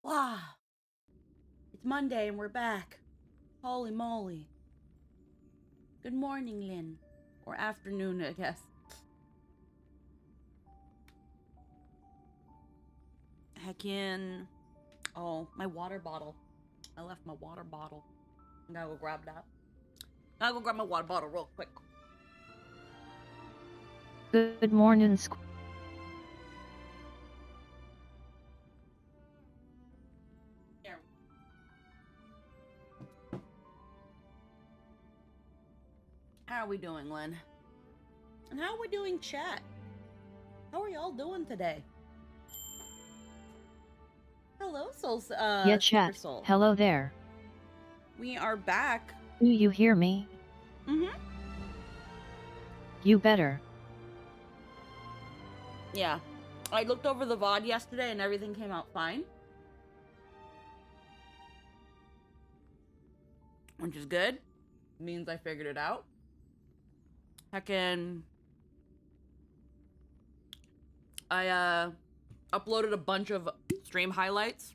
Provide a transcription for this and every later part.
Wow. It's Monday and we're back. Holy moly. Good morning, Lynn. Or afternoon, I guess. Heckin'. Oh, my water bottle. I left my water bottle. I gotta go grab that. I gotta go grab my water bottle real quick. Good morning, Here. How are we doing, Lynn? And how are we doing, chat? How are y'all doing today? Hello, Soul. Yeah, chat. Soul. Hello there. We are back. Do you hear me? Mm-hmm. You better. Yeah. I looked over the VOD yesterday and everything came out fine. Which is good. Means I figured it out. Heckin'. I uploaded a bunch of stream highlights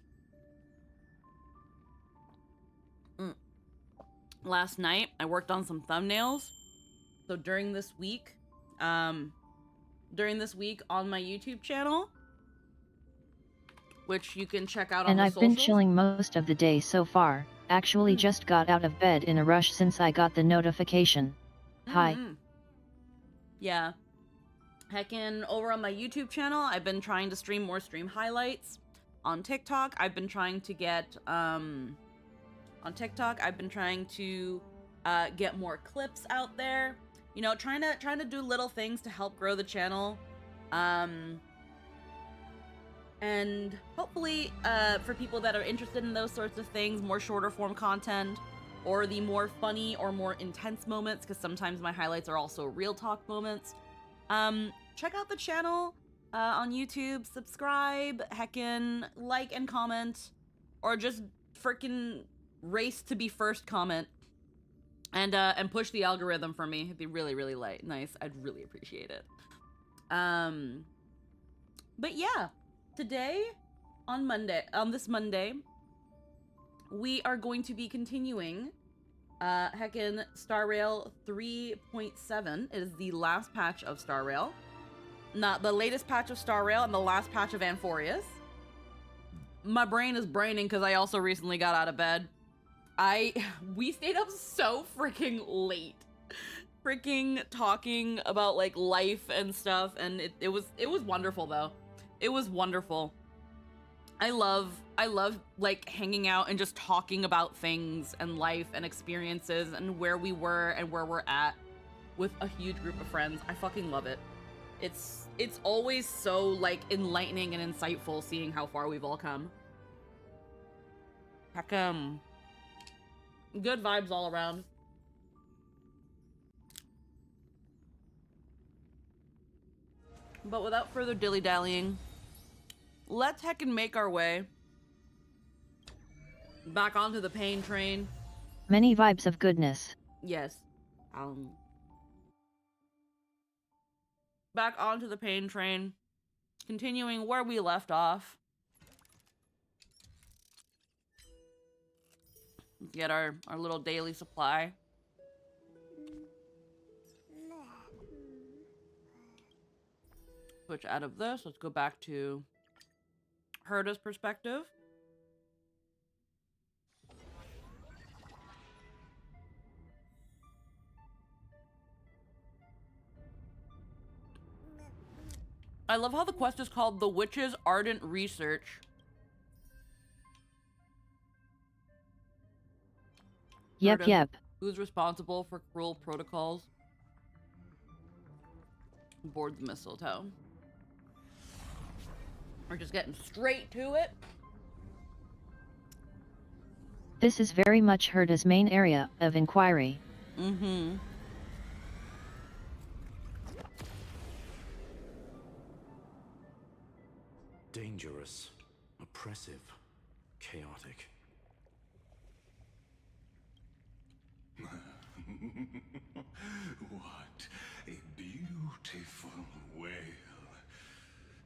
last night. I worked on some thumbnails. So during this week on my YouTube channel, which you can check out on the I've socials. been chilling most of the day so far. Actually just got out of bed in a rush since I got the notification. Hi. Yeah. Heckin', over on my YouTube channel, I've been trying to stream more stream highlights. On TikTok, I've been trying to get get more clips out there. You know, trying to do little things to help grow the channel. And hopefully, for people that are interested in those sorts of things, more shorter form content, or the more funny or more intense moments, because sometimes my highlights are also real talk moments. Check out the channel on YouTube, subscribe, heckin', like and comment, or just freaking race to be first comment, and push the algorithm for me. It'd be really, really nice. I'd really appreciate it. But yeah, today, on this Monday, we are going to be continuing heckin' Star Rail 3.7. It is the last patch of Star Rail. Not the latest patch of Star Rail and the last patch of Amphorius. My brain is braining because I also recently got out of bed. We stayed up so freaking late. Freaking talking about like life and stuff, and it was wonderful though. It was wonderful. I love like hanging out and just talking about things and life and experiences and where we were and where we're at with a huge group of friends. I fucking love it. It's always so like enlightening and insightful seeing how far we've all come. Heck, good vibes all around. But without further dilly-dallying, let's heckin' make our way back onto the pain train. Many vibes of goodness. Yes. Back onto the pain train, continuing where we left off. Get our little daily supply. Switch out of this. Let's go back to Herda's perspective. I love how the quest is called The Witch's Ardent Research. Yep. Who's responsible for cruel protocols? Board the mistletoe. We're just getting straight to it. This is very much Herda's main area of inquiry. Mm-hmm. Dangerous, oppressive, chaotic. What a beautiful wail.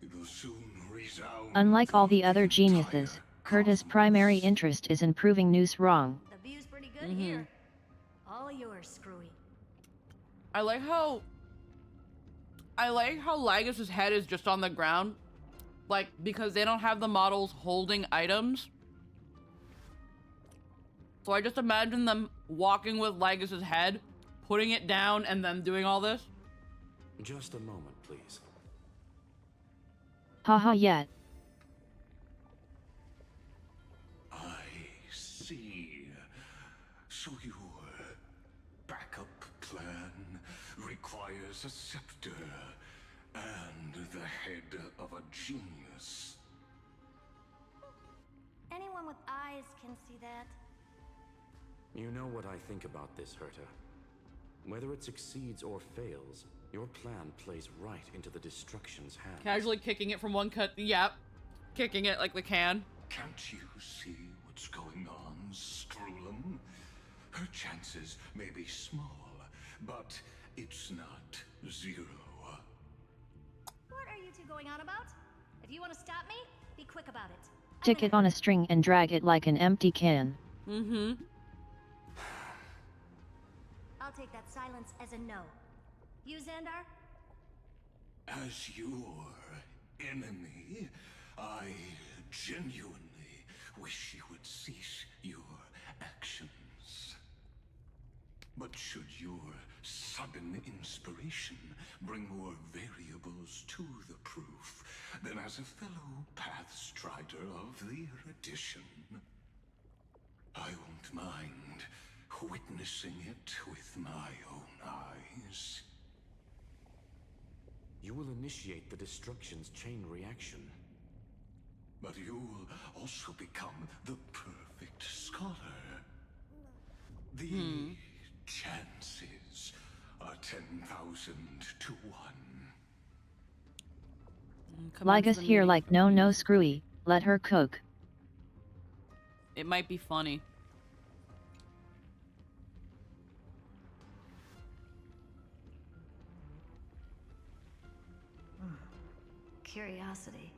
It will soon resound. Unlike all the other geniuses, Herta's primary interest is in proving Noose wrong. The view's pretty good here. All yours, Screwy. I like how Lagus's head is just on the ground. Like, because they don't have the models holding items. So I just imagine them walking with Lagus's head, putting it down, and then doing all this. Just a moment, please. Haha yet. I see. So your backup plan requires a scepter and the head of a genius. Anyone with eyes can see that. You know what I think about this, Herta. Whether it succeeds or fails, your plan plays right into the destruction's hands. Casually kicking it from one cut. Yep. Kicking it like the can. Can't you see what's going on, Strulum? Her chances may be small, but it's not zero. What are you two going on about? If you want to stop me, be quick about it. Stick it on a string and drag it like an empty can. Mm-hmm. I'll take that silence as a no. You, Xandar? As your enemy, I genuinely wish you would cease your actions. But should your sudden inspiration bring more variables to the proof, then as a fellow Pathstrider of the erudition, I won't mind witnessing it with my own eyes. You will initiate the destruction's chain reaction. But you'll also become the perfect scholar. The chances are 10,000 to 1. Ligus here like no Screwy, let her cook. It might be funny. Curiosity.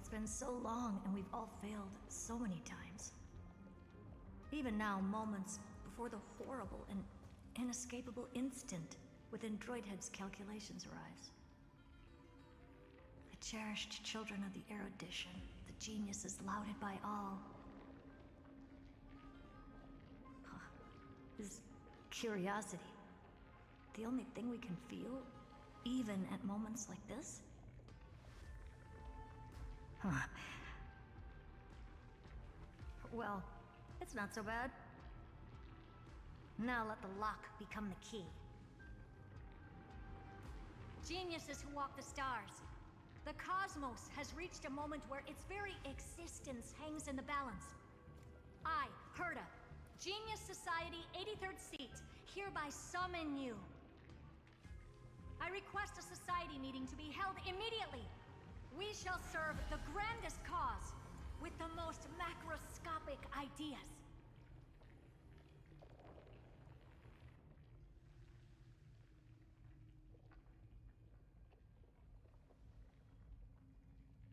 It's been so long and we've all failed so many times. Even now, moments before the horrible and inescapable instant within Droidhead's calculations arrives. The cherished children of the erudition, the geniuses lauded by all. Is curiosity the only thing we can feel, even at moments like this? Well, it's not so bad. Now let the lock become the key. Geniuses who walk the stars. The cosmos has reached a moment where its very existence hangs in the balance. I, Herta, Genius Society 83rd seat, hereby summon you. I request a society meeting to be held immediately. We shall serve the grandest cause with the most macroscopic ideas.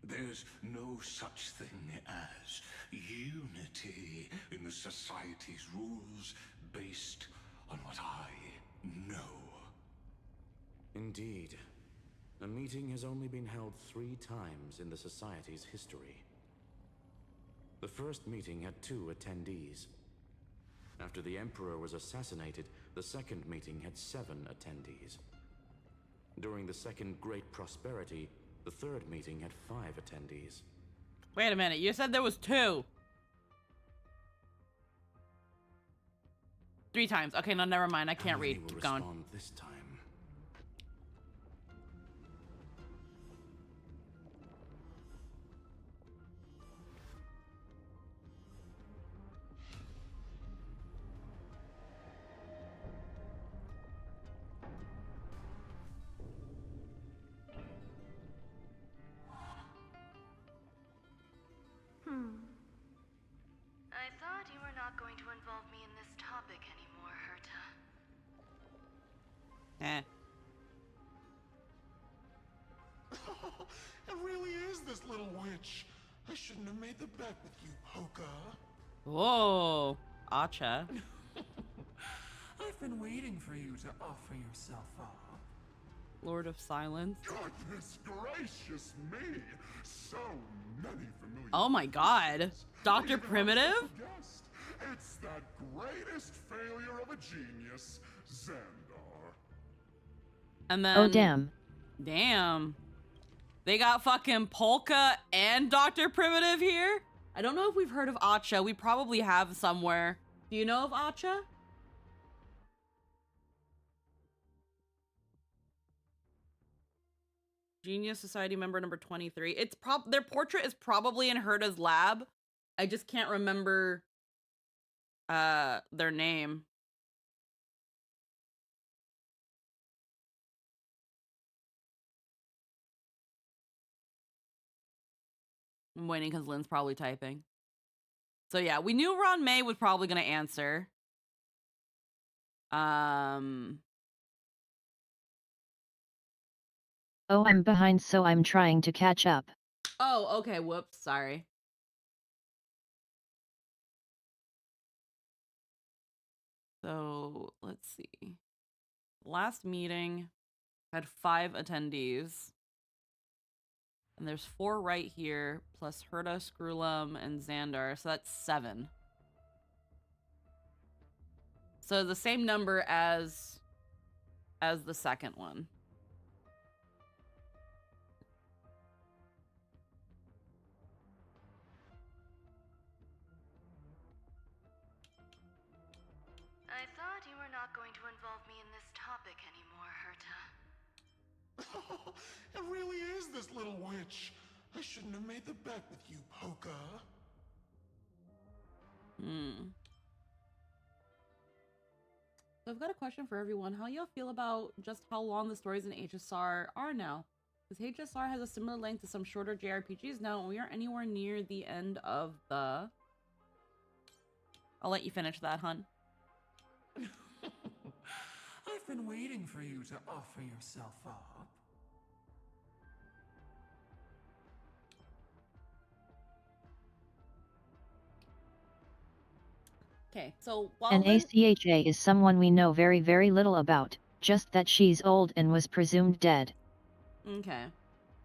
There's no such thing as unity in the Society's rules based on what I know. Indeed. A meeting has only been held 3 times in the Society's history. The first meeting had 2 attendees. After the Emperor was assassinated, the second meeting had 7 attendees. During the Second Great Prosperity, the third meeting had 5 attendees. Wait a minute, you said there was 2. 3 times. Okay, no, never mind. I can't How many read. will Keep going. respond this time? I thought you were not going to involve me in this topic anymore, Herta. this little witch? I shouldn't have made the bet with you, Hoka. Whoa, Acha. I've been waiting for you to offer yourself up. Lord of Silence. Goodness gracious me! So many familiar Oh my god. faces. Dr. We even have Primitive? a special guest. It's that greatest failure of a genius, Xandar. And then... Oh damn. Damn. They got fucking Polka and Dr. Primitive here? I don't know if we've heard of Acha. We probably have somewhere. Do you know of Acha? Genius Society member number 23. It's their portrait is probably in Herta's lab. I just can't remember their name. I'm waiting because Lynn's probably typing. So yeah, we knew Ron May was probably gonna answer. Oh, I'm behind, so I'm trying to catch up. Oh, okay, whoops, sorry. So, let's see. Last meeting had 5 attendees. And there's 4 right here, plus Herta, Screwlum, and Xandar, so that's 7. So the same number as the second one. I thought you were not going to involve me in this topic anymore, Herta. It really is this little witch. I shouldn't have made the bet with you, Hoka. So I've got a question for everyone. How y'all feel about just how long the stories in HSR are now? Because HSR has a similar length to some shorter JRPGs now, and we aren't anywhere near the end of the... I'll let you finish that, hun. I've been waiting for you to offer yourself up. Okay, so while An Lynn... ACHA is someone we know very very little about, just that she's old and was presumed dead. Okay.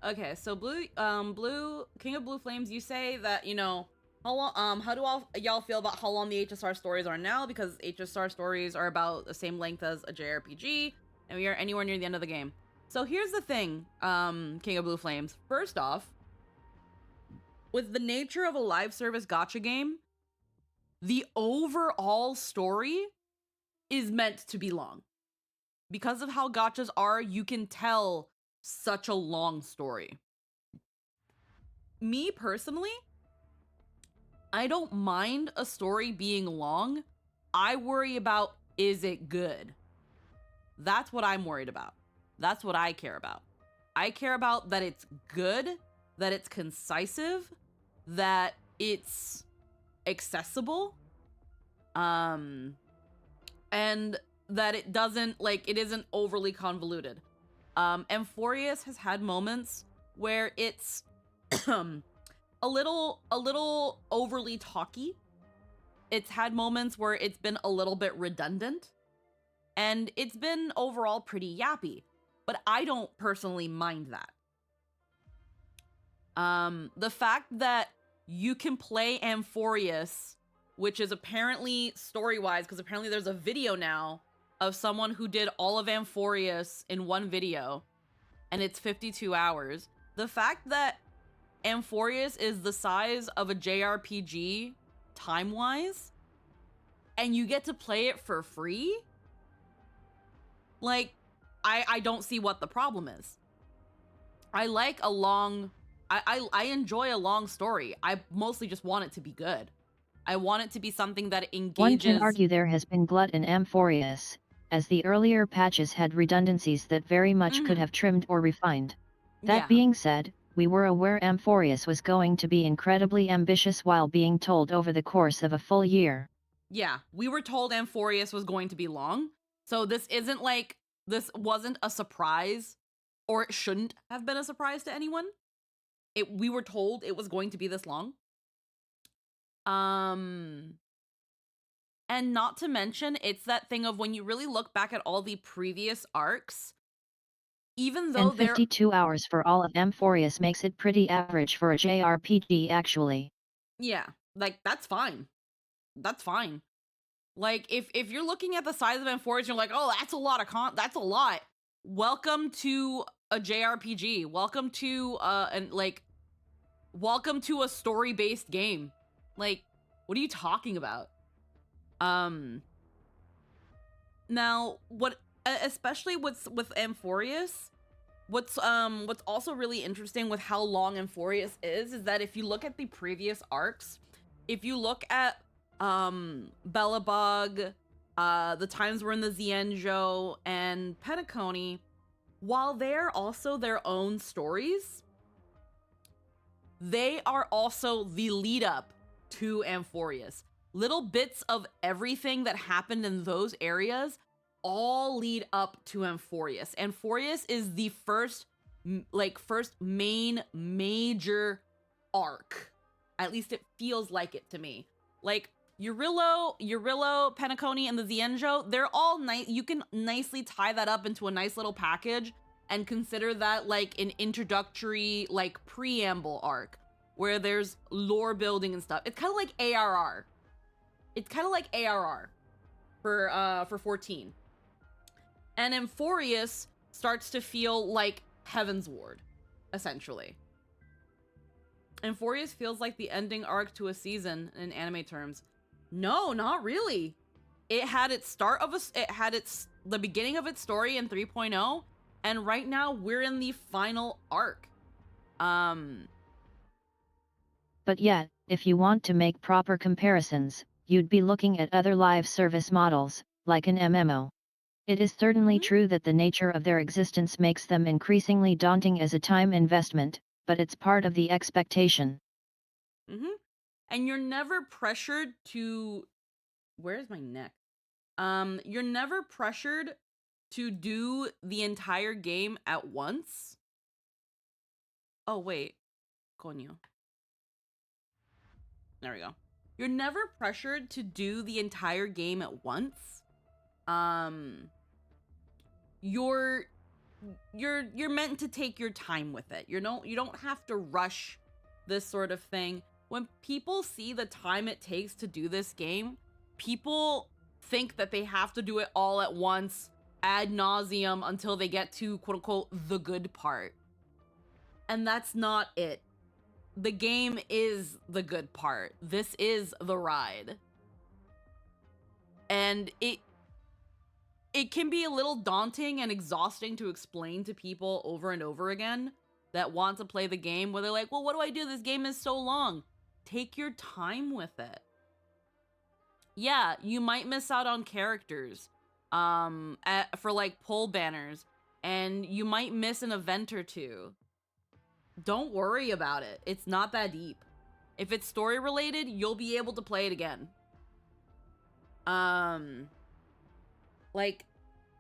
Okay, so Blue King of Blue Flames, you say that, you know, how long, how do y'all feel about how long the HSR stories are now? Because HSR stories are about the same length as a JRPG, and we are anywhere near the end of the game. So here's the thing, King of Blue Flames. First off, with the nature of a live service gacha game, the overall story is meant to be long. Because of how gachas are, you can tell such a long story. Me personally, I don't mind a story being long. I worry about, is it good? That's what I'm worried about. That's what I care about. I care about that it's good, that it's concisive, that it's accessible, and that it doesn't, like, it isn't overly convoluted. Amphorius has had moments where it's a little overly talky. It's had moments where it's been a little bit redundant, and it's been overall pretty yappy, but I don't personally mind that. The fact that you can play Amphorius, which is apparently story-wise, because apparently there's a video now of someone who did all of Amphorius in one video, and it's 52 hours. The fact that Amphorius is the size of a JRPG time-wise, and you get to play it for free? Like, I don't see what the problem is. I like a long... I enjoy a long story. I mostly just want it to be good. I want it to be something that engages... One can argue there has been glut in Amphorius, as the earlier patches had redundancies that very much could have trimmed or refined. That being said, we were aware Amphorius was going to be incredibly ambitious while being told over the course of a full year. Yeah, we were told Amphorius was going to be long, so this isn't like, this wasn't a surprise, or it shouldn't have been a surprise to anyone. we were told it was going to be this long. And not to mention, it's that thing of when you really look back at all the previous arcs, even though and 52 hours for all of Amphorius makes it pretty average for a JRPG actually. Yeah, like that's fine. That's fine. Like if you're looking at the size of Amphorius, you're like, oh, that's a lot of that's a lot. Welcome to a JRPG. Welcome to welcome to a story-based game. Like, what are you talking about? Now, what especially with Amphorius, what's also really interesting with how long Amphorius is that if you look at the previous arcs, if you look at Belobog, the times we're in the Xianzhou and Penacony, while they're also their own stories, they are also the lead up to Amphorius. Little bits of everything that happened in those areas all lead up to Amphorius. Amphorius is the first main major arc. At least it feels like it to me. Like Eurillo, Penacony, and the Xianzhou, they're all nice. You can nicely tie that up into a nice little package and consider that like an introductory, like preamble arc where there's lore building and stuff. It's kind of like ARR. It's kind of like ARR for 14. And Amphorius starts to feel like Heaven's Ward, essentially. Amphorius feels like the ending arc to a season in anime terms. No, not really. It had its the beginning of its story in 3.0, and right now we're in the final arc. But yet, if you want to make proper comparisons, you'd be looking at other live service models, like an MMO. It is certainly true that the nature of their existence makes them increasingly daunting as a time investment, but it's part of the expectation. And you're never pressured to... Where's my neck? You're never pressured to do the entire game at once. Oh, wait. Coño. There we go. You're never pressured to do the entire game at once. You're meant to take your time with it. You don't have to rush this sort of thing. When people see the time it takes to do this game, people think that they have to do it all at once, ad nauseum, until they get to quote unquote the good part. And that's not it. The game is the good part. This is the ride. And it can be a little daunting and exhausting to explain to people over and over again that want to play the game, where they're like, well, what do I do? This game is so long. Take your time with it. Yeah, you might miss out on characters for like pull banners, and you might miss an event or two. Don't worry about it. It's not that deep. If it's story related, you'll be able to play it again. Like,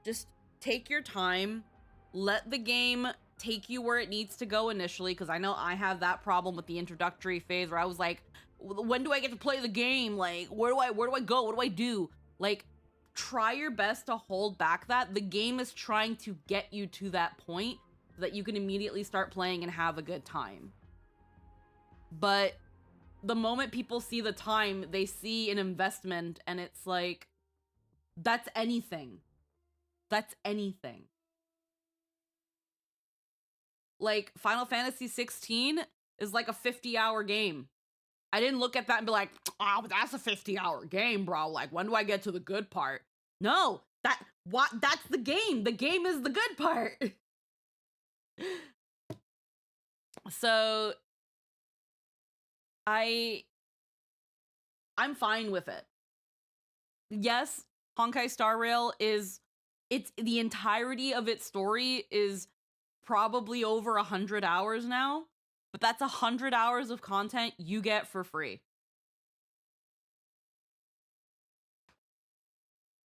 just take your time. Let the game take you where it needs to go initially, because I know I have that problem with the introductory phase where I was like, when do I get to play the game? Like, where do I go? What do I do? Like, try your best to hold back that. The game is trying to get you to that point so that you can immediately start playing and have a good time. But the moment people see the time, they see an investment, and it's like, that's anything. That's anything. Like, Final Fantasy 16 is like a 50-hour game. I didn't look at that and be like, oh, that's a 50-hour game, bro. Like, when do I get to the good part? No, that's the game. The game is the good part. So I'm fine with it. Yes, Honkai Star Rail it's the entirety of its story is probably over 100 hours now, but that's 100 hours of content you get for free.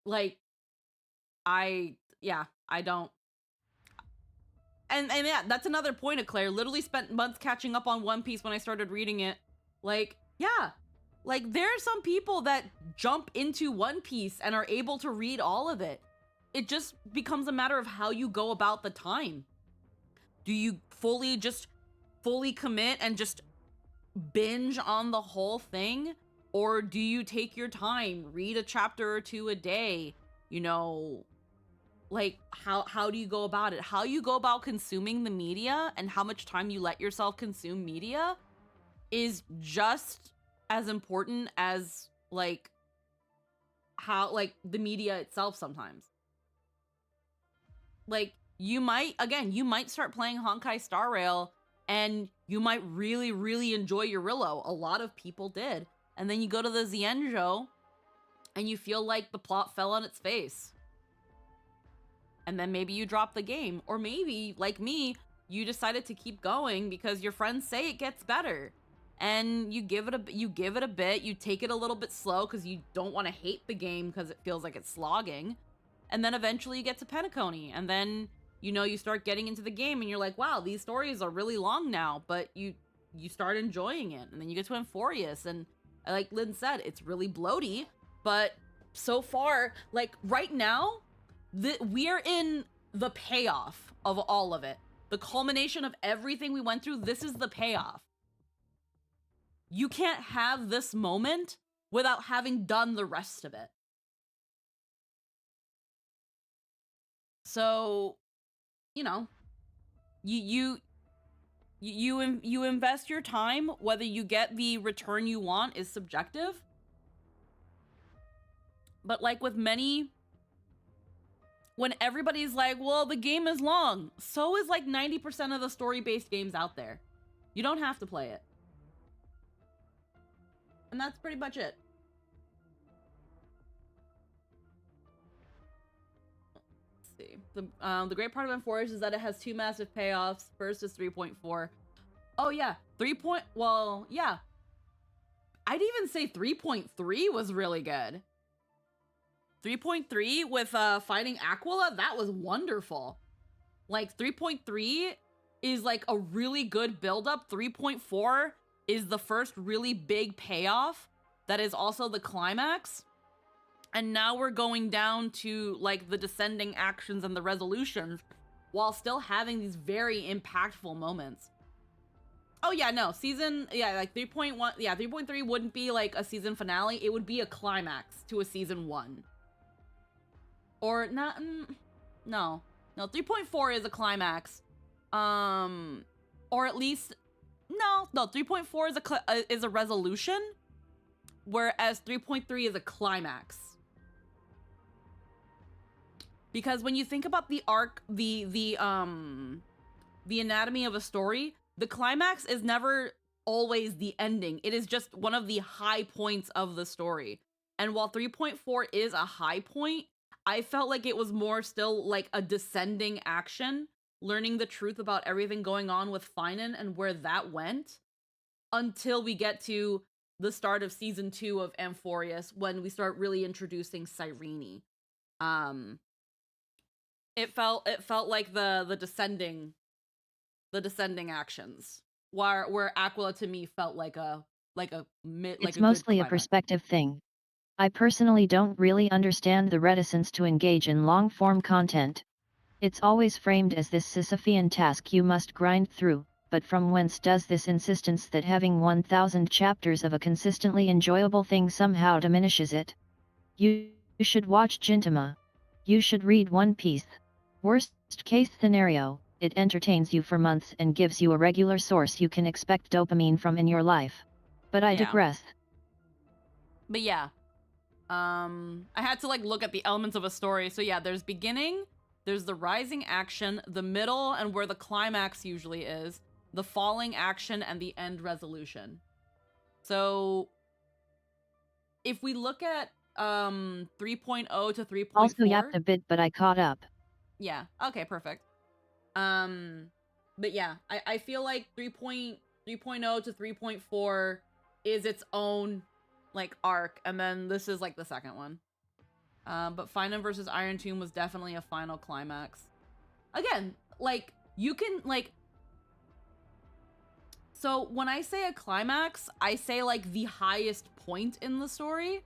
Like, I don't. and yeah, that's another point of Claire. Literally spent months catching up on One Piece when I started reading it. Like, yeah. Like, there are some people that jump into One Piece and are able to read all of it. It just becomes a matter of how you go about the time. Do you fully commit and just binge on the whole thing? Or do you take your time, read a chapter or two a day? You know, like, how do you go about it? How you go about consuming the media and how much time you let yourself consume media is just as important as, like, how, like, the media itself sometimes. Like, you might start playing Honkai Star Rail and you might really, really enjoy Eurillo. A lot of people did. And then you go to the Xianzhou and you feel like the plot fell on its face. And then maybe you drop the game. Or maybe, like me, you decided to keep going because your friends say it gets better. And you give it a bit, you take it a little bit slow because you don't want to hate the game because it feels like it's slogging. And then eventually you get to Penacony. And then, you know, you start getting into the game and you're like, wow, these stories are really long now. But you start enjoying it. And then you get to Amphorius. And like Lynn said, it's really bloaty. But so far, like right now, we're in the payoff of all of it. The culmination of everything we went through, this is the payoff. You can't have this moment without having done the rest of it. So, you know, you invest your time. Whether you get the return you want is subjective. But like with many, when everybody's like, well, the game is long, so is like 90% of the story-based games out there. You don't have to play it. And that's pretty much it. Let's see. The great part of Amphorius is that it has two massive payoffs. First is 3.4. Oh yeah, well, yeah. I'd even say 3.3 was really good. 3.3 with fighting Aquila, that was wonderful. Like 3.3 is like a really good build-up. 3.4 is the first really big payoff that is also the climax. And now we're going down to like the descending actions and the resolutions while still having these very impactful moments. Oh yeah, no, like 3.1, yeah, 3.3 wouldn't be like a season finale. It would be a climax to a season 1. Or not, no, 3.4 is a climax. Or at least, no, 3.4 is a resolution, whereas 3.3 is a climax. Because when you think about the arc, the anatomy of a story, the climax is never always the ending. It is just one of the high points of the story. And while 3.4 is a high point, I felt like it was more still like a descending action, learning the truth about everything going on with Finan and where that went, until we get to the start of season 2 of Amphorius, when we start really introducing Cyrene. It felt like the descending actions, where Aquila to me felt like a mid. It's mostly a perspective thing. I personally don't really understand the reticence to engage in long-form content. It's always framed as this Sisyphean task you must grind through, but from whence does this insistence that having 1,000 chapters of a consistently enjoyable thing somehow diminishes it? You should watch Gintama. You should read One Piece. Worst case scenario, it entertains you for months and gives you a regular source you can expect dopamine from in your life. But I digress. But yeah. I had to like look at the elements of a story. So yeah, there's beginning, there's the rising action, the middle, and where the climax usually is, the falling action, and the end resolution. So if we look at 3.0 to 3.4. Also yapped a bit, but I caught up. Yeah, okay, perfect. But yeah, I feel like 3.0 to 3.4 is its own like arc, and then this is like the second one. But Finan versus Iron Tomb was definitely a final climax. Again, like you can, like... So, when I say a climax, I say, like, the highest point in the story.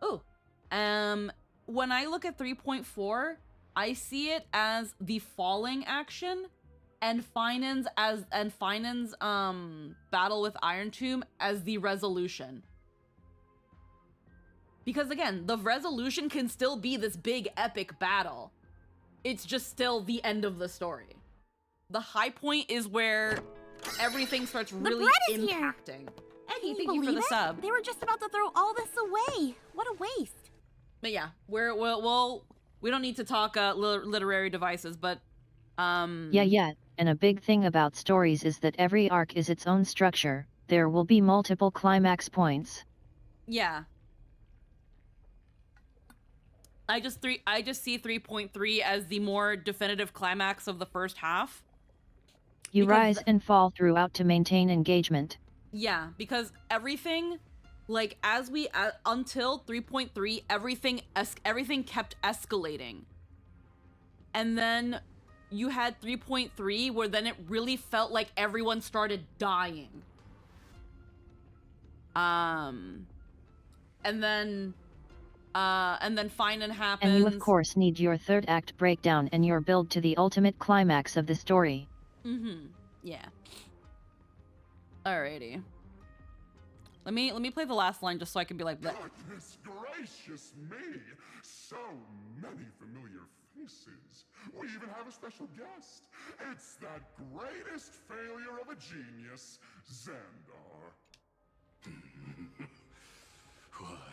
Oh. When I look at 3.4, I see it as the falling action, and Finan's battle with Iron Tomb as the resolution. Because again, the resolution can still be this big epic battle. It's just still the end of the story. The high point is where everything starts really impacting. Eggy, thank you for the sub. They were just about to throw all this away. What a waste. But yeah, we don't need to talk literary devices, but Yeah. And a big thing about stories is that every arc is its own structure. There will be multiple climax points. Yeah. I just see 3.3 as the more definitive climax of the first half. You rise and fall throughout to maintain engagement. Yeah, because everything, like, until 3.3, everything kept escalating. And then you had 3.3, where then it really felt like everyone started dying. And then Finan happens. And you of course need your third act breakdown and your build to the ultimate climax of the story. Yeah. Alrighty. Let me play the last line just so I can be like that. Goodness gracious me! So many familiar faces. We even have a special guest. It's that greatest failure of a genius, Xandar.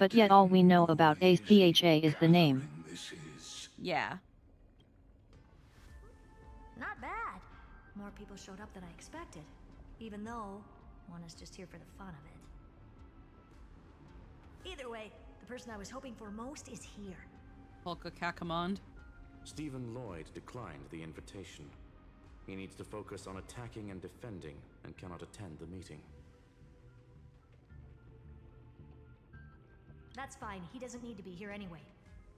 But yet all we know about ACHA is the name. Yeah. Not bad. More people showed up than I expected. Even though one is just here for the fun of it. Either way, the person I was hoping for most is here. Polka Kakamond. Stephen Lloyd declined the invitation. He needs to focus on attacking and defending and cannot attend the meeting. That's fine, he doesn't need to be here anyway.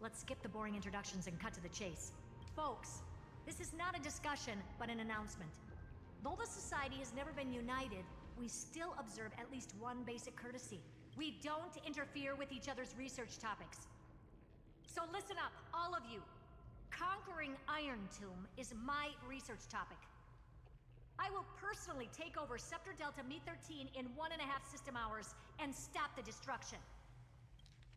Let's skip the boring introductions and cut to the chase. Folks, this is not a discussion, but an announcement. Though the Society has never been united, we still observe at least one basic courtesy. We don't interfere with each other's research topics. So listen up, all of you. Conquering Iron Tomb is my research topic. I will personally take over Scepter Delta Me-13 in 1.5 system hours and stop the destruction.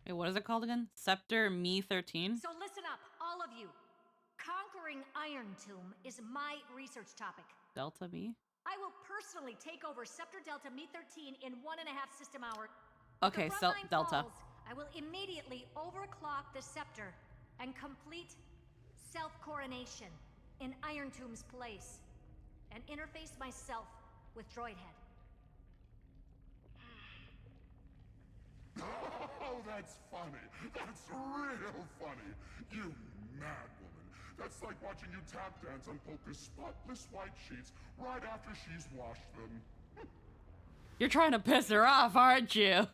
Wait, what is it called again? Scepter Me-13? So listen up, all of you. Conquering Iron Tomb is my research topic. Delta Me? I will personally take over Scepter Delta Me-13 in 1.5 system hours. Okay, so Delta. Falls, I will immediately overclock the Scepter and complete self-coronation in Iron Tomb's place and interface myself with Droidhead. Oh, that's funny. That's real funny. You mad woman. That's like watching you tap dance on Polka's spotless white sheets right after she's washed them. You're trying to piss her off, aren't you?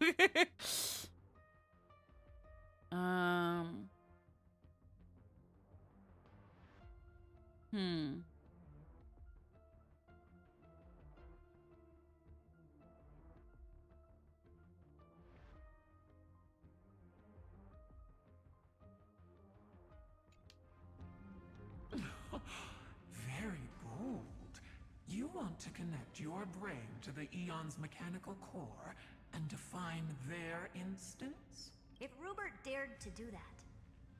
Very bold. You want to connect your brain to the Eon's mechanical core and define their instance? If Rupert dared to do that,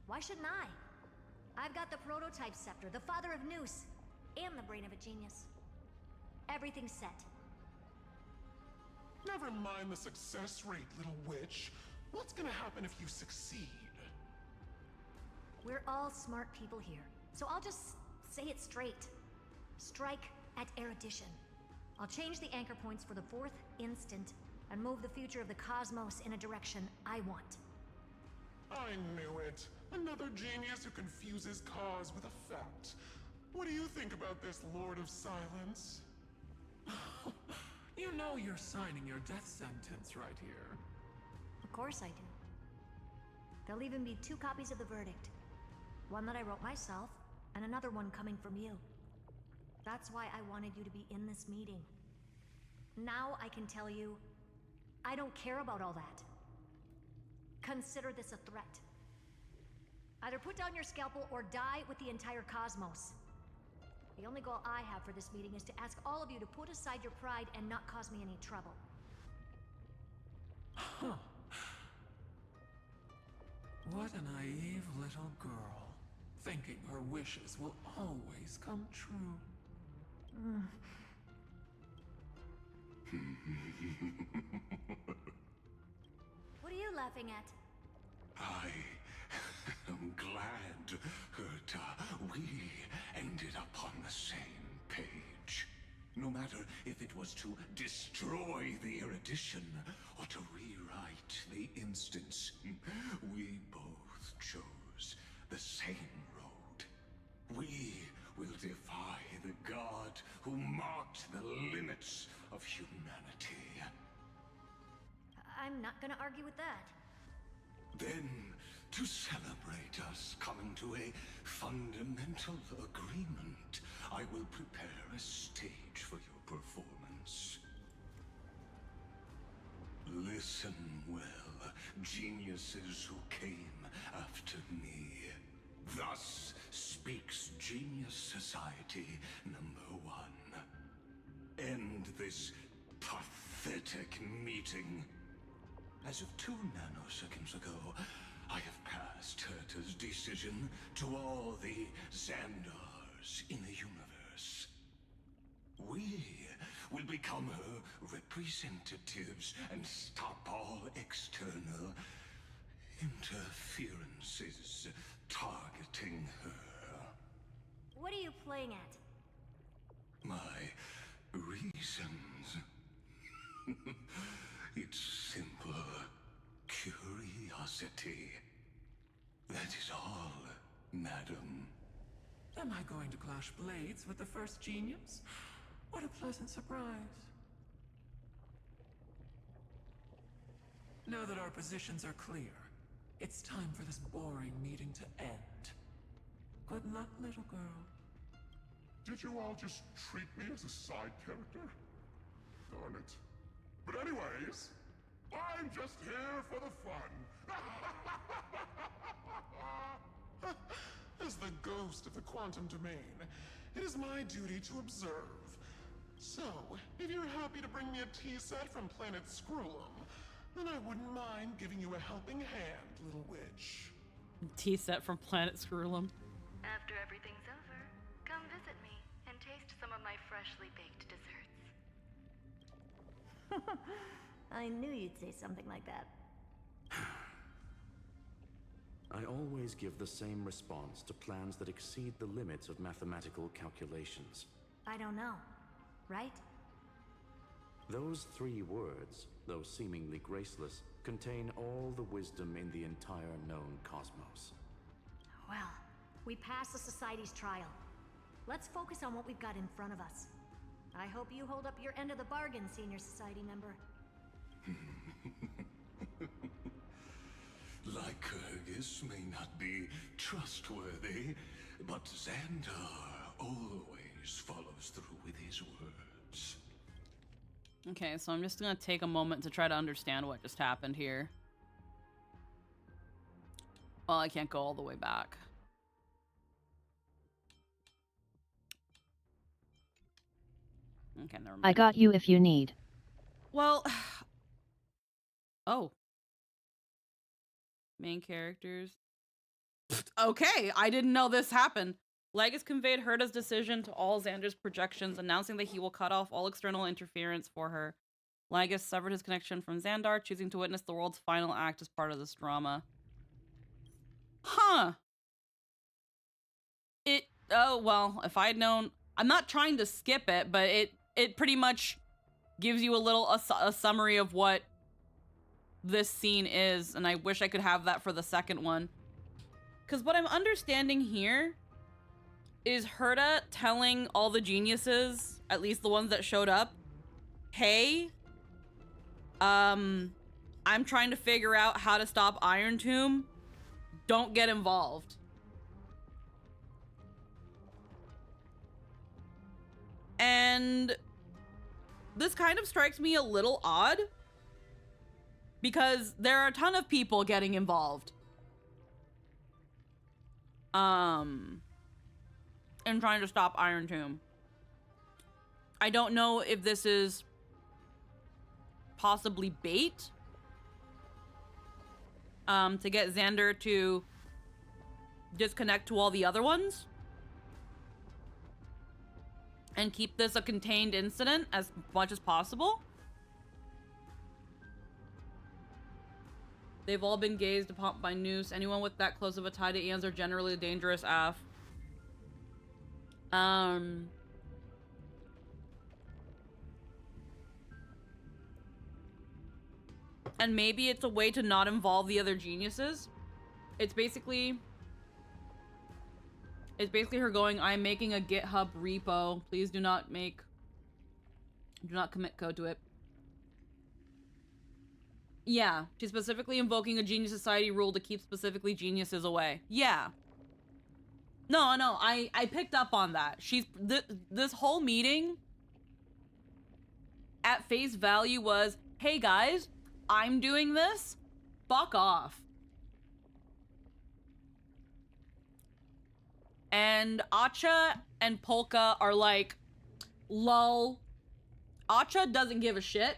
why shouldn't I? I've got the prototype scepter, the father of Noose, and the brain of a genius. Everything's set. Never mind the success rate, little witch. What's gonna happen if you succeed? We're all smart people here, so I'll just say it straight. Strike at erudition. I'll change the anchor points for the 4th instant and move the future of the cosmos in a direction I want. I knew it. Another genius who confuses cause with effect. What do you think about this, Lord of Silence? You know you're signing your death sentence right here. Of course I do. There'll even be 2 copies of the verdict. One that I wrote myself, and another one coming from you. That's why I wanted you to be in this meeting. Now I can tell you, I don't care about all that. Consider this a threat. Either put down your scalpel or die with the entire cosmos. The only goal I have for this meeting is to ask all of you to put aside your pride and not cause me any trouble. Huh. What a naive little girl, thinking her wishes will always come true. What are you laughing at? I am glad, Herta, we ended up on the same page. No matter if it was to destroy the erudition or to rewrite the instance, we both chose the same road. We will defy the god who marked the limits of humanity. I'm not gonna argue with that. Then, to celebrate us coming to a fundamental agreement, I will prepare a stage for your performance. Listen well, geniuses who came after me. Thus speaks Genius Society #1. End this pathetic meeting. As of 2 nanoseconds ago, I have passed Herta's decision to all the Xandars in the universe. We will become her representatives and stop all external interferences targeting her. What are you playing at? My reasons. It's simple curiosity. That is all, madam. Am I going to clash blades with the first genius? What a pleasant surprise. Now that our positions are clear, it's time for this boring meeting to end. Good luck, little girl. Did you all just treat me as a side character? Darn it. But anyways, I'm just here for the fun. As the ghost of the quantum domain, it is my duty to observe. So, if you're happy to bring me a tea set from planet Screwlum, then I wouldn't mind giving you a helping hand, little witch. Tea set from Planet Screwlum. After everything's over, come visit me and taste some of my freshly baked desserts. I knew you'd say something like that. I always give the same response to plans that exceed the limits of mathematical calculations. I don't know, right? Those 3 words, though seemingly graceless, contain all the wisdom in the entire known cosmos. Well, we passed the Society's trial. Let's focus on what we've got in front of us. I hope you hold up your end of the bargain, Senior Society member. Lycurgus may not be trustworthy, but Xandar always follows through with his words. Okay, so I'm just gonna take a moment to try to understand what just happened here. Well, I can't go all the way back. Okay, never mind. I got you if you need. Well, oh. Main characters. Okay, I didn't know this happened. Legus conveyed Herta's decision to all Xander's projections, announcing that he will cut off all external interference for her. Legus severed his connection from Xandar, choosing to witness the world's final act as part of this drama. Huh. Oh, well, if I'd known... I'm not trying to skip it, but it pretty much gives you a summary of what this scene is, and I wish I could have that for the second one. Because what I'm understanding here is Herta telling all the geniuses, at least the ones that showed up, hey, I'm trying to figure out how to stop Iron Tomb. Don't get involved. And this kind of strikes me a little odd because there are a ton of people getting involved. In trying to stop Iron Tomb. I don't know if this is possibly bait to get Xander to disconnect to all the other ones and keep this a contained incident as much as possible. They've all been gazed upon by Noose. Anyone with that close of a tie to Eons are generally dangerous AF. And maybe it's a way to not involve the other geniuses. It's basically her going, I'm making a GitHub repo. Please do not commit code to it. Yeah, she's specifically invoking a Genius Society rule to keep specifically geniuses away. Yeah. No, I picked up on that. This whole meeting at face value was, hey guys, I'm doing this. Fuck off. And Acha and Polka are like, lol. Acha doesn't give a shit.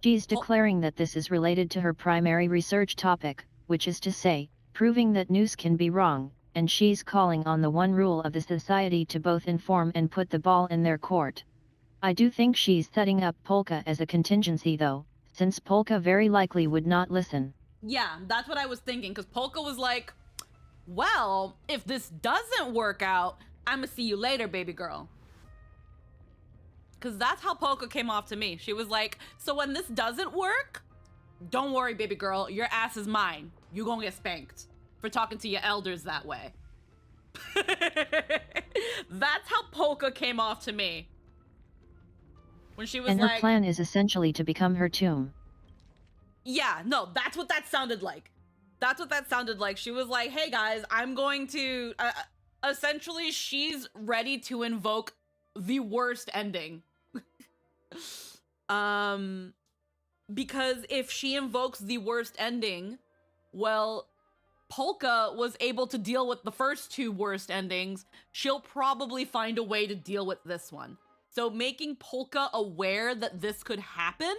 She's declaring that this is related to her primary research topic, which is to say, proving that news can be wrong, and she's calling on the one rule of the society to both inform and put the ball in their court. I do think she's setting up Polka as a contingency though, since Polka very likely would not listen. Yeah, that's what I was thinking, because Polka was like, well, if this doesn't work out, I'ma see you later, baby girl. Because that's how Polka came off to me. She was like, so when this doesn't work, don't worry, baby girl, your ass is mine. You gonna get spanked for talking to your elders that way. That's how Polka came off to me. When she was and like... her plan is essentially to become her tomb. Yeah, no, that's what that sounded like. That's what that sounded like. She was like, hey guys, I'm going to... essentially, she's ready to invoke the worst ending. Because if she invokes the worst ending, well, Polka was able to deal with the first two worst endings. She'll probably find a way to deal with this one. So making Polka aware that this could happen?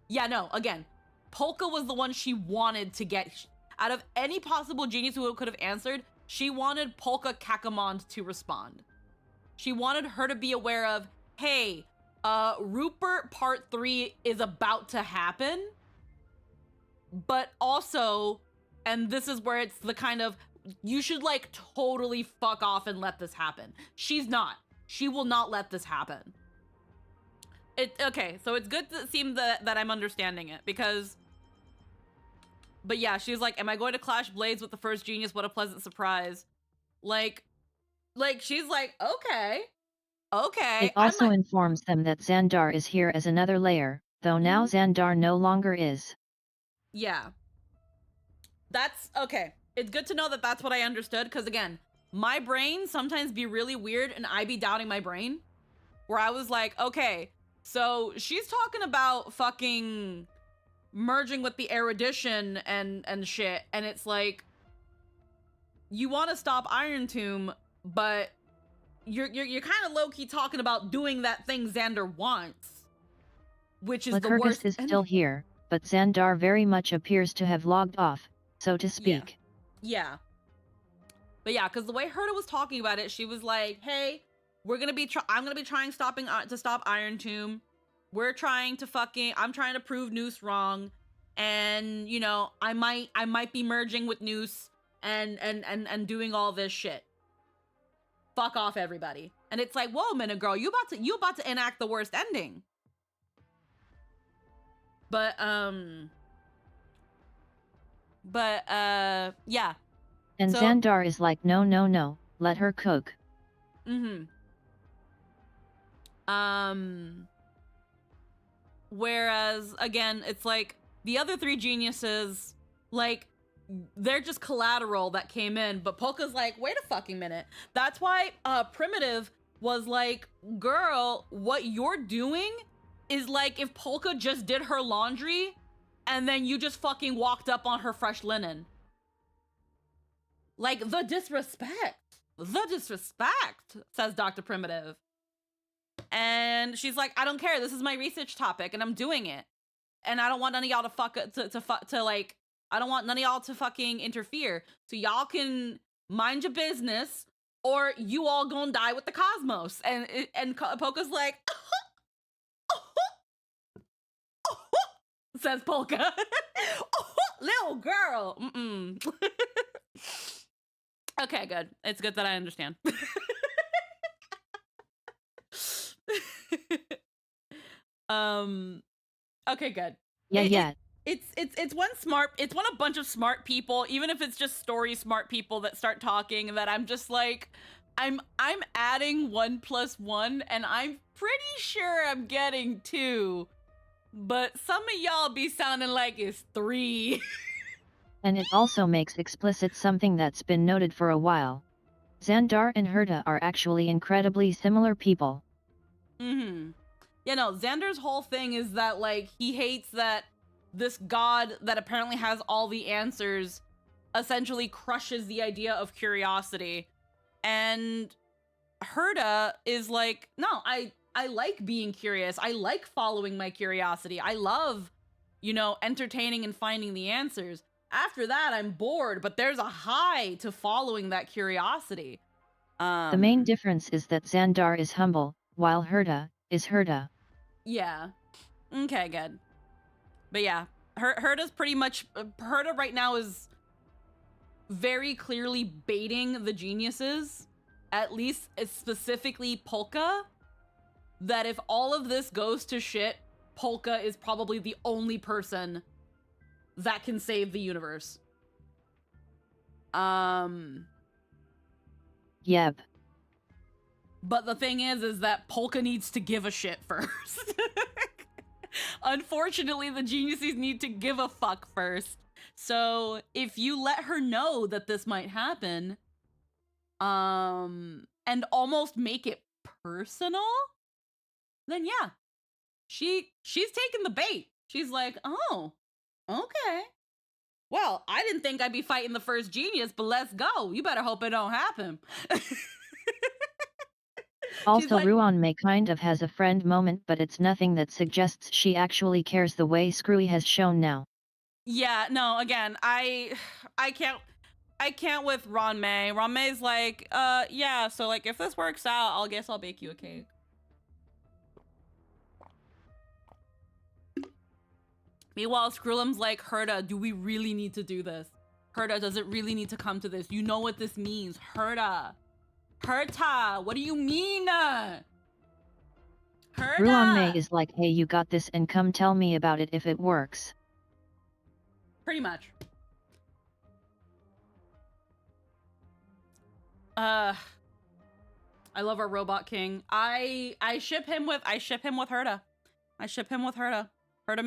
Yeah, no, again, Polka was the one she wanted to get. Out of any possible genius who could have answered, she wanted Polka Kakamond to respond. She wanted her to be aware of, hey, Rupert Part 3 is about to happen, but also, and this is where it's the kind of, you should like totally fuck off and let this happen. She's not. She will not let this happen. Okay, so it's good to seem that I'm understanding it, because, but yeah, she's like, am I going to clash blades with the first genius? What a pleasant surprise. Like she's like, okay. It also informs them that Xandar is here as another layer, though now Xandar no longer is. Yeah. That's, okay. It's good to know that that's what I understood, because again, my brain sometimes be really weird, and I be doubting my brain, where I was like, okay, so she's talking about fucking merging with the erudition and shit, and it's like, you want to stop Iron Tomb, but you're kind of low-key talking about doing that thing Xander wants, which is the worst. Lycurgus is still here, but Xandar very much appears to have logged off, so to speak. Yeah. But yeah, because the way Herta was talking about it, she was like, hey, I'm gonna be trying to stop Iron Tomb. I'm trying to prove Noose wrong, and you know, I might be merging with Noose and doing all this shit. Fuck off, everybody. And it's like, whoa, minute, girl, you about to enact the worst ending. But yeah. And so, Xandar is like, no, let her cook. Whereas, again, it's like, the other three geniuses, like, they're just collateral that came in, but Polka's like, wait a fucking minute. That's why Primitive was like, girl, what you're doing is like if Polka just did her laundry and then you just fucking walked up on her fresh linen. Like, the disrespect, says Dr. Primitive. And she's like, I don't care. This is my research topic and I'm doing it. And I don't want none of y'all to like, I don't want none of y'all to fucking interfere. So y'all can mind your business or you all gonna die with the cosmos. And Polka's like, says Polka. Little girl. Okay, good. It's good that I understand. Okay, good. Yeah. It's one a bunch of smart people, even if it's just story smart people that start talking, that I'm just like, I'm adding 1 + 1 and I'm pretty sure I'm getting 2. But some of y'all be sounding like it's 3. And it also makes explicit something that's been noted for a while. Xandar and Herta are actually incredibly similar people. Yeah, no, Xander's whole thing is that, like, he hates that this god that apparently has all the answers essentially crushes the idea of curiosity. And Herta is like, no, I like being curious. I like following my curiosity. I love, you know, entertaining and finding the answers. After that, I'm bored, but there's a high to following that curiosity. The main difference is that Xandar is humble, while Herta is Herta. Yeah. Okay, good. But yeah, Herta's pretty much, Herta right now is very clearly baiting the geniuses, at least specifically Polka, that if all of this goes to shit, Polka is probably the only person that can save the universe. Yep. But the thing is that Polka needs to give a shit first. Unfortunately, the geniuses need to give a fuck first. So if you let her know that this might happen, and almost make it personal, then yeah, she's taking the bait. She's like, oh, okay. Well, I didn't think I'd be fighting the first genius, but let's go. You better hope it don't happen. Also, like, Ruan-Mei kind of has a friend moment, but it's nothing that suggests she actually cares the way Screwy has shown now. Yeah, no, again, I can't with Ron-Mei. Ron-Mei's like, yeah, so like if this works out, guess I'll bake you a cake. Meanwhile, Skrullum's like, Herta, do we really need to do this? Herta, does it really need to come to this? You know what this means. Herta, what do you mean? Herta! Ruan-Mei is like, hey, you got this and come tell me about it if it works. Pretty much. I love our robot king. I ship him with Herta. Herta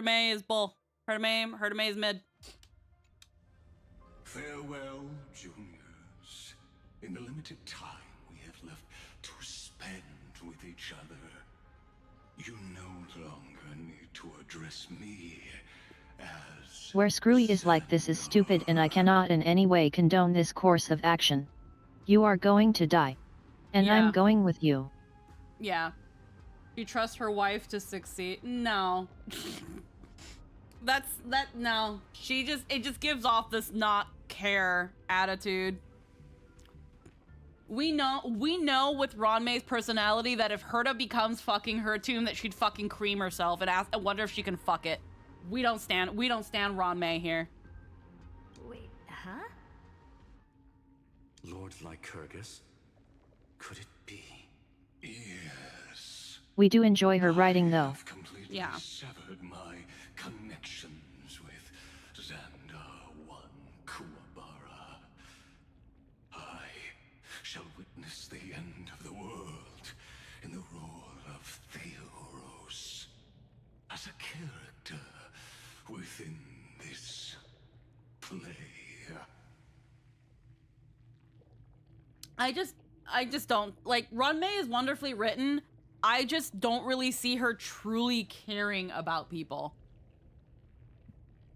May is bull. Herta May is mid. Farewell, juniors. In the limited time we have left to spend with each other, you no longer need to address me as... Where Screwy is like, this is stupid and I cannot in any way condone this course of action. You are going to die. And I'm going with you. Yeah. You trust her wife to succeed? No. No. It just gives off this not care attitude. We know with Ron-Mei's personality that if Herta becomes fucking her tomb, that she'd fucking cream herself and I wonder if she can fuck it. We don't stand Ron-Mei here. Wait, huh? Lord Lycurgus? Could it be? Yes. We do enjoy her writing though. I've completely severed my connections with Xandar One Kuwabara. I shall witness the end of the world in the role of Theoros. As a character within this play. I just don't like. Runmei is wonderfully written. I just don't really see her truly caring about people.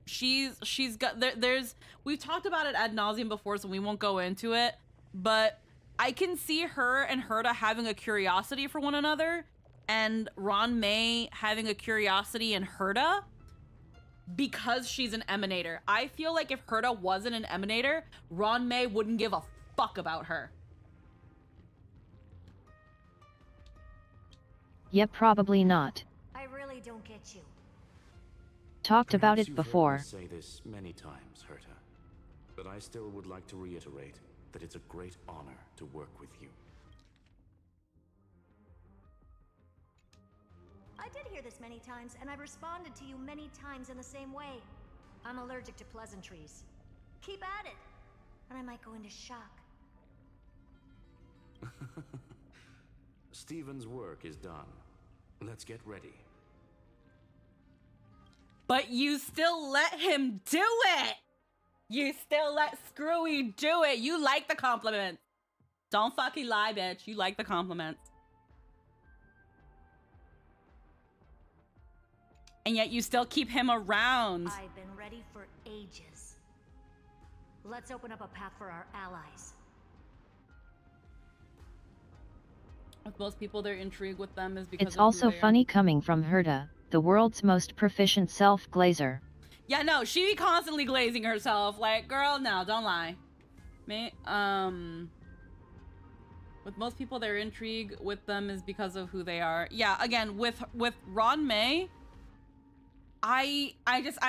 She's got there's we've talked about it ad nauseum before, so we won't go into it. But I can see her and Herta having a curiosity for one another, and Runmei having a curiosity in Herta because she's an emanator. I feel like if Herta wasn't an emanator, Runmei wouldn't give a fuck about her. Yep, probably not. I really don't get you. Talked about Perhaps it you've before. heard me say this many times, Herta, but I still would like to reiterate that it's a great honor to work with you. I did hear this many times, and I've responded to you many times in the same way. I'm allergic to pleasantries. Keep at it, and I might go into shock. Steven's work is done. Let's get ready. But you still let him do it! You still let Screwy do it! You like the compliments! Don't fucking lie, bitch. You like the compliments. And yet you still keep him around. I've been ready for ages. Let's open up a path for our allies. With most people, their intrigue with them is because It's of who also they are. funny coming from Herta, the world's most proficient self-glazer. Yeah, no, she be constantly glazing herself. Like, girl, no, don't lie. With most people, their intrigue with them is because of who they are. Yeah, again, with Runmei, I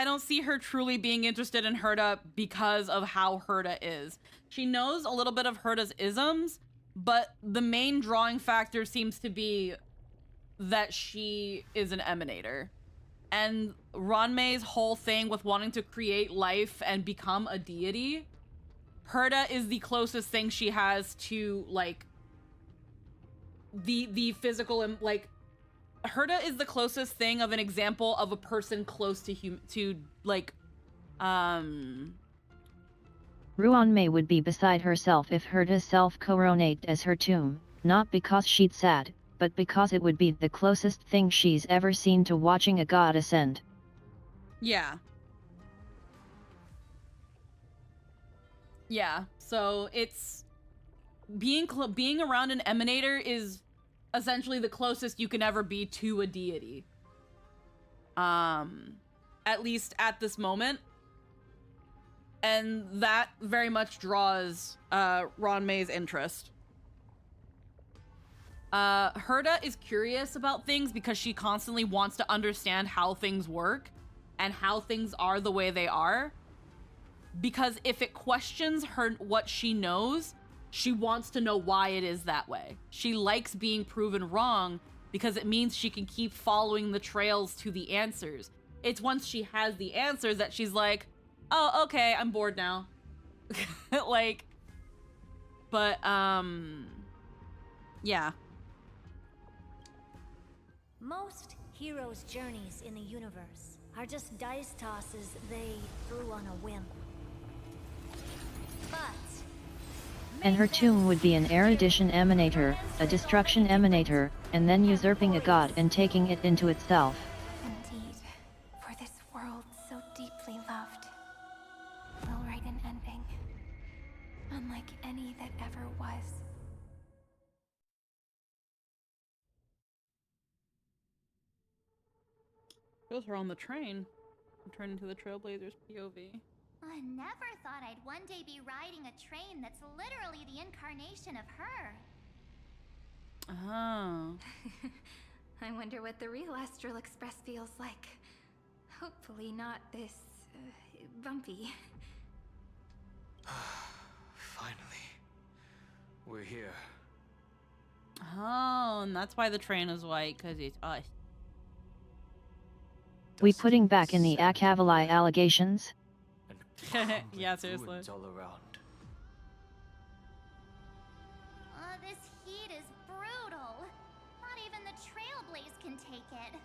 don't see her truly being interested in Herta because of how Herta is. She knows a little bit of Herta's isms, but the main drawing factor seems to be that she is an emanator. And Runmei's whole thing with wanting to create life and become a deity, Herta is the closest thing she has to, like, the physical, like, Herta is the closest thing of an example of a person close to Ruanmei would be beside herself if Herta self-coronate as her tomb, not because she'd sad, but because it would be the closest thing she's ever seen to watching a god ascend. Yeah. Yeah, so it's being around an emanator is essentially the closest you can ever be to a deity. At least at this moment. And that very much draws Runmei's interest. Herta is curious about things because she constantly wants to understand how things work and how things are the way they are. Because if it questions her what she knows, she wants to know why it is that way. She likes being proven wrong because it means she can keep following the trails to the answers. It's once she has the answers that she's like, oh, okay, I'm bored now. Like, but, yeah. Most heroes' journeys in the universe are just dice tosses they threw on a whim. But And her tomb would be an erudition emanator, a destruction emanator, and then usurping a god and taking it into itself. Indeed, for this world so deeply loved, will write an ending, unlike any that ever was. Shows her on the train. Turn into the Trailblazers POV. I never thought I'd one day be riding a train that's literally the incarnation of her. Oh. I wonder what the real Astral Express feels like. Hopefully not this, bumpy. Finally. We're here. Oh, and that's why the train is white, because it's us. We putting back in the Akavali allegations? Yeah, seriously. All around. This heat is brutal. Not even the Trailblaze can take it.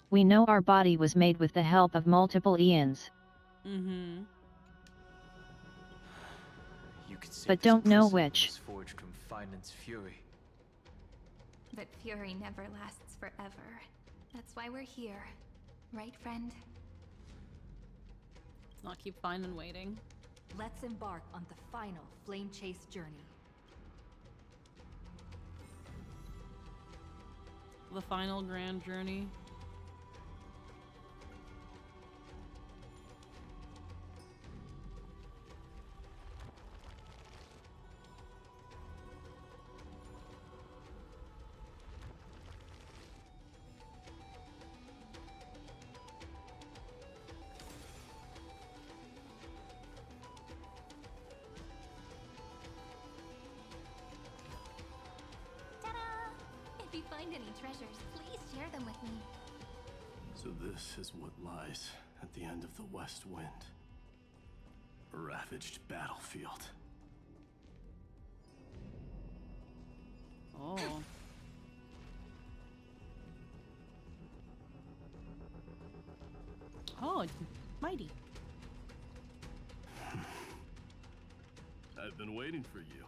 We know our body was made with the help of multiple eons. You could say But this don't know prison which. was forged from fire Finance fury. But fury never lasts forever. That's why we're here. Right, friend? Let's not keep Finan waiting. Let's embark on the final flame chase journey. The final grand journey. If you find any treasures, please share them with me. So this is what lies at the end of the West Wind. A ravaged battlefield. Oh. Oh, it's mighty. I've been waiting for you.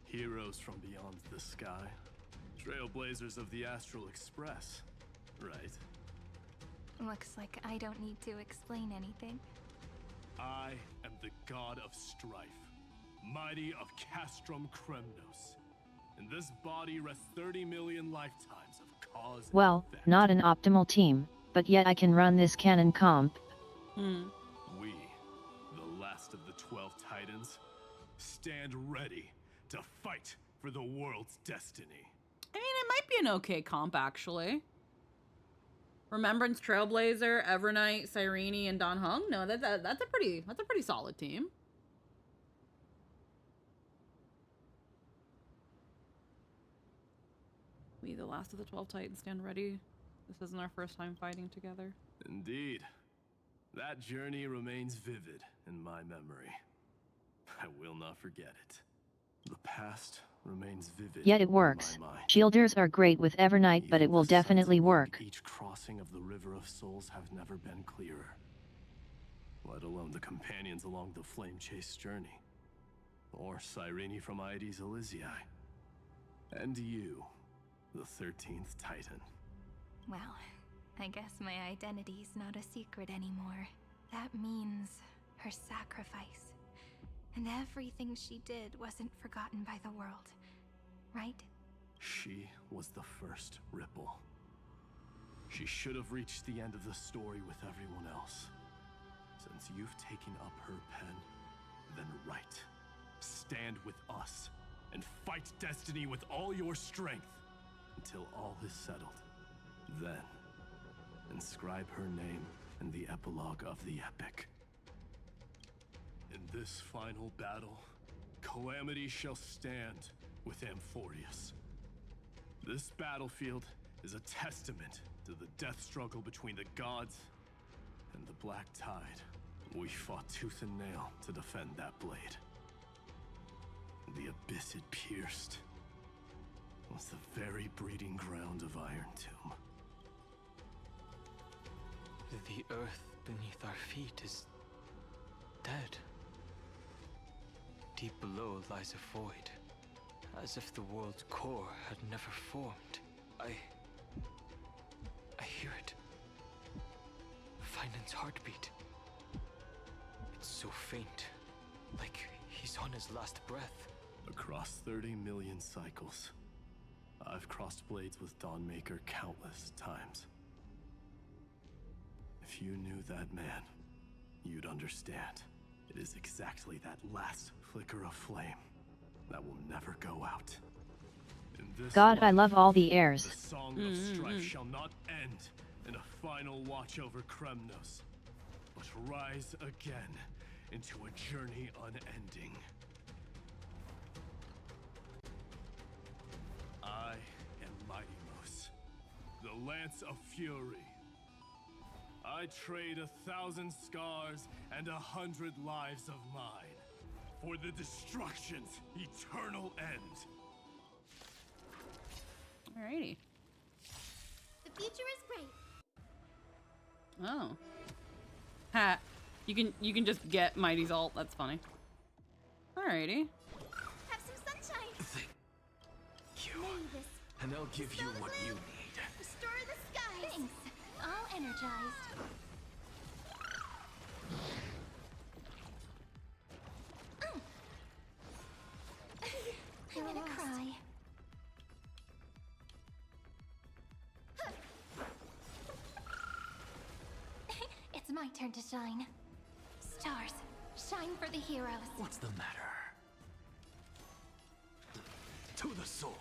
Heroes from beyond the sky. Trailblazers of the Astral Express, right? Looks like I don't need to explain anything. I am the god of strife, mighty of Castrum Kremnos. In this body rests 30 million lifetimes of cause and Well, effect. not an optimal team, but yet I can run this cannon comp. We, the last of the 12 Titans, stand ready to fight for the world's destiny. I mean, it might be an okay comp, actually. Remembrance, Trailblazer, Evernight, Cyrene, and Don Hung. No, that's a pretty solid team. We, the last of the 12 Titans, stand ready. This isn't our first time fighting together. Indeed. That journey remains vivid in my memory. I will not forget it. The past remains vivid. Yet it works. in my mind. Shielders are great with Evernight, but Even it will the sights definitely along work. Each crossing of the River of Souls have never been clearer. Let alone the companions along the Flame Chase journey. Or Cyrene from Aedes Elysiae. And you, the 13th Titan. Well, I guess my identity's not a secret anymore. That means her sacrifice. And everything she did wasn't forgotten by the world, right? She was the first Ripple. She should have reached the end of the story with everyone else. Since you've taken up her pen, then write. Stand with us, and fight destiny with all your strength, until all is settled. Then, inscribe her name in the epilogue of the epic. In this final battle, Calamity shall stand with Amphorius. This battlefield is a testament to the death struggle between the gods and the Black Tide. We fought tooth and nail to defend that blade. The abyss it pierced was the very breeding ground of Iron Tomb. The earth beneath our feet is dead. Deep below lies a void, as if the world's core had never formed. I hear it. Finan's heartbeat. It's so faint, like he's on his last breath. Across 30 million cycles, I've crossed blades with Dawnmaker countless times. If you knew that man, you'd understand. It is exactly that last flicker of flame that will never go out. In this God, I life, love all the airs. The song of strife shall not end in a final watch over Kremnos, but rise again into a journey unending. I am Mighty the Lance of Fury. I trade 1,000 scars and 100 lives of mine for the destruction's eternal end. Alrighty. The future is bright. Oh. Ha. You can just get Mighty's ult. That's funny. Alrighty. Have some sunshine. you, and I'll give you what you need. Restore the skies. Thanks. All energized. I'm gonna cry. It's my turn to shine. Stars, shine for the heroes. What's the matter? To the soul.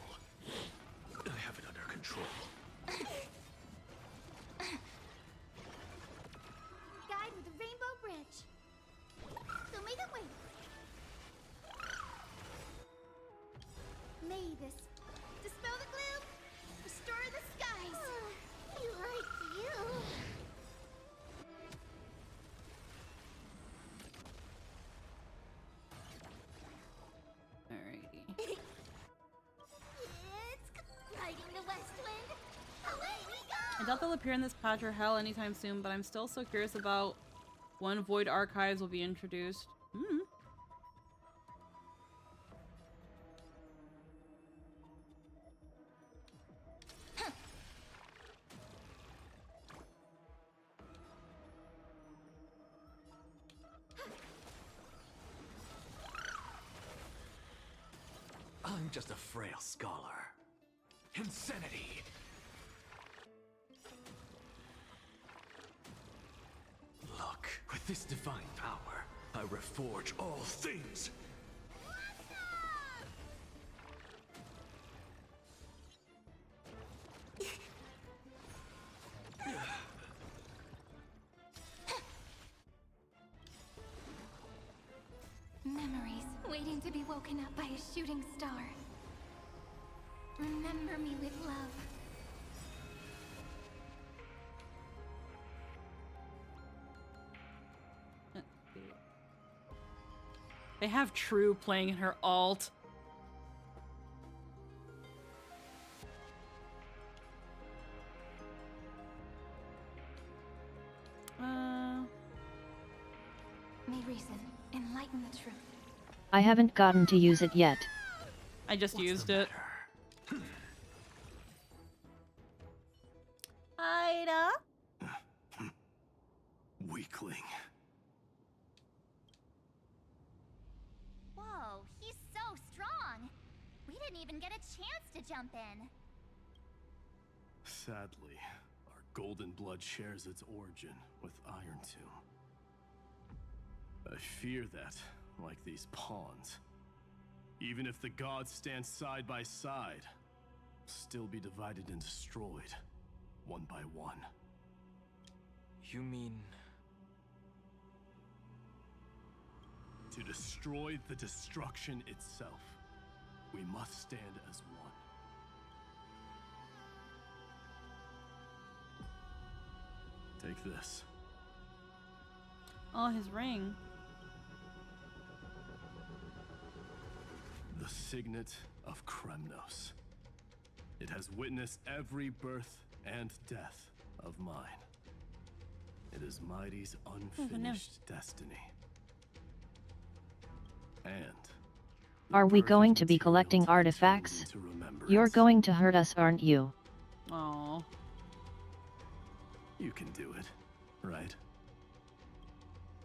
I have it under control. Guide with the Rainbow Bridge. Show me the way. May this dispel the gloom, restore the skies. I like you. Alrighty. It's riding the west wind. Away we go. I doubt they'll appear in this patch or hell anytime soon, but I'm still so curious about when Void Archives will be introduced. Hmm. I'm just a frail scholar. Insanity! Look, with this divine power, I reforge all things! Memories waiting to be woken up by a shooting star. Remember me with love. They have True playing in her alt. May reason enlighten the truth. I haven't gotten to use it yet. I just used it. Ida? Weakling. Whoa, he's so strong. We didn't even get a chance to jump in. Sadly, our golden blood shares its origin with Iron Tomb. I fear that, like these pawns, even if the gods stand side by side, still be divided and destroyed, one by one. You mean... To destroy the destruction itself, we must stand as one. Take this. Oh, his ring. The signet of Kremnos. It has witnessed every birth and death of mine. It is Mighty's unfinished destiny. And are we going to be collecting artifacts? You're going to hurt us, aren't you? Aww. You can do it, right?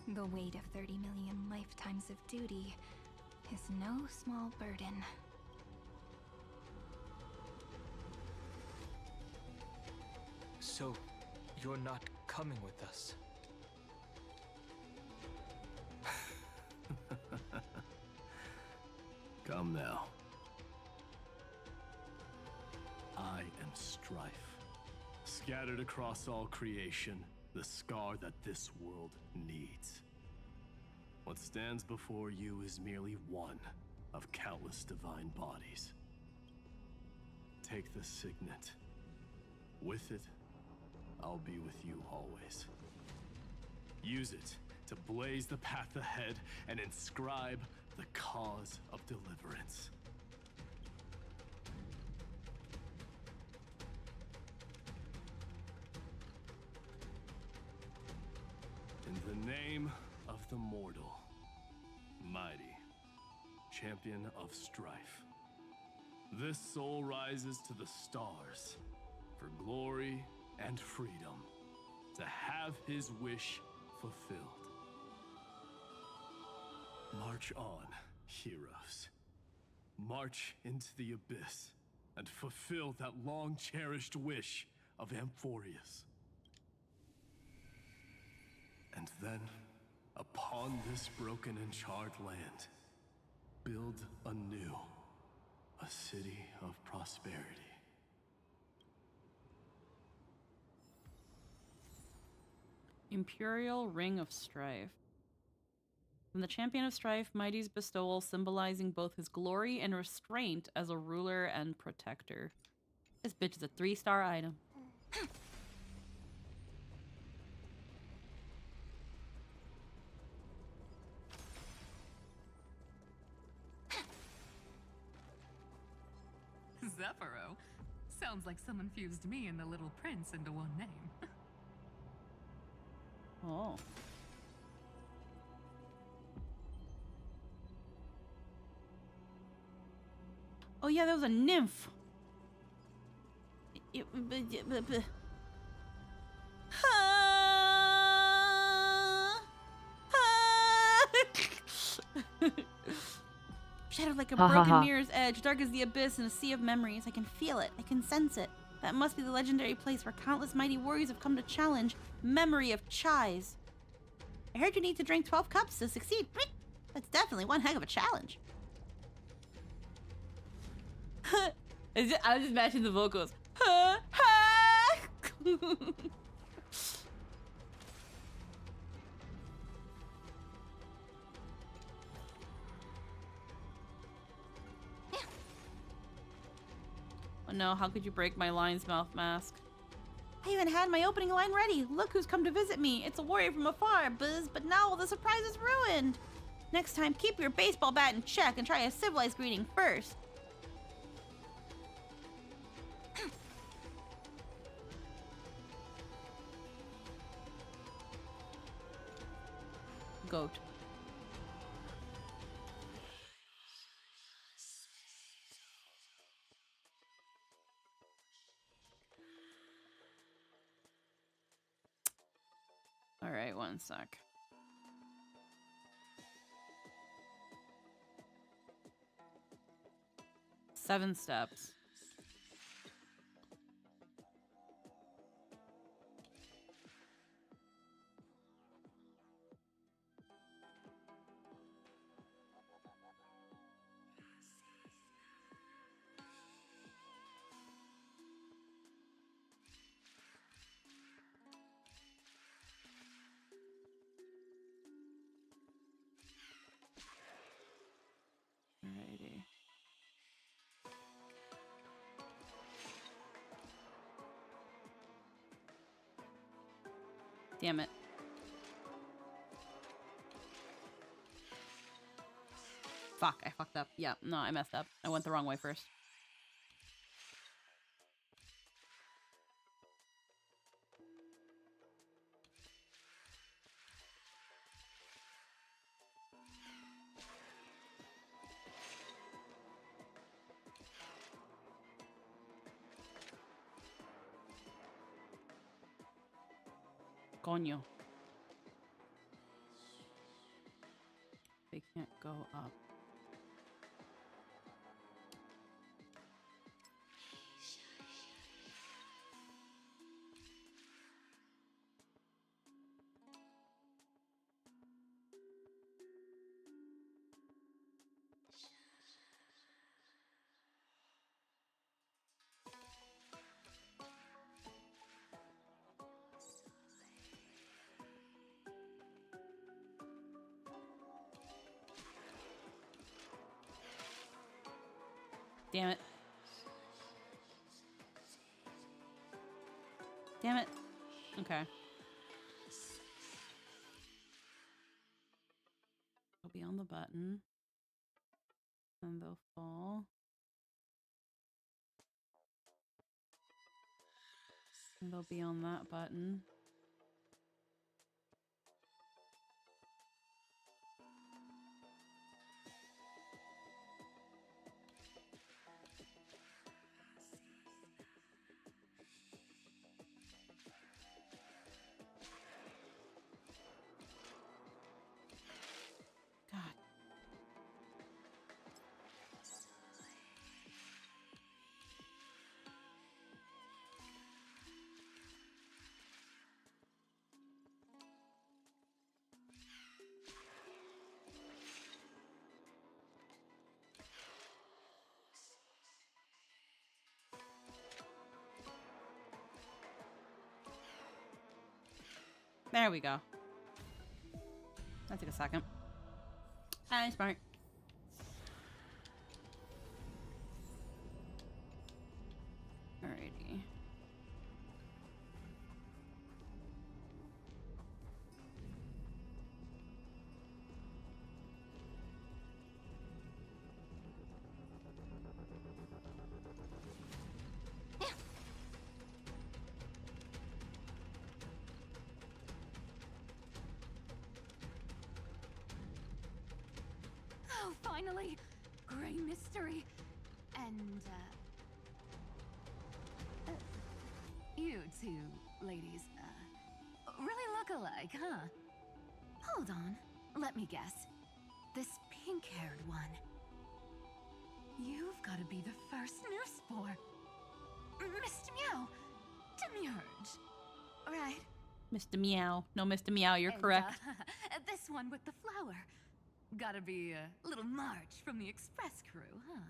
The weight of 30 million lifetimes of duty is no small burden. So, you're not coming with us? Come now. I am strife. Scattered across all creation, the scar that this world needs. What stands before you is merely one of countless divine bodies. Take the signet. With it, I'll be with you always. Use it to blaze the path ahead and inscribe the cause of deliverance. In the name of the mortal, mighty, champion of strife, this soul rises to the stars for glory and freedom, to have his wish fulfilled. March on, heroes. March into the abyss and fulfill that long-cherished wish of Amphorius. And then, upon this broken and charred land, build anew a city of prosperity. Imperial Ring of Strife. From the Champion of Strife, Mighty's bestowal symbolizing both his glory and restraint as a ruler and protector. This bitch is a 3-star item. Zephyro? Sounds like someone fused me and the Little Prince into one name. Oh. Oh yeah, there was a nymph. Shadowed like a broken mirror's edge, dark as the abyss in a sea of memories. I can feel it. I can sense it. That must be the legendary place where countless mighty warriors have come to challenge memory of Chai's. I heard you need to drink 12 cups to succeed. That's definitely one heck of a challenge. I was just matching the vocals. Oh no, how could you break my lion's mouth mask? I even had my opening line ready. Look who's come to visit me. It's a warrior from afar, Buzz, but now all the surprise is ruined. Next time, keep your baseball bat in check and try a civilized greeting first. Goat. All right, one sec. Seven steps. Alrighty. Damn it. Fuck, I fucked up. Yeah, no, I messed up. I went the wrong way first. Coño. They can't go up. Damn it. Damn it. Okay. They'll be on the button. And they'll fall. And they'll be on that button. There we go. That took a second. I'm smart. Alrighty. Oh, finally! Gray mystery. And, you two ladies, really look alike, huh? Hold on. Let me guess. This pink-haired one. You've got to be the first new spore. Mr. Meow. Demurge. Right. Mr. Meow. No, Mr. Meow, you're And, correct. This one with the flower. Gotta be a little March from the Express crew, huh?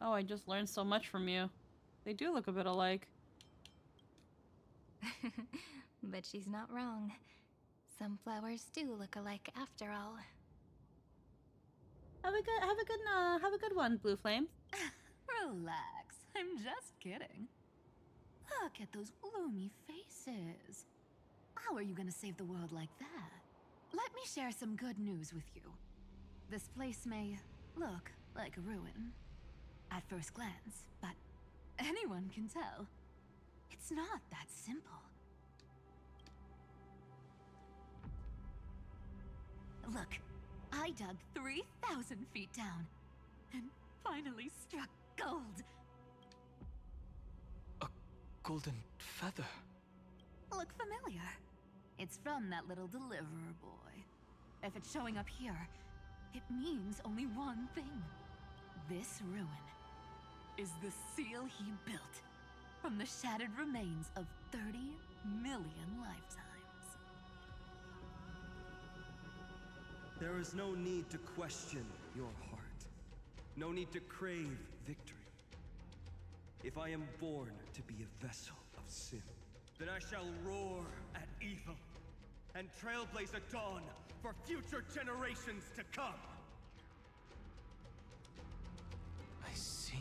Oh, I just learned so much from you. They do look a bit alike. But she's not wrong. Some flowers do look alike after all. Have a good one, Blue Flame. Relax. I'm just kidding. Look at those gloomy faces. How are you gonna save the world like that? Let me share some good news with you. This place may look like a ruin at first glance, but anyone can tell. It's not that simple. Look, I dug 3,000 feet down and finally struck gold. A golden feather. Look familiar. It's from that little deliverer boy. If it's showing up here, it means only one thing. This ruin is the seal he built from the shattered remains of 30 million lifetimes. There is no need to question your heart. No need to crave victory. If I am born to be a vessel of sin, then I shall roar at evil and trailblaze a dawn for future generations to come. I see.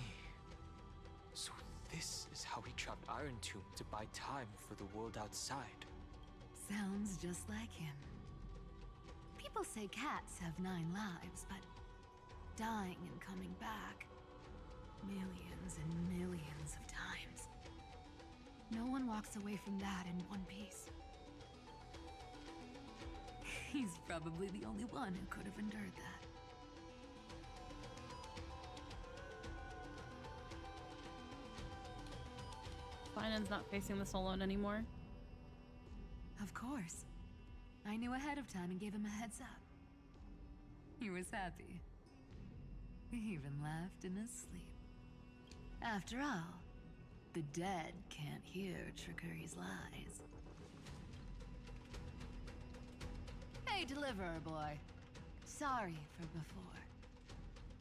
So this is how he trapped Iron Tomb to buy time for the world outside. Sounds just like him. People say cats have 9 lives, but dying and coming back millions and millions of times. No one walks away from that in one piece. He's probably the only one who could have endured that. Finan's not facing this alone anymore. Of course. I knew ahead of time and gave him a heads up. He was happy. He even laughed in his sleep. After all, the dead can't hear Trickery's lies. Hey, Deliverer Boy. Sorry for before.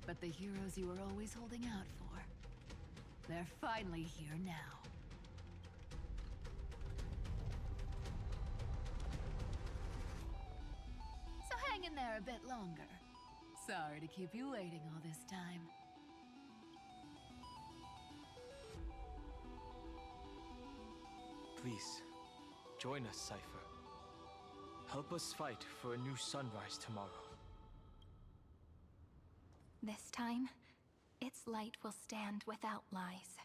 But the heroes you were always holding out for, they're finally here now. So hang in there a bit longer. Sorry to keep you waiting all this time. Please, join us, Cypher. Help us fight for a new sunrise tomorrow. This time, its light will stand without lies.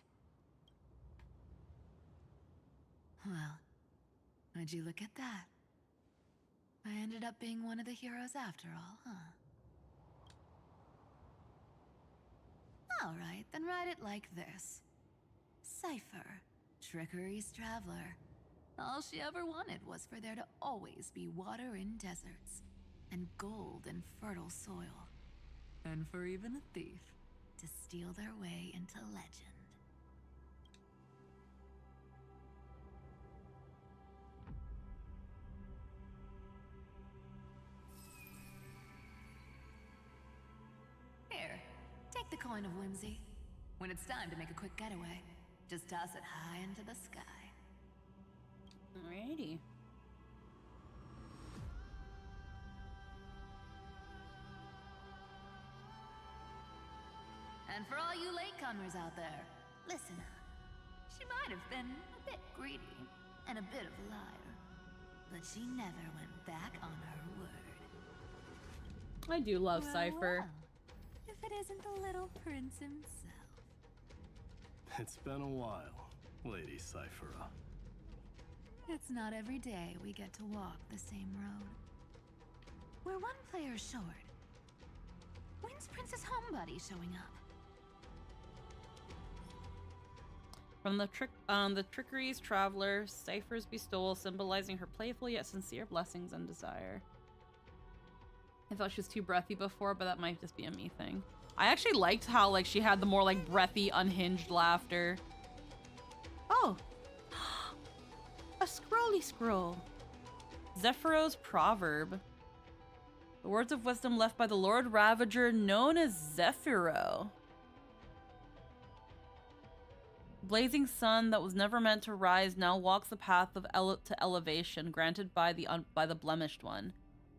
Well, would you look at that? I ended up being one of the heroes after all, huh? Alright, then write it like this. Cypher, Trickery's traveler. All she ever wanted was for there to always be water in deserts, and gold in fertile soil. And for even a thief to steal their way into legend. Here, take the coin of whimsy. When it's time to make a quick getaway, just toss it high into the sky. Alrighty. And for all you latecomers out there, listen up. She might have been a bit greedy and a bit of a liar, but she never went back on her word. I do love Well, Cypher. well, if it isn't the little prince himself. It's been a while, Lady Cyphera. It's not every day we get to walk the same road. We're one player short. When's Princess Homebody showing up? From the trickeries traveler, Cypher's bestowal symbolizing her playful yet sincere blessings and desire. I thought she was too breathy before, but that might just be a me thing. I actually liked how like she had the more like breathy, unhinged laughter. Oh, a scrolly scroll. Zephyro's proverb. The words of wisdom left by the Lord Ravager known as Zephyro. Blazing sun that was never meant to rise now walks the path of to elevation granted by the blemished one.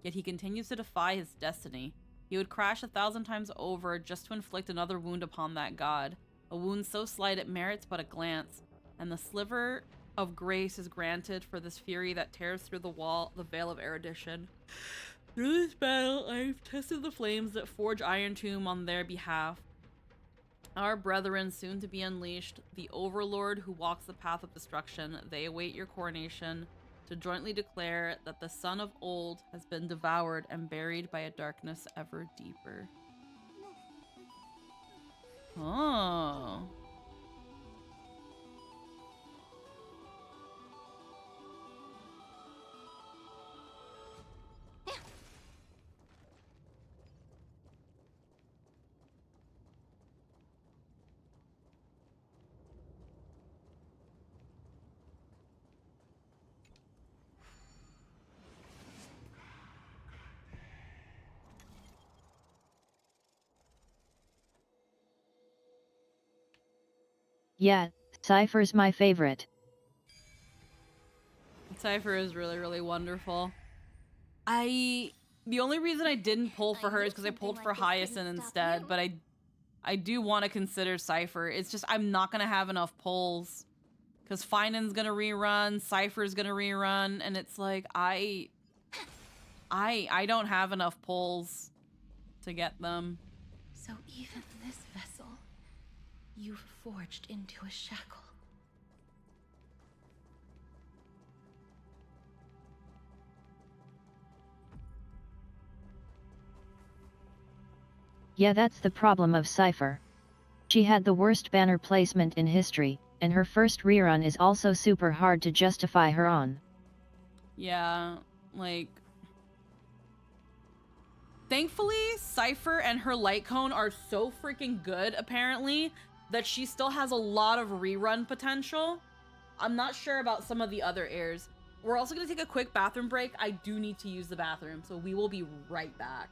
Yet he continues to defy his destiny. He would crash 1,000 times over just to inflict another wound upon that god. A wound so slight it merits but a glance. And the sliver of grace is granted for this fury that tears through the veil of erudition. Through this battle, I've tested the flames that forge Iron Tomb on their behalf. Our brethren soon to be unleashed, the overlord who walks the path of destruction, they await your coronation to jointly declare that the son of old has been devoured and buried by a darkness ever deeper. Oh. Yeah, Cypher's my favorite. Cypher is really, really wonderful. The only reason I didn't pull for her is because I pulled for Hyacinth instead, but I do want to consider Cypher. It's just I'm not going to have enough pulls. Because Finan's going to rerun, Cypher's going to rerun, and it's like, I don't have enough pulls to get them. So even this vessel, you've forged into a shackle. Yeah, that's the problem of Cypher. She had the worst banner placement in history, and her first rerun is also super hard to justify her on. Yeah, like... Thankfully, Cypher and her light cone are so freaking good, apparently, that she still has a lot of rerun potential. I'm not sure about some of the other heirs. We're also going to take a quick bathroom break. I do need to use the bathroom, so we will be right back.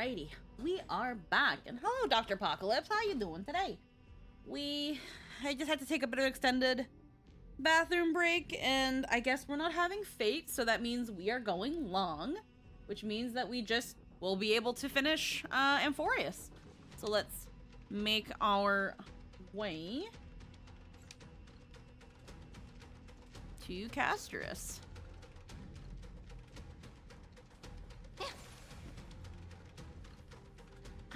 Alrighty, we are back, and hello, Dr. Apocalypse. How you doing today? I just had to take a bit of extended bathroom break, and I guess we're not having fate, so that means we are going long, which means that we just will be able to finish Amphorius. So let's make our way to Castorus.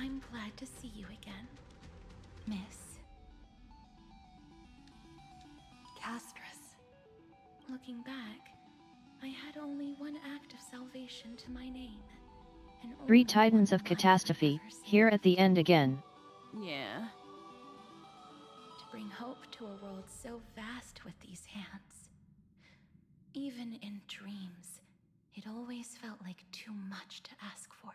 I'm glad to see you again, Miss Castorus. Looking back, I had only one act of salvation to my name. And 3 Titans of Catastrophe, here at the end again. Yeah. To bring hope to a world so vast with these hands. Even in dreams, it always felt like too much to ask for.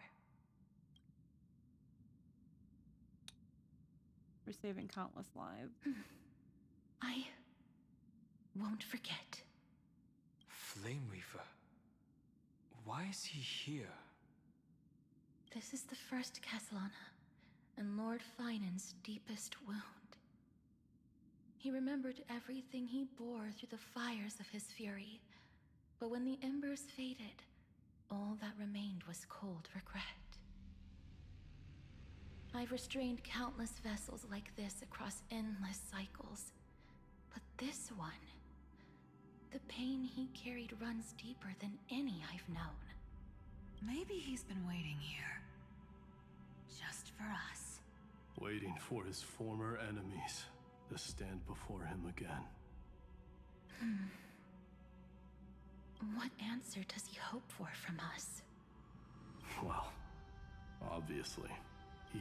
We're saving countless lives. I won't forget. Flame Weaver. Why is he here? This is the first Castellana, and Lord Finan's deepest wound. He remembered everything he bore through the fires of his fury, but when the embers faded, all that remained was cold regret. I've restrained countless vessels like this across endless cycles, but this one, the pain he carried runs deeper than any I've known. Maybe he's been waiting here. Just for us. Waiting for his former enemies to stand before him again. What answer does he hope for from us? Well, obviously,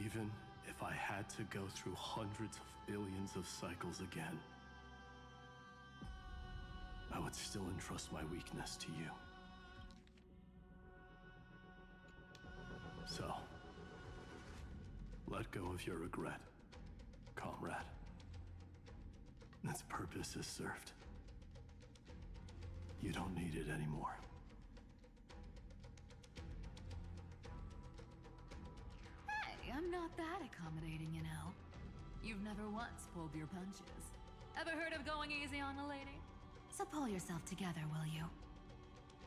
even if I had to go through hundreds of billions of cycles again, I would still entrust my weakness to you. So, let go of your regret, comrade. Its purpose is served. You don't need it anymore. Hey, I'm not that accommodating, you know. You've never once pulled your punches. Ever heard of going easy on a lady? So pull yourself together, will you?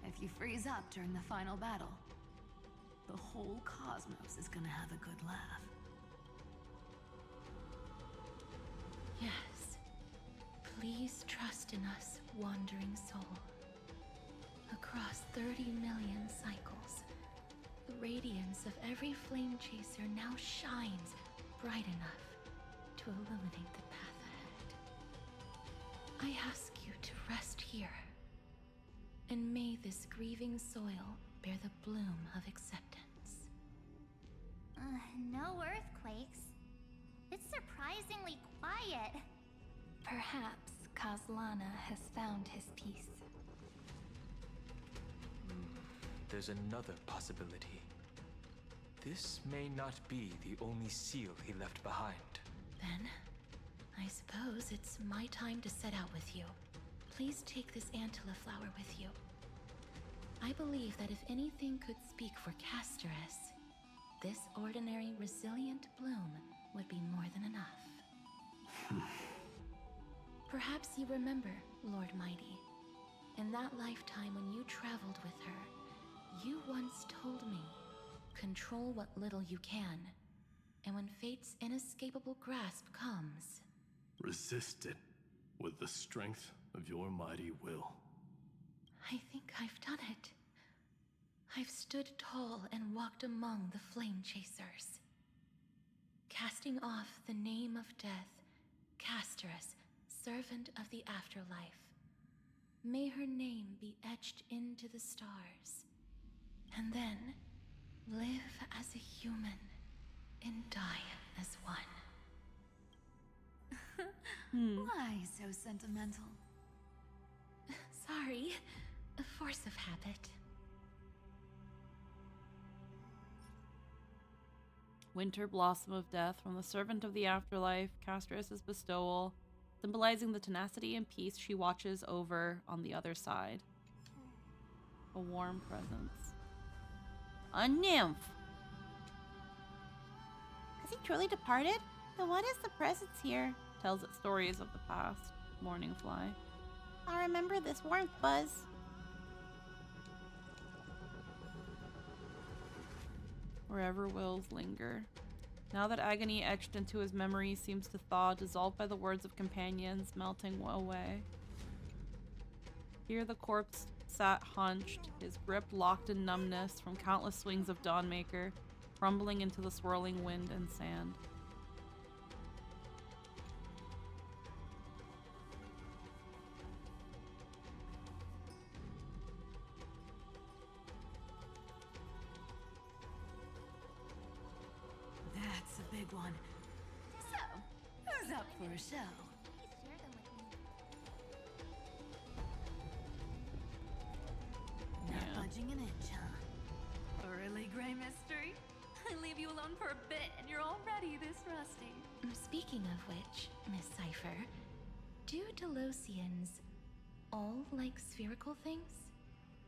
If you freeze up during the final battle, the whole cosmos is gonna have a good laugh. Yes. Please trust in us, wandering soul. Across 30 million cycles, the radiance of every flame chaser now shines bright enough to illuminate the path ahead. I ask you to rest here, and may this grieving soil bear the bloom of acceptance. No earthquakes. It's surprisingly quiet. Perhaps Castellana has found his peace. There's another possibility. This may not be the only seal he left behind. Then, I suppose it's my time to set out with you. Please take this Antilla flower with you. I believe that if anything could speak for Castorus, this ordinary, resilient bloom would be more than enough. Perhaps you remember, Lord Mighty, in that lifetime when you traveled with her, you once told me, control what little you can, and when fate's inescapable grasp comes, resist it with the strength of your mighty will. I think I've done it. I've stood tall and walked among the flame chasers, casting off the name of death, Castorus, servant of the afterlife. May her name be etched into the stars, and then live as a human and die as one. Why so sentimental? Sorry, a force of habit. Winter blossom of death from the servant of the afterlife, Castorus's bestowal, symbolizing the tenacity and peace she watches over on the other side. A warm presence. A nymph! Has he truly departed? Then what is the presence here? Tells it stories of the past. Morning fly. I remember this warmth, Buzz. Wherever wills linger. Now that agony etched into his memory seems to thaw, dissolved by the words of companions, melting away. Here the corpse sat hunched, his grip locked in numbness from countless swings of Dawnmaker, crumbling into the swirling wind and sand. That's a big one. So, who's up for a show? Not budging an inch, huh? Really, Grey Mystery? I leave you alone for a bit and you're already this rusty. Speaking of which, Miss Cipher, do Delosians all like spherical things?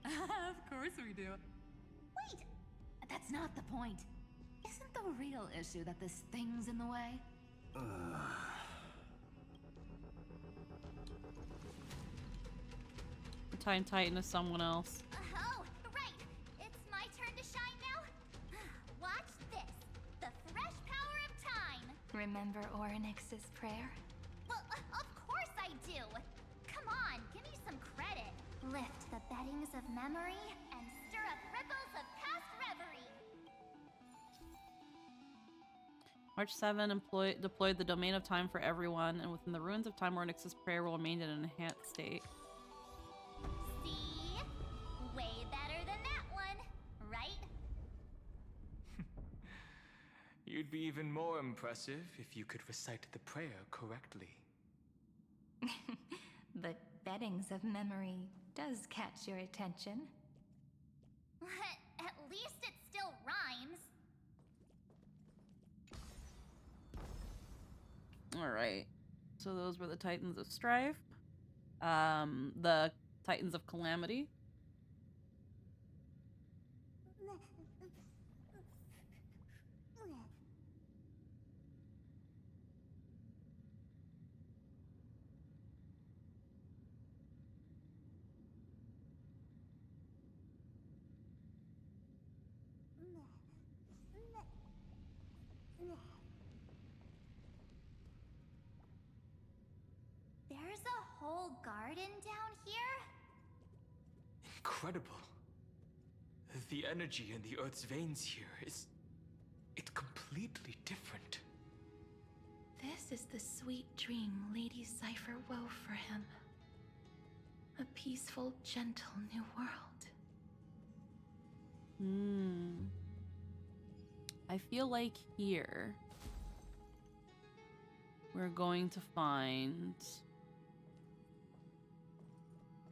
Of course we do. Wait! That's not the point. Isn't the real issue that this thing's in the way? The Time Titan is someone else. Oh, right. It's my turn to shine now. Watch this. The fresh power of time. Remember Orynyx's prayer? Well, of course I do. Come on, give me some credit. Lift the beddings of memory and stir up ripples of past reverie. March 7 deployed the Domain of Time for everyone, and within the ruins of time, Orynyx's prayer will remain in an enhanced state. See? Way better than that one, right? You'd be even more impressive if you could recite the prayer correctly. The beddings of memory does catch your attention. At least it still rhymes. Alright. So those were the Titans of Strife. The Titans of Calamity. There's a whole garden down here? Incredible. The energy in the Earth's veins here is... it's completely different. This is the sweet dream Lady Cipher wove for him. A peaceful, gentle new world. I feel like here we're going to find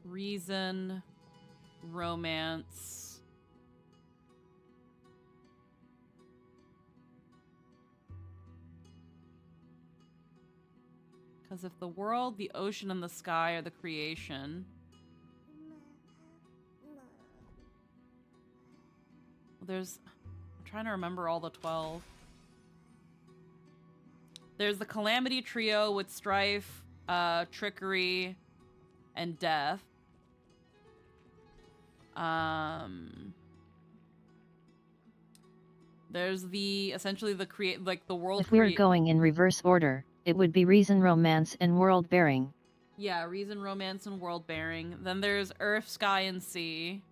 reason, romance, because if the world, the ocean, and the sky are the creation, well, there's, I'm trying to remember all the 12. There's the Calamity Trio with Strife, Trickery, and Death. There's the, essentially the the world. If we were going in reverse order, it would be reason, romance, and world bearing. Yeah, reason, romance, and world bearing. Then there's Earth, Sky, and Sea.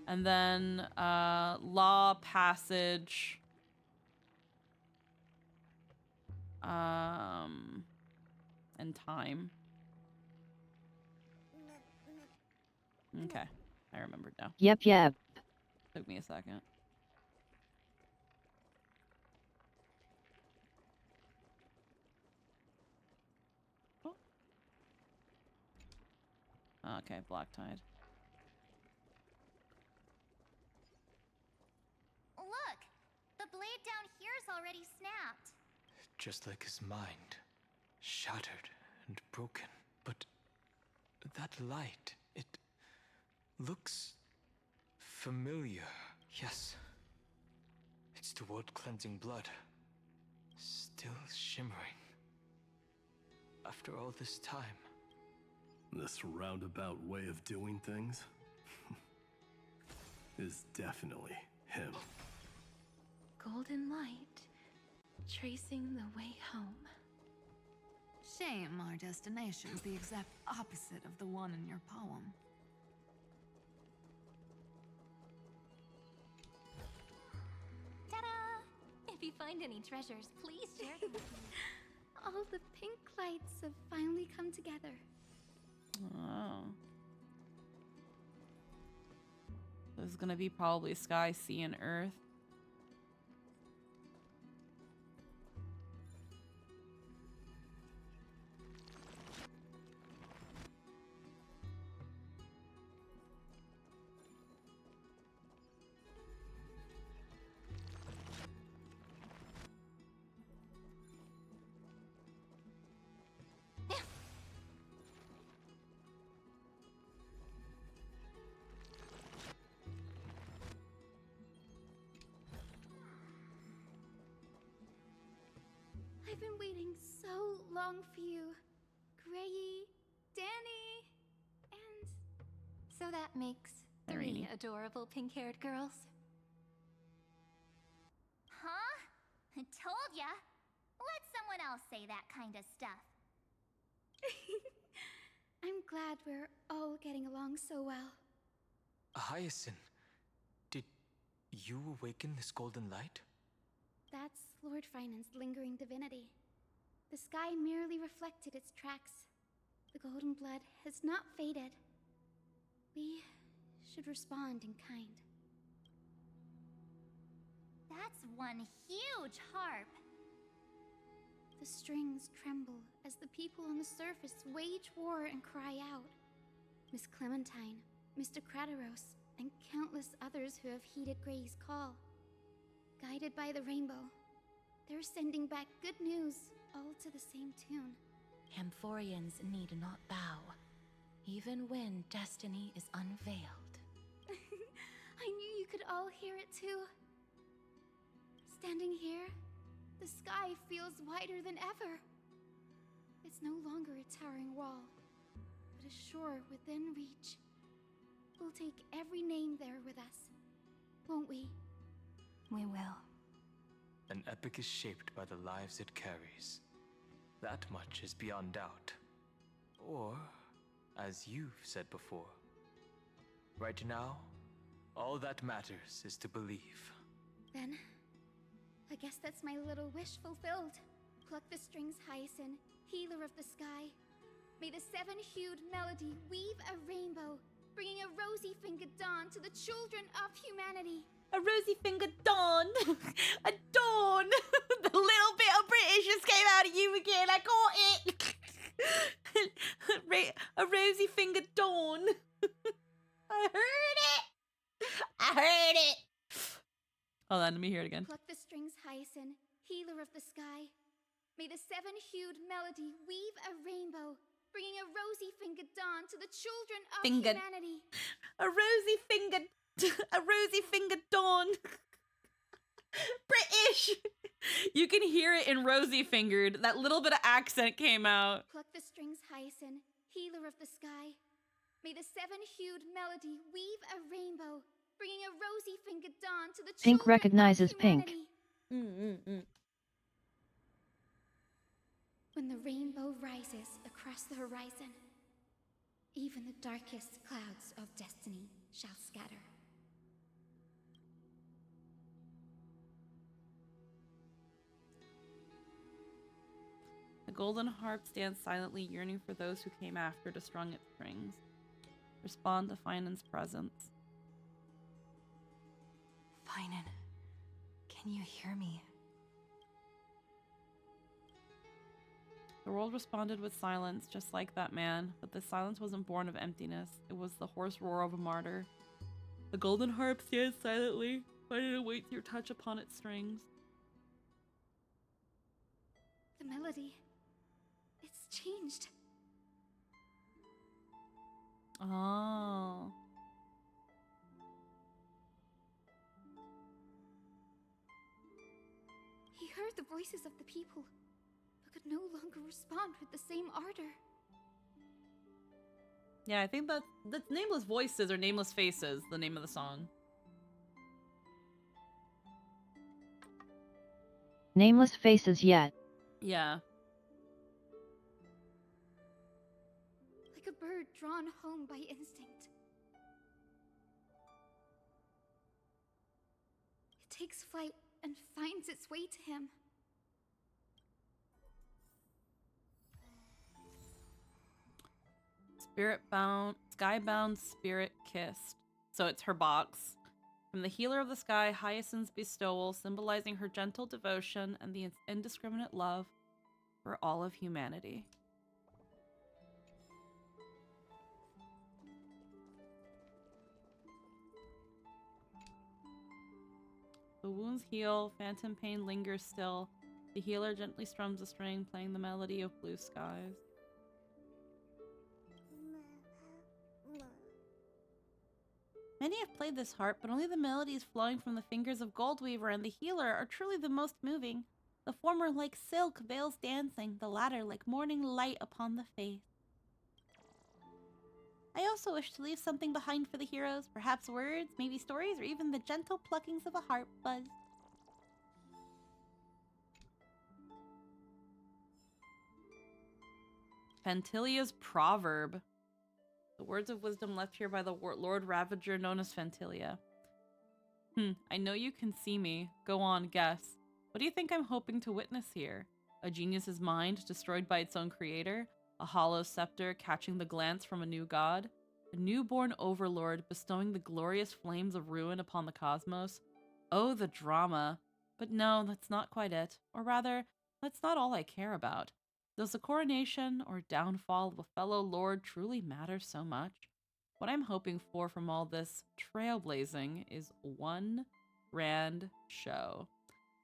And then law, passage, and time. Okay, I remembered now. Yep. Took me a second. Oh. Okay, Black Tide. Look, the blade down here's already snapped. Just like his mind. Shattered and broken. But that light, it looks familiar. Yes. to world-cleansing blood, still shimmering. After all this time. This roundabout way of doing things is definitely him. Golden light, tracing the way home. Shame our destination's the exact opposite of the one in your poem. Ta-da! If you find any treasures, please share them with me. All the pink lights have finally come together. Oh. There's gonna be probably sky, sea, and earth. I've been waiting so long for you, Grayi, Danny, and... So that makes 3 adorable pink-haired girls. Huh? I told ya. Let someone else say that kind of stuff. I'm glad we're all getting along so well. Hyacinth, did you awaken this golden light? That's Lord Finan's lingering divinity. The sky merely reflected its tracks. The golden blood has not faded. We should respond in kind. That's one huge harp. The strings tremble as the people on the surface wage war and cry out. Miss Clementine, Mr. Krateros, and countless others who have heeded Gray's call. Guided by the rainbow, they're sending back good news, all to the same tune. Amphorians need not bow, even when destiny is unveiled. I knew you could all hear it too. Standing here, the sky feels wider than ever. It's no longer a towering wall, but a shore within reach. We'll take every name there with us, won't we? We will. An epic is shaped by the lives it carries. That much is beyond doubt. Or, as you've said before, right now, all that matters is to believe. Then, I guess that's my little wish fulfilled. Pluck the strings, Hyacinth, healer of the sky. May the 7-hued melody weave a rainbow, bringing a rosy-fingered dawn to the children of humanity. A rosy-fingered dawn! A dawn! The little bit of British just came out of you again, I caught it! A rosy-fingered dawn! I heard it! I heard it! Hold on, let me hear it again. Pluck the strings, Hyacinth, healer of the sky. May the 7-hued melody weave a rainbow, bringing a rosy-fingered dawn to the children of humanity. A rosy-fingered... A rosy-fingered dawn. British! You can hear it in rosy-fingered. That little bit of accent came out. Pluck the strings, Hyacinth, healer of the sky. May the 7-hued melody weave a rainbow, bringing a rosy-fingered dawn to the children Pink recognizes of pink. humanity. When the rainbow rises across the horizon, even the darkest clouds of destiny shall scatter. The golden harp stands silently yearning for those who came after to strung its strings. Respond to Finan's presence. Finan, can you hear me? The world responded with silence, just like that man, but the silence wasn't born of emptiness. It was the hoarse roar of a martyr. The golden harp stands silently, ready to wait your touch upon its strings. The melody, it's changed. Oh. the voices of the people, but could no longer respond with the same ardor. Yeah, I think that's Nameless Voices or Nameless Faces, the name of the song. Nameless Faces yet. Yeah. Like a bird drawn home by instinct. It takes flight and finds its way to him. Skybound Spirit Kissed. So it's her box. From the healer of the sky, Hyacinth's bestowal, symbolizing her gentle devotion and the indiscriminate love for all of humanity. The wounds heal, phantom pain lingers still. The healer gently strums a string, playing the melody of blue skies. Many have played this harp, but only the melodies flowing from the fingers of Goldweaver and the healer are truly the most moving. The former like silk veils dancing, the latter like morning light upon the face. I also wish to leave something behind for the heroes, perhaps words, maybe stories, or even the gentle pluckings of a harp buzz. Fantilia's proverb. The words of wisdom left here by the Lord Ravager known as Fantilia. I know you can see me. Go on, guess. What do you think I'm hoping to witness here? A genius's mind destroyed by its own creator? A hollow scepter catching the glance from a new god? A newborn overlord bestowing the glorious flames of ruin upon the cosmos? Oh, the drama. But no, that's not quite it. Or rather, that's not all I care about. Does the coronation or downfall of a fellow lord truly matter so much? What I'm hoping for from all this trailblazing is one grand show.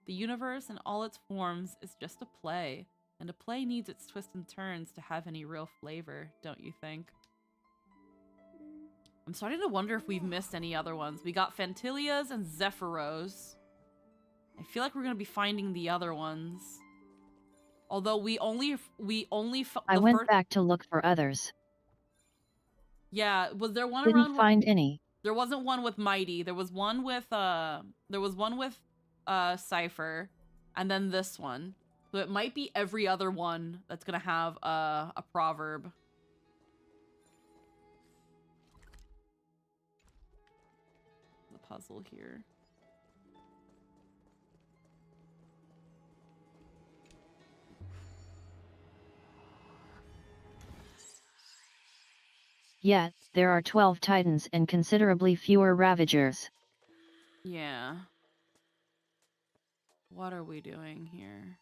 The universe in all its forms is just a play, and a play needs its twists and turns to have any real flavor, don't you think? I'm starting to wonder if we've missed any other ones. We got Fantilia's and Zephyros. I feel like we're gonna be finding the other ones. Although we only I went back to look for others. Yeah, was there one Didn't around? find any. There wasn't one with Mighty. There was one with Cypher, and then this one. So it might be every other one that's gonna have a proverb. The puzzle here. Yet, there are 12 titans and considerably fewer ravagers. Yeah. What are we doing here?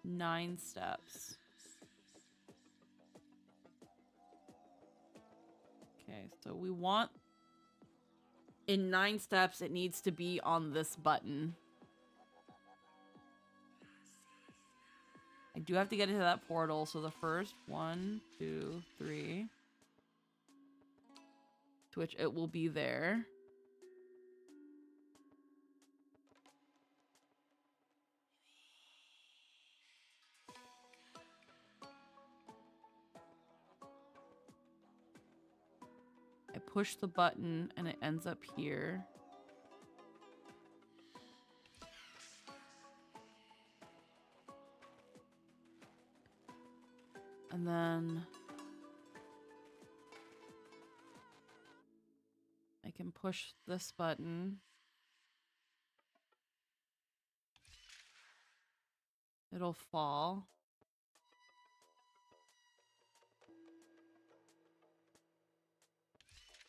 Nine steps. Okay, so we want... In 9 steps, it needs to be on this button. I do have to get into that portal, so the first 1, 2, 3... To which it will be there. I push the button and it ends up here. And then I can push this button. It'll fall.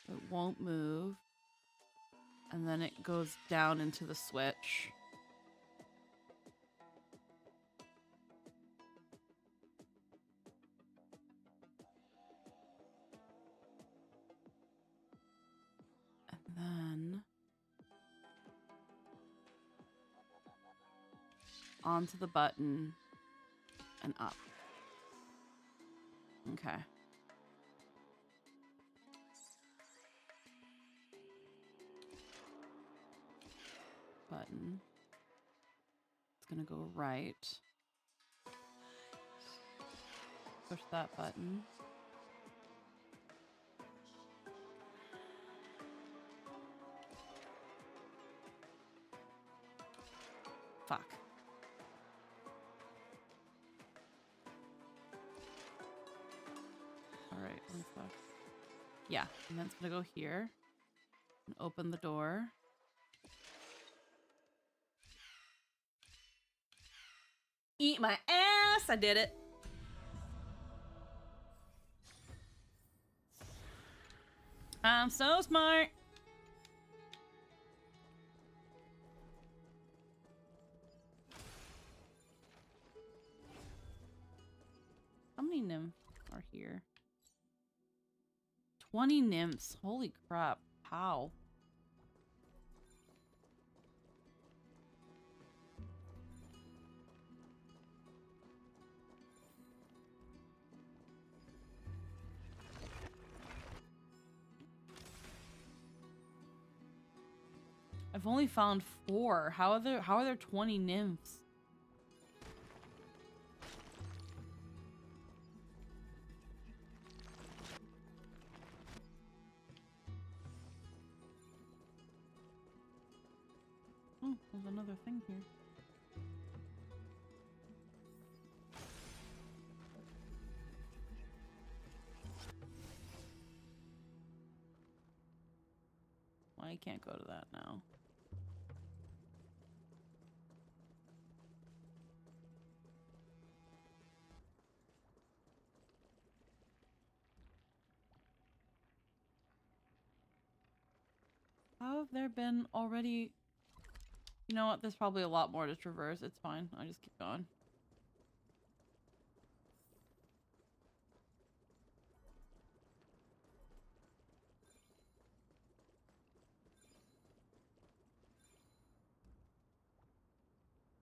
It won't move. And then it goes down into the switch. And then onto the button and up. Okay. button. It's gonna go right. Push that button. Fuck. Alright, one sec. Yeah, and then it's gonna go here. And open the door. Eat my ass! I did it! I'm so smart! How many nymphs are here? 20 nymphs. Holy crap. How? I've only found 4. How are there 20 nymphs? Oh, there's another thing here. Well, I can't go to that now. How have there been already... You know what? There's probably a lot more to traverse. It's fine. I just keep going.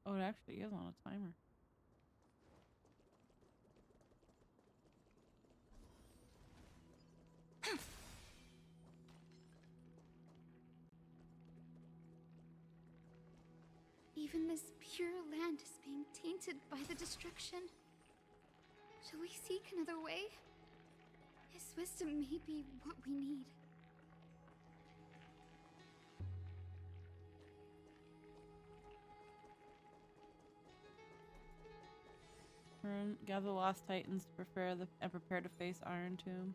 Oh, it actually is on a timer. Even this pure land is being tainted by the destruction. Shall we seek another way? His wisdom may be what we need. Gather the lost titans to prepare to face Iron Tomb.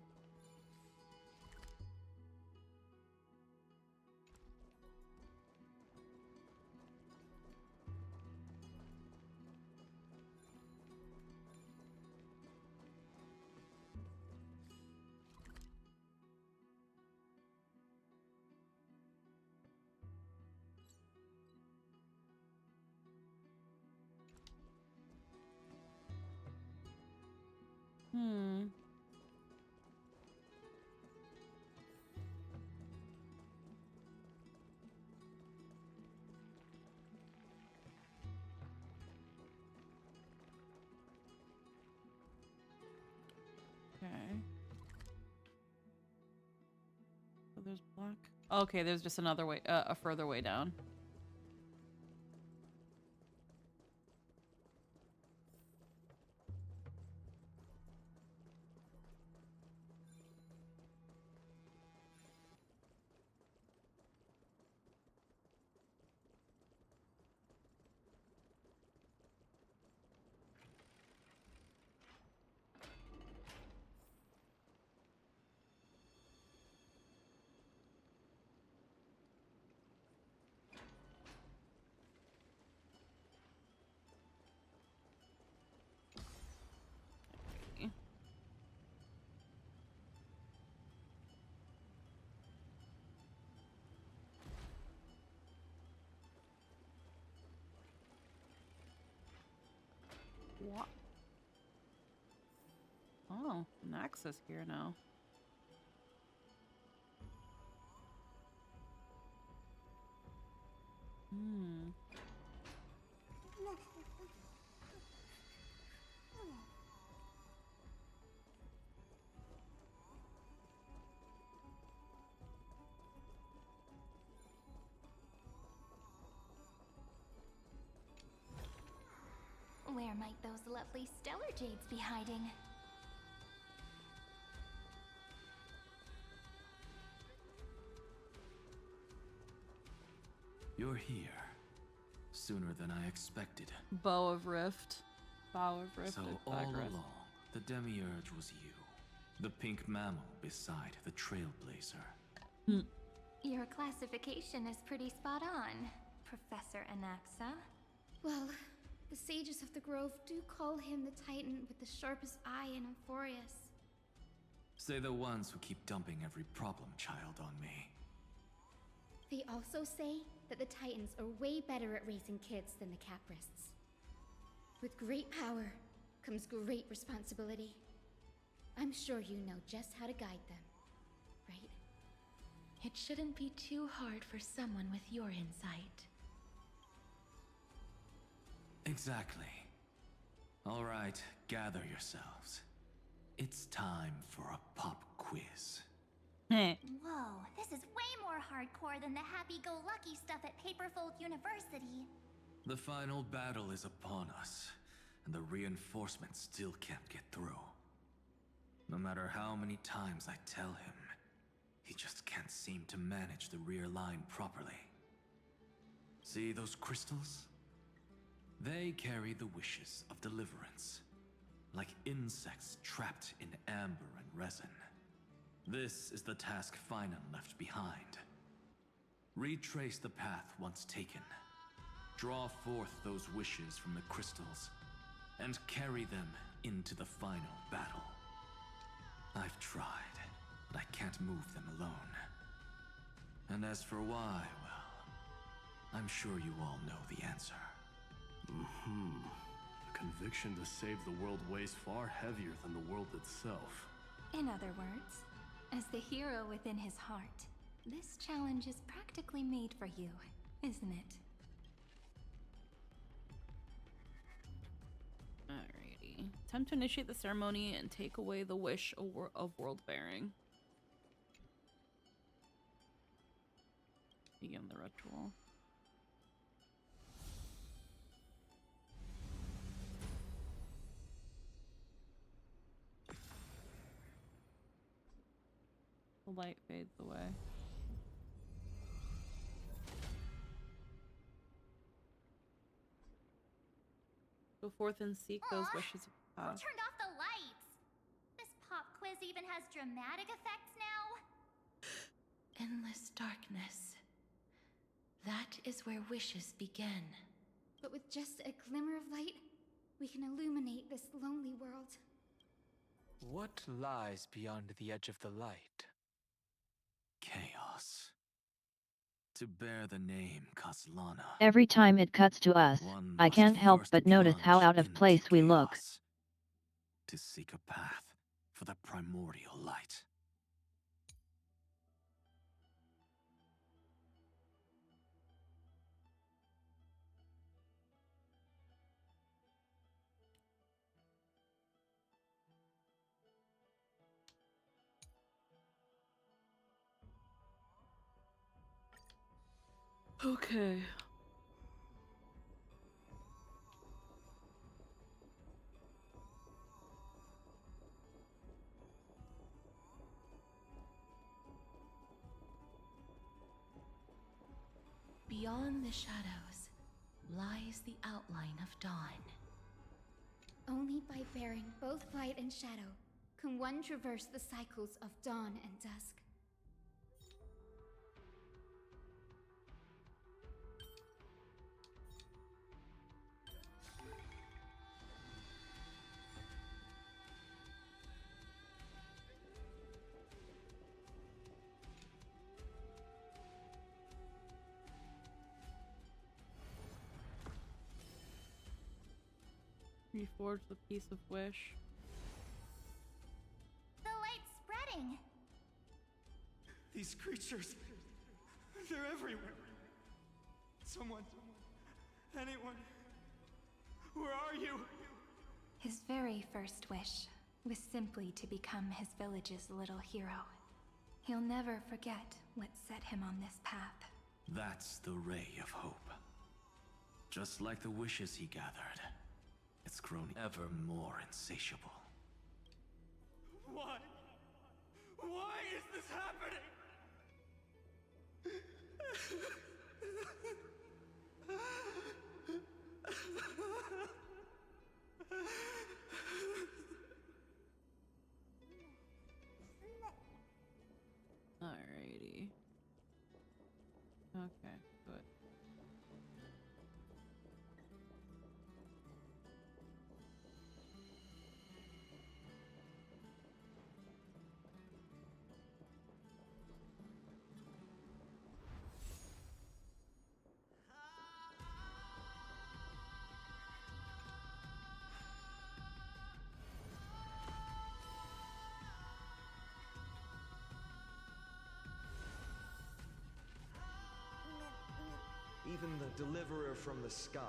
Okay. So there's black. Okay, there's just another way, a further way down. What? Oh, an access here now. Hmm. Where might those lovely stellar jades be hiding? You're here. Sooner than I expected. Bow of Rift. Bow of Rift. So all along, the Demiurge was you. The pink mammal beside the Trailblazer. Your classification is pretty spot on, Professor Anaxa. Well, the sages of the grove do call him the Titan with the sharpest eye in Amphorius. Say the ones who keep dumping every problem child on me. They also say that the Titans are way better at raising kids than the Caprists. With great power comes great responsibility. I'm sure you know just how to guide them, right? It shouldn't be too hard for someone with your insight. Exactly. All right, gather yourselves. It's time for a pop quiz. Whoa, this is way more hardcore than the happy-go-lucky stuff at Paperfold University. The final battle is upon us, and the reinforcements still can't get through. No matter how many times I tell him, he just can't seem to manage the rear line properly. See those crystals? They carry the wishes of deliverance, like insects trapped in amber and resin. This is the task Finan left behind. Retrace the path once taken. Draw forth those wishes from the crystals, and carry them into the final battle. I've tried, but I can't move them alone. And as for why, well, I'm sure you all know the answer. The conviction to save the world weighs far heavier than the world itself. In other words, as the hero within his heart, this challenge is practically made for you, isn't it? Alrighty. Time to initiate the ceremony and take away the wish of world bearing. Begin the ritual. The light fades away. Go forth and seek those wishes of the Who past. turned off the lights? This pop quiz even has dramatic effects now? Endless darkness. That is where wishes begin. But with just a glimmer of light, we can illuminate this lonely world. What lies beyond the edge of the light? Chaos. To bear the name Kaslana. Every time it cuts to us, I can't help but notice how out of place we look. To seek a path for the primordial light. Okay. Beyond the shadows lies the outline of dawn. Only by bearing both light and shadow can one traverse the cycles of dawn and dusk. Reforge the piece of wish. The light's spreading. These creatures, they're everywhere. Someone, anyone, where are you? His very first wish was simply to become his village's little hero. He'll never forget what set him on this path. That's the ray of hope. Just like the wishes he gathered, It's grown ever more insatiable. Why? Why is this happening? Alrighty. Okay, good. Even the deliverer from the sky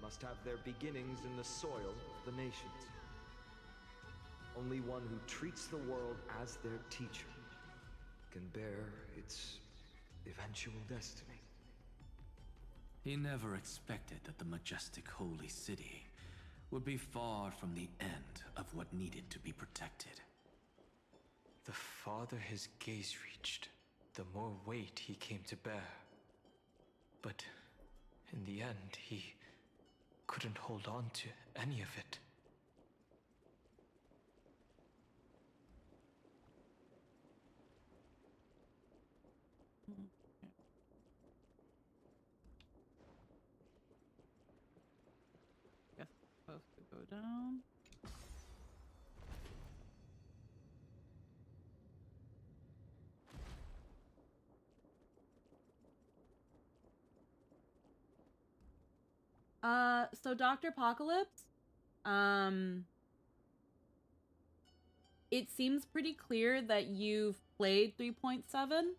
must have their beginnings in the soil of the nations. Only one who treats the world as their teacher can bear its eventual destiny. He never expected that the majestic holy city would be far from the end of what needed to be protected. The farther his gaze reached, the more weight he came to bear. But in the end, he couldn't hold on to any of it. Guess it's supposed to go down. So Dr. Apocalypse, it seems pretty clear that you've played 3.7.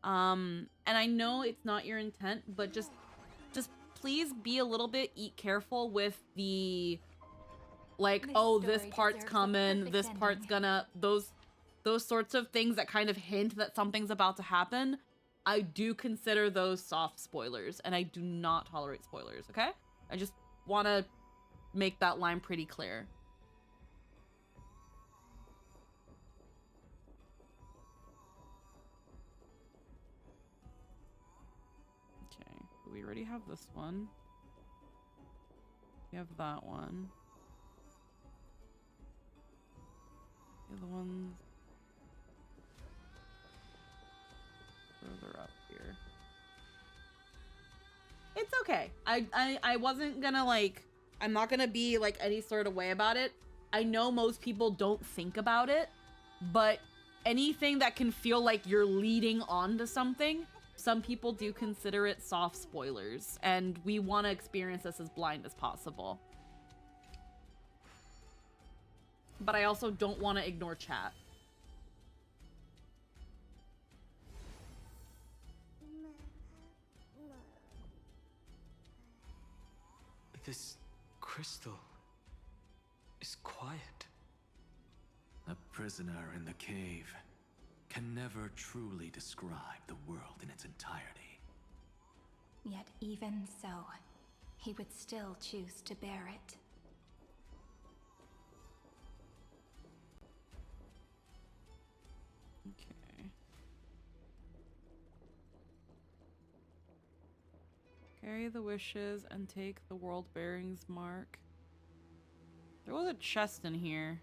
And I know it's not your intent, but just please be a little bit careful with the, like, oh, this part's coming, this part's gonna, those sorts of things that kind of hint that something's about to happen. I do consider those soft spoilers, and I do not tolerate spoilers, okay? I just want to make that line pretty clear. Okay, we already have this one. We have that one. The other one's further up here. It's okay. I wasn't gonna, like, I'm not gonna be, like, any sort of way about it. I know most people don't think about it, but anything that can feel like you're leading on to something, some people do consider it soft spoilers, and we want to experience this as blind as possible. But I also don't want to ignore chat. This crystal is quiet. A prisoner in the cave can never truly describe the world in its entirety. Yet even so, he would still choose to bear it. Okay. Carry the wishes and take the world bearings mark. There was a chest in here.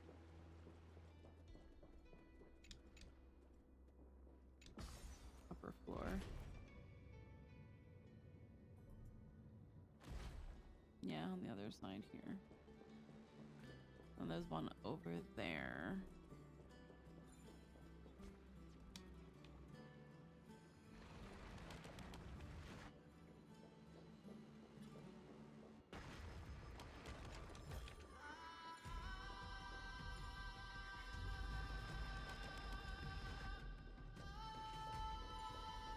Upper floor. Yeah, on the other side here. And there's one over there.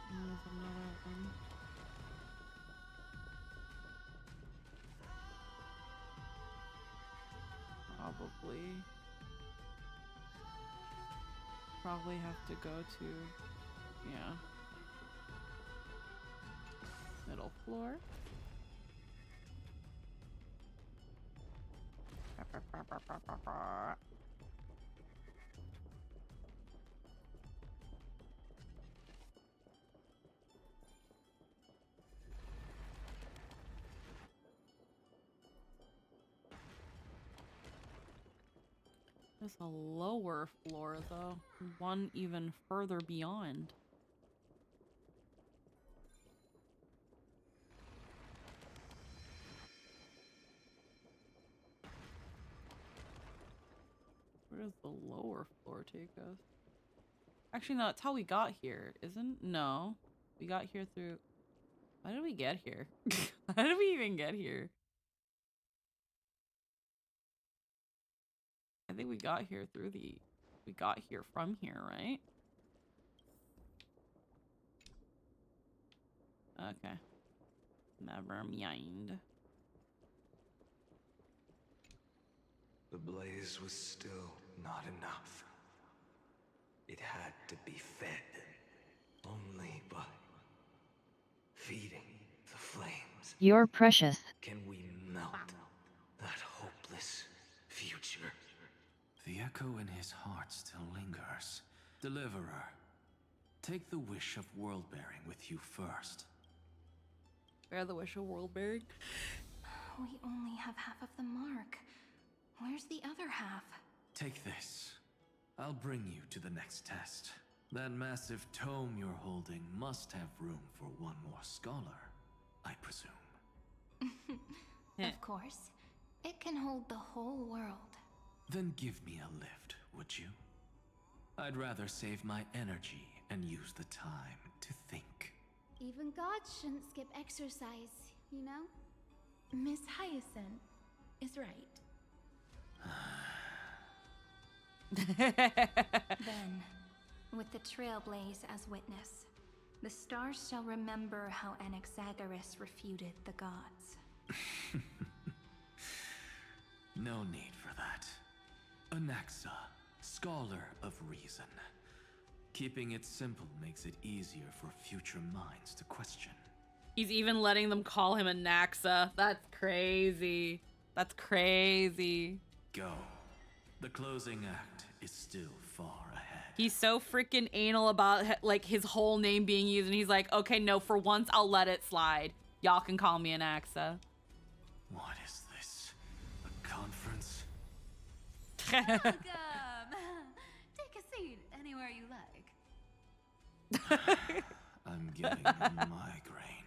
There's another one. Probably have to go to, yeah, middle floor. There's a lower floor, though. One even further beyond. Where does the lower floor take us? Actually, no, that's how we got here, isn't? No. We got here through... How did we get here? How did we even get here? I think we got here through the... We got here from here, right? Okay. Never mind. The blaze was still not enough. It had to be fed. Only by feeding the flames. You're precious. Can we melt that hopeless future? The echo in his heart still lingers. Deliverer, take the wish of world-bearing with you first. Bear the wish of world-bearing? We only have half of the mark. Where's the other half? Take this. I'll bring you to the next test. That massive tome you're holding must have room for one more scholar, I presume. Of course. It can hold the whole world. Then give me a lift, would you? I'd rather save my energy and use the time to think. Even gods shouldn't skip exercise, you know? Miss Hyacinth is right. Then, with the Trailblaze as witness, the stars shall remember how Anaxagoras refuted the gods. No need for that. Anaxa, scholar of reason. Keeping it simple makes it easier for future minds to question. He's even letting them call him a Naxa. That's crazy. That's crazy. Go. The closing act is still far ahead. He's so freaking anal about like his whole name being used, and he's like, okay, no, for once I'll let it slide. Y'all can call me an Axa. What is this? A conference? Welcome! Take a seat anywhere you like. I'm getting a migraine.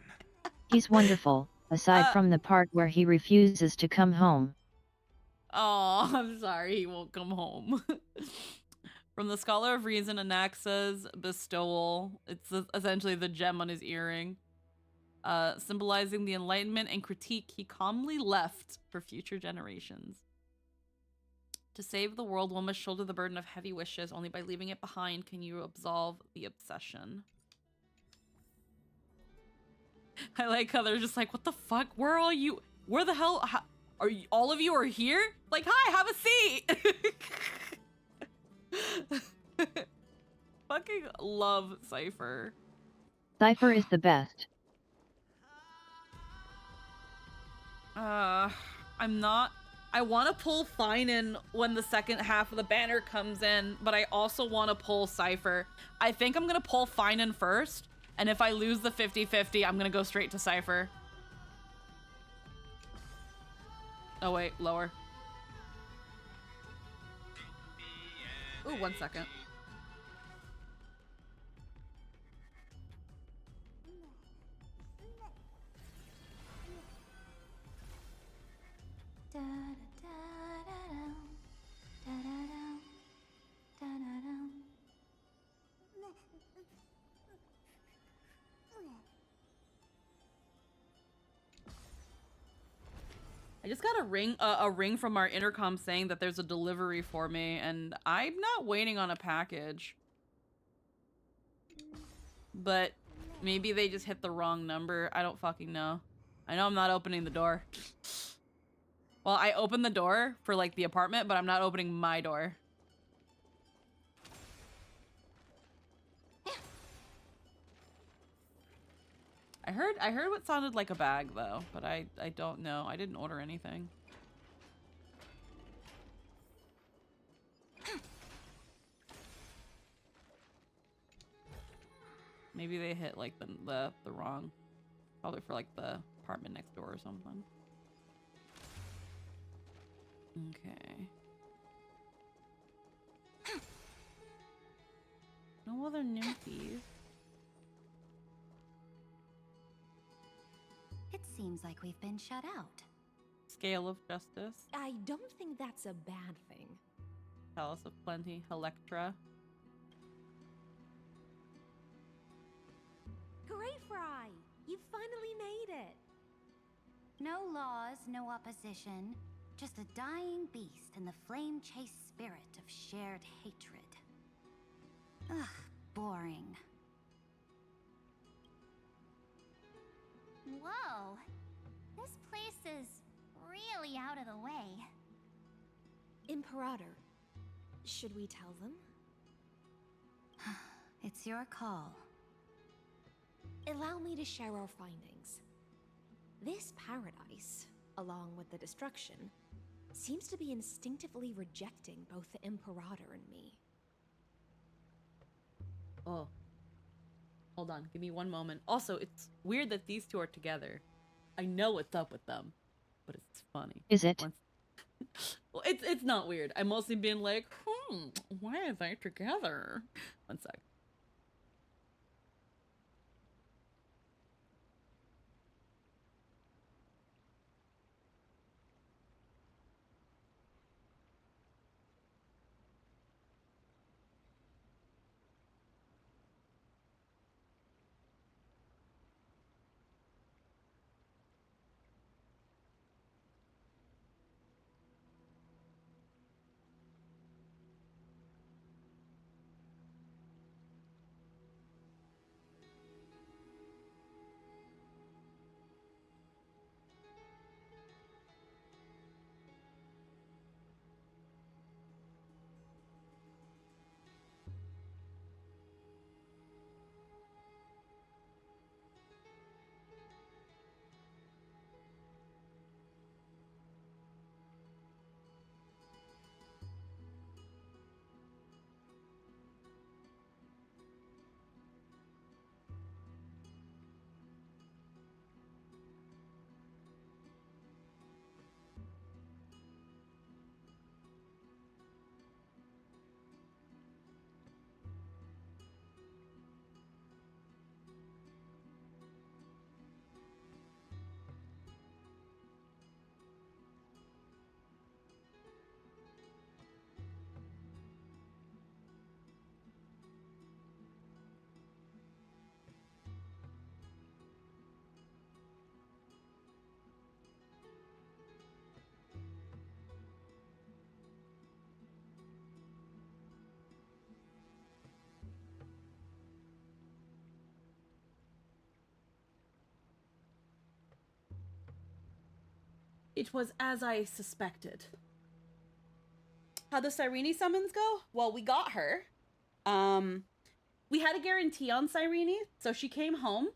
He's wonderful, aside from the part where he refuses to come home. Oh, I'm sorry, he won't come home. From the Scholar of Reason, Anaxa's bestowal. It's essentially the gem on his earring. Symbolizing the enlightenment and critique he calmly left for future generations. To save the world, one must shoulder the burden of heavy wishes. Only by leaving it behind can you absolve the obsession. I like how they're just like, what the fuck? Where are you? Where the hell? Are you, all of you are here? Like, hi, have a seat. Fucking love Cypher. Cypher is the best. I'm not... I want to pull Finan when the second half of the banner comes in, but I also want to pull Cypher. I think I'm going to pull Finan first, and if I lose the 50-50, I'm going to go straight to Cypher. Oh wait, lower. Ooh, 1 second. I just got a ring from our intercom saying that there's a delivery for me, and I'm not waiting on a package. But maybe they just hit the wrong number. I don't fucking know. I know I'm not opening the door. Well, I opened the door for like the apartment, but I'm not opening my door. I heard what sounded like a bag though, but I don't know. I didn't order anything. Maybe they hit like the wrong, probably for like the apartment next door or something. Okay. No other nymphies. It seems like we've been shut out. Scale of justice. I don't think that's a bad thing. Palace of plenty. Electra. Greyfry! You finally made it! No laws, no opposition. Just a dying beast and the flame-chased spirit of shared hatred. Ugh, boring. Whoa. This place is really out of the way. Imperator, should we tell them? It's your call. Allow me to share our findings. This paradise, along with the destruction, seems to be instinctively rejecting both the Imperator and me. Oh. Hold on, give me one moment. Also, it's weird that these two are together. I know what's up with them, but it's funny. Is it? Well, it's not weird. I'm mostly being like, why are they together? One sec. It was as I suspected. How'd the Cyrene summons go? Well, we got her. We had a guarantee on Cyrene, so she came home.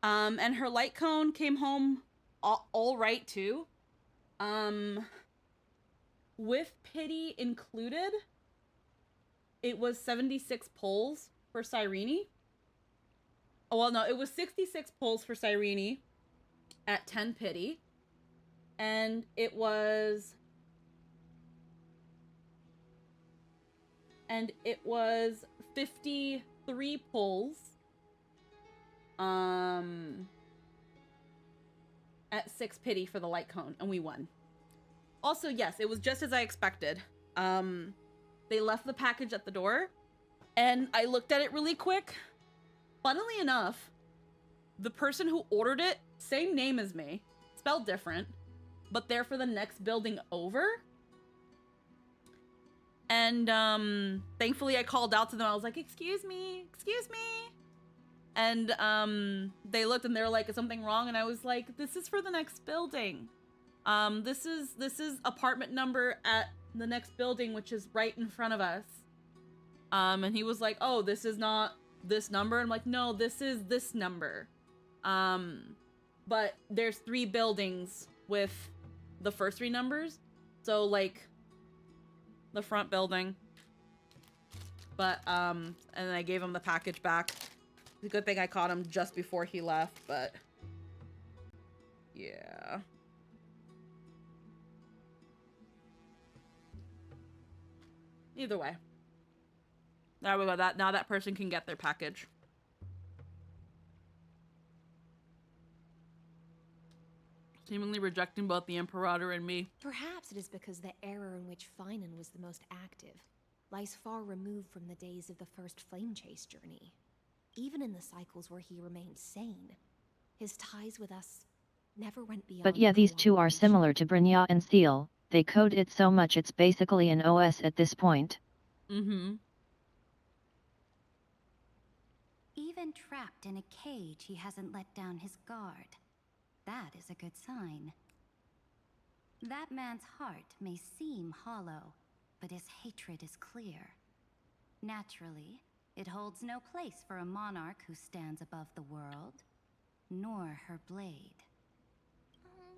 And her light cone came home all right too. With pity included, it was 76 pulls for Cyrene. Oh, well, no, it was 66 pulls for Cyrene at 10 pity. And it was 53 pulls at 6 pity for the light cone, and we won. Also, yes, it was just as I expected. They left the package at the door, and I looked at it really quick. Funnily enough, the person who ordered it, same name as me, spelled different, but they're for the next building over. And thankfully I called out to them. I was like, excuse me. And they looked and they were like, is something wrong? And I was like, this is for the next building. This is apartment number at the next building, which is right in front of us. And he was like, oh, this is not this number. I'm like, no, this is this number. But there's 3 buildings with the first 3 numbers, so like the front building. But and I gave him the package back. It's a good thing I caught him just before he left, but yeah. Either way. There we go. Now that person can get their package. Seemingly rejecting both the Imperator and me. Perhaps it is because the era in which Finan was the most active lies far removed from the days of the first Flame Chase journey. Even in the cycles where he remained sane, his ties with us never went beyond. But yeah, these two are similar to Brynja and Steel. They code it so much it's basically an OS at this point. Mm-hmm. Even trapped in a cage, he hasn't let down his guard. That is a good sign. That man's heart may seem hollow, but his hatred is clear. Naturally, it holds no place for a monarch who stands above the world, nor her blade.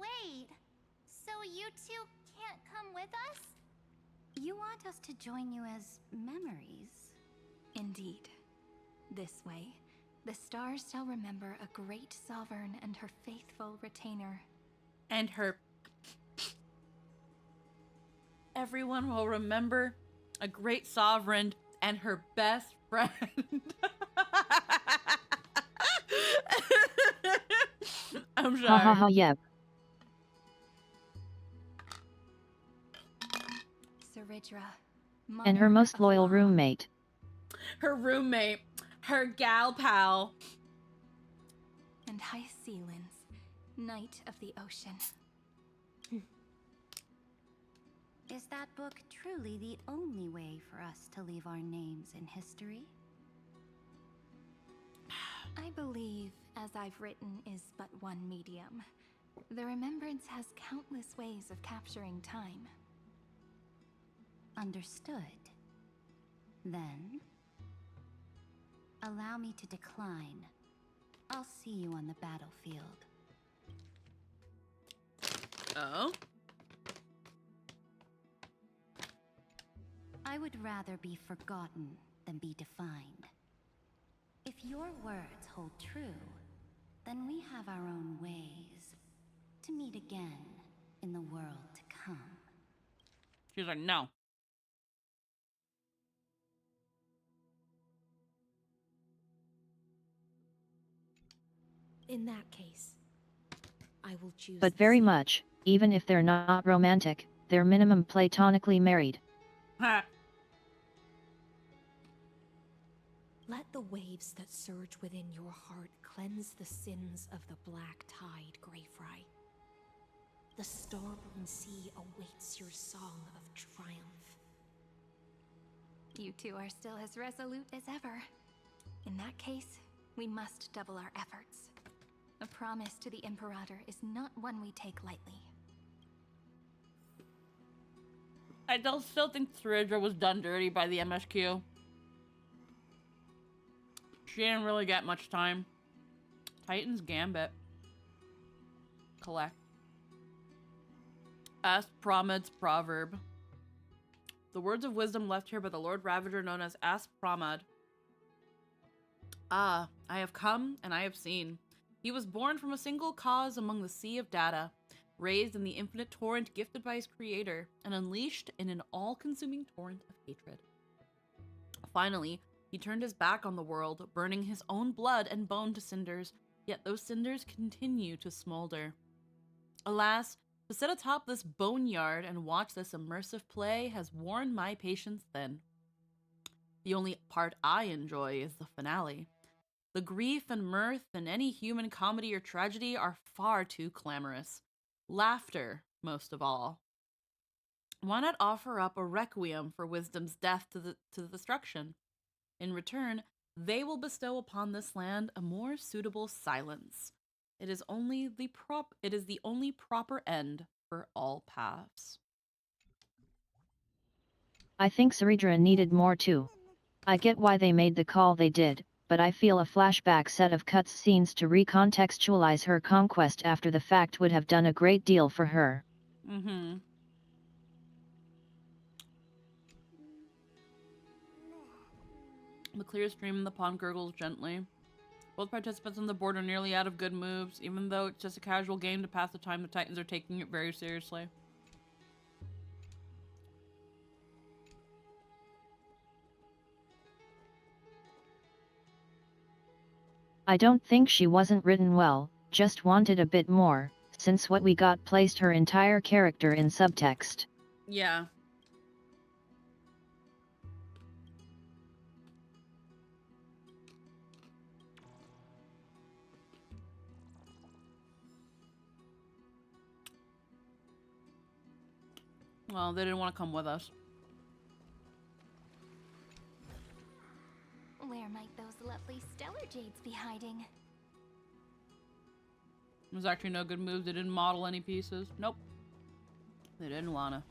Wait, so you two can't come with us? You want us to join you as memories? Indeed. This way, the stars shall remember a great sovereign and her faithful retainer. And her... Everyone will remember a great sovereign and her best friend. I'm sorry. Ha ha ha, yep. Saridra, And her most loyal law. roommate. Her roommate. Her gal pal. And High Sealins, Knight of the Ocean. Is that book truly the only way for us to leave our names in history? I believe, as I've written, is but one medium. The remembrance has countless ways of capturing time. Understood. Then, allow me to decline. I'll see you on the battlefield. Oh? I would rather be forgotten than be defined. If your words hold true, then we have our own ways to meet again in the world to come. She's like, no. In that case, I will choose. But very much, even if they're not romantic, they're minimum platonically married. Ha. Let the waves that surge within your heart cleanse the sins of the black tide, Greyfry. The starborn sea awaits your song of triumph. You two are still as resolute as ever. In that case, we must double our efforts. A promise to the Imperator is not one we take lightly. I still think Saridra was done dirty by the MSQ. She didn't really get much time. Titan's Gambit. Collect. Ask Pramed's proverb. The words of wisdom left here by the Lord Ravager known as Ask Pramed. Ah, I have come and I have seen. He was born from a single cause among the sea of data, raised in the infinite torrent gifted by his creator, and unleashed in an all-consuming torrent of hatred. Finally, he turned his back on the world, burning his own blood and bone to cinders, yet those cinders continue to smolder. Alas, to sit atop this boneyard and watch this immersive play has worn my patience thin. The only part I enjoy is the finale. The grief and mirth in any human comedy or tragedy are far too clamorous. Laughter, most of all. Why not offer up a requiem for wisdom's death to the destruction? In return, they will bestow upon this land a more suitable silence. It is the only proper end for all paths. I think Saridra needed more too. I get why they made the call they did, but I feel a flashback set of cutscenes to recontextualize her conquest after the fact would have done a great deal for her. Mm-hmm. The clear stream in the pond gurgles gently. Both participants on the board are nearly out of good moves. Even though it's just a casual game to pass the time, the Titans are taking it very seriously. I don't think she wasn't written well, just wanted a bit more, since what we got placed her entire character in subtext. Yeah. Well, they didn't want to come with us. Where might those lovely stellar jades be hiding? There's actually no good moves. They didn't model any pieces. Nope. They didn't wanna.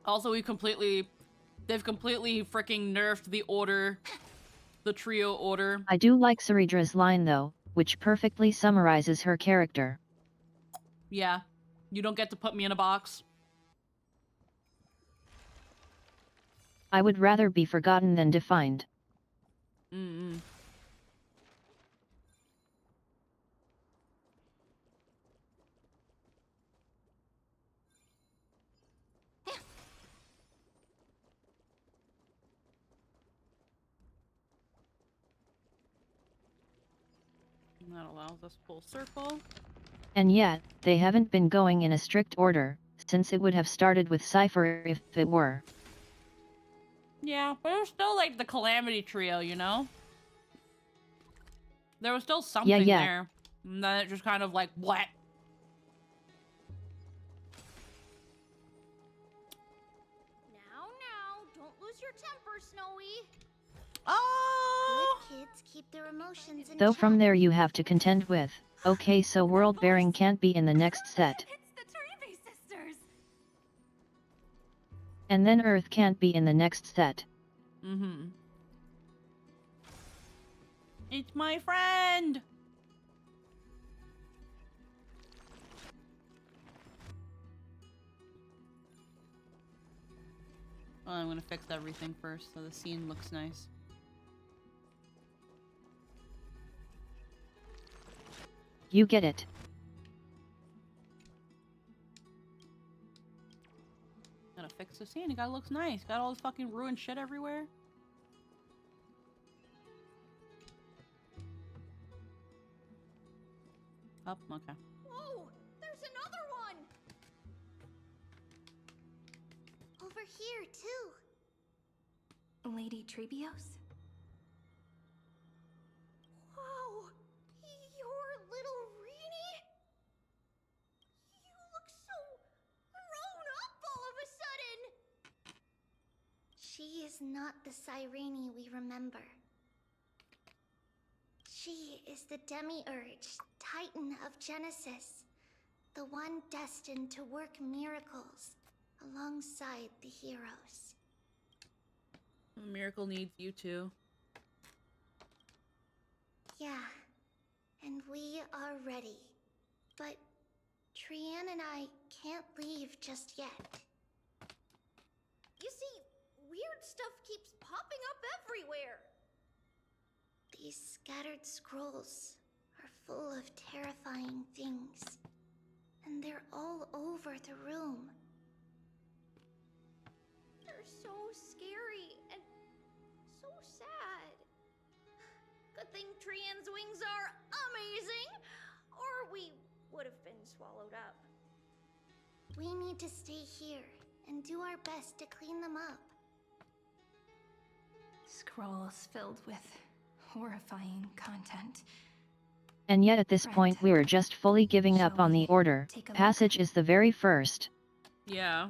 Also, they've completely freaking nerfed the order, the trio order. I do like Saridra's line though, which perfectly summarizes her character. Yeah. You don't get to put me in a box. I would rather be forgotten than defined. Mm-mm. And that allows us full circle. And yet, they haven't been going in a strict order, since it would have started with Cypher if it were. Yeah, but it was still like the Calamity Trio, you know? There was still something there. And then it just kind of like, what? Now, don't lose your temper, Snowy. Oh! Good kids keep their emotions in Though check. from there you have to contend with, okay, so world bearing can't be in the next set. And then Earth can't be in the next set. Mm-hmm. It's my friend! Well, I'm gonna fix everything first so the scene looks nice. You get it. Gotta fix the scene. It gotta look nice. Got all this fucking ruined shit everywhere. Up, okay. Whoa, there's another one! Over here, too. Lady Trebios? Wow, your little Reenie? You look so grown up all of a sudden! She is not the Cyrene we remember. She is the Demiurge, Titan of Genesis, the one destined to work miracles alongside the heroes. The miracle needs you too. Yeah, and we are ready. But Trian and I can't leave just yet. You see, weird stuff keeps popping up everywhere. These scattered scrolls are full of terrifying things, and they're all over the room. They're so scary and so sad. Good thing Trian's wings are amazing, or we would have been swallowed up. We need to stay here and do our best to clean them up. Scrolls filled with horrifying content. And yet at this point we're just fully giving up on the order. Passage is the very first. Yeah.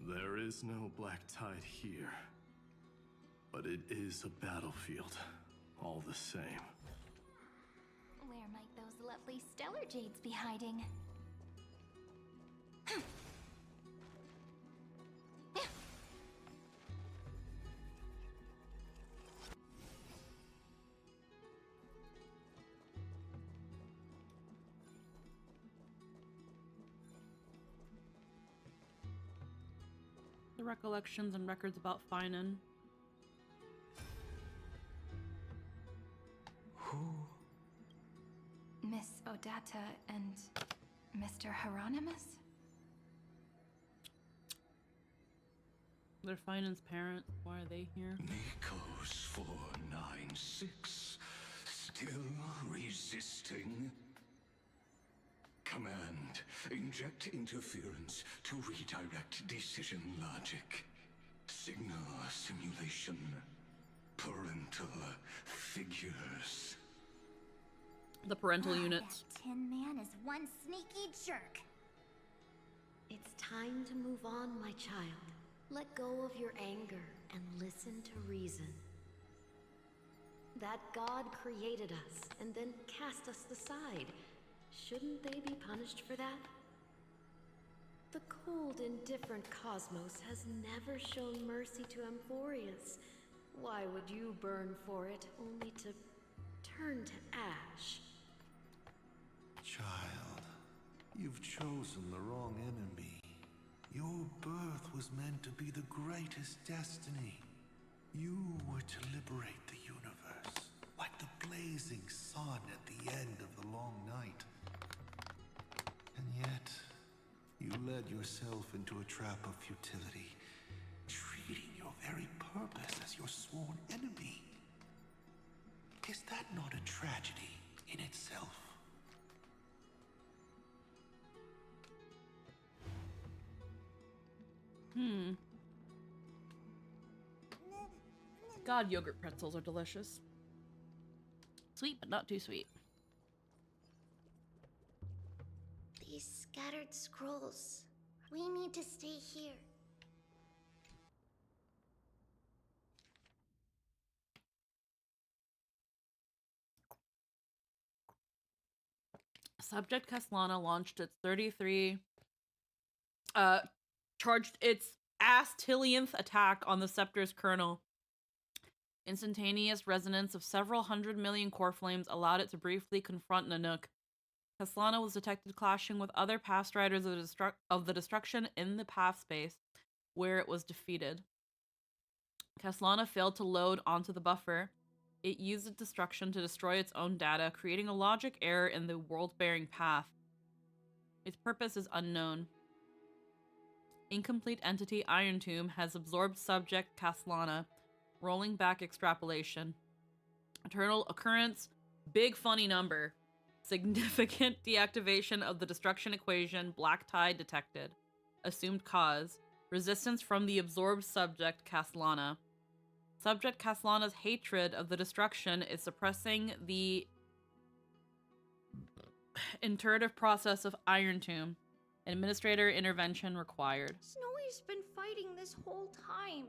There is no black tide here. But it is a battlefield, all the same. Where might those lovely stellar jades be hiding? The recollections and records about Finan. Who? Miss Odata and Mr. Hieronymus? They're Finan's parents. Why are they here? Nikos 496. Still resisting? Command, inject interference to redirect decision logic. Signal simulation. Parental figures. The parental units. That Tin Man is one sneaky jerk. It's time to move on, my child. Let go of your anger and listen to reason. That God created us and then cast us aside. Shouldn't they be punished for that? The cold, indifferent cosmos has never shown mercy to Amphorius. Why would you burn for it, only to turn to ash? Child, you've chosen the wrong enemy. Your birth was meant to be the greatest destiny. You were to liberate the universe, like the blazing sun at the end of the long night. And yet, you led yourself into a trap of futility, treating your very purpose as your sworn enemy. Is that not a tragedy in itself? God, yogurt pretzels are delicious. Sweet, but not too sweet. These scattered scrolls. We need to stay here. Subject Caslana launched its 33 charged its astillionth attack on the Scepter's kernel. Instantaneous resonance of several 100 million core flames allowed it to briefly confront Nanook. Caslana was detected clashing with other past riders of the destruction in the path space, where it was defeated. Caslana failed to load onto the buffer. It used its destruction to destroy its own data, creating a logic error in the world-bearing path. Its purpose is unknown. Incomplete entity Iron Tomb has absorbed subject Caslana, rolling back extrapolation. Eternal occurrence, big funny number. Significant deactivation of the destruction equation, black tide detected. Assumed cause, resistance from the absorbed subject Caslana. Subject Caslana's hatred of the destruction is suppressing the iterative process of Iron Tomb. Administrator intervention required. Snowy's been fighting this whole time.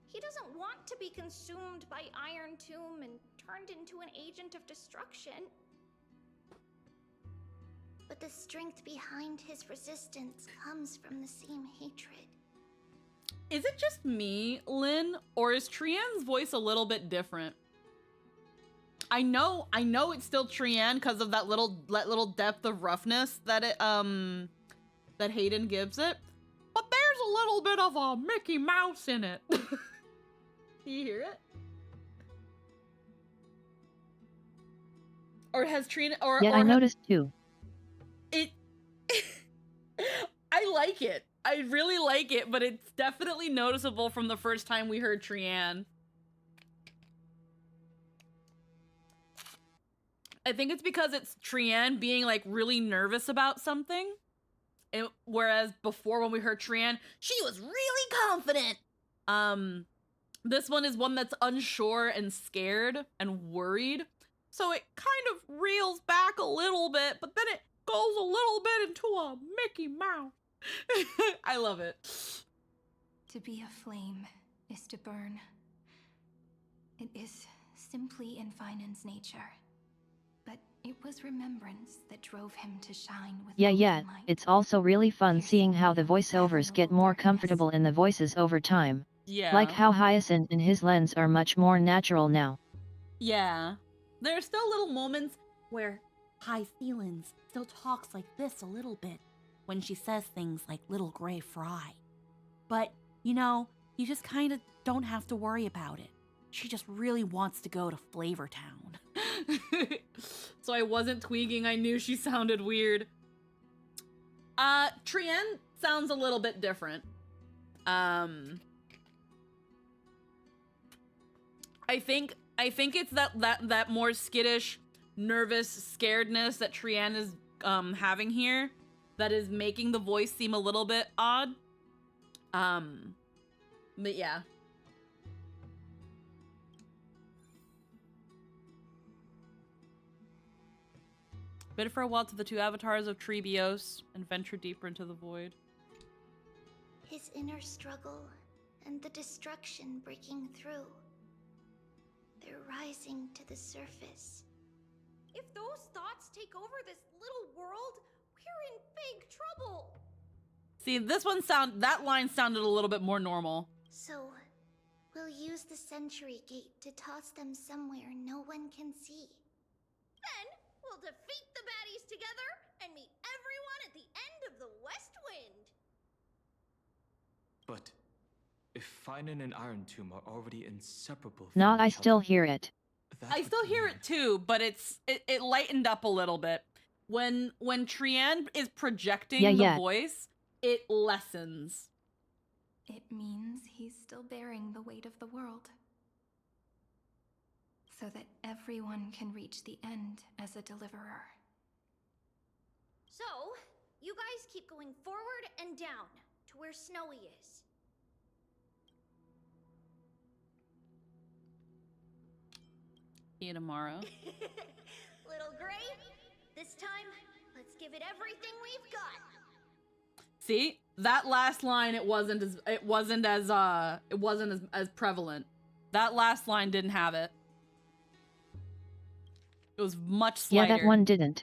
He doesn't want to be consumed by Iron Tomb and turned into an agent of destruction. But the strength behind his resistance comes from the same hatred. Is it just me, Lynn, or is Trianne's voice a little bit different? I know it's still Trianne because of that little depth of roughness that that Hayden gives it, but there's a little bit of a Mickey Mouse in it. Do you hear it? Or has Trina or Yeah, I noticed too. It I like it. I really like it, but it's definitely noticeable from the first time we heard Trianne. I think it's because it's Trianne being like really nervous about something. Whereas before when we heard Trianne, she was really confident. This one is one that's unsure and scared and worried. So it kind of reels back a little bit, but then it goes a little bit into a Mickey Mouse. I love it. To be a flame is to burn. It is simply in Finan's nature. But it was remembrance that drove him to shine with Yeah, golden light. it's also really fun seeing how the voiceovers get more comfortable in the voices over time. Yeah. Like how Hyacinth and his lens are much more natural now. Yeah. There are still little moments where High Feelings still talks like this a little bit when she says things like Little Gray Fry. But You know, you just kind of don't have to worry about it. She just really wants to go to Flavor Town. So I wasn't tweaking. I knew she sounded weird. Trienne sounds a little bit different. I think it's that more skittish, nervous scaredness that Trienne is having here that is making the voice seem a little bit odd. But yeah. Bid farewell to the two avatars of Trebios and venture deeper into the void. His inner struggle and the destruction breaking through. They're rising to the surface. If those thoughts take over this little world, we're in big trouble. See, that line sounded a little bit more normal. So, we'll use the Century Gate to toss them somewhere no one can see. Then we'll defeat the baddies together and meet everyone at the end of the West Wind. But if Finan and Iron Tomb are already inseparable from Nah, I each still other, hear it. I still hear it too, but it lightened up a little bit. When Trienne is projecting the voice, it lessens. It means he's still bearing the weight of the world. So that everyone can reach the end as a deliverer. So, you guys keep going forward and down to where Snowy is. See you tomorrow. Little Gray, this time, let's give it everything we've got. See, that last line, it wasn't as prevalent. That last line didn't have it. It was much slighter. Yeah, that one didn't.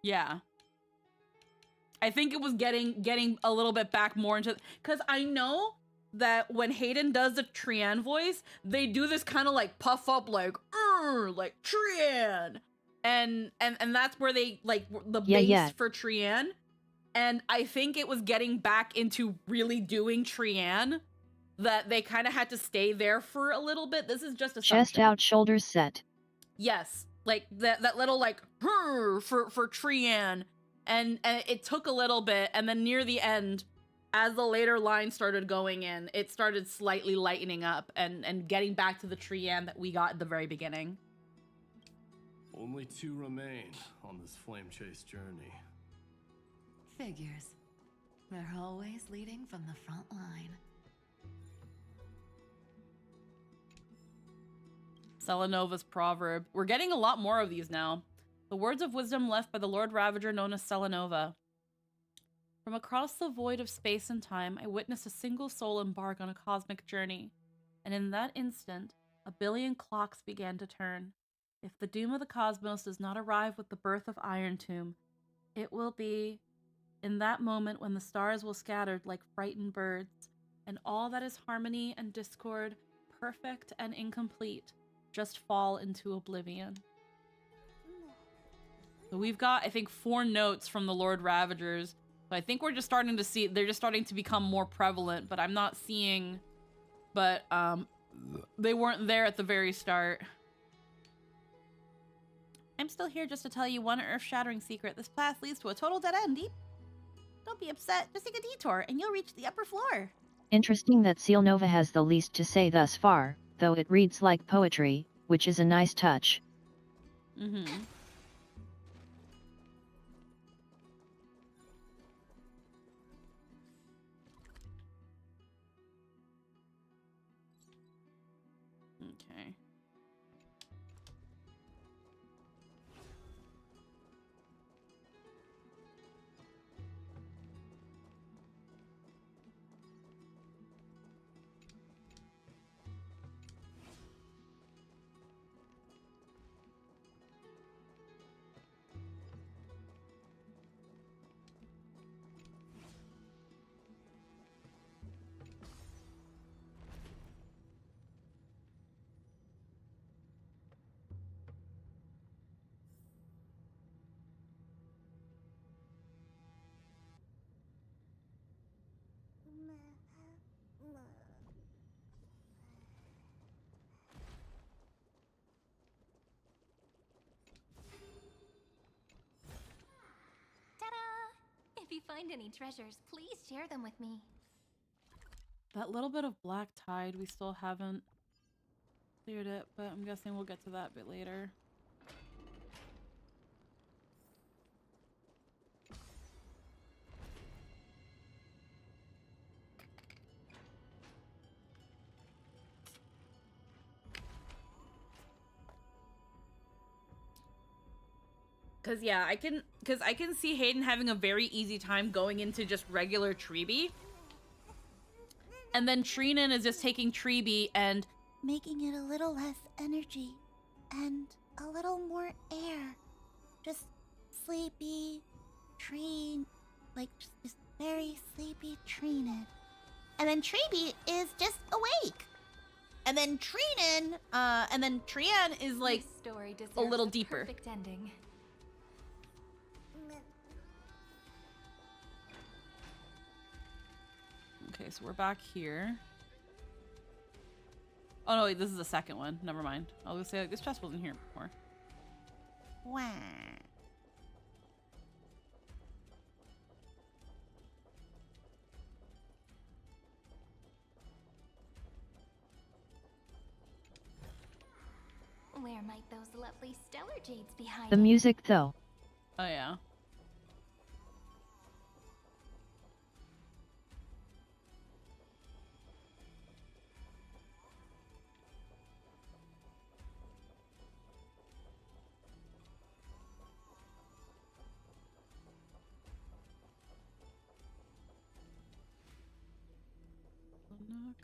Yeah. I think it was getting a little bit back more into, because I know that when Hayden does the Trienne voice, they do this kind of like puff up like Trienne. And that's where they like the bass for Trienne. And I think it was getting back into really doing Trienne that they kind of had to stay there for a little bit. This is just a chest out, shoulders set. Yes, like that little like for Trienne, and it took a little bit, and then near the end, as the later lines started going in, it started slightly lightening up and getting back to the Trienne that we got at the very beginning. Only 2 remain on this flame chase journey. Figures. They're always leading from the front line. Selenova's proverb. We're getting a lot more of these now. The words of wisdom left by the Lord Ravager known as Selenova. From across the void of space and time, I witnessed a single soul embark on a cosmic journey. And in that instant, a billion clocks began to turn. If the doom of the cosmos does not arrive with the birth of Iron Tomb, it will be in that moment when the stars will scatter like frightened birds, and all that is harmony and discord, perfect and incomplete, just fall into oblivion. So we've got, I think, 4 notes from the Lord Ravagers. So I think we're just starting to see, they're just starting to become more prevalent, but I'm not seeing, but they weren't there at the very start. I'm still here just to tell you one earth-shattering secret. This path leads to a total dead end. Don't be upset, just take a detour and you'll reach the upper floor. Interesting that Selenova has the least to say thus far, though it reads like poetry, which is a nice touch. Mm-hmm. Okay. find any treasures, please share them with me. That little bit of black tide, we still haven't cleared it, but I'm guessing we'll get to that a bit later. Cause yeah, I can see Hayden having a very easy time going into just regular Treeby. And then Treenan is just taking Treeby and making it a little less energy and a little more air. Just sleepy, Treen, like just very sleepy Treenan. And then Treeby is just awake. And then Treenan, and then Trian is like This story deserves a little deeper. Perfect ending. Okay, so we're back here. Oh no, wait, this is the second one. Never mind. I was gonna say, like, this chest wasn't here before. Wow. Where might those lovely stellar jades be hiding? The music, though. Oh yeah. Knock.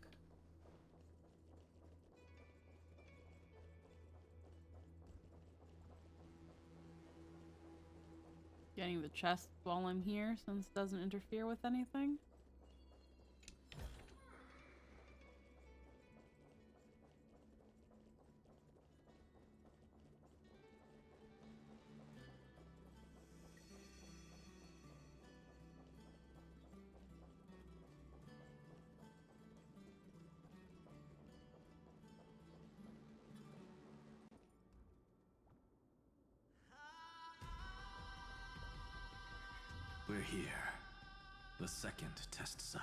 Getting the chest while I'm here, since it doesn't interfere with anything. We're here. The second test site.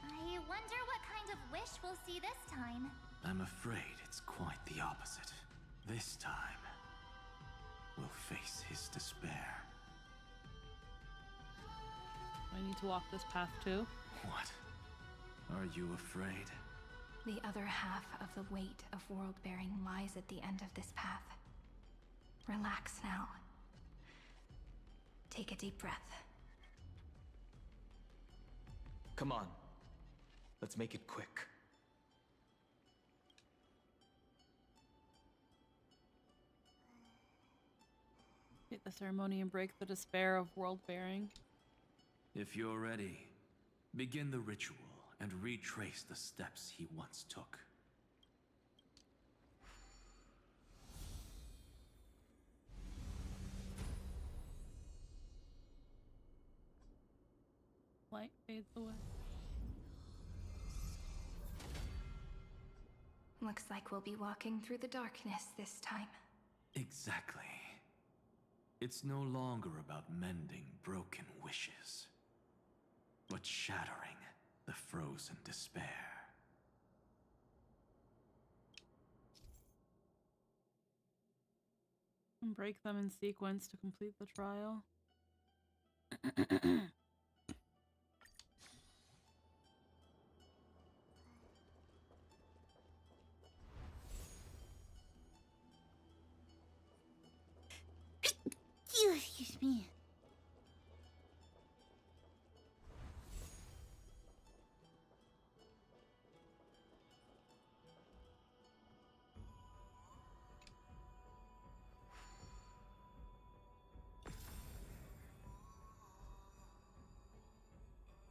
I wonder what kind of wish we'll see this time. I'm afraid it's quite the opposite. This time, we'll face his despair. I need to walk this path too. What? Are you afraid? The other half of the weight of world-bearing lies at the end of this path. Relax now. Take a deep breath. Come on. Let's make it quick. Hit the ceremony and break the despair of world-bearing. If you're ready, begin the ritual and retrace the steps he once took. Light fades away. Looks like we'll be walking through the darkness this time. Exactly. It's no longer about mending broken wishes, but shattering the frozen despair. And break them in sequence to complete the trial. Excuse me.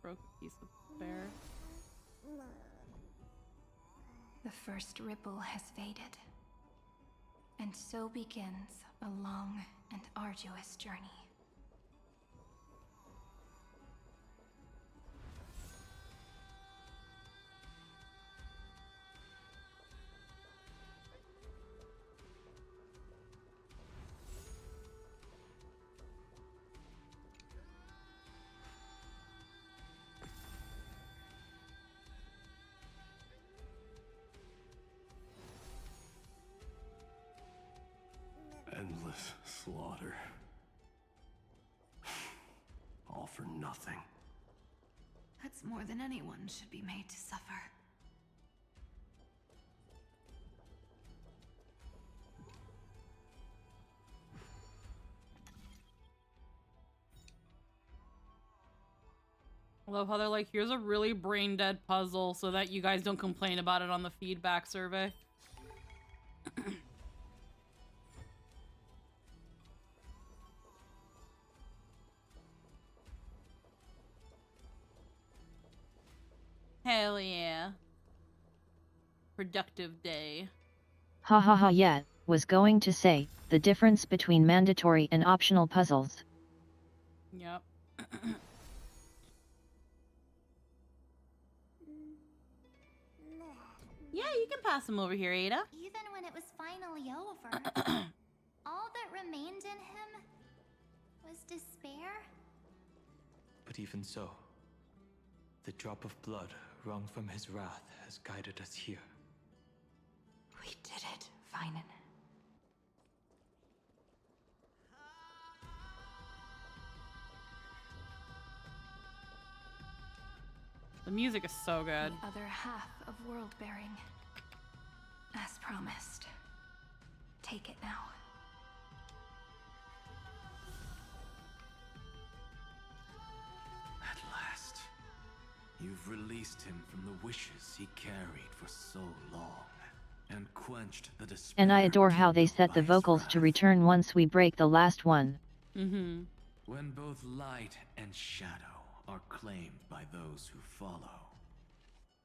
Broke a piece of despair. The first ripple has faded. And so begins a long and arduous journey. Endless slaughter. All for nothing. That's more than anyone should be made to suffer. I love how they're like, here's a really brain dead puzzle so that you guys don't complain about it on the feedback survey. Hell yeah. Productive day. Ha ha ha, yeah, was going to say, the difference between mandatory and optional puzzles. Yep. Yeah, you can pass him over here, Ada. Even when it was finally over, all that remained in him was despair. But even so, the drop of blood wrung from his wrath has guided us here. We did it, Finan. The music is so good. The other half of world bearing. As promised. Take it now. At last, you've released him from the wishes he carried for so long, and quenched the despair. And I adore how they set the vocals to return once we break the last one. Mm-hmm. When both light and shadow are claimed by those who follow,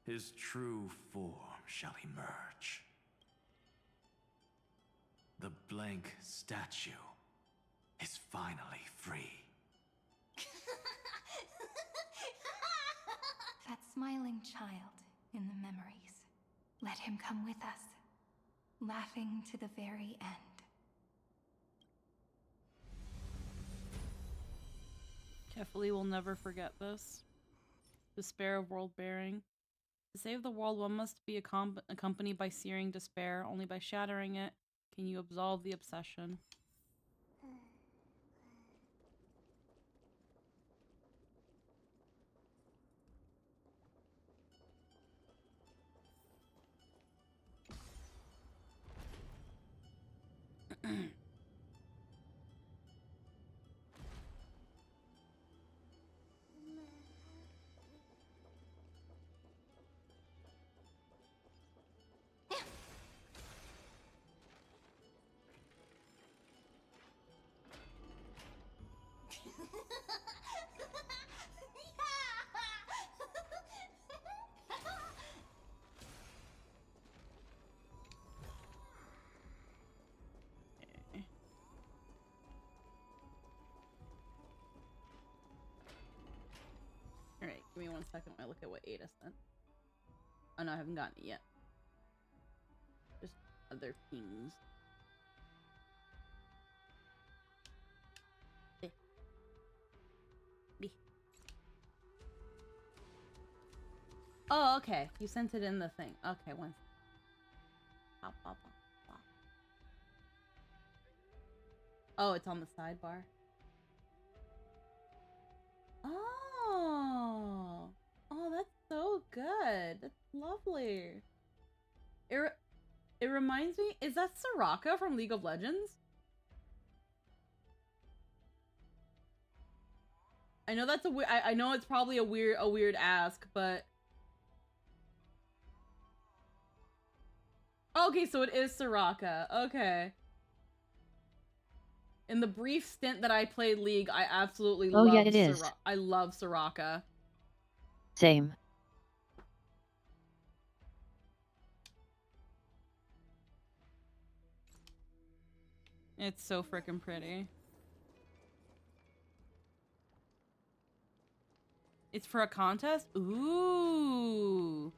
his true form shall emerge. The blank statue is finally free. That smiling child in the memories. Let him come with us, laughing to the very end. Kefali will never forget this. Despair of world bearing. To save the world, one must be accompanied by searing despair. Only by shattering it can you absolve the obsession. Alright, give me 1 second while I look at what Ada sent. Oh no, I haven't gotten it yet. Just other pings. Oh, okay. You sent it in the thing. Okay, one second. Pop, pop, pop, pop. Oh, it's on the sidebar. Oh. Oh, that's so good. That's lovely. It reminds me, is that Soraka from League of Legends? I know that's I know it's probably a weird ask, but okay, so it is Soraka. Okay. In the brief stint that I played League, I absolutely loved yeah, it is. I love Soraka. Same. It's so freaking pretty. It's for a contest? Ooh.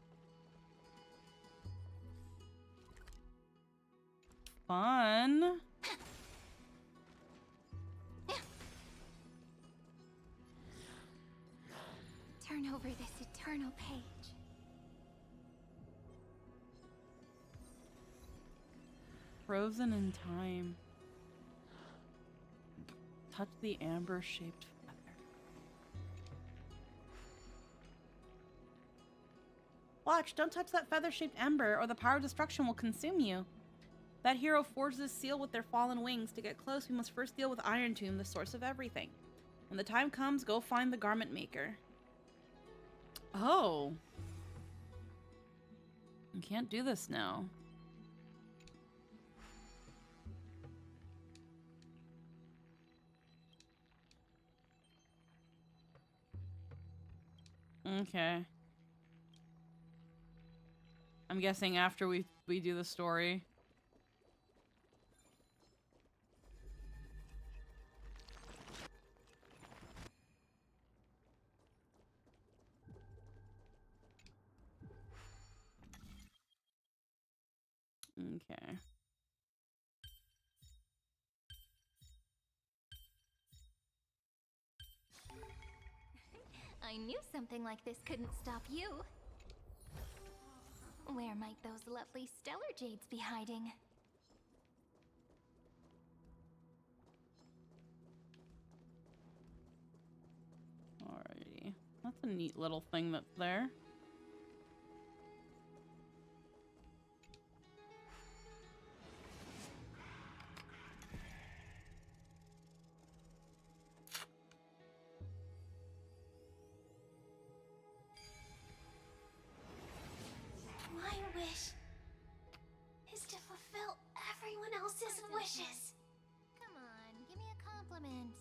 Fun. Turn over this eternal page. Frozen in time. touch the amber-shaped feather. Watch, don't touch that feather-shaped ember, or the power of destruction will consume you. That hero forged this seal with their fallen wings. To get close, we must first deal with Iron Tomb, the source of everything. When the time comes, go find the garment maker. Oh. You can't do this now. Okay. I'm guessing after we do the story. Okay. I knew something like this couldn't stop you. Where might those lovely stellar jades be hiding? Alrighty. That's a neat little thing that's there. My wish is to fulfill everyone else's wishes. Come on, give me a compliment.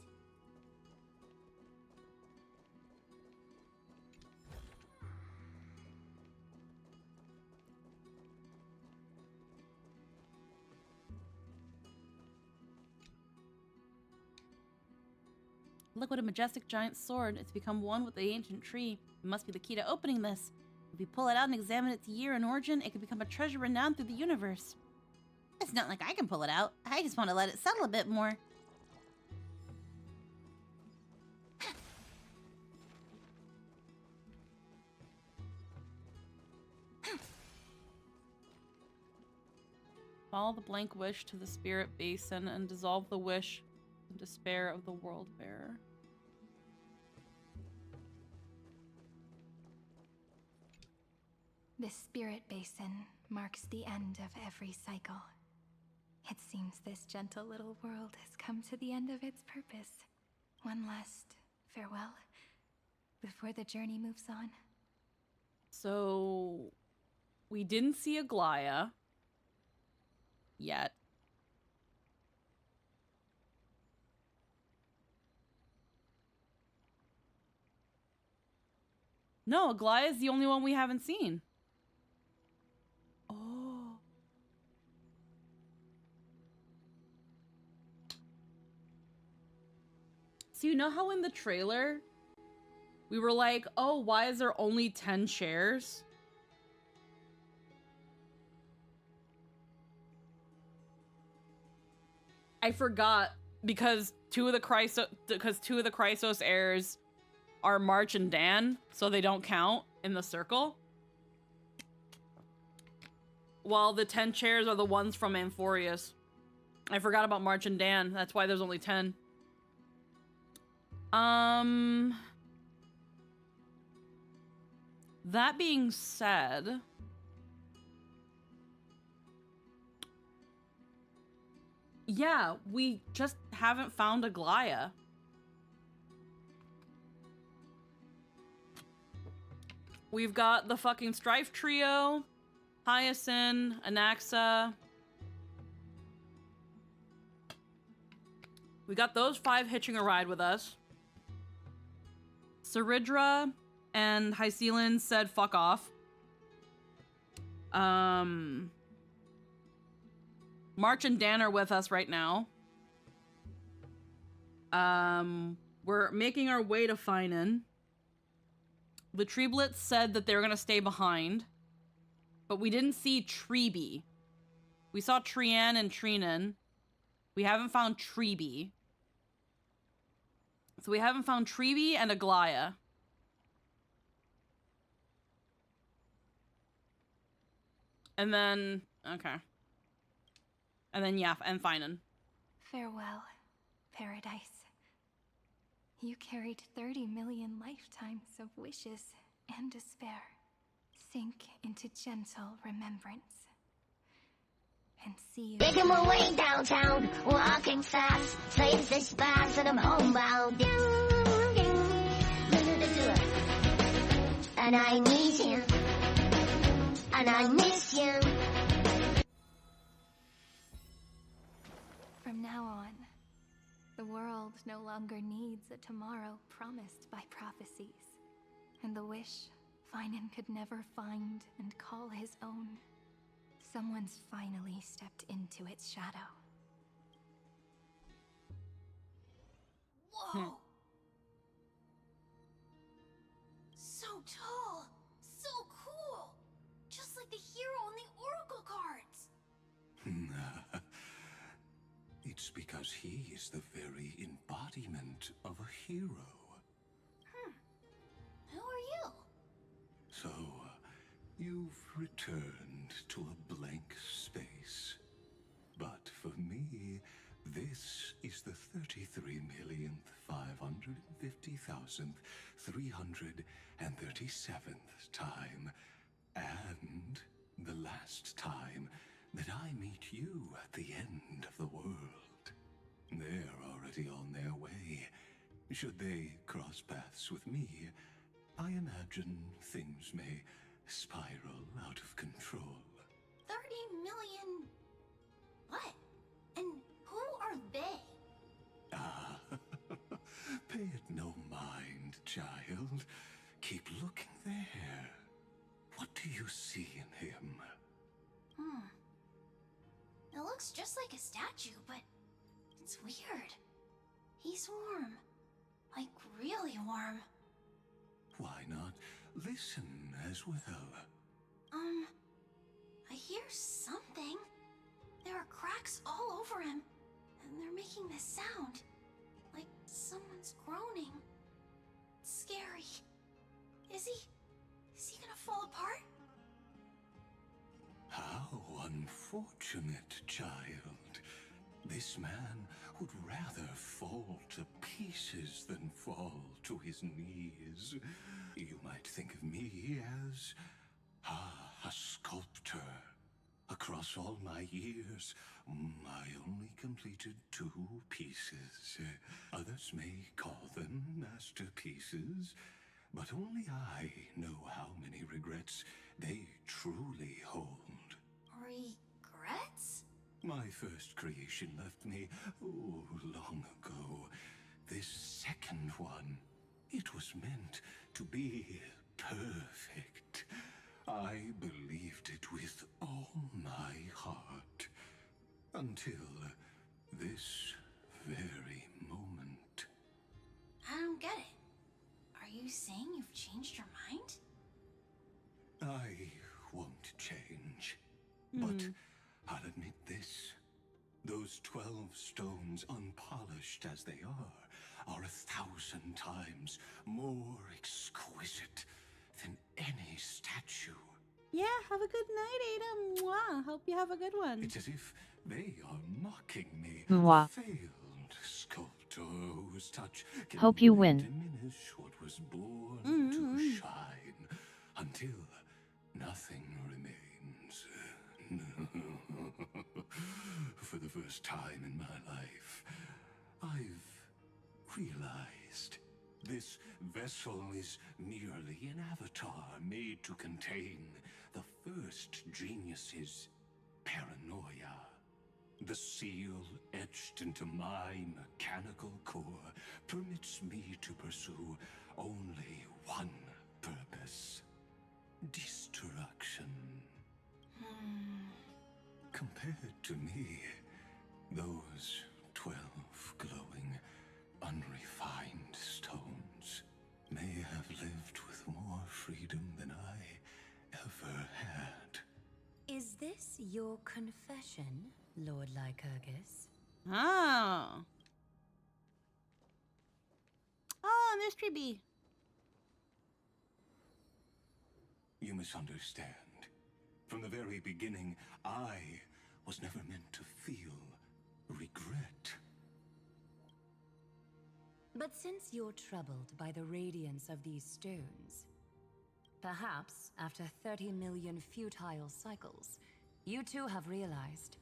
Look what a majestic giant sword. It's become one with the ancient tree. It must be the key to opening this. If we pull it out and examine its year and origin, it could become a treasure renowned through the universe. It's not like I can pull it out. I just want to let it settle a bit more. Follow the blank wish to the spirit basin and dissolve the wish and despair of the world bearer. This spirit basin marks the end of every cycle. It seems this gentle little world has come to the end of its purpose. One last farewell before the journey moves on. So, we didn't see Aglaya yet. No, Aglaya is the only one we haven't seen. Oh. So you know how in the trailer we were like, oh, why is there only 10 chairs? I forgot because two of the Chrysos heirs are March and Dan, so they don't count in the circle. While the 10 chairs are the ones from Amphorius. I forgot about March and Dan. That's why there's only 10. That being said, yeah, we just haven't found Aglaya. We've got the fucking Strife Trio, Hyacinth, Anaxa. We got those 5 hitching a ride with us. Saridra and Hycelan said fuck off. March and Dan are with us right now. We're making our way to Finan. The Treeblets said that they're gonna stay behind. But we didn't see Treeby. We saw Trian and Trinan. We haven't found Treeby. So we haven't found Treeby and Aglaya. And then, okay. And then, yeah, and Finan. Farewell, paradise. You carried 30 million lifetimes of wishes and despair. Sink into gentle remembrance. And see you. Making my way downtown, walking fast, faces fast, and I'm homebound. And I need you, and I miss you. From now on, the world no longer needs a tomorrow promised by prophecies. And the wish Finan could never find and call his own. Someone's finally stepped into its shadow. Whoa! So tall! So cool! Just like the hero on the Oracle cards! It's because he is the very embodiment of a hero. Who are you? So, you've returned to a blank space. But for me, this is the 33,550,337th time, and the last time that I meet you at the end of the world. They're already on their way. Should they cross paths with me, I imagine things may spiral out of control. 30 million... what? And who are they? Ah, pay it no mind, child. Keep looking there. What do you see in him? It looks just like a statue, but it's weird. He's warm. Like, really warm. Why not listen as well? I hear something. There are cracks all over him, and they're making this sound. Like someone's groaning. It's scary. Is he gonna fall apart? How unfortunate, child. This man would rather fall to pieces than fall to his knees. You might think of me as a sculptor. Across all my years, I only completed 2 pieces. Others may call them masterpieces, but only I know how many regrets they truly hold. Regrets? My first creation left me, long ago. This second one, it was meant to be perfect. I believed it with all my heart. Until this very moment. I don't get it. Are you saying you've changed your mind? I won't change. But I'll admit this. Those 12 stones, unpolished as they are 1,000 times more exquisite than any statue. Yeah, have a good night, Ada. Mwah. Hope you have a good one. It's as if they are mocking me. Mwah. Failed sculptor whose touch can Hope you win. diminish what was born to shine until nothing remains. For the first time in my life, I've realized this vessel is merely an avatar made to contain the first genius's paranoia. The seal etched into my mechanical core permits me to pursue only one purpose: destruction. Compared to me, those 12 glowing, unrefined stones may have lived with more freedom than I ever had. Is this your confession, Lord Lycurgus? Oh. Oh, mystery bee. You misunderstand. From the very beginning, I was never meant to feel regret. But since you're troubled by the radiance of these stones, perhaps after 30 million futile cycles, you too have realized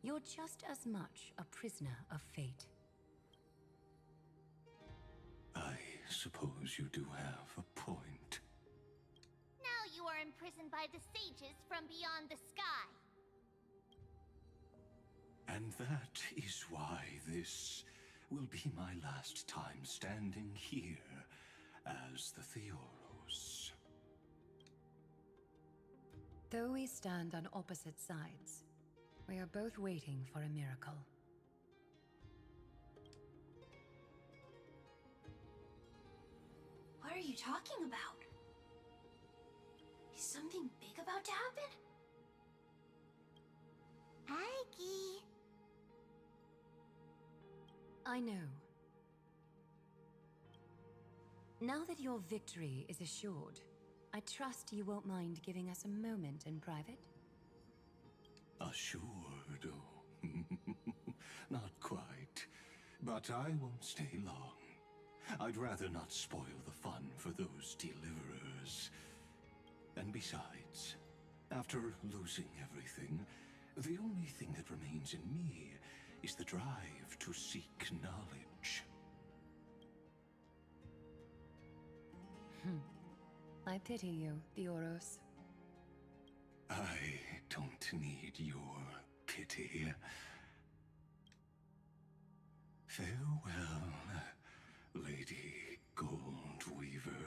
you're just as much a prisoner of fate. I suppose you do have a point. Now you are imprisoned by the sages from beyond the sky. And that is why this will be my last time standing here as the Theoros. Though we stand on opposite sides, we are both waiting for a miracle. What are you talking about? Is something big about to happen? Aggie. I know. Now that your victory is assured, I trust you won't mind giving us a moment in private? Assured? Oh, not quite. But I won't stay long. I'd rather not spoil the fun for those deliverers. And besides, after losing everything, the only thing that remains in me is the drive to seek knowledge. I pity you, Theoros. I don't need your pity. Farewell, Lady Goldweaver.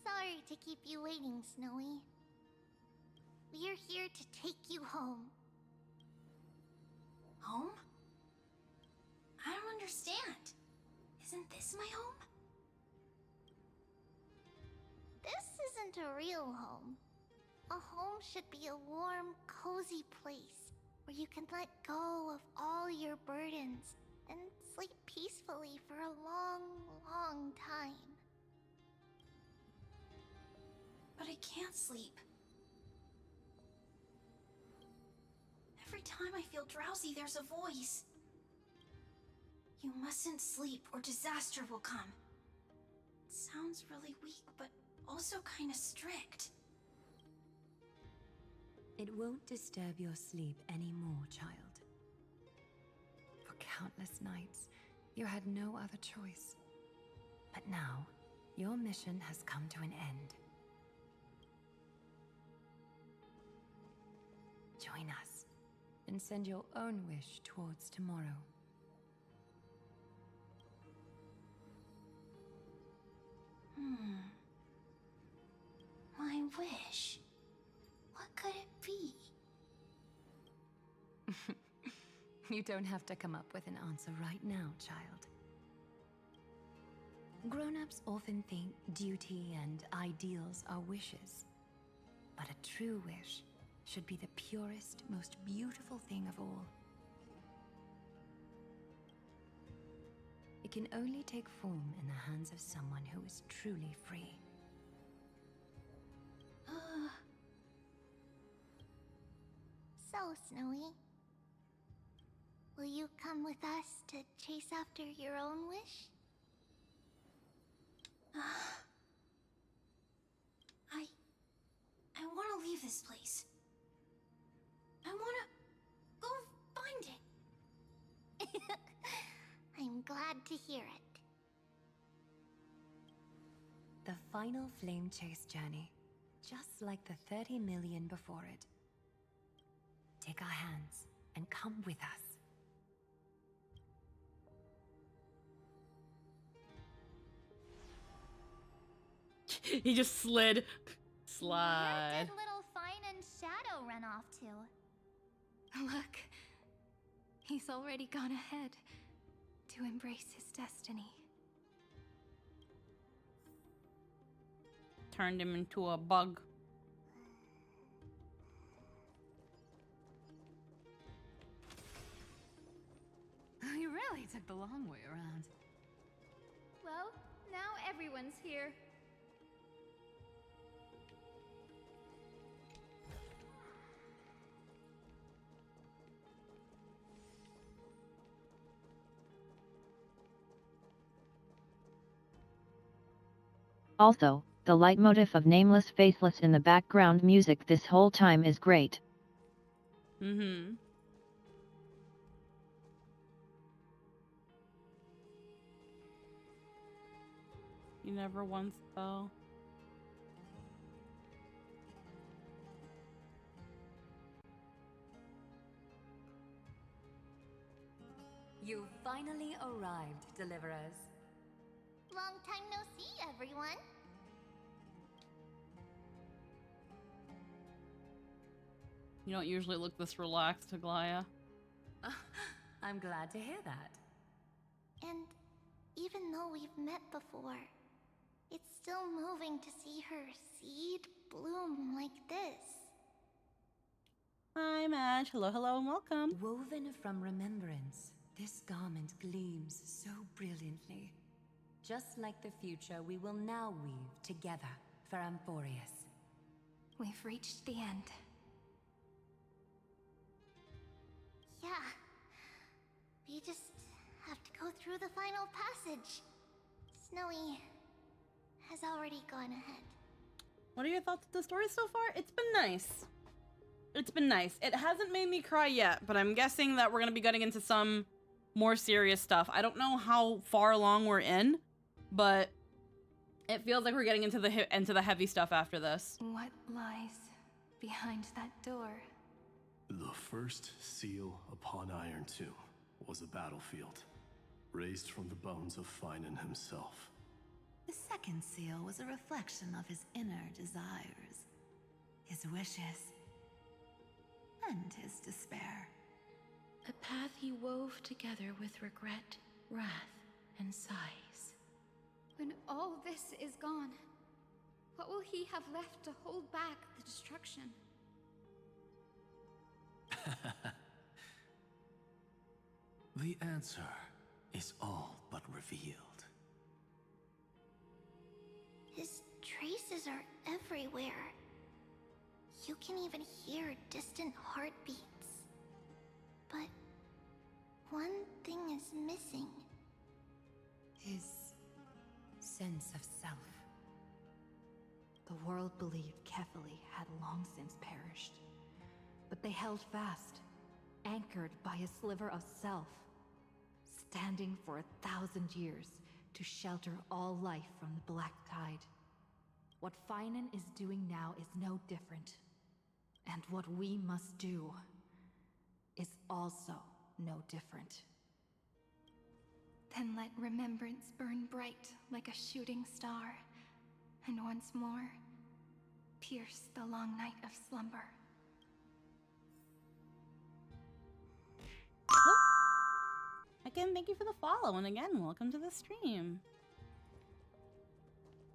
Sorry to keep you waiting, Snowy. We're here to take you home. Home? I don't understand. Isn't this my home? This isn't a real home. A home should be a warm, cozy place where you can let go of all your burdens and sleep peacefully for a long, long time. But I can't sleep. Every time I feel drowsy, there's a voice. You mustn't sleep or disaster will come. It sounds really weak, but also kind of strict. It won't disturb your sleep anymore, child. For countless nights, you had no other choice. But now, your mission has come to an end. Join us, and send your own wish towards tomorrow. My wish. What could it be? You don't have to come up with an answer right now, child. Grown-ups often think duty and ideals are wishes. But a true wish should be the purest, most beautiful thing of all. It can only take form in the hands of someone who is truly free. So, Snowy, will you come with us to chase after your own wish? I want to leave this place. I want to go find it. I'm glad to hear it. The final flame chase journey, just like the 30 million before it. Take our hands and come with us. He just slid. Slide. Where did little Fine and Shadow run off to? Look, he's already gone ahead to embrace his destiny. Turned him into a bug. You really took the long way around. Well, now everyone's here. Also, the leitmotif of Nameless Faithless in the background music this whole time is great. Mm-hmm. You never once fell. You finally arrived, Deliverers. Long time no see, everyone. You don't usually look this relaxed, Aglaya. I'm glad to hear that. And even though we've met before, it's still moving to see her seed bloom like this. Hi, Madge. Hello, hello, and welcome. Woven from remembrance, this garment gleams so brilliantly. Just like the future we will now weave together for Amphorius. We've reached the end. Yeah. We just have to go through the final passage. Snowy has already gone ahead. What are your thoughts of the story so far? It's been nice. It's been nice. It hasn't made me cry yet, but I'm guessing that we're going to be getting into some more serious stuff. I don't know how far along we're in, but it feels like we're getting into the heavy stuff after this. What lies behind that door? The first seal upon Iron Tomb was a battlefield, raised from the bones of Finan himself. The second seal was a reflection of his inner desires, his wishes, and his despair. A path he wove together with regret, wrath, and sighs. When all this is gone, what will he have left to hold back the destruction? The answer is all but revealed. His traces are everywhere. You can even hear distant heartbeats. But one thing is missing. His sense of self. The world believed Kefali had long since perished. But they held fast, anchored by a sliver of self, standing for 1,000 years to shelter all life from the Black Tide. What Finan is doing now is no different. And what we must do is also no different. Then let remembrance burn bright like a shooting star, and once more, pierce the long night of slumber. Again, thank you for the follow, and again, welcome to the stream.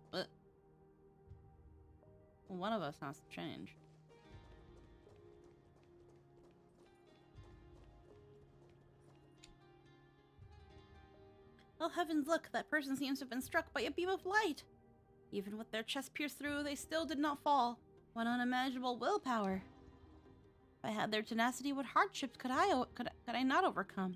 But one of us has to change. Oh heavens, look, that person seems to have been struck by a beam of light. Even with their chest pierced through, they still did not fall. What unimaginable willpower. If I had their tenacity, what hardships could I not overcome?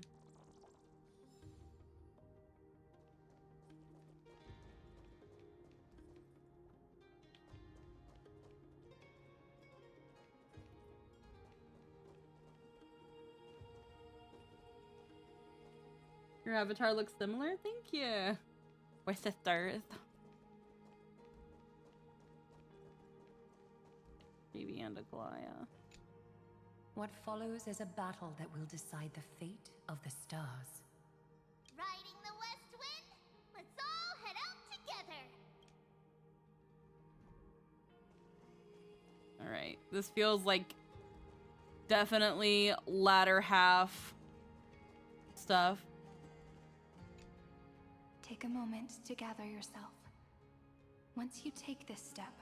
Your avatar looks similar? Thank you. We're sisters. Phoebe and Aglaya. What follows is a battle that will decide the fate of the stars. Riding the west wind? Let's all head out together. Alright, this feels like definitely latter half stuff. Take a moment to gather yourself. Once you take this step,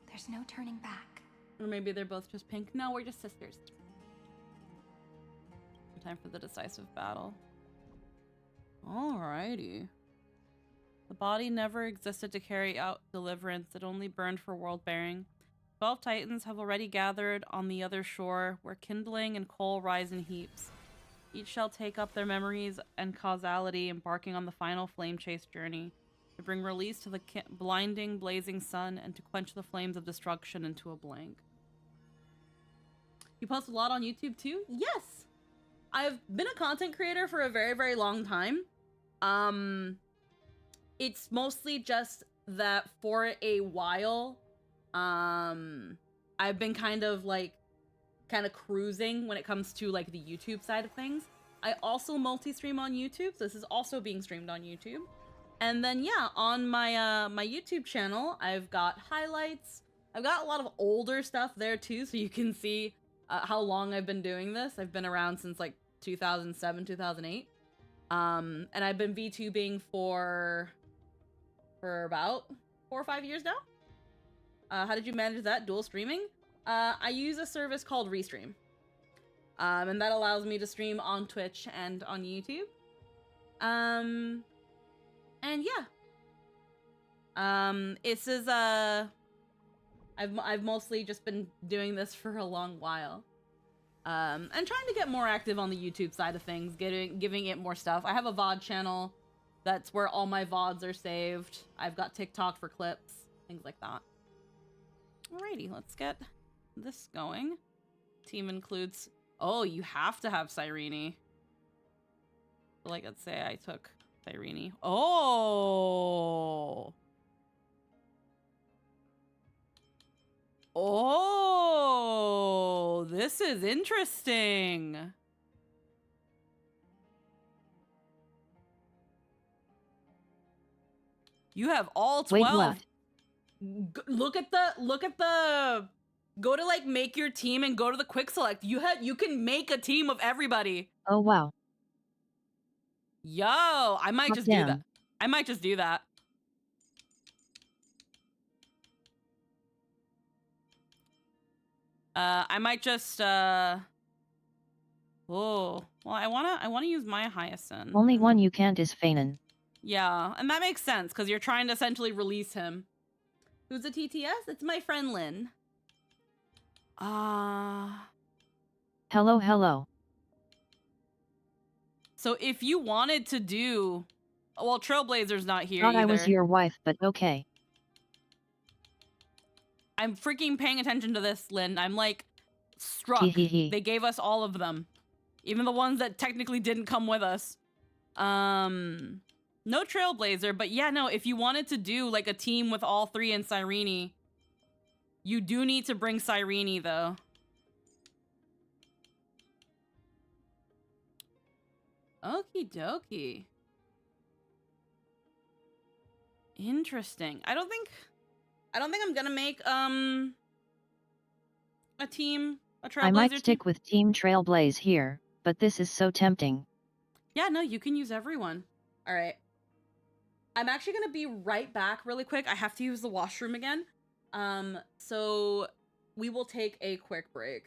there's no turning back. Or maybe they're both just pink. No, we're just sisters. Time for the decisive battle. Alrighty. The body never existed to carry out deliverance. It only burned for world bearing. 12 titans have already gathered on the other shore, where kindling and coal rise in heaps. Each shall take up their memories and causality, embarking on the final flame chase journey. To bring release to the blinding, blazing sun and to quench the flames of destruction into a blank. You post a lot on YouTube too? Yes! I've been a content creator for a very, very long time. It's mostly just that for a while, I've been kind of cruising when it comes to like the YouTube side of things. I also multi-stream on YouTube, so this is also being streamed on YouTube. And then yeah, on my my YouTube channel, I've got highlights. I've got a lot of older stuff there too, so you can see how long I've been doing this. I've been around since like 2007, 2008. And I've been VTubing for about 4 or 5 years now. How did you manage that? Dual streaming? I use a service called Restream. And that allows me to stream on Twitch and on YouTube. And yeah. This is I've mostly just been doing this for a long while. And trying to get more active on the YouTube side of things, giving it more stuff. I have a VOD channel. That's where all my VODs are saved. I've got TikTok for clips, things like that. Alrighty, let's get this going. Team includes... Oh, you have to have Cyrene. Like, let's say I took Cyrene. Oh! Oh! This is interesting. You have all 12. Wait, what? Look at the go to like make your team and go to the quick select. You can make a team of everybody. Oh wow. Yo, I might just do that. I might just do that. I might just oh, well, I wanna use my Hyacinth. Only one you can't is Fanon. Yeah, and that makes sense because you're trying to essentially release him. Who's a TTS? It's my friend Lynn. Hello, hello. So if you wanted to do... Well, Trailblazer's not here Thought either. I was your wife, but okay. I'm freaking paying attention to this, Lynn. I'm like struck. They gave us all of them. Even the ones that technically didn't come with us. No Trailblazer, but yeah, no, if you wanted to do like a team with all three and Cyrene, you do need to bring Cyrene though. Okie dokie. Interesting. I don't think I'm gonna make a team, a Trailblazer I might team. stick with Team Trailblaze here, but this is so tempting. Yeah, no, you can use everyone. All right. I'm actually gonna be right back really quick. I have to use the washroom again. So we will take a quick break.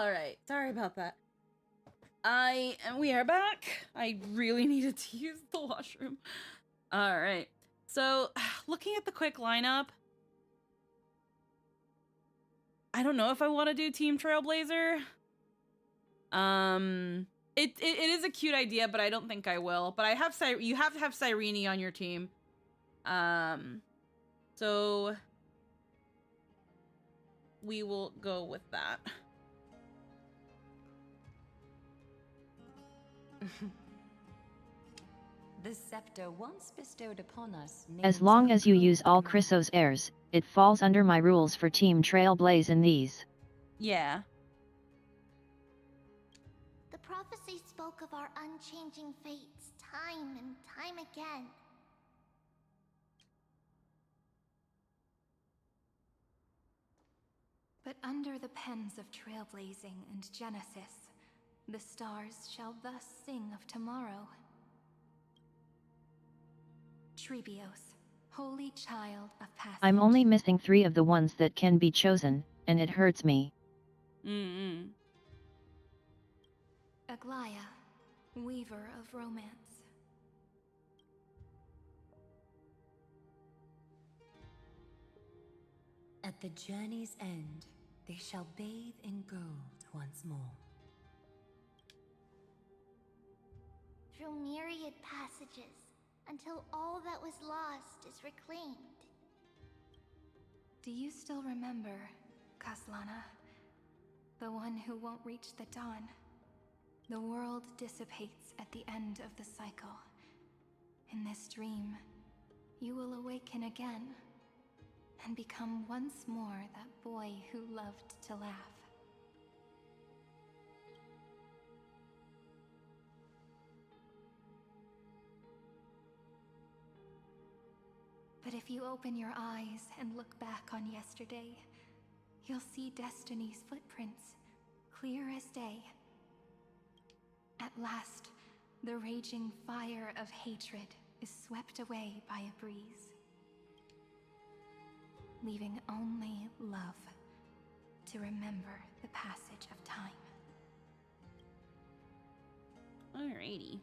All right. Sorry about that. We are back. I really needed to use the washroom. All right. So, looking at the quick lineup, I don't know if I want to do Team Trailblazer. It is a cute idea, but I don't think I will. But you have to have Cyrene on your team. So we will go with that. The scepter once bestowed upon us. As long as you use all Chrysos heirs, it falls under my rules for Team Trailblaze in these. Yeah. The prophecy spoke of our unchanging fates time and time again. But under the pens of trailblazing and Genesis, the stars shall thus sing of tomorrow. Trebios, holy child of passage. I'm only missing 3 of the ones that can be chosen, and it hurts me. Aglaya, weaver of romance. At the journey's end, they shall bathe in gold once more. Through myriad passages, until all that was lost is reclaimed. Do you still remember, Kaslana? The one who won't reach the dawn. The world dissipates at the end of the cycle. In this dream, you will awaken again and become once more that boy who loved to laugh. But if you open your eyes and look back on yesterday, you'll see Destiny's footprints, clear as day. At last, the raging fire of hatred is swept away by a breeze, leaving only love to remember the passage of time. Alrighty.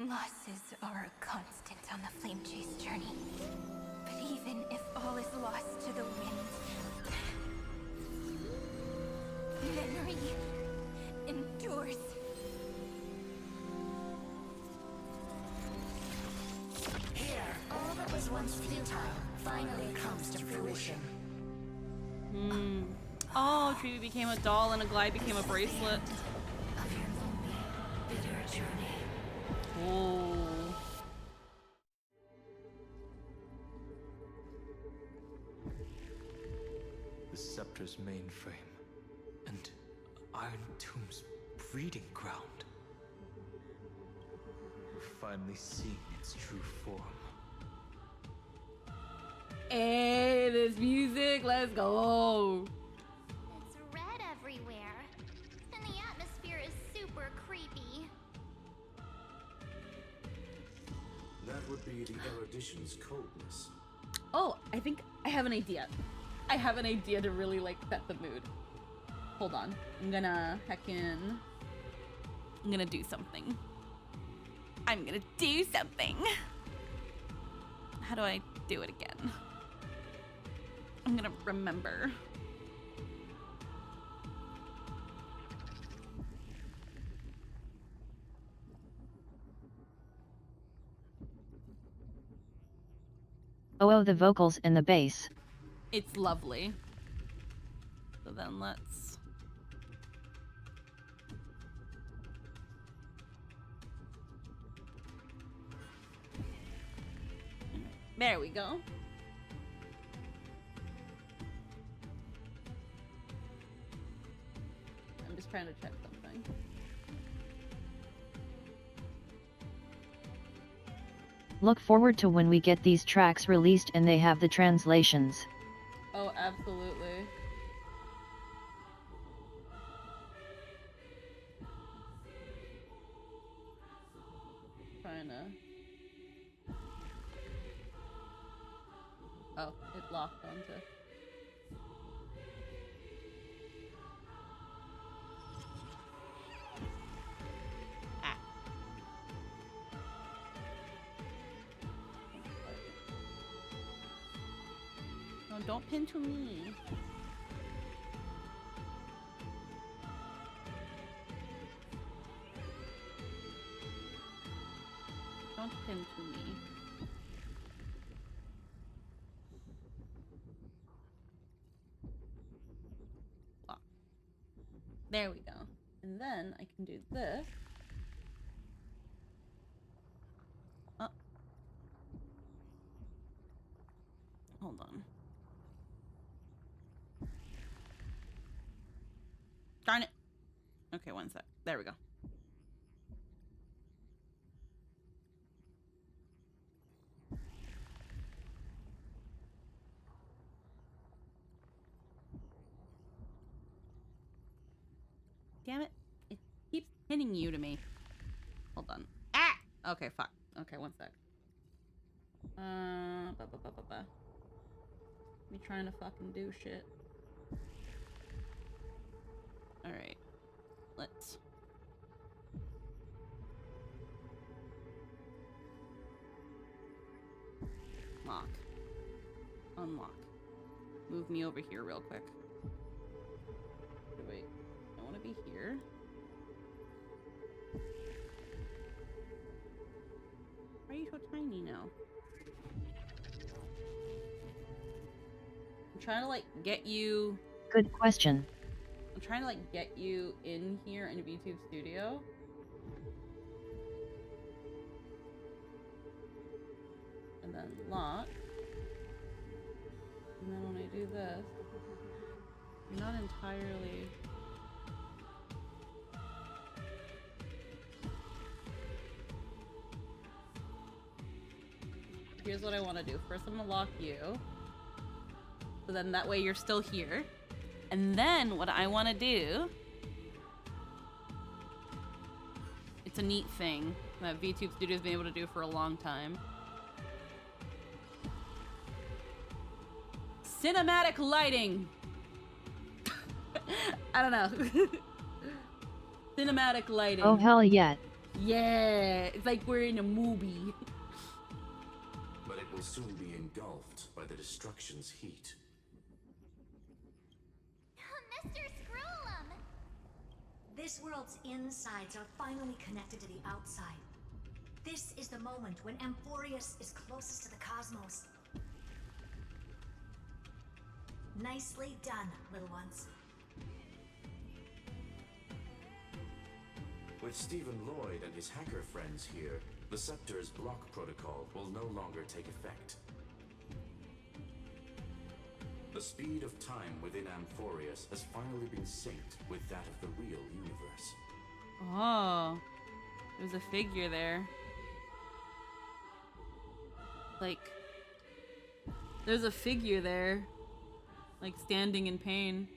Losses are a constant on the Flame Chase journey. But even if all is lost to the wind, memory endures. Here, all that was once futile finally comes to fruition. Oh, Treevy became a doll and Aglai became a bracelet. Of your lonely, bitter journey. Oh. The scepter's mainframe and Iron Tomb's breeding ground. We're finally seeing its true form. Hey, this music, let's go. It's red everywhere, and the atmosphere is super creepy. That would be the erudition's coldness. Oh, I think I have an idea. I have an idea to really like set the mood. Hold on. I'm gonna do something. I'm gonna do something. How do I do it again? I'm gonna remember. Oh, the vocals and the bass. It's lovely. So then let's... There we go. I'm just trying to check something. Look forward to when we get these tracks released and they have the translations. Oh, absolutely. Trying to... Oh, it locked onto... Ah. No, don't pin to me. Don't pin to me. Lock. There we go. And then I can do this. Oh. Hold on. Darn it. Okay, one sec. There we go. Damn it. It keeps pinning you to me. Hold on. Ah! Okay, fuck. Okay, one sec. Me trying to fucking do shit. Alright. Let's... Lock. Unlock. Move me over here real quick. Wait. I want to be here. Why are you so tiny now? I'm trying to like get you... Good question. I'm trying to like get you in here in VTube Studio. And then lock. And then when I do this, I'm not entirely... Here's what I want to do. First, I'm gonna lock you. So then that way you're still here. And then what I want to do... It's a neat thing that VTube Studio's been able to do for a long time. Cinematic lighting! I don't know. Cinematic lighting. Oh hell yeah. Yeah! It's like we're in a movie. But it will soon be engulfed by the destruction's heat. Mr. Scrollum! This world's insides are finally connected to the outside. This is the moment when Amphorius is closest to the cosmos. Nicely done, little ones. With Stephen Lloyd and his hacker friends here, the Scepter's block protocol will no longer take effect. The speed of time within Amphorius has finally been synced with that of the real universe. Oh, there's a figure there. Like, there's a figure there. Like, standing in pain.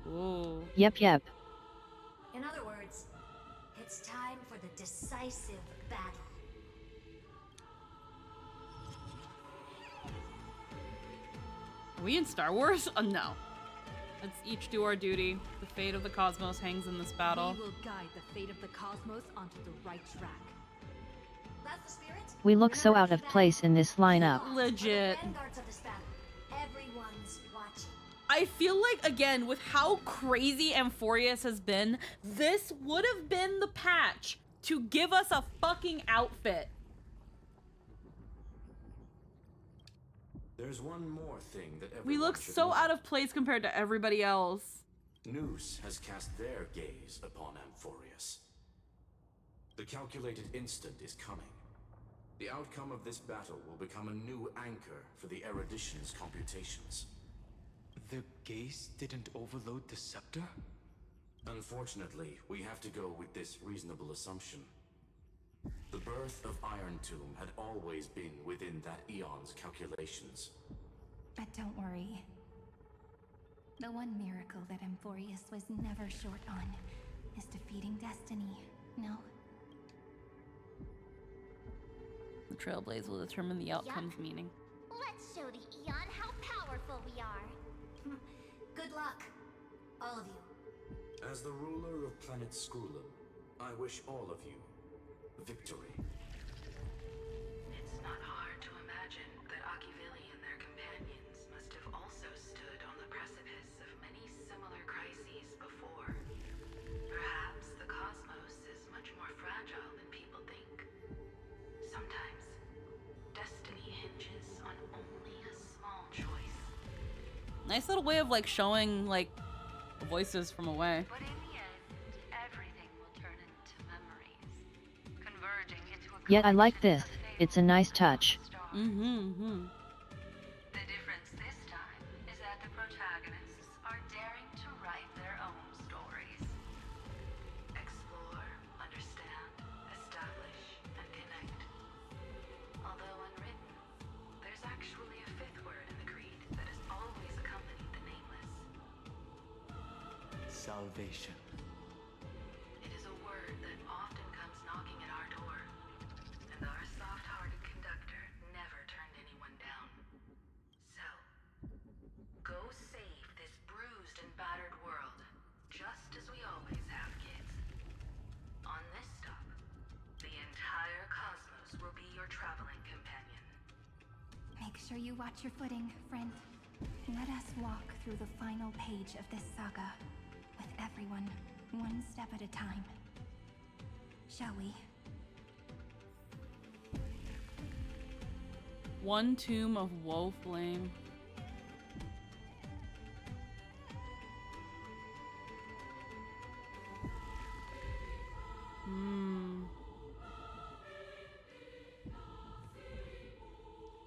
Whoa. Yep. In other words, it's time for the decisive battle. Are we in Star Wars? Oh, no. Let's each do our duty. The fate of the cosmos hangs in this battle. We will guide the fate of the cosmos onto the right track. That's the spirit? We look so out of place in this lineup. Legit. Vanguards of this battle. Everyone's watching. I feel like, again, with how crazy Amphorius has been, this would have been the patch to give us a fucking outfit. There's one more thing that everyone We look should so know. out of place compared to everybody else. Noose has cast their gaze upon Amphorius. The calculated instant is coming. The outcome of this battle will become a new anchor for the erudition's computations. The gaze didn't overload the scepter? Unfortunately, we have to go with this reasonable assumption. The birth of Iron Tomb had always been within that eon's calculations. But don't worry. The one miracle that Amphorius was never short on is defeating destiny, no? The Trailblaze will determine the outcome's meaning. Let's show the Eon how powerful we are. Good luck, all of you. As the ruler of planet Skrulum, I wish all of you victory. It's not hard to imagine that Akivili and their companions must have also stood on the precipice of many similar crises before. Perhaps the cosmos is much more fragile than people think. Sometimes, destiny hinges on only a small choice. Nice little way of like showing like voices from away. But in the end, everything will turn into memories, converging into a Yet I like this, it's a nice touch. The difference this time is that the protagonists are daring to write their own stories. Explore, understand, establish, and connect. Although unwritten, there's actually a fifth word in the creed that has always accompanied the nameless. Salvation. It is a word that often comes knocking at our door, and our soft-hearted conductor never turned anyone down. So, go save this bruised and battered world, just as we always have, kids. On this stop, the entire cosmos will be your traveling companion. Make sure you watch your footing, friend. Let us walk through the final page of this saga, with everyone, one step at a time. Shall we? One tomb of woe flame.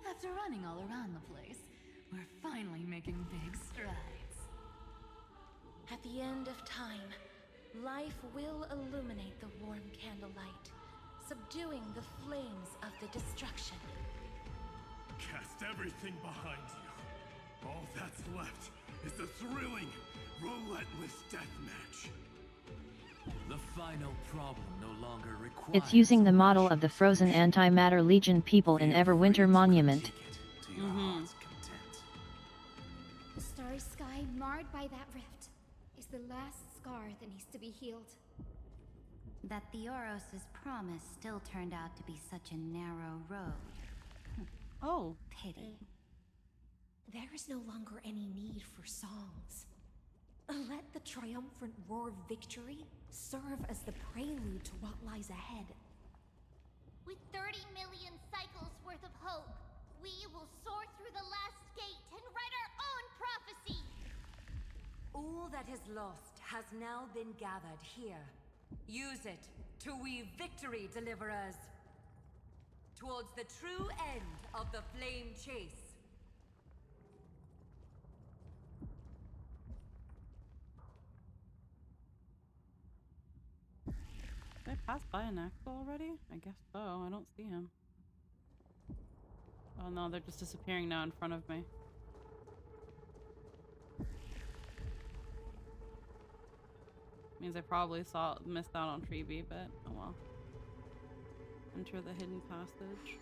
After running all around the place, we're finally making big strides. At the end of time, life will illuminate the warm candlelight, subduing the flames of the destruction. Cast everything behind you. All that's left is the thrilling, relentless deathmatch. The final problem no longer requires. It's using the model of the frozen antimatter Legion people in Everwinter Monument. The starry sky marred by that rift is the last scar that needs to be healed. That Theoros's promise still turned out to be such a narrow road. Oh. Pity. There is no longer any need for songs. Let the triumphant roar of victory serve as the prelude to what lies ahead. With 30 million cycles worth of hope, we will soar through the last gate and write our own prophecy! All that is lost has now been gathered here. Use it to weave victory, deliverers, towards the true end of the flame chase. Did I pass by an axle already? I guess so. I don't see him. Oh no, they're just disappearing now in front of me. Means I probably missed out on Treeby, but oh well. Enter the hidden passage.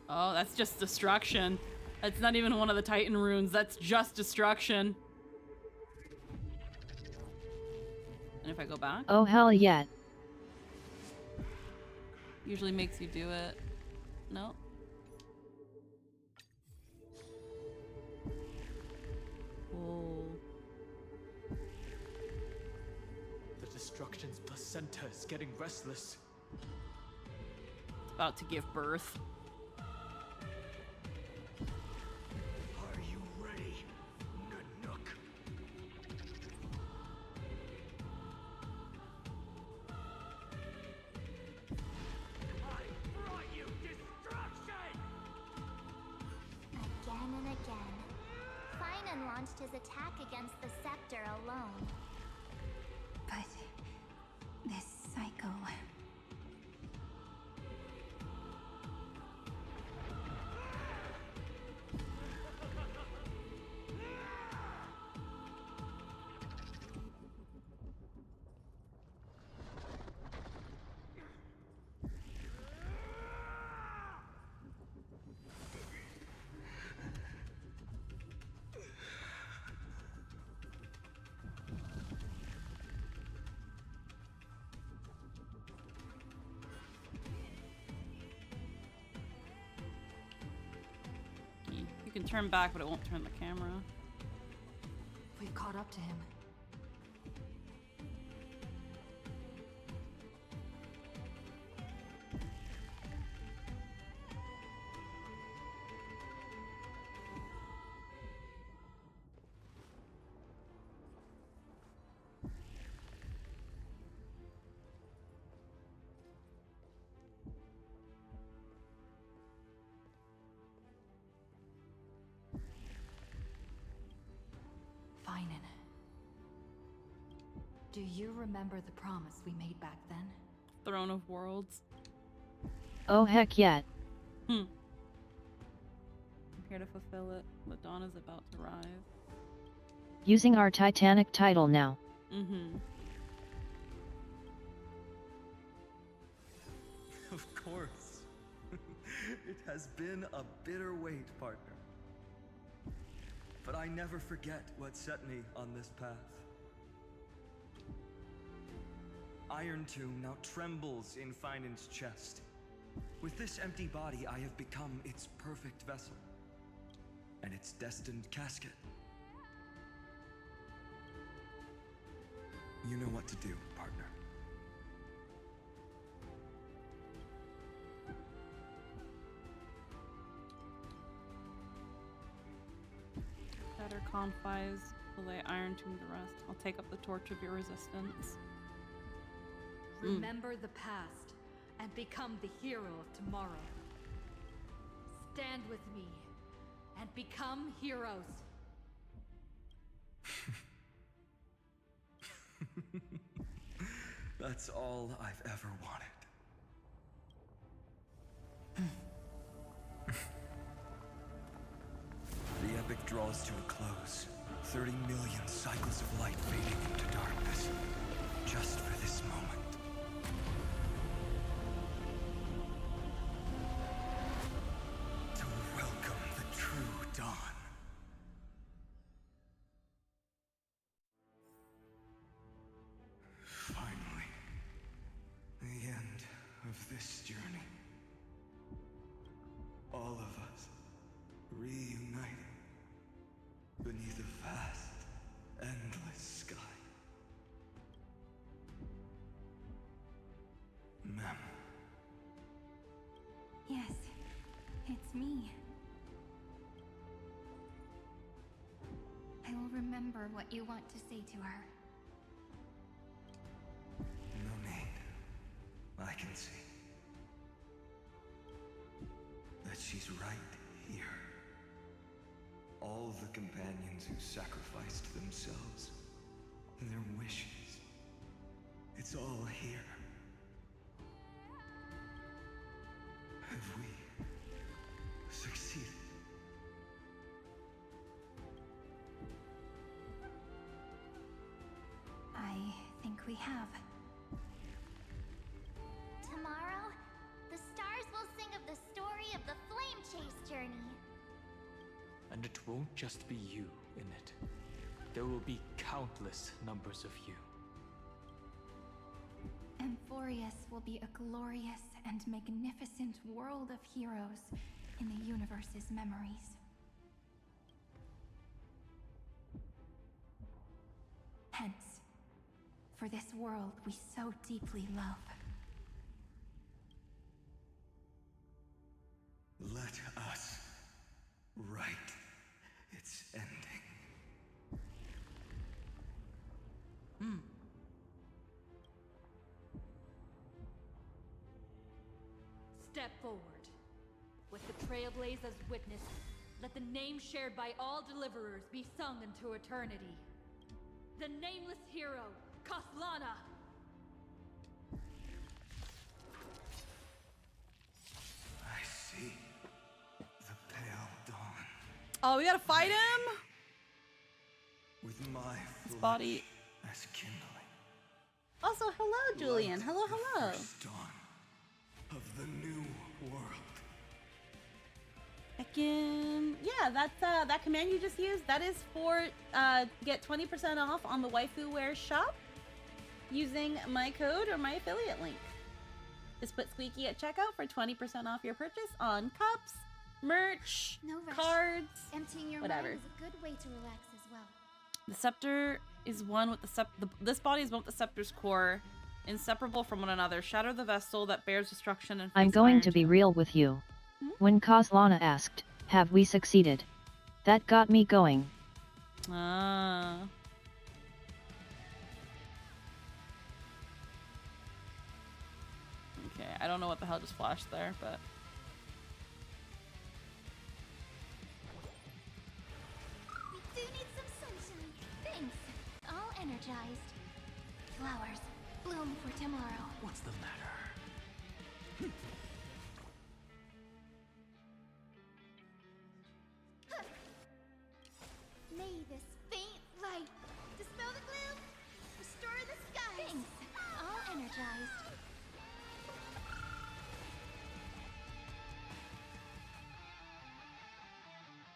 Oh, that's just destruction. That's not even one of the Titan runes. That's just destruction. And if I go back? Oh hell yeah. Usually makes you do it. No. Oh. The destruction's placenta is getting restless. It's about to give birth. Are you ready, Nanook? I brought you destruction! Again and again, Finan launched his attack against the scepter alone. But this cycle... can turn back, but it won't turn the camera. We've caught up to him. Do you remember the promise we made back then? Throne of Worlds. Oh heck yeah. I'm here to fulfill it. The dawn is about to rise. Using our Titanic title now. Mm-hmm. Of course. It has been a bitter wait, partner. But I never forget what set me on this path. Iron Tomb now trembles in Finan's chest. With this empty body, I have become its perfect vessel. And its destined casket. You know what to do, partner. Better confides to lay Iron Tomb to rest. I'll take up the torch of your resistance. Remember the past and become the hero of tomorrow. Stand with me and become heroes. That's all I've ever wanted. The epic draws to a close. 30 million cycles of light fading into darkness. Just for this moment. To welcome the true dawn. Finally. The end of this journey. All of us reunited beneath a vast, endless sky. Ma'am. Yes, it's me. I will remember what you want to say to her. No need. I can see that she's right here. All the companions who sacrificed themselves, their wishes, it's all here. Have we succeeded? I think we have. Tomorrow, the stars will sing of the story of the Flame Chase journey. And it won't just be you in it. There will be countless numbers of you. Amphorius will be a glorious and magnificent world of heroes in the universe's memories. Hence, for this world we so deeply love. Let us write its ending. Step forward. With the Trailblazers witness, let the name shared by all deliverers be sung into eternity. The nameless hero, Kaslana! I see the pale dawn. Oh, we gotta fight him? With my His body. as kindling. Also, hello, Julian. Hello, hello. First dawn of the new world. Again, yeah, that's that command you just used. That is for get 20% off on the Waifu Wear shop using my code or my affiliate link. Just put Squeaky at checkout for 20% off your purchase on cups, merch, No rush. cards, Emptying your whatever. mind is a good way to relax as well. The scepter is one with this body is one with the scepter's core, inseparable from one another. Shatter the vessel that bears destruction and I'm face going Iron to be Tomb. real with you. When Kozlana asked, have we succeeded? That got me going. Ah. Okay, I don't know what the hell just flashed there, but... We do need some sunshine. Thanks. All energized. Flowers, bloom for tomorrow. What's the matter? May this faint light dispel the gloom, restore the skies. Thanks. All energized.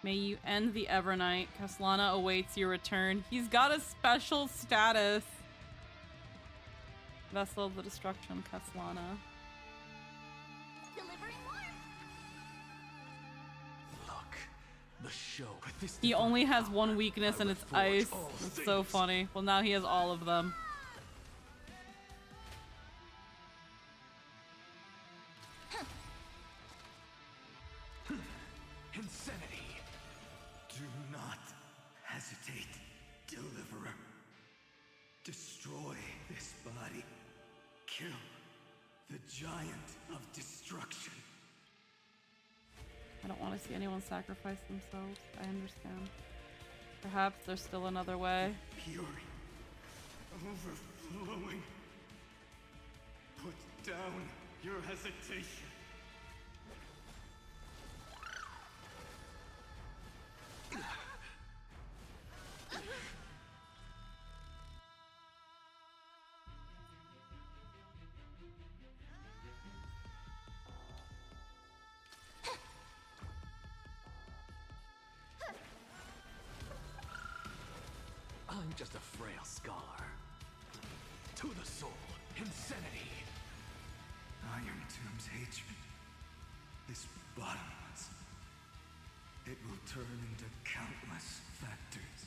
May you end the Evernight. Kaslana awaits your return. He's got a special status. Vessel of the Destruction, Kaslana. Delivering more. Look, the show. This He only has one weakness and it's ice. It's so funny. Well, now he has all of them. Insanity. Do not hesitate, Deliverer. Destroy this body. Kill the giant of destruction. I don't want to see anyone sacrifice themselves. I understand. Perhaps there's still another way. Fury. Overflowing. Put down your hesitation. I'm just a frail scholar. To the soul, insanity. Iron Tomb's hatred is bottomless. It will turn into countless factors,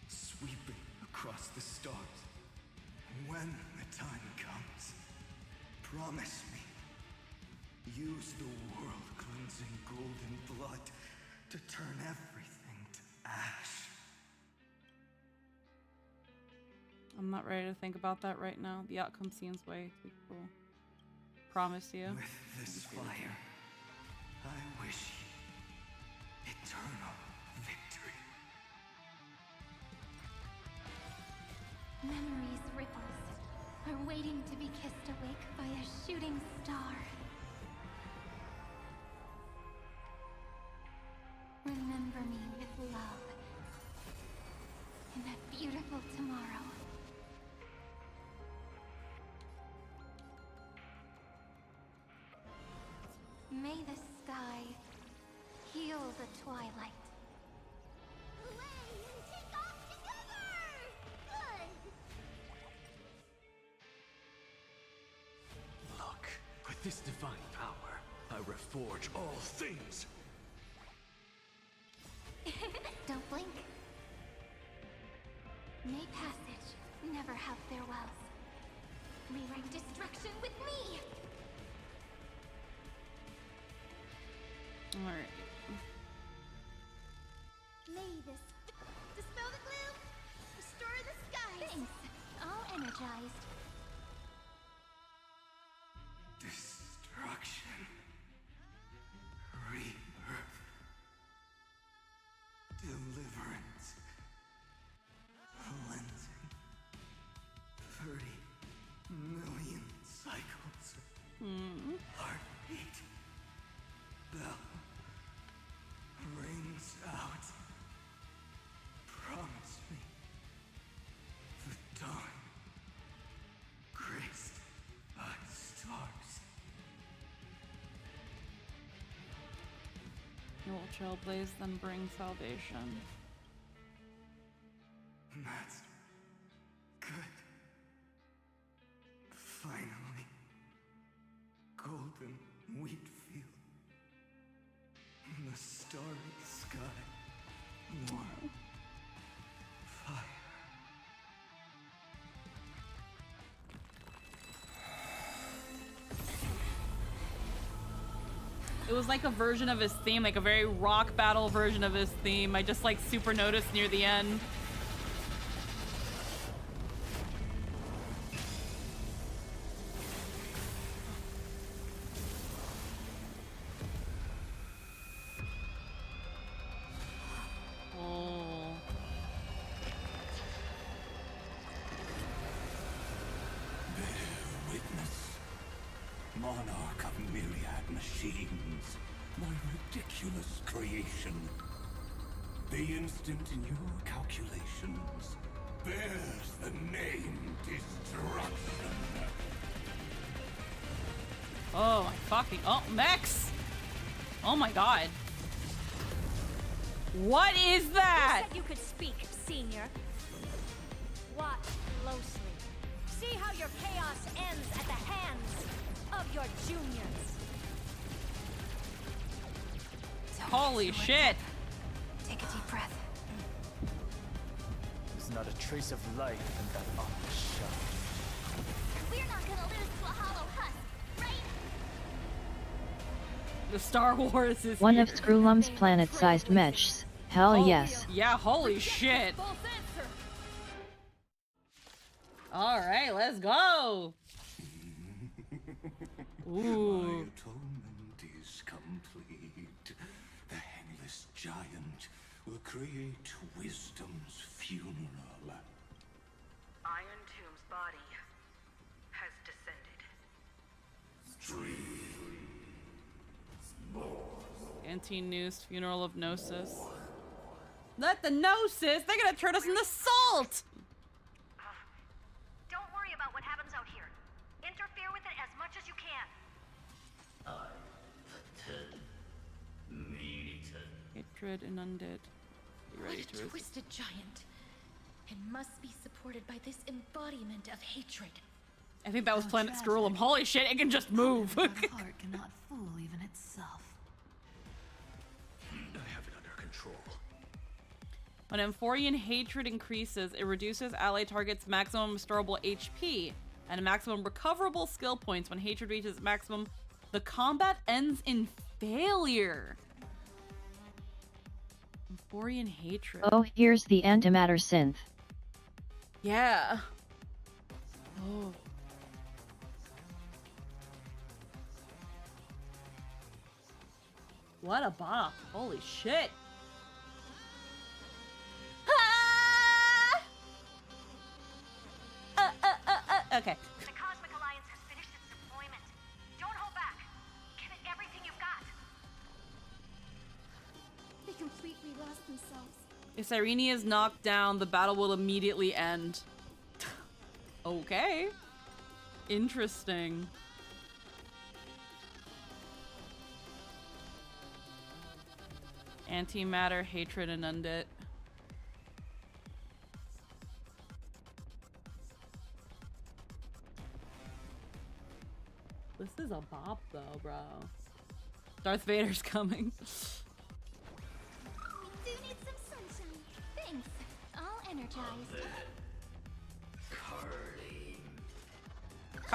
sweeping across the stars. When the time comes, promise me, use the world-cleansing golden blood to turn everything to ash. I'm not ready to think about that right now. The outcome seems way too cool. Promise you. With this fire, I wish you eternal victory. Memories ripples are waiting to be kissed awake by a shooting star. Remember me with love in that beautiful tomorrow. May the sky heal the twilight. Play and take off together! Good! Look, with this divine power, I reforge all things. Don't blink. May passage never have farewells. Rewrite destruction with me! Alright. May this dispel the gloom, restore the skies. Thanks. All energized. Destruction. Rebirth. Deliverance. Cleansing. 30 million cycles. Heartbeat. Bell. Rings out. Promise me. The dawn. Graced by stars. You will trailblaze, then bring salvation. That's good. Finally. Golden wheat field. a starry sky. More fire. It was like a version of his theme, like a very rock battle version of his theme. I just like super noticed near the end. Monarch of myriad machines, my ridiculous creation. The instant in your calculations bears the name Destruction. Oh my fucking, oh, Mex! Oh my god. What is that? Who said you could speak, Senior? Watch closely. See how your chaos ends at the hands of your juniors. Holy shit. Take a deep breath. There's not a trace of life in that awful shell. We're not gonna lose to a hollow husk, right? The Star Wars is One here. of Screwlum's planet-sized mechs. Hell yes. Yeah, holy shit. Alright, let's go. Ooh. My atonement is complete. The Handless Giant will create wisdom's funeral. Iron Tomb's body has descended. Anti-Noose, Funeral of Gnosis. Let the Gnosis! They're gonna turn us into salt! Don't worry about what happens out here. Interfere with it as much as you can. Hatred and undead. Be ready What to a resist. twisted giant. It must be supported by this embodiment of hatred. I think that was Planet Scrollum. Holy shit, it can just move. Our heart cannot fool even itself. I have it under control. When Amphorian hatred increases, it reduces ally targets' maximum restorable HP and maximum recoverable skill points. When hatred reaches maximum, the combat ends in failure. Amphorian hatred. Oh, here's the antimatter synth. Yeah. Oh. What a bop. Holy shit. Okay. The Cosmic Alliance has finished its deployment. Don't hold back. Give it everything you've got. They completely lost themselves. If Cyrene is knocked down, the battle will immediately end. Okay. Interesting. Antimatter, hatred, and undead. This is a bop though, bro. Darth Vader's coming. We do need some sunshine. Thanks. All energized.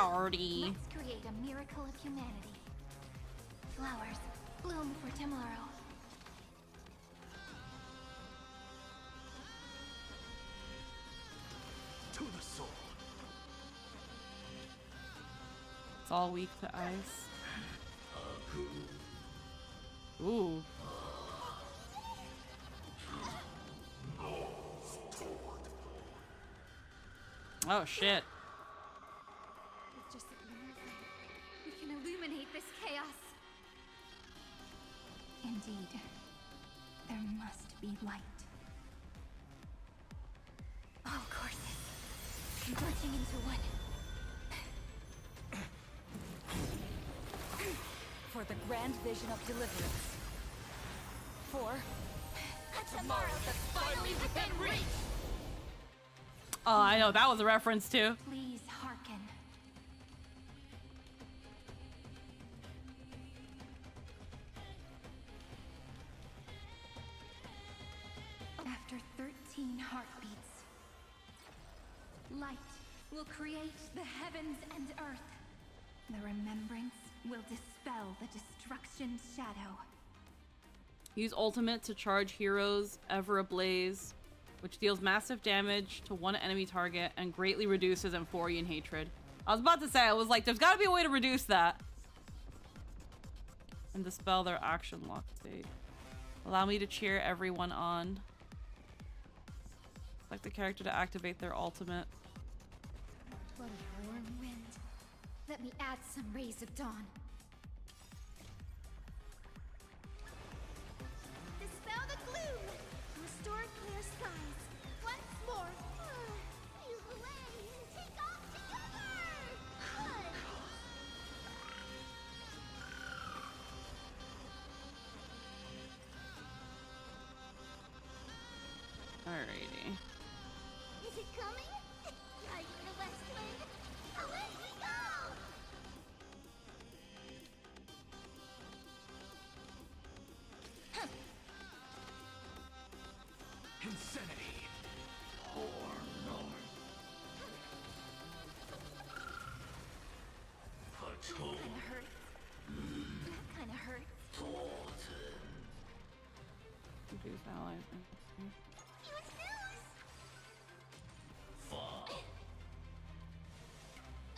Cardi. Let's create a miracle of humanity. Flowers, bloom for tomorrow. To the soul. It's all weak to ice. Ooh. Oh shit. With just a glimmer of light, we can illuminate this chaos. Indeed, there must be light. All courses converging into one. For the grand vision of deliverance. For A tomorrow that's finally within reach. Oh, I know that was a reference too. Please hearken. 14 heartbeats. Light will create the heavens and earth. The remembrance will dispel the destruction's shadow. Use ultimate to charge heroes ever ablaze, which deals massive damage to one enemy target and greatly reduces Amphorian hatred. I was about to say, I was like, there's gotta be a way to reduce that. And dispel their action lock state. Allow me to cheer everyone on. Select the character to activate their ultimate. What a warm wind. Let me add some rays of dawn. Dispel the gloom! Restore clear skies. Once more. You away and take off together! Good! Alrighty. Is it coming? Riding the west wind. Away we go! Insanity! Or north. That kinda hurts. That kinda hurts. Reduce allies.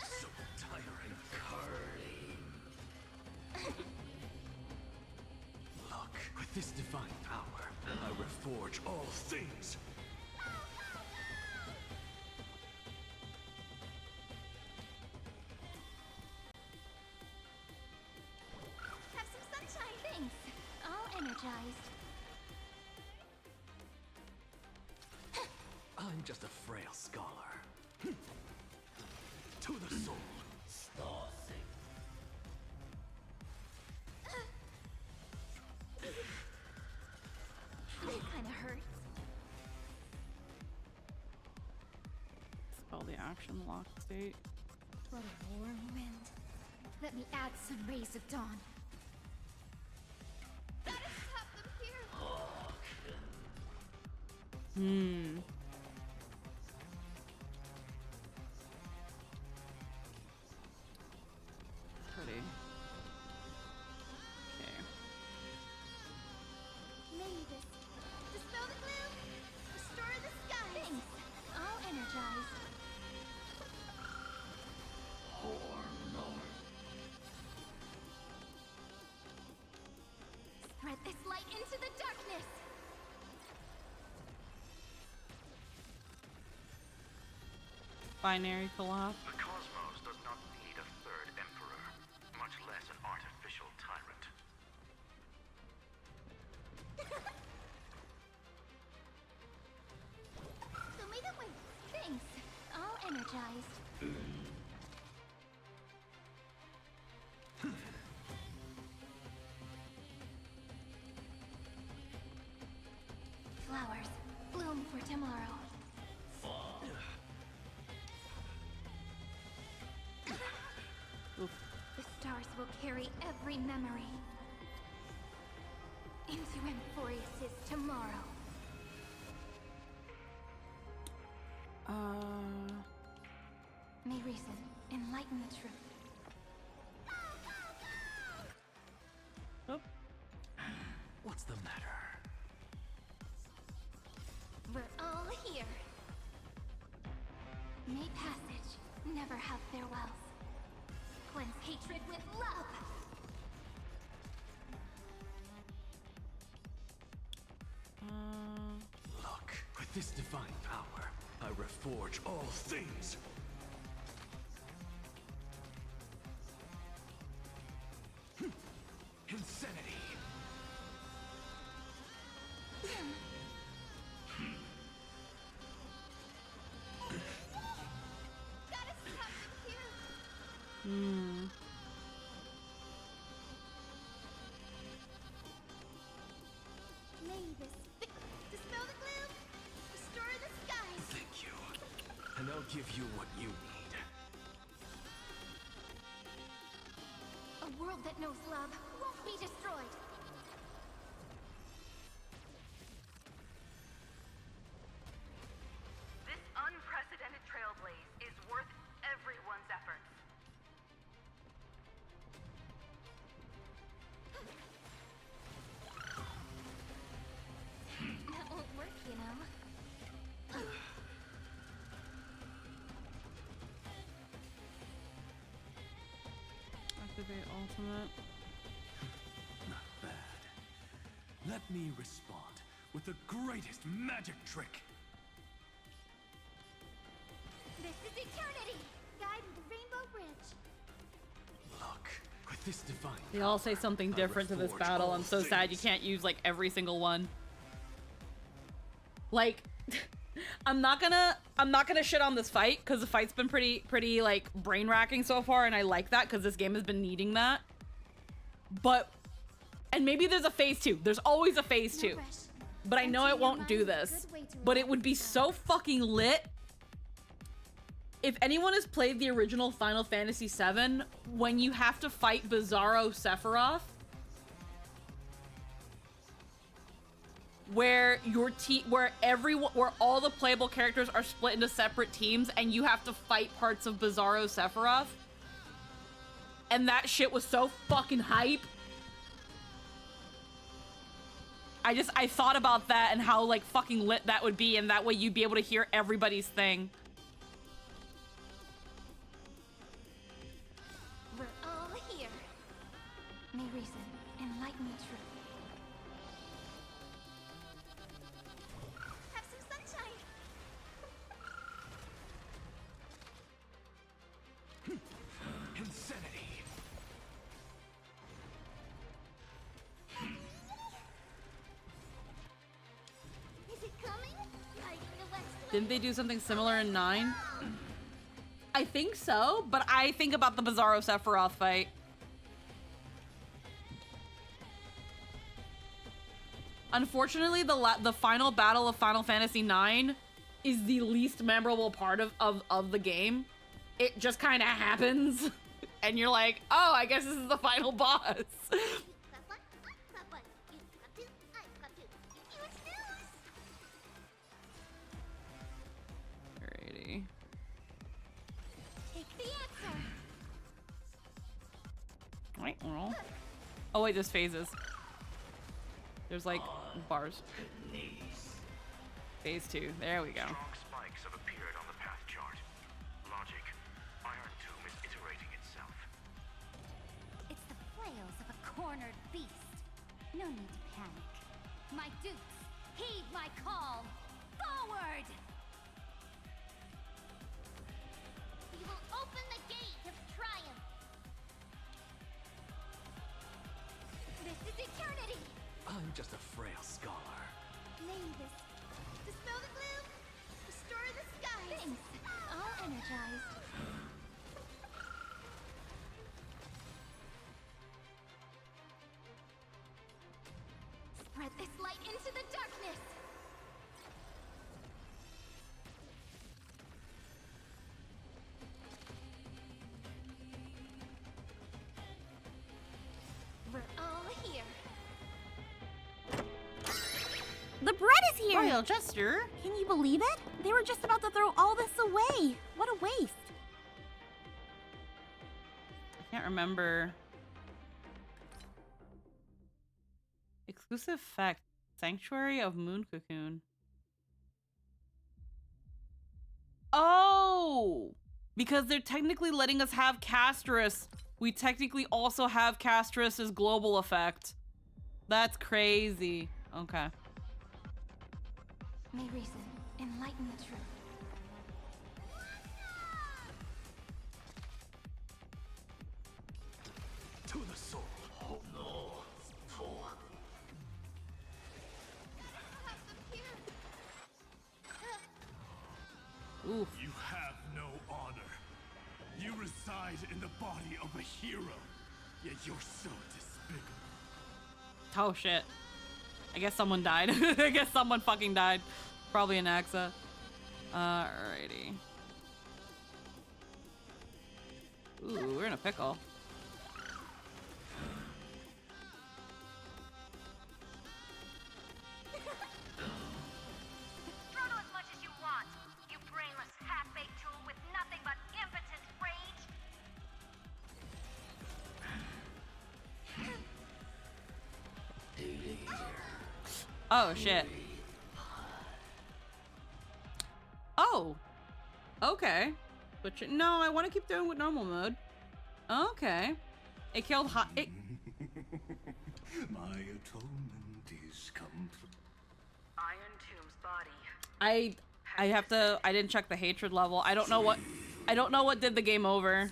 So tiring. Look, with this divine power, I reforge all things. Have some sunshine. Thanks. All energized. I'm just a frail scholar. To the soul. That kinda hurts. Spell the action lock state. What a warm wind. Let me add some rays of dawn. Gotta stop them here! Pretty. Okay. Mavis, dispel the gloom! Restore the skies! Thanks. All energized. Spread this light into the darkness! Binary collapse. The cosmos does not need a third emperor, much less an artificial tyrant. Show me the way! Thanks. All energized. Flowers bloom for tomorrow. Oof. The stars will carry every memory into Amphorius's tomorrow. May reason enlighten the truth. Oh. What's the matter? We're all here. May passage never have farewells. Cleanse hatred with love. Look, with this divine power, I reforge all things. Insanity! Gotta stop them here! Mavis, dispel the gloom! Restore the skies! Thank you. And I'll give you what you need. A world that knows love won't be destroyed. on that. Not bad. Let me respond with the greatest magic trick. This is eternity! Guide the Rainbow Bridge. Look, with this divine. They all say something different to this battle. I'm so sad you can't use like every single one. Like, I'm not gonna shit on this fight because the fight's been pretty like brain racking so far, and I like that because this game has been needing that. But, and maybe there's a phase 2. There's always a phase 2. But I know it won't do this. But it would be so fucking lit if anyone has played the original Final Fantasy VII, when you have to fight Bizarro Sephiroth, where where all the playable characters are split into separate teams and you have to fight parts of Bizarro Sephiroth, and that shit was so fucking hype. I thought about that and how like fucking lit that would be, and that way you'd be able to hear everybody's thing. We're all here. May reason enlighten the truth. Have some sunshine. Insanity. Is it coming? Like the West. Didn't they do something similar in 9? I think so, but I think about the Bizarro Sephiroth fight. Unfortunately, the final battle of Final Fantasy IX is the least memorable part of the game. It just kind of happens, and you're like, oh, I guess this is the final boss. Alrighty. Take the answer. Wait, well. Oh wait, there's phases. There's like bars. Phase 2. There we go. Strong spikes have appeared on the path chart. Logic. Iron Tomb is iterating itself. It's the flails of a cornered beast. No need to panic. My dukes, heed my call. Forward! We will open the gate of triumph. This is eternity. I'm just a frail scholar. Name this. Dispel the gloom. Restore the skies. Thanks. All energized. Spread this light into the darkness. We're all here. The bread is here! Royal Jester? Can you believe it? They were just about to throw all this away. What a waste. I can't remember. Exclusive fact. Sanctuary of Moon Cocoon. Oh! Because they're technically letting us have Castris. We technically also have Castris' global effect. That's crazy. Okay. May reason enlighten the truth. To the soul. Oh no. Oof. You have no honor. You reside in the body of a hero, yet you're so despicable. Oh shit. I guess someone died. I guess someone fucking died. Probably an Axa. Alrighty. Ooh, we're in a pickle. Throw as much as you want, you brainless half-baked tool with nothing but impotent rage. Oh shit. Oh. Okay. But no, I want to keep doing with normal mode. Okay. It killed it. My atonement is complete. Iron Tomb's body. I have to. I didn't check the hatred level. I don't know what did the game over. Is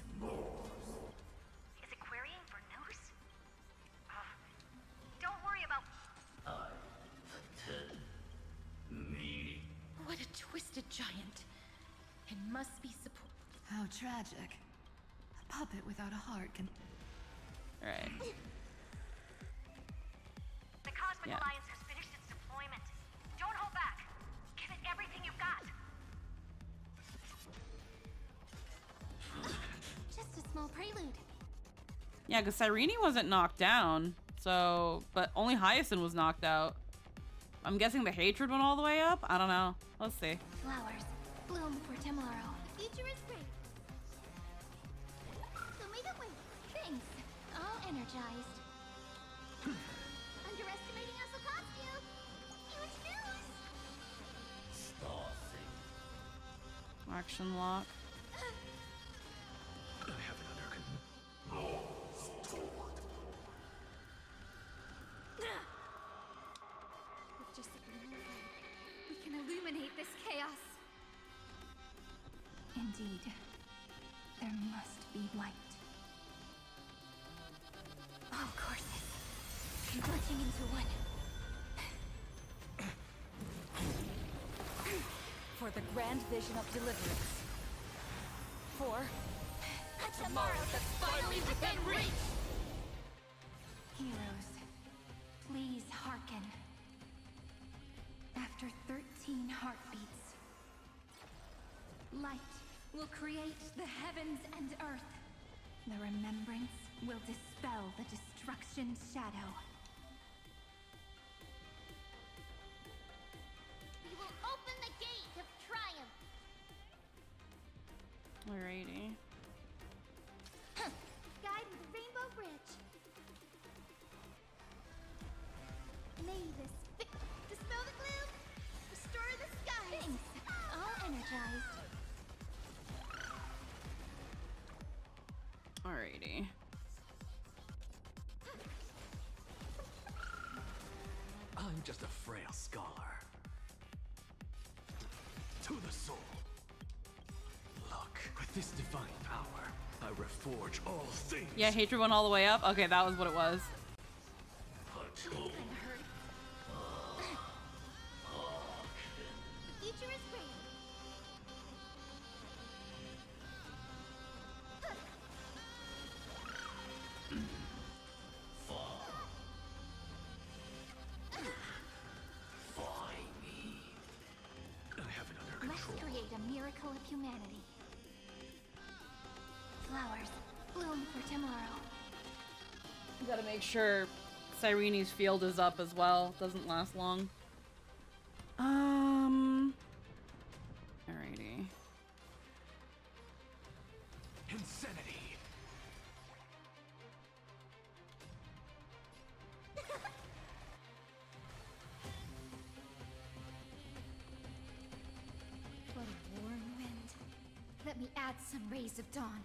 it querying for news? Don't worry about. Me. What a twisted giant. It must be support. How tragic. A puppet without a heart can. All right. The Cosmic Alliance has finished its deployment. Don't hold back. Give it everything you've got. Just a small prelude. Yeah, because Cyrene wasn't knocked down, so but only Hyacinth was knocked out. I'm guessing the hatred went all the way up. I don't know. Let's see. Flowers bloom for tomorrow. The future is great. So make it wait. Thanks. All energized. Underestimating us will cost you. Huge news. Action lock. I have it under control. With just a glimmer of light, we can illuminate this chaos. Indeed, there must be light. All courses converging into one. For the grand vision of deliverance. For A tomorrow that's finally within reach. Heroes, please hearken. After 13 heartbeats, light will create the heavens and earth. The remembrance will dispel the destruction's shadow. We will open the gate of triumph. Alrighty. Guide the Rainbow Bridge. May this dispel the gloom, restore the skies. Thanks. All energized. Alrighty. I'm just a frail scholar. To the soul. Look, with this divine power, I reforge all things. Yeah, hatred went all the way up. Okay, that was what it was. The future is great. I have it under Let's control. create a miracle of humanity. Flowers bloom for tomorrow. We gotta make sure Cyrene's field is up as well. Doesn't last long. Alrighty. Insanity. What a warm wind. Let me add some rays of dawn.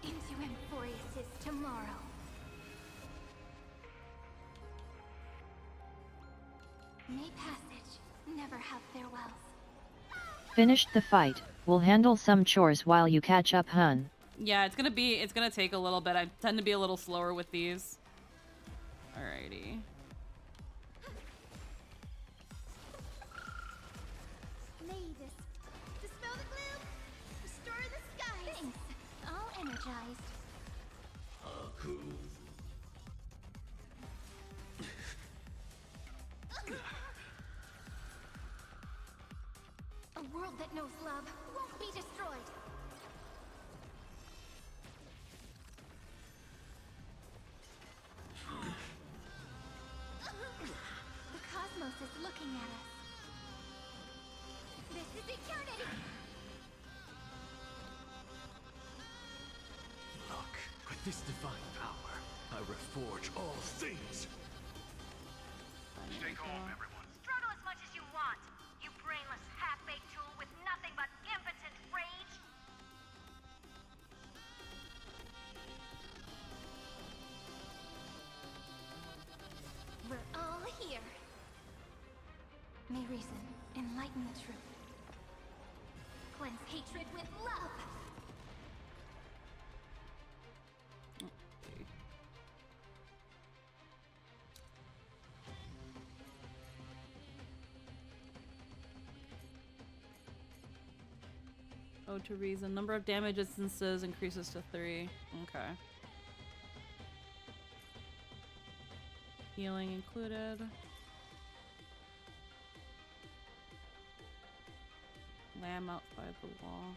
Into Amphorius's tomorrow. May passage never have farewells. Finished the fight. We'll handle some chores while you catch up, hun. Yeah, it's gonna take a little bit. I tend to be a little slower with these. Alrighty. May this dispel the gloom, restore the skies. Thanks. All energized. A world that knows love won't be destroyed. The cosmos is looking at us. This is eternity! Look, with this divine power, I reforge all things. Stay calm, everyone. Struggle as much as you want. You brainless, half-baked tool with nothing but impotent rage. enlighten the truth. Cleanse hatred with love. Oh, to reason. Number of damage instances increases to 3. Okay. Healing included. Lamb outside the wall.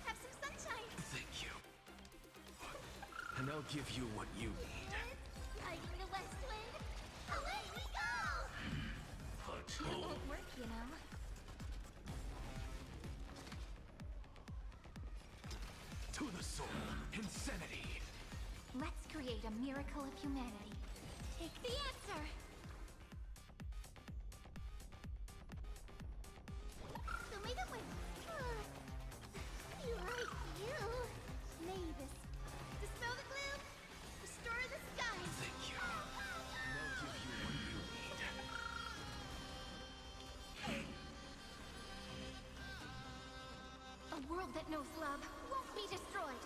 Have some sunshine. Thank you. And I'll give you what you need. Riding the west wind. Away we go! That won't work, you know. To the soul. Insanity. Let's create a miracle of humanity. Take the answer. Show me the way. You right, you. Mavis. Dispel the gloom. Restore the sky. Thank you. And I'll give you what you need. A world that knows love won't be destroyed.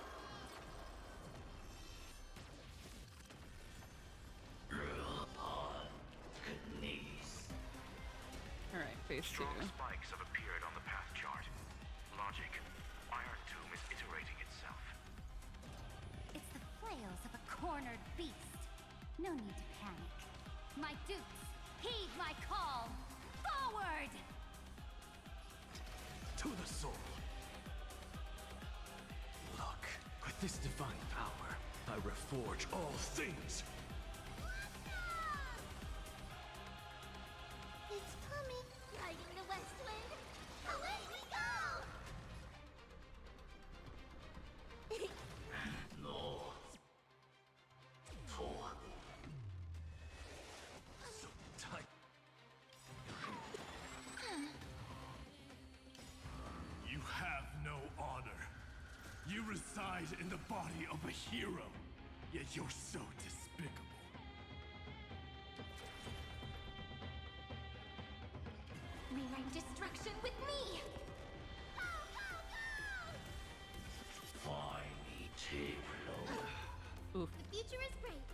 Alright, phase 2. Strong spikes have appeared on the path chart. Logic. Iron Tomb is iterating itself. It's the flails of a cornered beast. No need to panic. My dukes, heed my call. Forward! To the soul. Look, with this divine power, I reforge all things. It's coming. Riding the west wind. Away we go! No. For. So tight. You have no honor. You reside in the body of a hero, yet you're so despicable. Rewrite destruction with me! Finally, take Oof. The future is bright.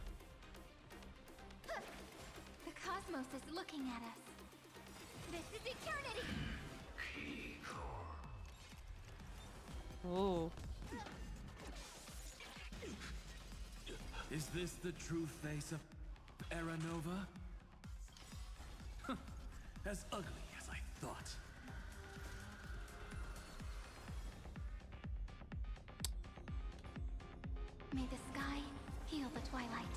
The cosmos is looking at us. This is eternity! Oh. Is this the true face of Era Nova? As ugly as I thought. May the sky heal the twilight.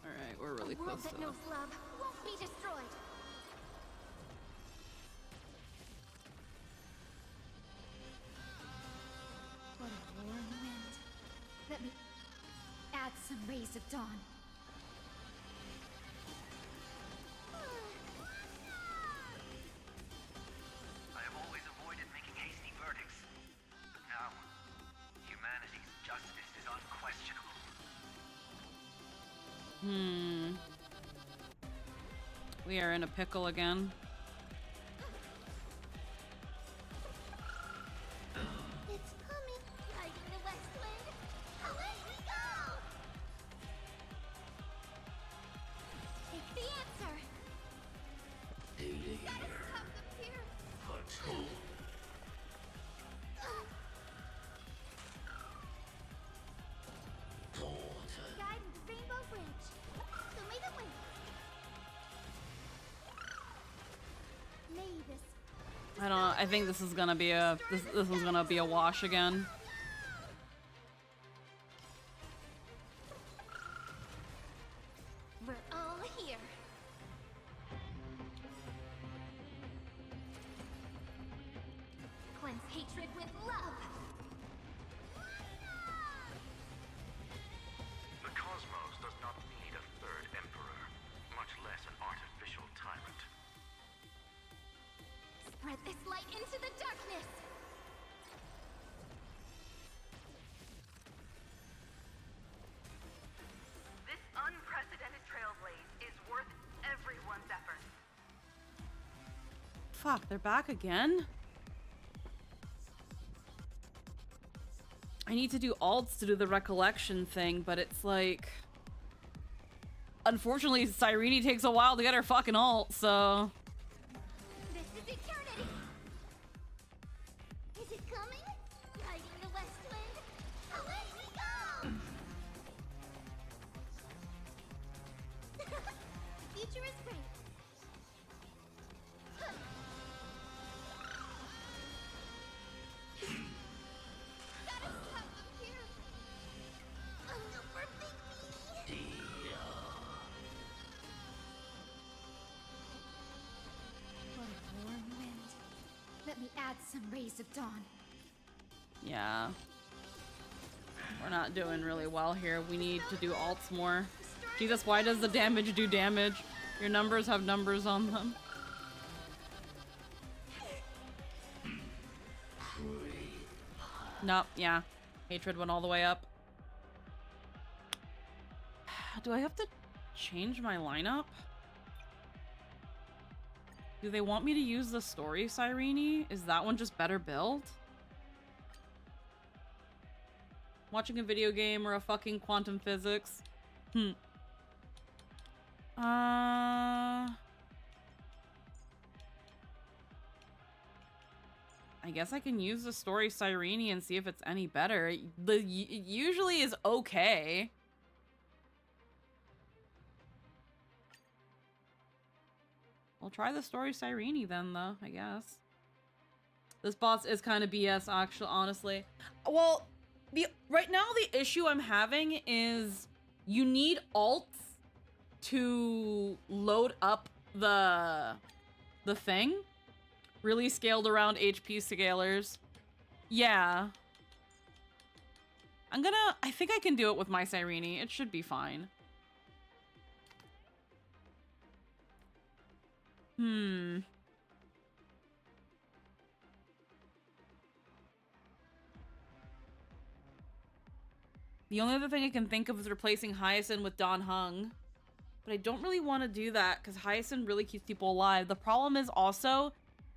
Alright, we're really A world close that to knows love won't be destroyed. What a warm wind. Let me add some rays of dawn. I have always avoided making hasty verdicts. But now, humanity's justice is unquestionable. We are in a pickle again. It's coming. Riding the west wind. Away we go! Take the answer. Gotta stop them here. Guiding the Rainbow Bridge. Show me the way. Mavis. I don't know. I think this is gonna be a this one's gonna be a wash again. We're all here. Cleanse hatred with love. The cosmos does not need a third emperor, much less an artificial tyrant. Spread this light into the darkness. Fuck, they're back again? I need to do alts to do the recollection thing, but it's like... Unfortunately, Cyrene takes a while to get her fucking alt, so... This is eternity! Is it coming? Riding the west wind? Away we go! Future is great. Gotta stop them here. A super big meanie. What a warm wind. Let me add some rays of dawn. Yeah. We're not doing really well here. We need to do alts more. Jesus, why does the damage do damage? Your numbers have numbers on them. Nope, yeah. Hatred went all the way up. Do I have to change my lineup? Do they want me to use the story Cyrene? Is that one just better build? Watching a video game or a fucking quantum physics? I guess I can use the story Cyrene and see if it's any better. It usually is okay. We'll try the story Cyrene then, though, I guess. This boss is kind of BS, actually, honestly. Well, right now the issue I'm having is you need alts to load up the thing. Really scaled around HP scalers. Yeah. I think I can do it with my Cyrene. It should be fine. The only other thing I can think of is replacing Hyacinth with Don Hung. But I don't really want to do that because Hyacinth really keeps people alive. The problem is also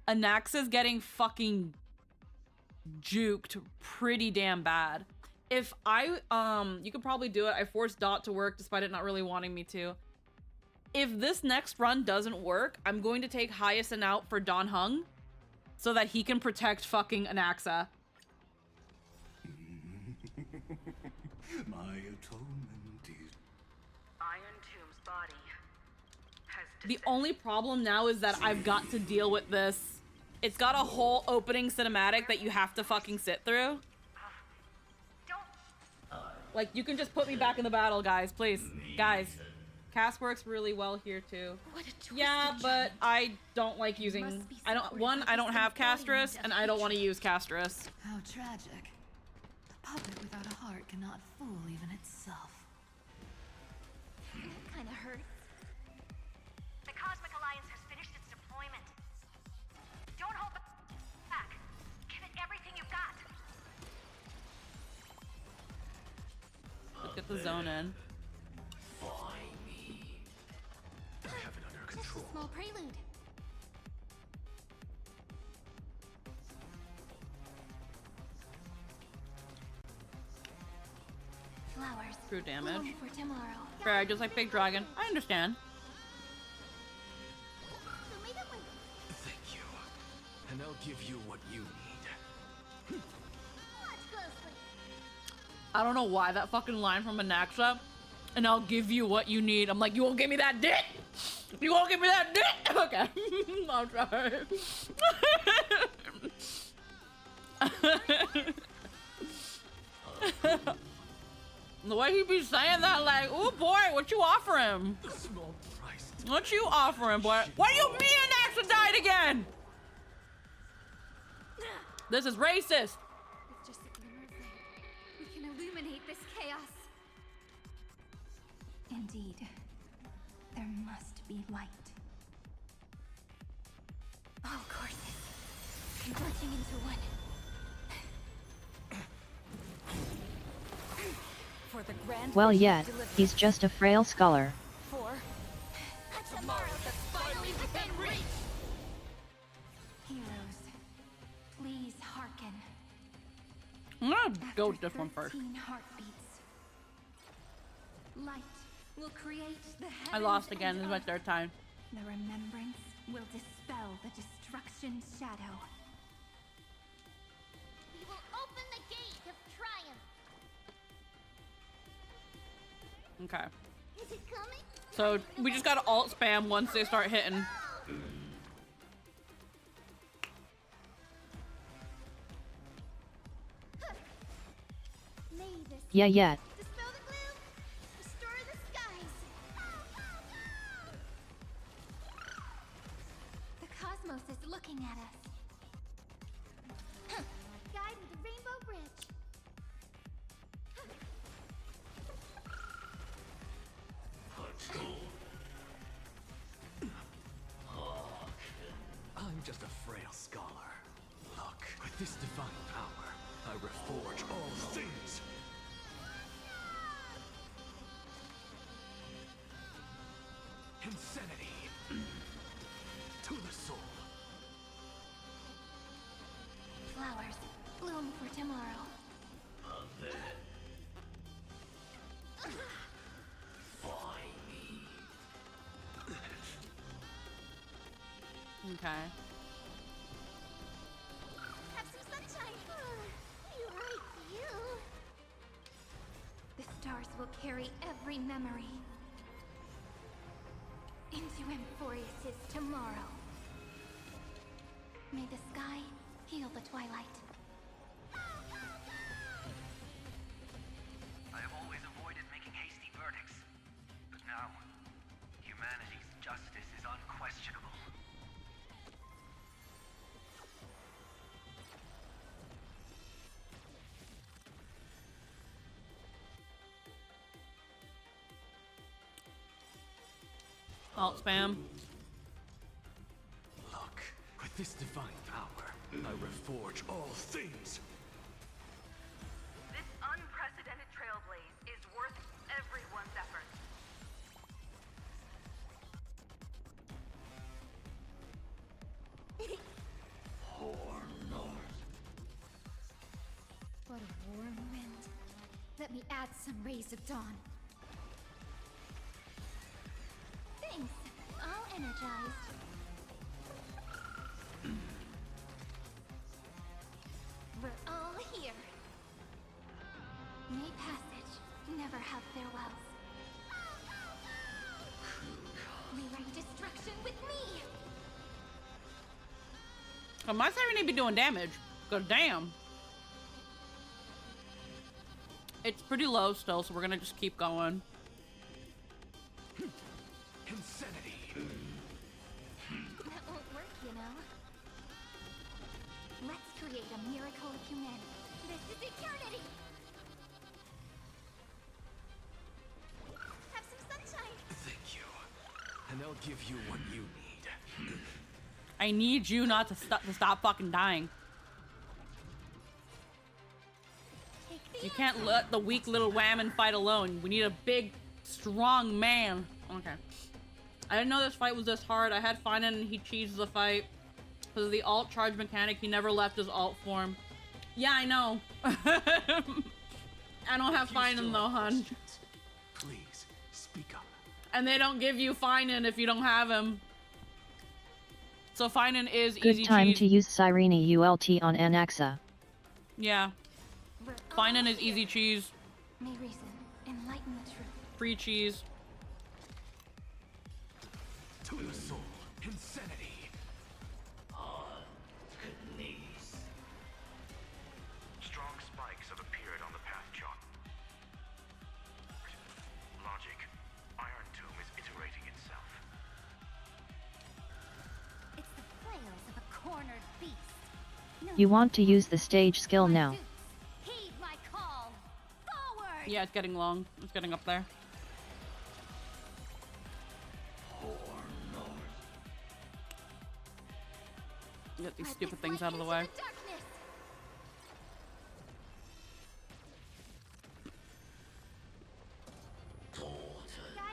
Anaxa's getting fucking juked pretty damn bad. If I, you could probably do it. I forced Dot to work despite it not really wanting me to. If this next run doesn't work, I'm going to take Hyacinth out for Don Hung so that he can protect fucking Anaxa. My atonement is... Iron Tomb's body has The only problem now is that I've got to deal with this. It's got a whole opening cinematic that you have to fucking sit through. Like, you can just put me back in the battle, guys, please. Guys, cast works really well here, too. Yeah, but I don't like using... I don't have Castress, and I don't want to use Castress. How tragic. A puppet without a heart cannot fool even itself. That kinda hurts. The Cosmic Alliance has finished its deployment. Don't hold back. Give it everything you've got. Let's get the zone in. I have it under control. Just a small prelude. Flowers. True damage. Bloom for tomorrow. Right, just like Big Dragon. I understand. Thank you. And I'll give you what you need. Watch closely. I don't know why that fucking line from Anaxa, and I'll give you what you need. I'm like, you won't give me that dick? You won't give me that dick? Okay. I'll try. The way he be saying that, like, oh boy, what you offer him? What you offer him, boy? What do you mean Anaxa died again? This is racist. With just a glimmer of light, we can illuminate this chaos. Indeed, there must be light. All courses converging into one. For the grand Well, vision yet, delivered. he's just a frail scholar. For A tomorrow that's finally within reach. I'm gonna go with this one first. 13 heartbeats. Light will create the I lost again. This is my third time. The remembrance will dispel the destruction's shadow. We will open the gate of triumph. Okay. Is it coming? So we just gotta alt spam once they start hitting. Yeah. Dispel the gloom. Restore the skies. The cosmos is looking at us. Guide with the rainbow bridge. I'm just a frail scholar. Look, with this divine power, I reforge all things. Insanity to the soul. Flowers bloom for tomorrow. Okay. Have some sunshine. You like you. The stars will carry every memory into Emphorius' tomorrow. May the sky heal the twilight. I have always avoided making hasty verdicts, but now, humanity's justice is unquestionable. Alt spam. Look, with this divine power, I reforge all things. This unprecedented trailblaze is worth everyone's effort. What a warm wind. Let me add some rays of dawn. Thanks. All energized. We're all here. May passage never have farewells. Rewrite destruction with me. Oh, my siren ain't be doing damage. Cause damn. It's pretty low still, so we're gonna just keep going. Insanity. That won't work, you know. Let's create a miracle of humanity. This is eternity. Have some sunshine. Thank you. And I'll give you what you need. I need you not to stop fucking dying. You can't let the weak little whammon fight alone. We need a big, strong man. Okay. I didn't know this fight was this hard. I had Finan and he cheesed the fight. Because of the alt charge mechanic, he never left his alt form. Yeah, I know. I don't have Finan though, hun. Please, speak up. And they don't give you Finan if you don't have him. So Finan is Good easy time cheese. to use Cyrene ULT on Anaxa. Yeah. Finan is easy cheese. May reason enlighten the truth. Free cheese. To the soul. Insanity. Strong spikes have appeared on the path chalk. Logic. Iron Tomb is iterating itself. It's the flails of a cornered beast. You want to use the stage skill now. Heed my call. Forward. Yeah, it's getting long. It's getting up there. Get these stupid things out of the way. Guide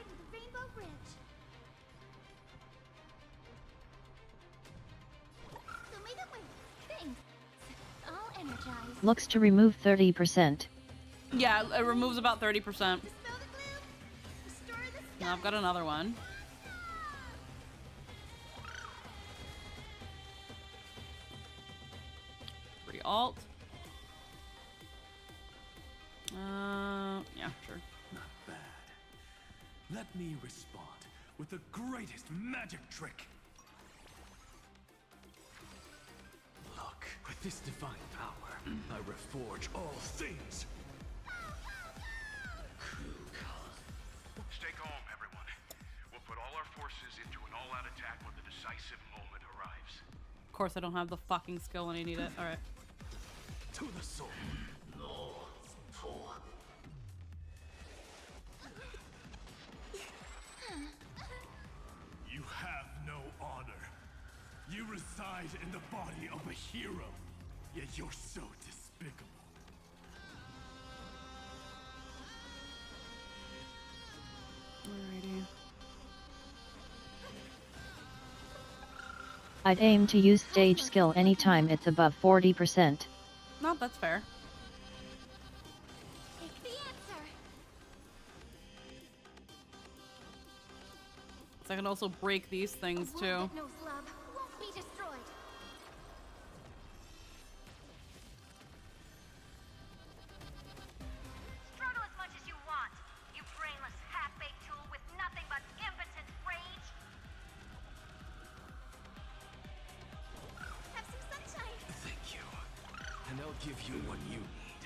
with the rainbow bridge. So may the wind. Thanks. All energized. energized. Looks to remove 30%. Yeah, it removes about 30%. Now I've got another one. Re-alt. Yeah, sure. Not bad. Let me respond with the greatest magic trick. Look, with this divine power, I reforge all things. Stay calm, everyone. We'll put all our forces into an all-out attack when the decisive moment arrives. Of course, I don't have the fucking skill when I need it. All right. To the soul. No. You have no honor. You reside in the body of a hero, yet you're so despicable. Alrighty. I'd aim to use stage skill anytime it's above 40%. No, that's fair. Take the answer. So I can also break these things A too. world that knows love won't be destroyed. Struggle as much as you want, you brainless half-baked tool with nothing but impotent rage. Have some sunshine. Thank you. And I'll give you what you need.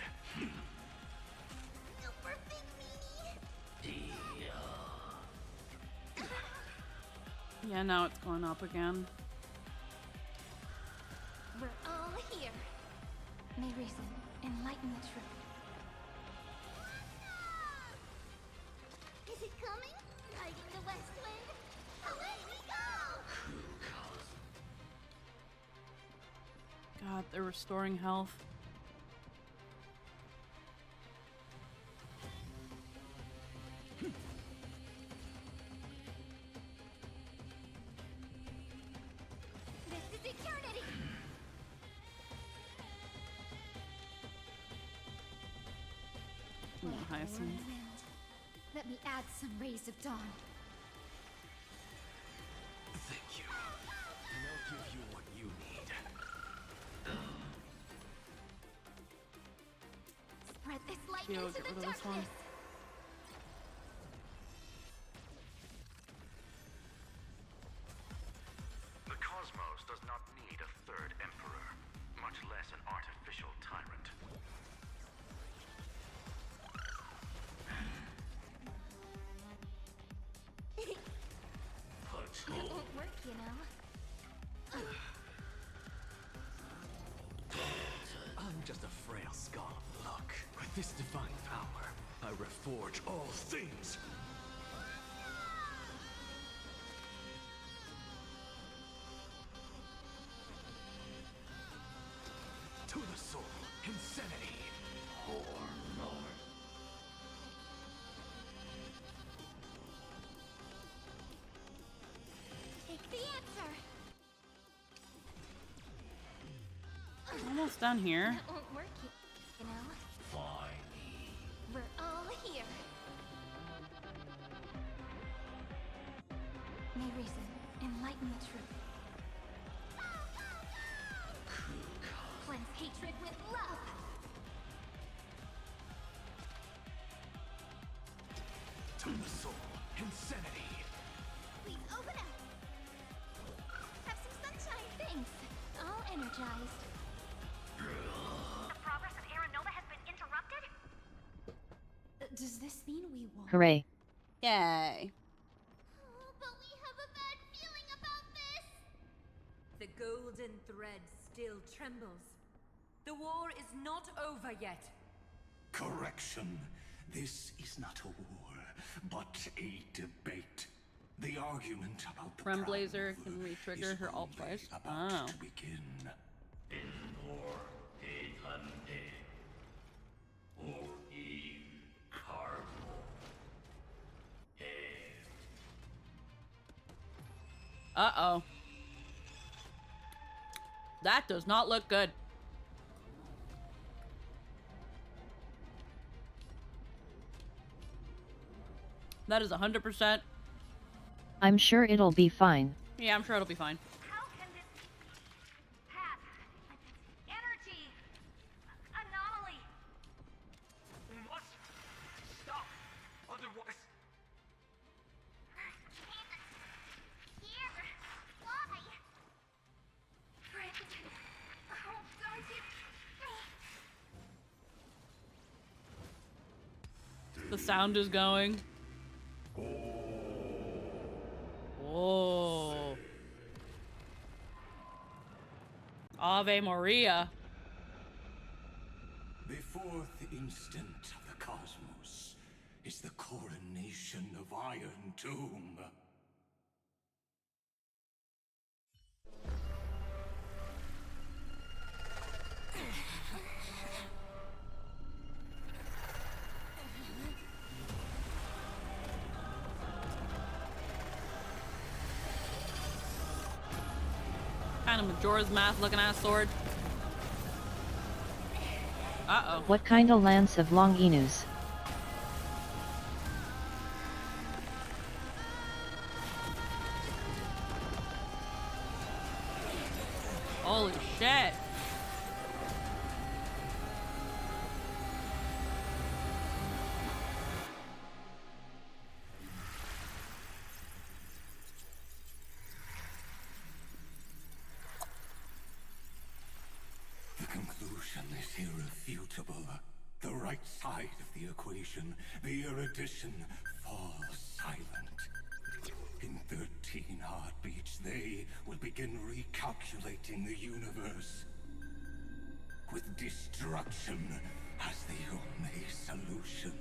Super big meanie. Yeah, now it's going up again. We're all here. May reason enlighten the truth. Is it coming? Riding the west wind? Away we go! God, they're restoring health. This is eternity! Oh, Hyacinth. Wind. Let me add some rays of dawn. Thank you. And I'll give you what you need. Spread this light Yo, into get the rid of this one. darkness. The cosmos does not need a third emperor, much less an artificial tyrant. That won't work, you know. I'm just a frail skull. Look, with this divine power, I reforge all things. To the soul, insanity. Take the answer. Almost done here. That won't work, you know. We're all here. May reason enlighten the truth. Cleanse hatred with love. To the soul, insanity. Please open up. Have some sunshine. Thanks. All energized. The progress of Aranova has been interrupted? Does this mean we won? Hooray. Yay. Oh, but we have a bad feeling about this. The golden thread still trembles. The war is not over yet. Correction. This is not a war, but a debate. The argument about the Remblazer Prime can Mover re-trigger is her alt only twice. about Oh. to begin. Uh-oh. That does not look good. That is 100%. I'm sure it'll be fine. Yeah, I'm sure it'll be fine. How can this path, energy, anomaly? What? Stop! Otherwise... Here! Why? Friend! Oh, don't you... The sound is going. Whoa. Ave Maria. The fourth instant of the cosmos is the coronation of Iron Tomb. Kind of Majora's Mask looking ass sword. Uh-oh. What kind of lance of Longinus? Holy shit. The conclusion is irrefutable. The right side of the equation, the erudition, falls silent. In 13 heartbeats, they will begin recalculating the universe. With destruction as the only solution.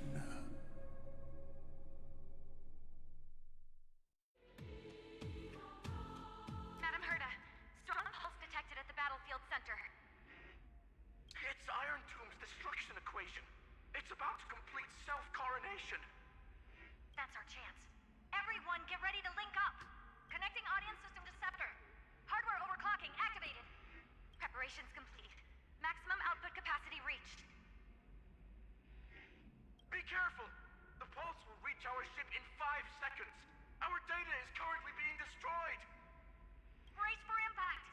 Madam Herta, strong pulse detected at the battlefield center. It's Iron Tomb's destruction equation. It's about to complete self-coronation. That's our chance. Everyone, get ready to link up. Connecting audience system to scepter. Hardware overclocking activated. Preparations complete. Maximum output capacity reached. Be careful! The pulse will reach our ship in 5 seconds. Our data is currently being destroyed. Brace for impact.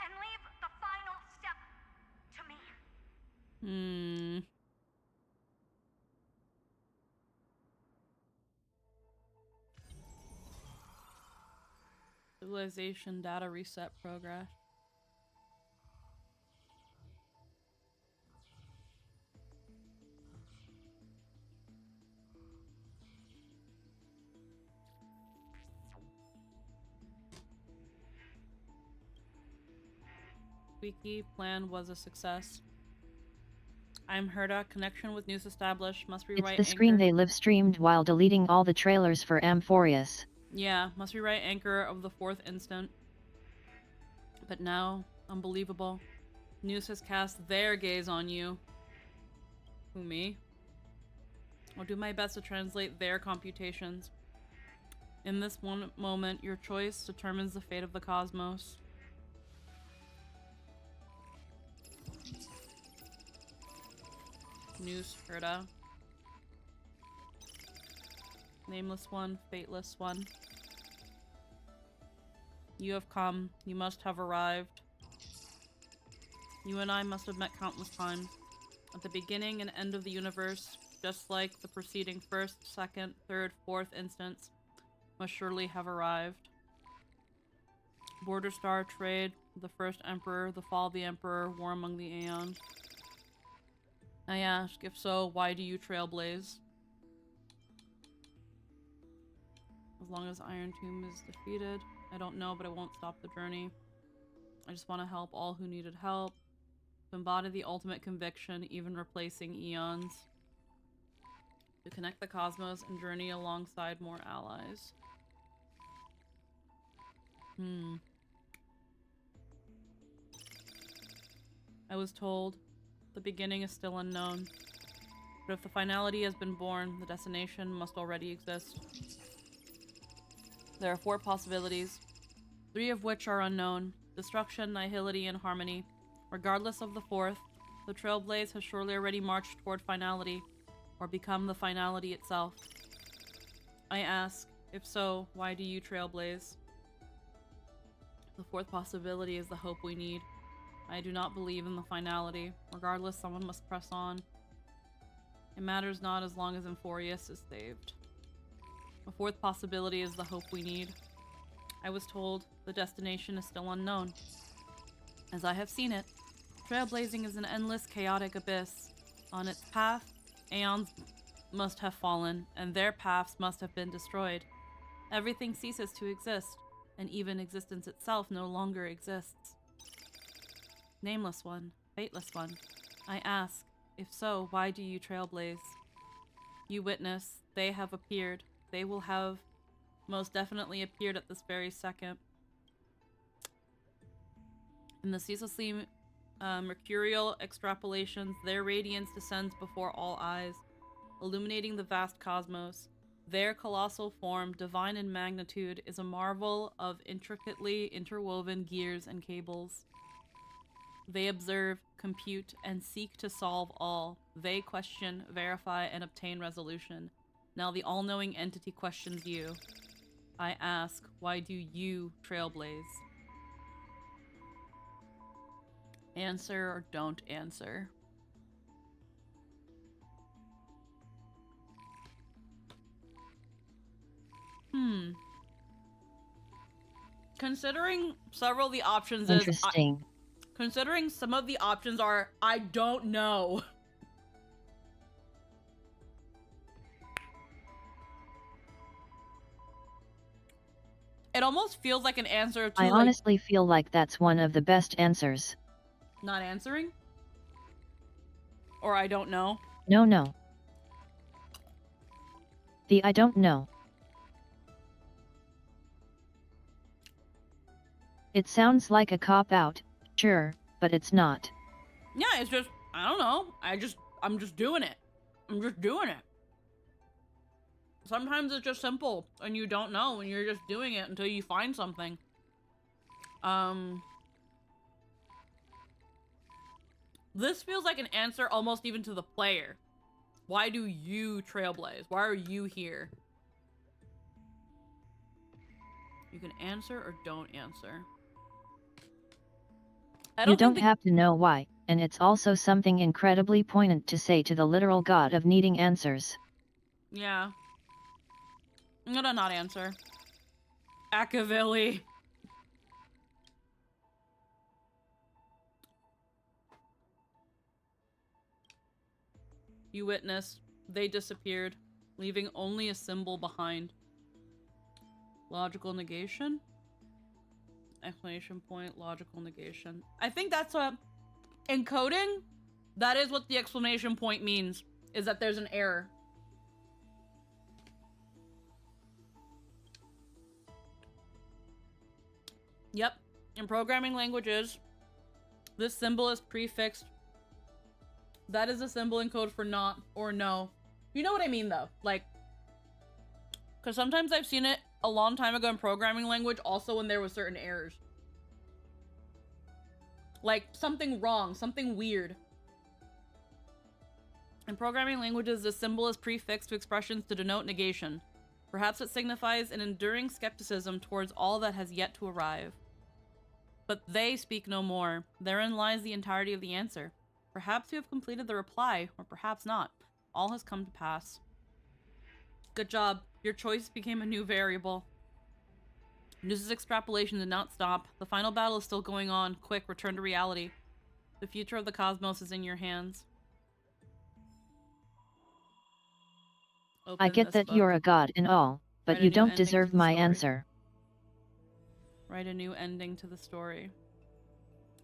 And leave the final step to me. Civilization data reset progress. Wiki plan was a success. I'm Herta. Connection with news established. Must It's rewrite the screen anchor. they live streamed while deleting all the trailers for Amphorius. Yeah, must rewrite anchor of the fourth instant. But now, unbelievable. News has cast their gaze on you. Who, me? I'll do my best to translate their computations. In this one moment, your choice determines the fate of the cosmos. News Herta. Nameless one, fateless one. You have come. You must have arrived. You and I must have met countless times. At the beginning and end of the universe, just like the preceding first, second, third, fourth instance, must surely have arrived. Border Star Trade, the first Emperor, the fall of the Emperor, war among the Aeons. I ask, if so, why do you trailblaze? As long as Iron Tomb is defeated. I don't know, but I won't stop the journey. I just want to help all who needed help. To embody the ultimate conviction, even replacing eons. To connect the cosmos and journey alongside more allies. I was told, the beginning is still unknown. But if the finality has been born, the destination must already exist. There are 4 possibilities, 3 of which are unknown: destruction, nihility, and harmony. Regardless of the 4th, the Trailblaze has surely already marched toward finality, or become the finality itself. I ask, if so, why do you trailblaze? The fourth possibility is the hope we need. I do not believe in the finality. Regardless, someone must press on. It matters not as long as Emphorius is saved. The fourth possibility is the hope we need. I was told the destination is still unknown. As I have seen it, trailblazing is an endless, chaotic abyss. On its path, aeons must have fallen, and their paths must have been destroyed. Everything ceases to exist, and even existence itself no longer exists. Nameless one, fateless one, I ask, if so, why do you trailblaze? You witness, they have appeared. They will have most definitely appeared at this very second. In the ceaselessly mercurial extrapolations, their radiance descends before all eyes, illuminating the vast cosmos. Their colossal form, divine in magnitude, is a marvel of intricately interwoven gears and cables. They observe, compute, and seek to solve all. They question, verify, and obtain resolution. Now the all-knowing entity questions you. I ask, why do you trailblaze? Answer or don't answer. Considering several of the options Interesting. Considering some of the options are, I don't know. It almost feels like an answer to, I honestly feel like that's one of the best answers. Not answering? Or I don't know? No. The I don't know. It sounds like a cop-out, sure, but it's not. Yeah, it's just, I don't know. I'm just doing it. I'm just doing it. Sometimes it's just simple and you don't know and you're just doing it until you find something. This feels like an answer almost even to the player. Why do you trailblaze? Why are you here? You can answer or don't answer. You don't have to know why, and it's also something incredibly poignant to say to the literal god of needing answers. Yeah. I'm gonna not answer. Akavilli. You witnessed. They disappeared, leaving only a symbol behind. Logical negation? Exclamation point, logical negation. I think that's what... In coding, that is what the exclamation point means. Is that there's an error. Yep. In programming languages, this symbol is prefixed. That is a symbol in code for not or no. You know what I mean, though. Like, because sometimes I've seen it a long time ago in programming language, also when there was certain errors. Like, something wrong, something weird. In programming languages, this symbol is prefixed to expressions to denote negation. Perhaps it signifies an enduring skepticism towards all that has yet to arrive. But they speak no more. Therein lies the entirety of the answer. Perhaps you have completed the reply, or perhaps not. All has come to pass. Good job. Your choice became a new variable. News's extrapolation did not stop. The final battle is still going on. Quick, return to reality. The future of the cosmos is in your hands. I get that you're a god and all, but you don't deserve my answer. Write a new ending to the story.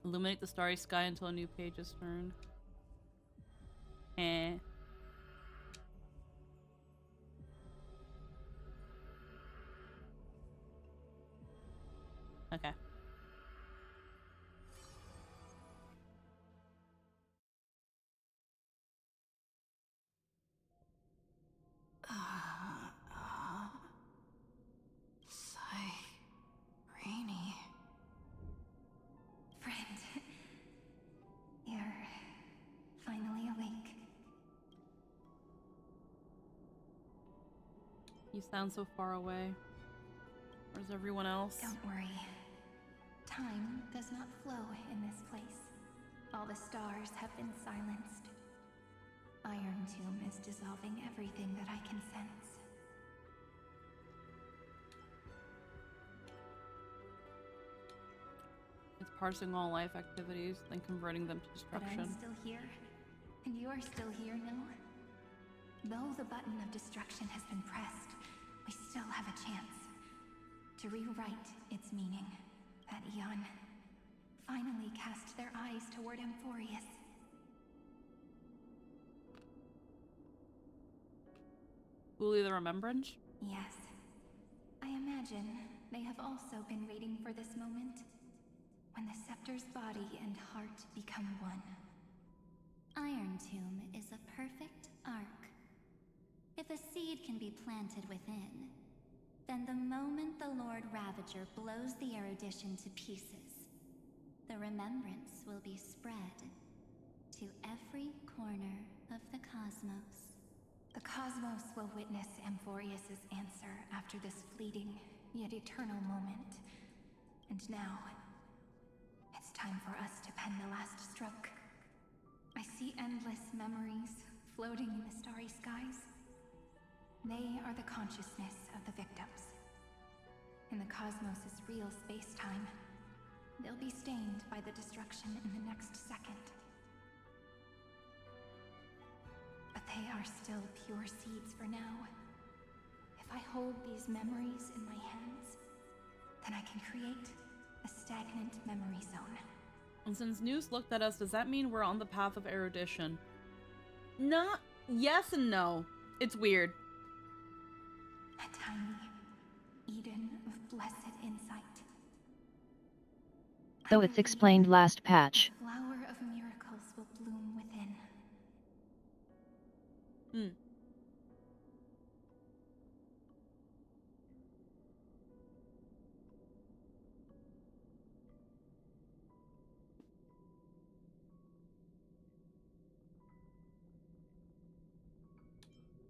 Illuminate the starry sky until a new page is turned. Okay. Rainy. Friend. You're finally awake. You sound so far away. Where's everyone else? Don't worry. Time does not flow in this place. All the stars have been silenced. Iron Tomb is dissolving everything that I can sense. It's parsing all life activities, then converting them to destruction. But I'm still here, and you're still here, no? Though the button of destruction has been pressed, we still have a chance to rewrite its meaning. That Eon finally cast their eyes toward Amphorius. Fully the Remembrance? Yes. I imagine they have also been waiting for this moment, when the scepter's body and heart become one. Iron Tomb is a perfect arc. If a seed can be planted within, then the moment the Lord Ravager blows the erudition to pieces, the remembrance will be spread to every corner of the cosmos. The cosmos will witness Amphorius's answer after this fleeting, yet eternal moment. And now, it's time for us to pen the last stroke. I see endless memories floating in the starry skies. They are the consciousness of the victims. In the cosmos' real space-time, they'll be stained by the destruction in the next second. But they are still pure seeds for now. If I hold these memories in my hands, then I can create a stagnant memory zone. And since Noose looked at us, does that mean we're on the path of erudition? Not yes and no. It's weird. A tiny Eden of blessed insight. Though it's explained last patch. The flower of miracles will bloom within.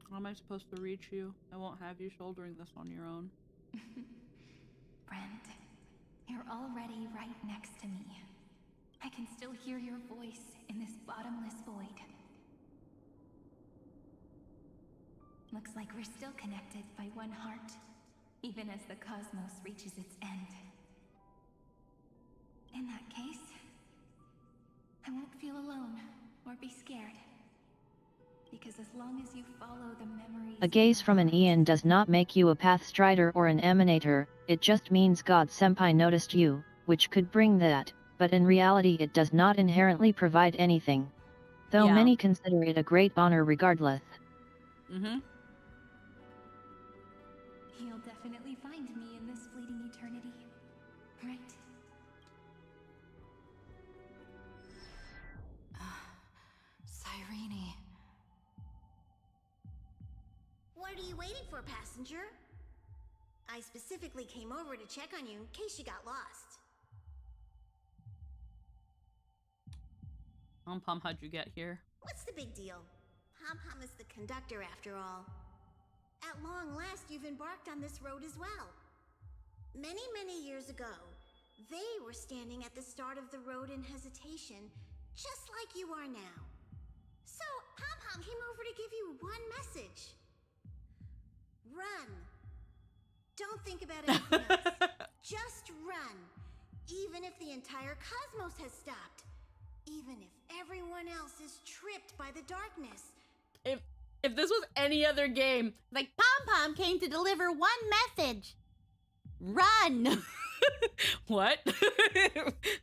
How am I supposed to reach you? I won't have you shouldering this on your own. Brent, you're already right next to me. I can still hear your voice in this bottomless void. Looks like we're still connected by one heart, even as the cosmos reaches its end. In that case, I won't feel alone or be scared. Because as long as you follow the memories... A gaze from an Ian does not make you a Pathstrider or an Emanator, it just means God Senpai noticed you, which could bring that, but in reality it does not inherently provide anything. Though many consider it a great honor regardless. Mm-hmm. You'll definitely find me in this fleeting eternity, right? Cyrene. What are you waiting for, passenger? I specifically came over to check on you in case you got lost. Pom-Pom, how'd you get here? What's the big deal? Pom-Pom is the conductor after all. At long last, you've embarked on this road as well. Many, many years ago, they were standing at the start of the road in hesitation, just like you are now. So, Pom-Pom came over to give you one message. Run. Don't think about anything else. Just run. Even if the entire cosmos has stopped. Even if everyone else is tripped by the darkness. If this was any other game, like Pom-Pom came to deliver one message. Run. What?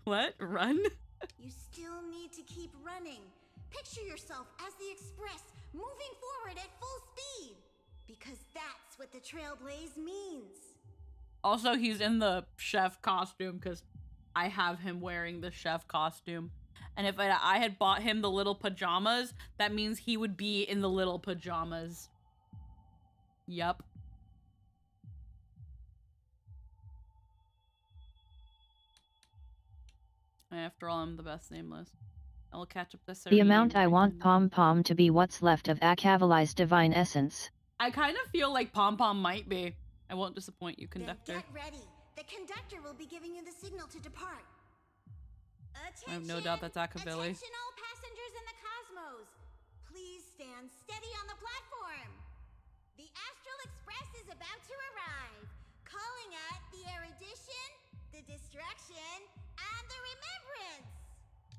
What? Run? You still need to keep running. Picture yourself as the Express, moving forward at full speed. Because that's what the Trailblaze means. Also, he's in the chef costume because I have him wearing the chef costume. And if I had bought him the little pajamas, that means he would be in the little pajamas. Yup. After all, I'm the best nameless. I will catch up this. The amount I want Pom-Pom to be what's left of Akavali's divine essence. I kind of feel like Pom Pom might be. I won't disappoint you, conductor. Then get ready. The conductor will be giving you the signal to depart. Attention! I have no doubt that's Akavilli. Attention all passengers in the cosmos. Please stand steady on the platform. The Astral Express is about to arrive. Calling at the erudition, the distraction, and the remembrance.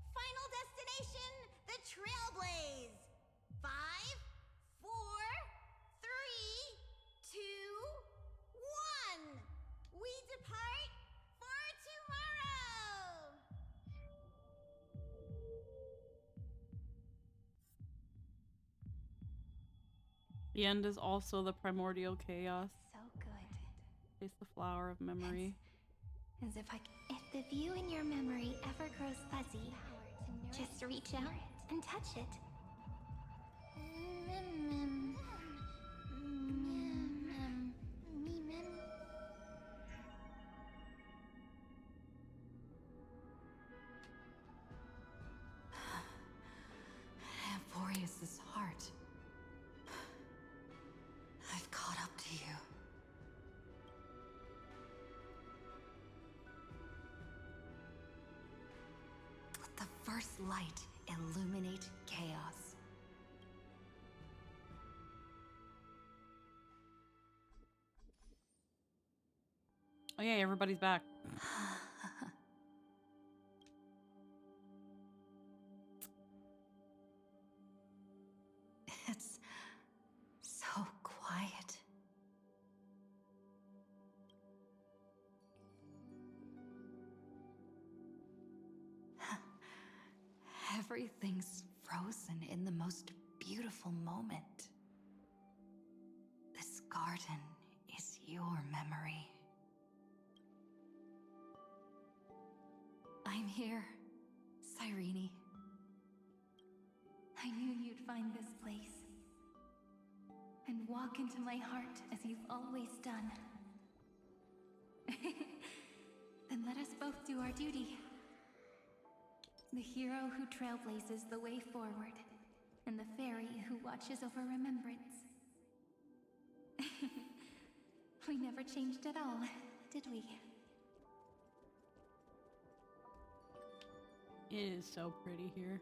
Final destination, the Trailblaze. 5, 4, 3, 2, 1. We depart for tomorrow. The end is also the primordial chaos. So good. Taste the flower of memory. As if the view in your memory ever grows fuzzy, just reach out and touch it. Amphorius's heart. I've caught up to you. Let the first light illuminate chaos. Oh yeah, everybody's back. It's so quiet. Everything's frozen in the most beautiful moment. This garden is your memory. I'm here, Cyrene. I knew you'd find this place and walk into my heart as you've always done. Then let us both do our duty. The hero who trailblazes the way forward, and the fairy who watches over remembrance. We never changed at all, did we? It is so pretty here.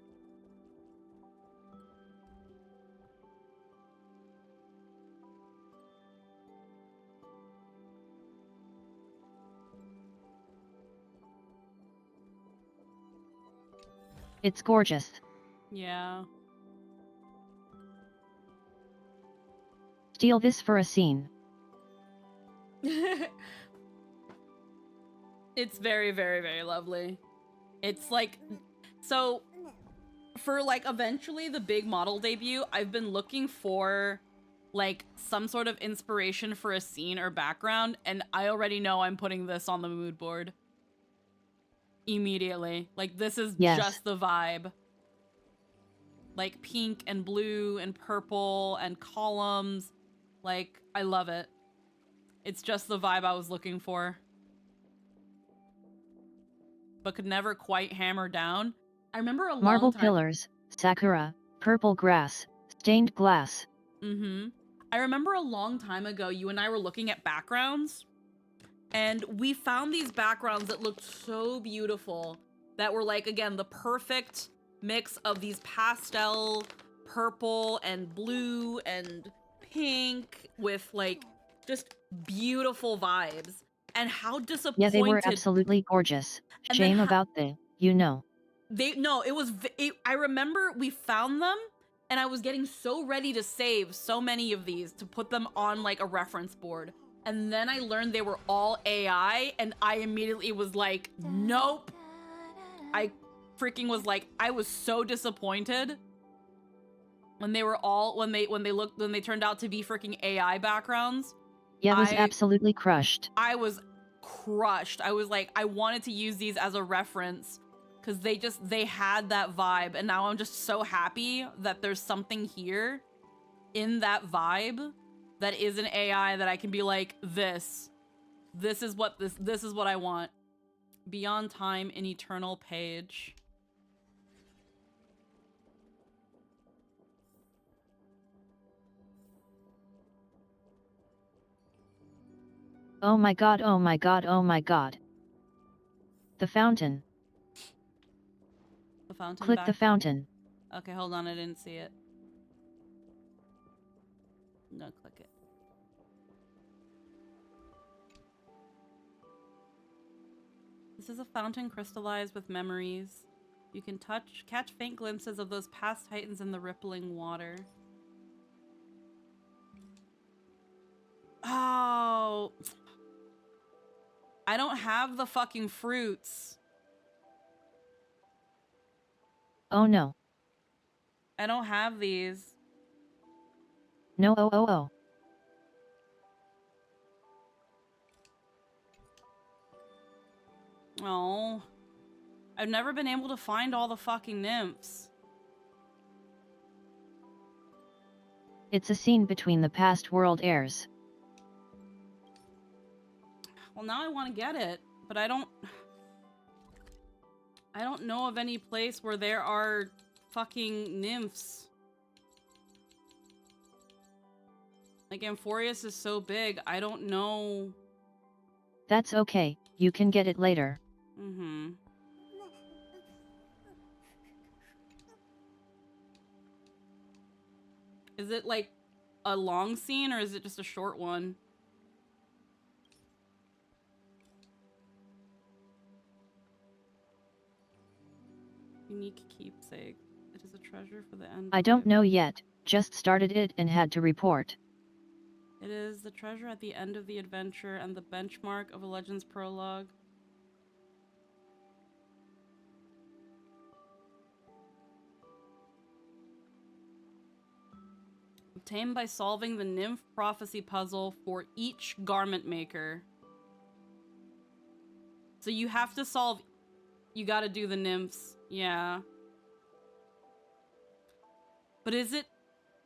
It's gorgeous. Yeah. Steal this for a scene. It's very, very, very lovely. It's like, so for like eventually the big model debut, I've been looking for like some sort of inspiration for a scene or background, and I already know I'm putting this on the mood board immediately. Like, this is just the vibe. Like pink and blue and purple and columns. Like, I love it. It's just the vibe I was looking for, but could never quite hammer down. I remember a Marble long time. pillars, sakura, purple grass, stained glass. I remember a long time ago, you and I were looking at backgrounds, and we found these backgrounds that looked so beautiful, that were like, again, the perfect mix of these pastel purple and blue and pink with like just beautiful vibes. And how disappointed. Yeah, they were absolutely gorgeous. Shame about the, I remember we found them, and I was getting so ready to save so many of these to put them on like a reference board. And then I learned they were all AI, and I immediately was like, nope. I freaking was like, I was so disappointed when they were all, when they turned out to be freaking AI backgrounds. Yeah, I was absolutely crushed. I was crushed. I was like, I wanted to use these as a reference because they had that vibe, and now I'm just so happy that there's something here in that vibe that is an AI that I can be like, this is what I want. Beyond time, an eternal page. Oh my god, oh my god, oh my god. The fountain. The fountain Click back. the fountain. Okay, hold on, I didn't see it. No, click it. This is a fountain crystallized with memories. You can catch faint glimpses of those past titans in the rippling water. Oh. I don't have the fucking fruits. Oh no. I don't have these. No, oh, oh, oh. Oh. I've never been able to find all the fucking nymphs. It's a scene between the past world heirs. Well, now I want to get it, but I don't know of any place where there are fucking nymphs. Like, Amphorius is so big, I don't know. That's okay, you can get it later. Mm-hmm. Is it like a long scene or is it just a short one? Unique keepsake. It is a treasure for the end. I don't know yet, just started it and had to report. It is the treasure at the end of the adventure and the benchmark of a Legends prologue. Obtained by solving the nymph prophecy puzzle for each garment maker. So you have to solve... You gotta do the nymphs. Yeah. But is it...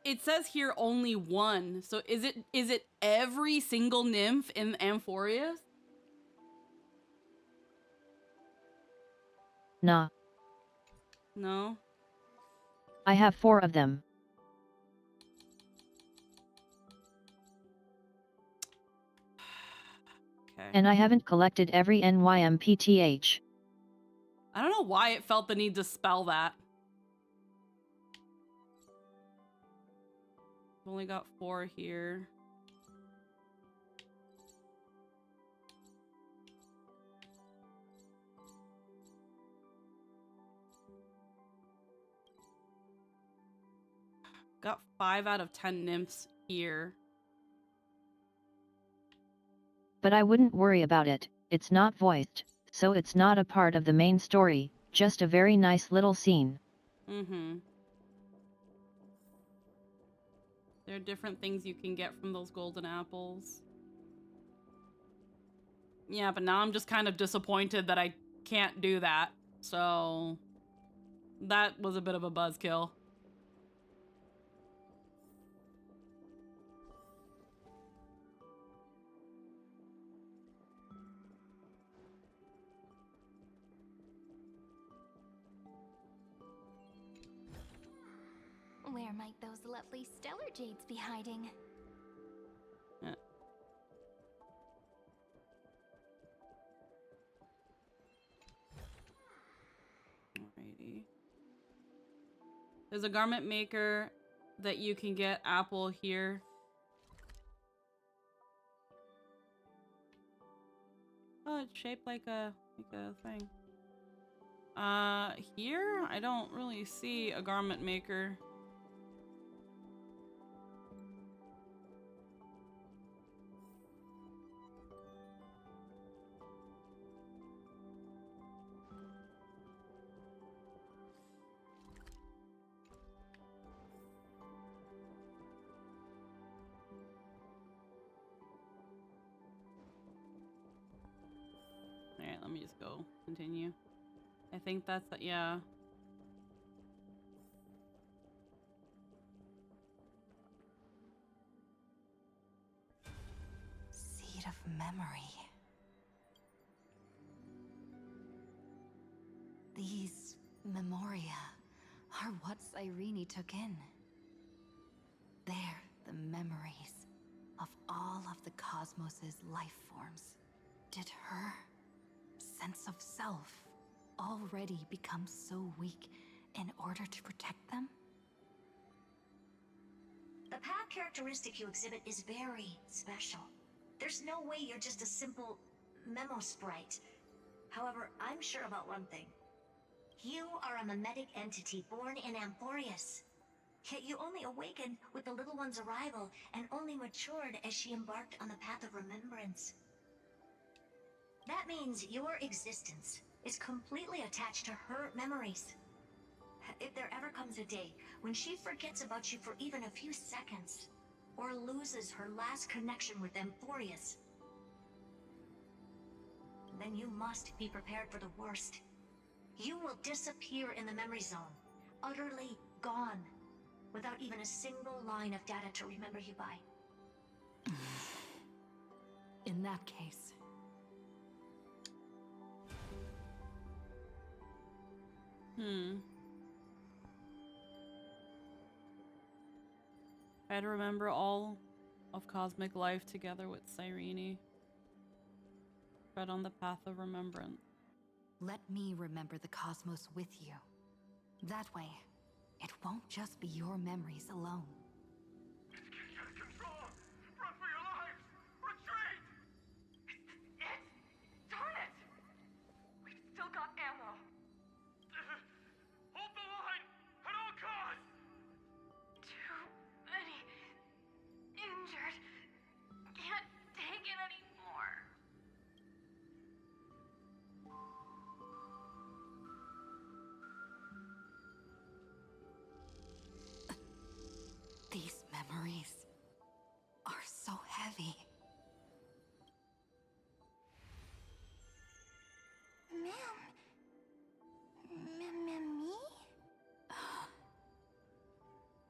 It says here only one. So is it every single nymph in Amphorius? Nah. No. I have 4 of them. Okay. And I haven't collected every NYMPTH. I don't know why it felt the need to spell that. I've only got 4 here. Got 5 out of 10 nymphs here. But I wouldn't worry about it, it's not voiced, so it's not a part of the main story, just a very nice little scene. Mm-hmm. There are different things you can get from those golden apples. Yeah, but now I'm just kind of disappointed that I can't do that. So that was a bit of a buzzkill. Where might those lovely stellar jades be hiding? Yeah. Alrighty. There's a garment maker that you can get apple here. Oh, it's shaped like a thing. Here I don't really see a garment maker. Alright, let me just go continue. I think that's the, yeah. Seed of memory. These memoria are what Cyrene took in. They're the memories of all of the cosmos's life forms. Did her sense of self already become so weak in order to protect them? The path characteristic you exhibit is very special. There's no way you're just a simple memo sprite. However, I'm sure about one thing. You are a mimetic entity born in Amphorius. Yet you only awakened with the little one's arrival and only matured as she embarked on the path of remembrance. That means your existence is completely attached to her memories. If there ever comes a day when she forgets about you for even a few seconds, or loses her last connection with Amphorius, then you must be prepared for the worst. You will disappear in the memory zone, utterly gone, without even a single line of data to remember you by. In that case... Try to remember all of cosmic life together with Cyrene. Tread on the path of remembrance. Let me remember the cosmos with you. That way, it won't just be your memories alone. It's getting out of control! Run for your lives! Retreat! Darn it! We've still got ammo. Hold the line! At all costs! Too many injured. Can't take it anymore. These memories are so heavy. Me?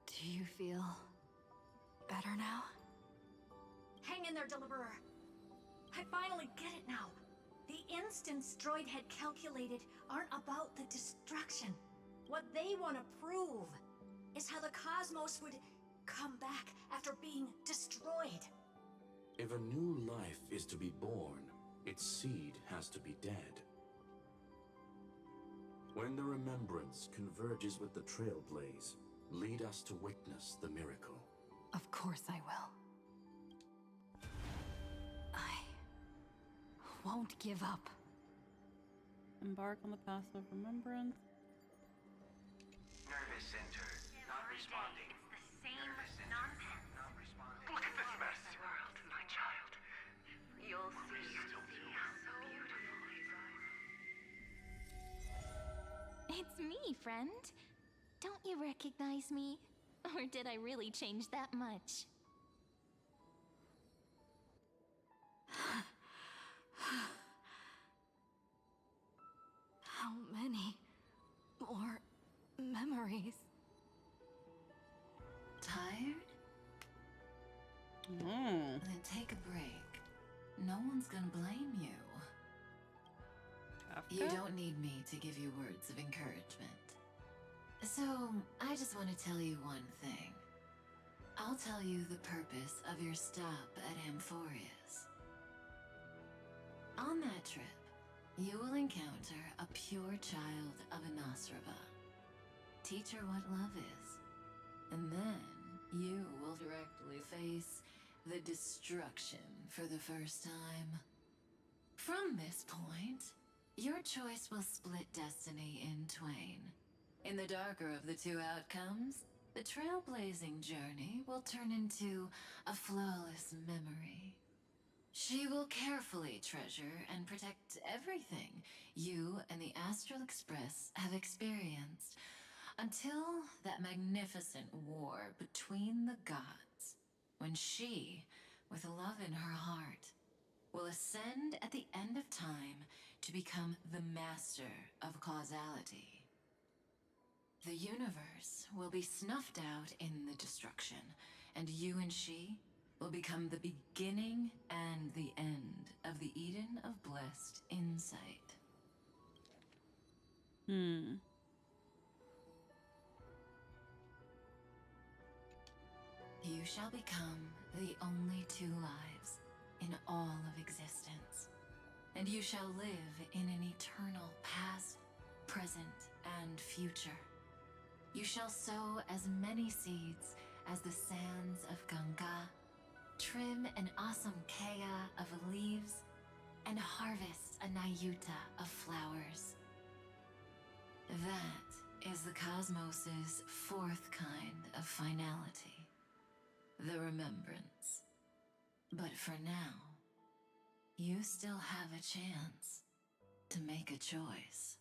Do you feel better now? Hang in there, Deliverer. I finally get it now. The instants Droid had calculated aren't about the destruction. What they want to prove is how the cosmos would come back after being destroyed. If a new life is to be born, its seed has to be dead. When the remembrance converges with the Trailblaze, lead us to witness the miracle. Of course I will. I won't give up. Embark on the path of remembrance. Nervous center, not responding. It's the same nonsense. Not responding. Look at this mess! World, my child. You'll see. So beautiful. It's me, friend. Don't you recognize me? Or did I really change that much? How many more memories? Tired? Then take a break. No one's gonna blame you. You don't need me to give you words of encouragement. So, I just want to tell you one thing. I'll tell you the purpose of your stop at Amphorius. On that trip, you will encounter a pure child of Anastrava. Teach her what love is. And then, you will directly face the destruction for the first time. From this point, your choice will split destiny in twain. In the darker of the two outcomes, the trailblazing journey will turn into a flawless memory. She will carefully treasure and protect everything you and the Astral Express have experienced until that magnificent war between the gods, when she, with love in her heart, will ascend at the end of time to become the master of causality. The universe will be snuffed out in the destruction, and you and she will become the beginning and the end of the Eden of Blessed Insight. You shall become the only two lives in and you shall live in an eternal past, present, and future. You shall sow as many seeds as the sands of Ganga, trim an awesome kea of leaves, and harvest a Nayuta of flowers. That is the cosmos's fourth kind of finality, the remembrance. But for now, you still have a chance to make a choice.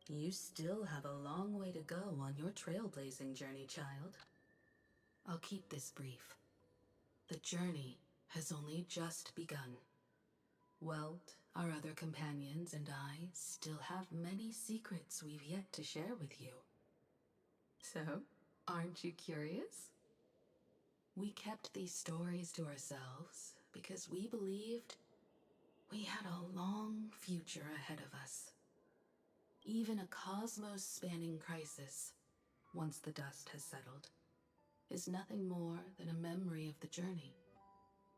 You still have a long way to go on your trailblazing journey, child. I'll keep this brief. The journey has only just begun. Welt, our other companions, and I still have many secrets we've yet to share with you. So, aren't you curious? We kept these stories to ourselves because we believed we had a long future ahead of us. Even a cosmos-spanning crisis, once the dust has settled, is nothing more than a memory of the journey,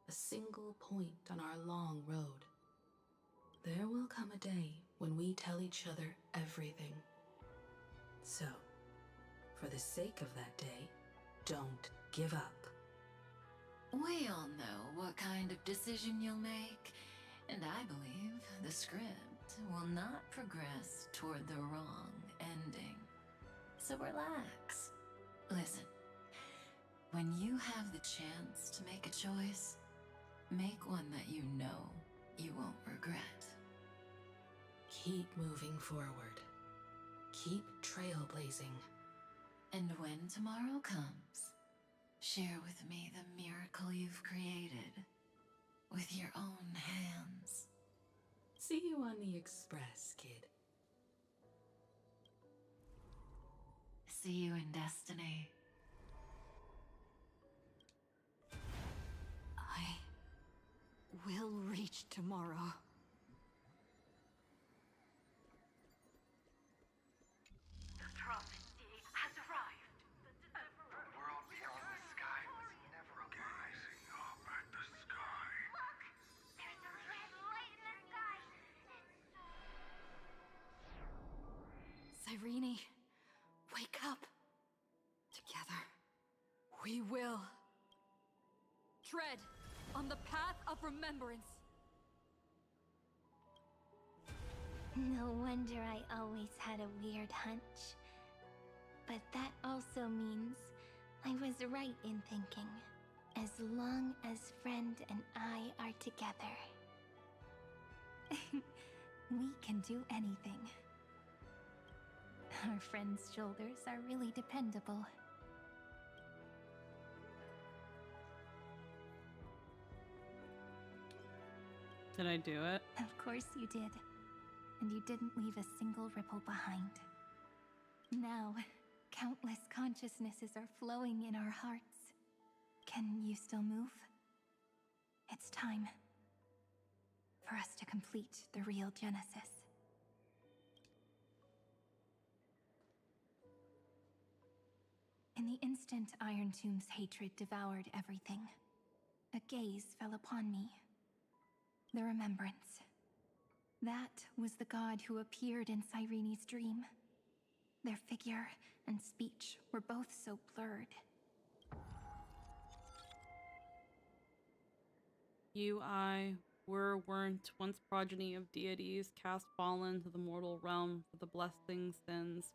a single point on our long road. There will come a day when we tell each other everything. So, for the sake of that day, don't give up. We all know what kind of decision you'll make, and I believe the script will not progress toward the wrong ending. So relax. Listen, when you have the chance to make a choice, make one that you know you won't regret. Keep moving forward. Keep trailblazing. And when tomorrow comes, share with me the miracle you've created with your own hands. See you on the Express, kid. See you in destiny. I will reach tomorrow. The prophecy has arrived. The world beyond the sky was never a lie. Gazing up at the sky. Look! There's a red light in the sky! Cyrene, wake up. Together, we will. Tread on the path of remembrance. No wonder I always had a weird hunch. But that also means I was right in thinking, as long as Friend and I are together, we can do anything. Our friend's shoulders are really dependable. Did I do it? Of course you did. And you didn't leave a single ripple behind. Now, countless consciousnesses are flowing in our hearts. Can you still move? It's time for us to complete the real Genesis. In the instant Iron Tomb's hatred devoured everything, a gaze fell upon me. The remembrance. That was the god who appeared in Cyrene's dream. Their figure and speech were both so blurred. Weren't once progeny of deities, cast fallen to the mortal realm for the blessing sins.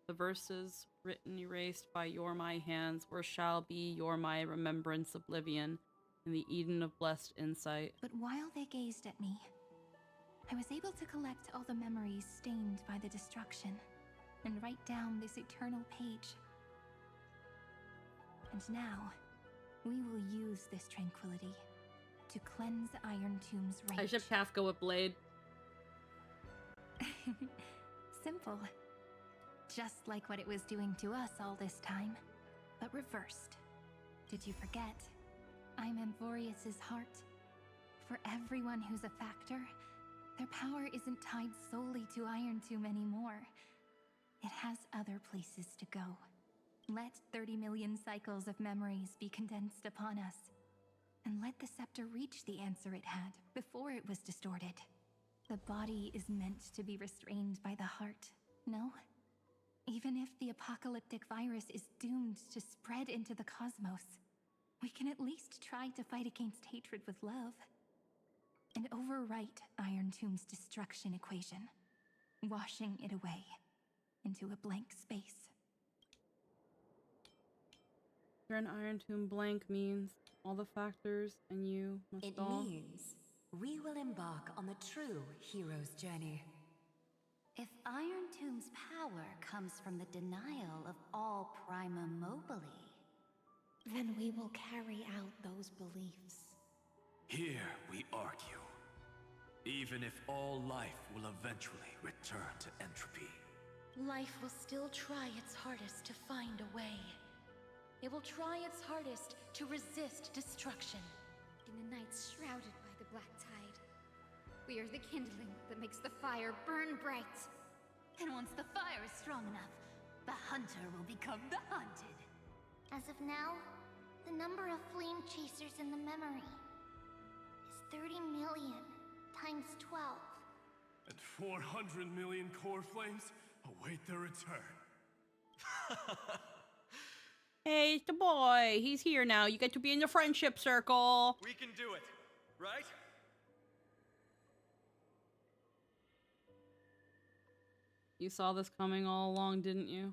The verses written erased by your my hands, or shall be your my remembrance oblivion, in the Eden of blessed insight. But while they gazed at me, I was able to collect all the memories stained by the destruction, and write down this eternal page. And now, we will use this tranquility to cleanse Iron Tomb's rage. I should Kafka with Blade. Simple. Just like what it was doing to us all this time, but reversed. Did you forget? I'm Amphorius's heart. For everyone who's a factor, their power isn't tied solely to Iron Tomb anymore. It has other places to go. Let 30 million cycles of memories be condensed upon us, and let the scepter reach the answer it had before it was distorted. The body is meant to be restrained by the heart, no? Even if the apocalyptic virus is doomed to spread into the cosmos, we can at least try to fight against hatred with love. And overwrite Iron Tomb's destruction equation, washing it away into a blank space. Turn Iron Tomb blank means all the factors and you must It all... means we will embark on the true hero's journey. If Iron Tomb's power comes from the denial of all prima mobile, then we will carry out those beliefs. Here we argue. Even if all life will eventually return to entropy. Life will still try its hardest to find a way. It will try its hardest to resist destruction. In the nights shrouded by the black tide, we are the kindling that makes the fire burn bright. And once the fire is strong enough, the hunter will become the hunted. As of now, the number of flame chasers in the memory is 30 million times 12. And 400 million core flames await their return. Hey, it's the boy. He's here now. You get to be in the friendship circle. We can do it, right? You saw this coming all along, didn't you?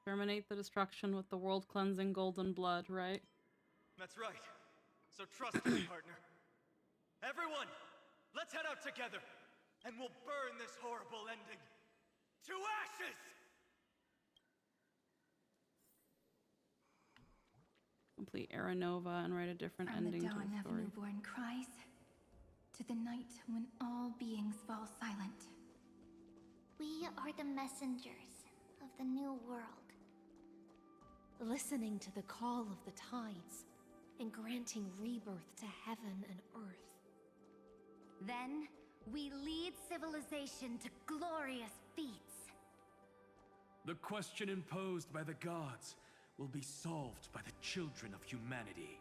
Terminate the destruction with the world-cleansing golden blood, right? That's right. So trust me, partner. Everyone, let's head out together, and we'll burn this horrible ending to ashes! Complete Era Nova and write a different ending to the From the dawn story. of newborn cries to the night when all beings fall silent. We are the messengers of the new world. Listening to the call of the tides and granting rebirth to heaven and earth. Then, we lead civilization to glorious feats. The question imposed by the gods will be solved by the children of humanity.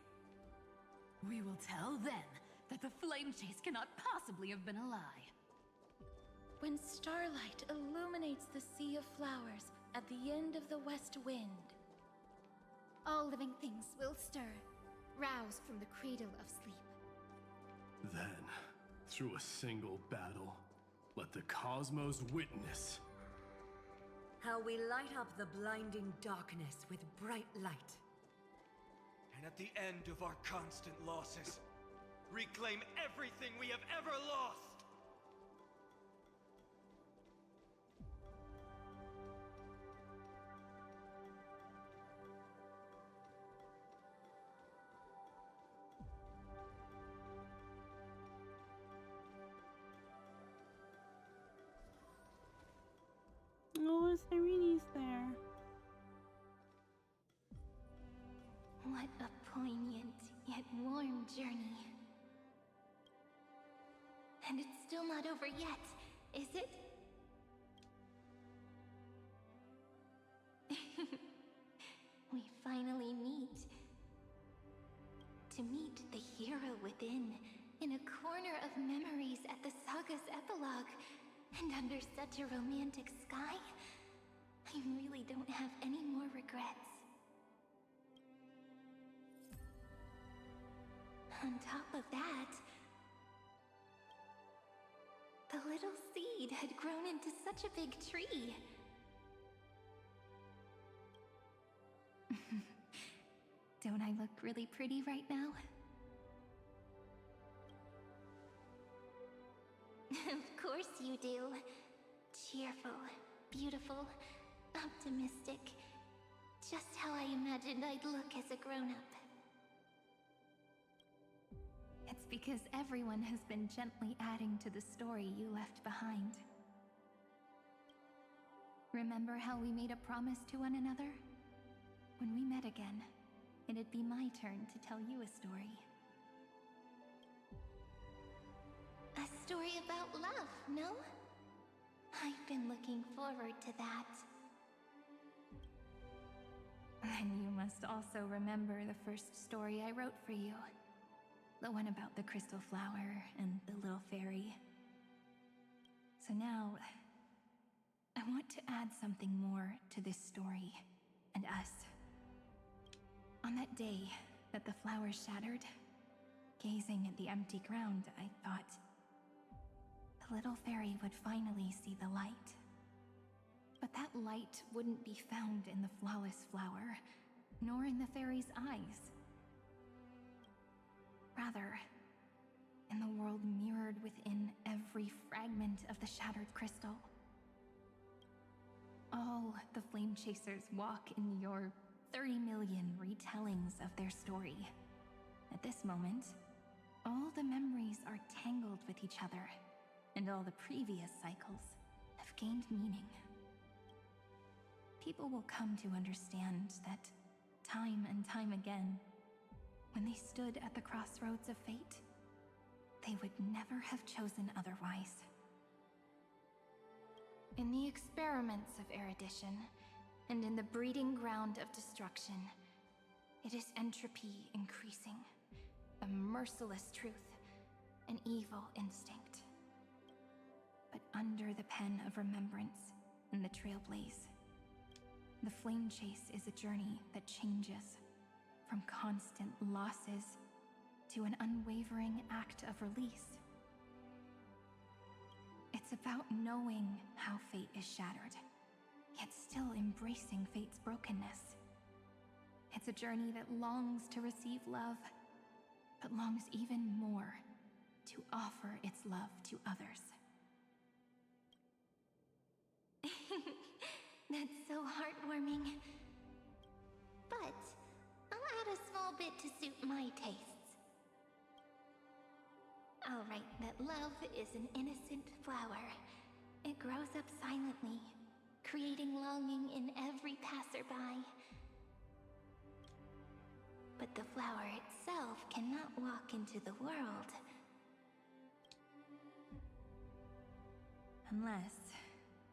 We will tell them that the flame chase cannot possibly have been a lie. When starlight illuminates the sea of flowers at the end of the west wind, All living things will stir, roused from the cradle of sleep. Then, through a single battle, let the cosmos witness. How we light up the blinding darkness with bright light. And at the end of our constant losses, reclaim everything we have ever lost! Oh, Serene's there. What a poignant yet warm journey. And it's still not over yet, is it? We finally meet. To meet the hero within, in a corner of memories at the saga's epilogue, and under such a romantic sky, I really don't have any more regrets. On top of that, the little seed had grown into such a big tree. Don't I look really pretty right now? Of course you do. Cheerful, beautiful, optimistic. Just how I imagined I'd look as a grown-up. It's because everyone has been gently adding to the story you left behind. Remember how we made a promise to one another? When we met again, it'd be my turn to tell you a story. A story about love, no? I've been looking forward to that. Then you must also remember the first story I wrote for you. The one about the crystal flower and the little fairy. So now, I want to add something more to this story and us. On that day that the flowers shattered, gazing at the empty ground, I thought the little fairy would finally see the light. But that light wouldn't be found in the flawless flower, nor in the fairy's eyes. Rather, in the world mirrored within every fragment of the shattered crystal. All the flame chasers walk in your 30 million retellings of their story. At this moment, all the memories are tangled with each other, and all the previous cycles have gained meaning. People will come to understand that time and time again, when they stood at the crossroads of fate, they would never have chosen otherwise. In the experiments of erudition, and in the breeding ground of destruction, it is entropy increasing, a merciless truth, an evil instinct. But under the pen of remembrance and the trailblaze, the flame chase is a journey that changes from constant losses to an unwavering act of release. It's about knowing how fate is shattered, yet still embracing fate's brokenness. It's a journey that longs to receive love, but longs even more to offer its love to others. That's so heartwarming. But I'll add a small bit to suit my tastes. I'll write that love is an innocent flower. It grows up silently, creating longing in every passerby. But the flower itself cannot walk into the world. Unless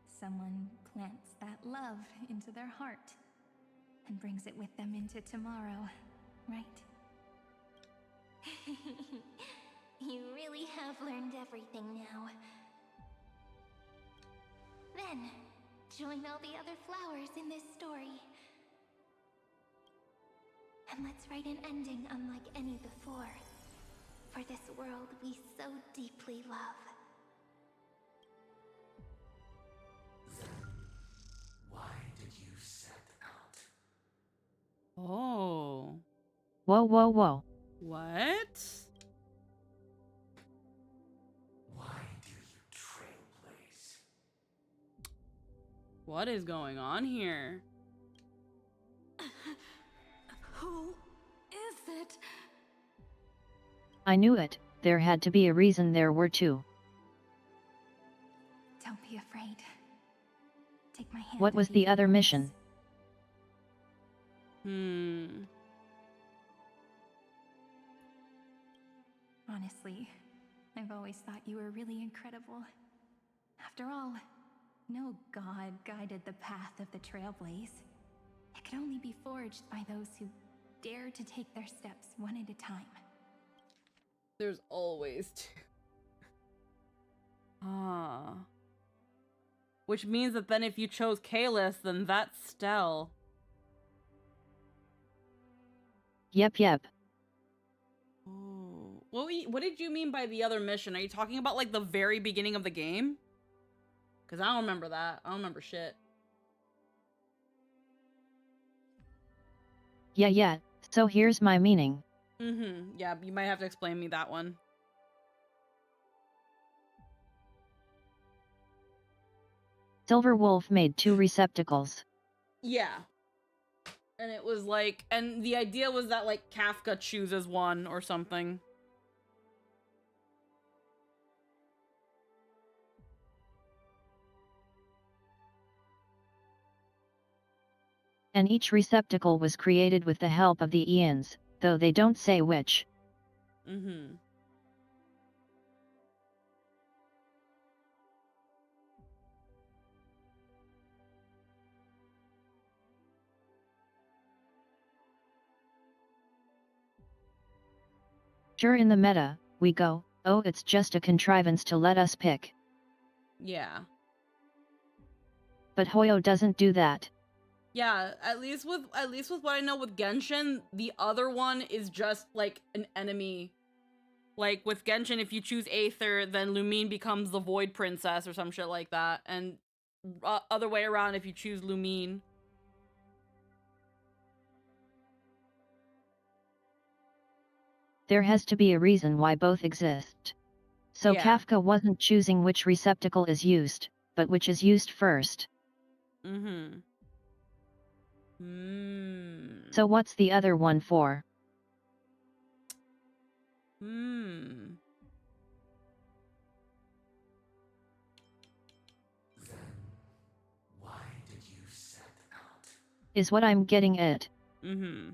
someone plants that love into their heart and brings it with them into tomorrow, right? You really have learned everything now. Then, join all the other flowers in this story. And let's write an ending unlike any before, for this world we so deeply love. Why did you set out? Oh. Whoa, whoa, whoa. What? Why do you trailblaze? What is going on here? Who is it? I knew it. There had to be a reason. There were two. Don't be afraid. Take my hand. What was the other mission? Honestly, I've always thought you were really incredible. After all, no god guided the path of the Trailblaze. It could only be forged by those who dare to take their steps one at a time. There's always two. Ah. Which means that then if you chose Kalis, then that's Stell. Yep. Oh. What did you mean by the other mission? Are you talking about like the very beginning of the game? Because I don't remember that. I don't remember shit. Yeah. So here's my meaning. Yeah, you might have to explain me that one. Silver Wolf made 2 receptacles. Yeah. And it was like, and the idea was that like Kafka chooses one or something. And each receptacle was created with the help of the Aeons, though they don't say which. Sure, in the meta, we go, oh, it's just a contrivance to let us pick. Yeah. But Hoyo doesn't do that. Yeah, at least with what I know with Genshin, the other one is just like an enemy. Like with Genshin, if you choose Aether, then Lumine becomes the Void Princess or some shit like that, and other way around if you choose Lumine. There has to be a reason why both exist. So Yeah. Kafka wasn't choosing which receptacle is used, but which is used first. Mm-hmm. So what's the other one for? Then why did you set out? Is what I'm getting at. Mm-hmm.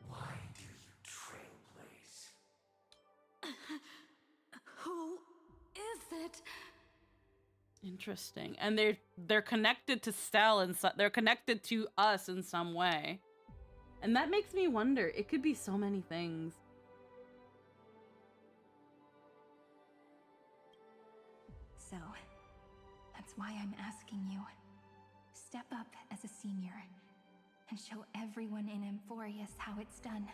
Why do you trailblaze? Who is it? Interesting. And they're connected to Stell and they're connected to us in some way. And that makes me wonder. It could be so many things. So, that's why I'm asking you. Step up as a senior and show everyone in Amphorius how it's done.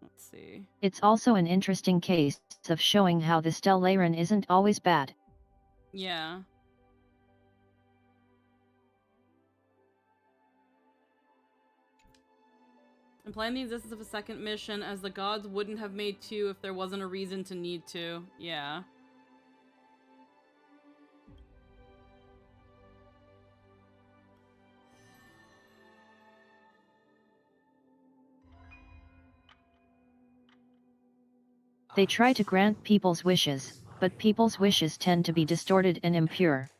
Let's see. It's also an interesting case of showing how the Stellaron isn't always bad. Yeah. Implying the existence of a second mission, as the gods wouldn't have made two if there wasn't a reason to need to. Yeah. They try to grant people's wishes, but people's wishes tend to be distorted and impure.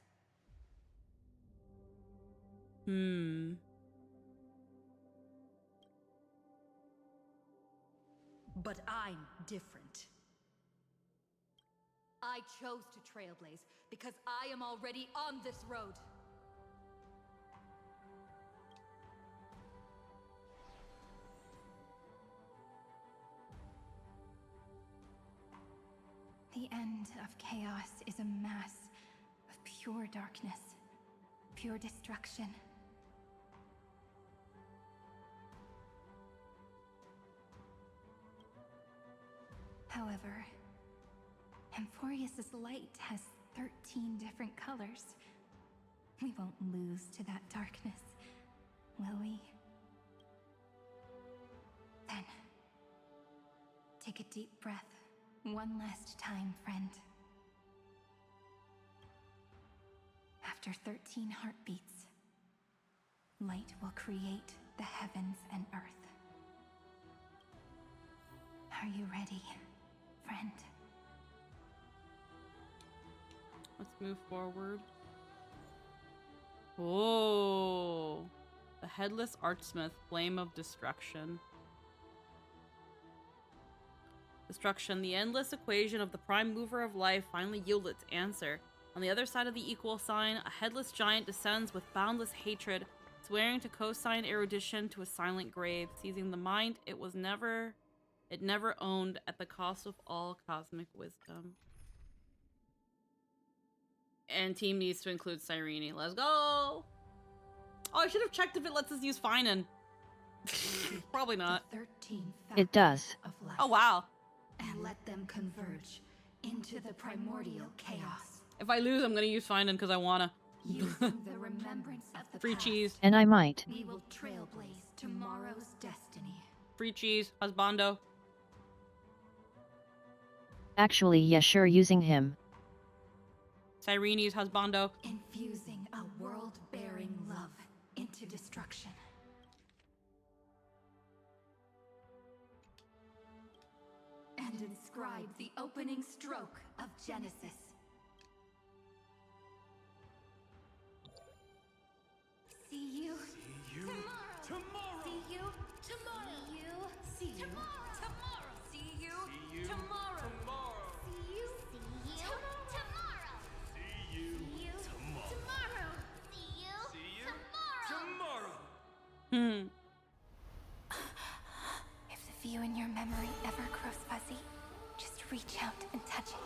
But I'm different. I chose to trailblaze because I am already on this road. The end of chaos is a mass of pure darkness, pure destruction. However, Amphorius's light has 13 different colors. We won't lose to that darkness, will we? Then, take a deep breath. One last time, friend. After 13 heartbeats, light will create the heavens and earth. Are you ready, friend? Let's move forward. Oh, the Headless Archsmith, Flame of Destruction. Destruction, the endless equation of the prime mover of life finally yielded its answer. On the other side of the equal sign, a headless giant descends with boundless hatred, swearing to co-sign erudition to a silent grave, seizing the mind it never owned at the cost of all cosmic wisdom. And team needs to include Cyrene. Let's go! Oh, I should have checked if it lets us use Finan. Probably not. It does. Oh, wow. And let them converge into the primordial chaos. If I lose, I'm gonna use Finan because I wanna. Using the remembrance of the Free past, cheese. And I might. we will trailblaze tomorrow's destiny. Free cheese. Husbando. Actually, yeah, sure, using him. Cyrene's husbando. Infusing a world-bearing love into destruction. And inscribe the opening stroke of Genesis. See you Tomorrow. See you tomorrow. See you tomorrow. See you tomorrow. See you tomorrow. See you tomorrow. See you tomorrow. If the view in your memory ever grows fuzzy, just reach out and touch it.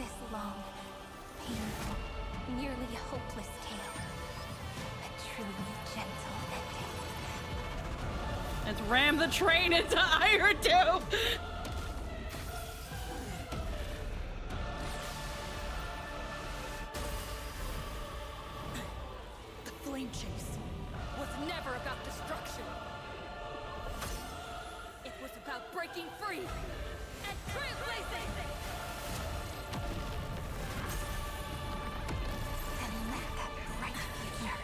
this long, painful, nearly hopeless tale. A truly gentle ending. Let's ram the train into Iron 2! The flame chase was never about destruction. It was about breaking free and trailblazing. And let that bright future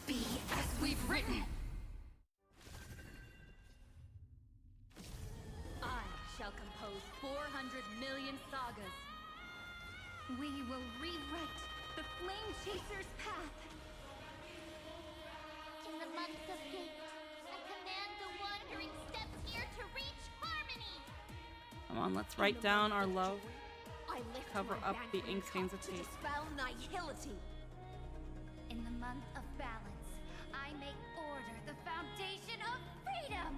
be as we've written. I shall compose 400 million sagas. We will rewrite the Flame Chaser's path. In the month of Gate, I command the wandering steps here to reach harmony. Come on, let's write down our love. I lift Cover my up the vanquishing ink stains cup of to tape. dispel nihility. In the month of balance, I make order the foundation of freedom.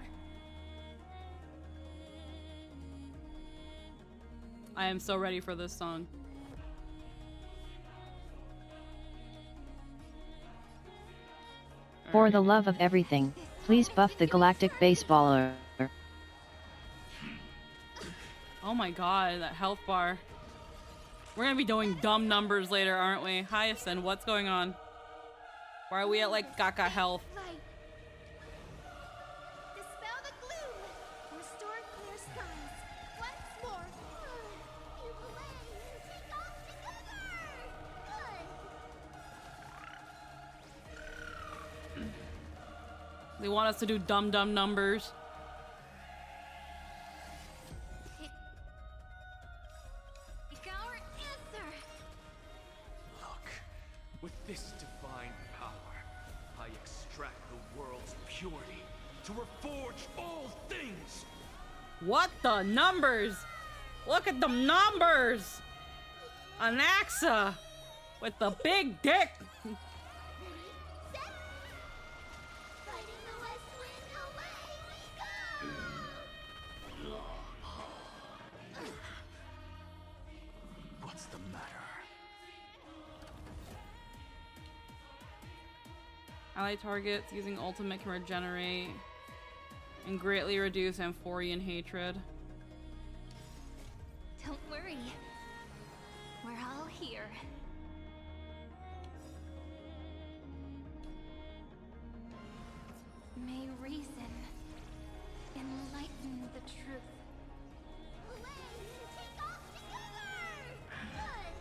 I am so ready for this song. For the love of everything, please buff the galactic baseballer. Oh my god, that health bar. We're gonna be doing dumb numbers later, aren't we? Hyacinth, what's going on? Why are we at like Gaga health? Light. Dispel the gloom. Restore clear skies. Once more. You away. Take off together. Good. They want us to do dumb numbers. Take our answer. Look, with this divine power, I extract the world's purity to reforge all things. What the numbers? Look at the numbers! Anaxa! With the big dick! Fighting the west wind, away we go. What's the matter? Ally targets using ultimate can regenerate and greatly reduce Amphorian hatred. Don't worry. We're all here. May reason enlighten the truth. Take off together. Good.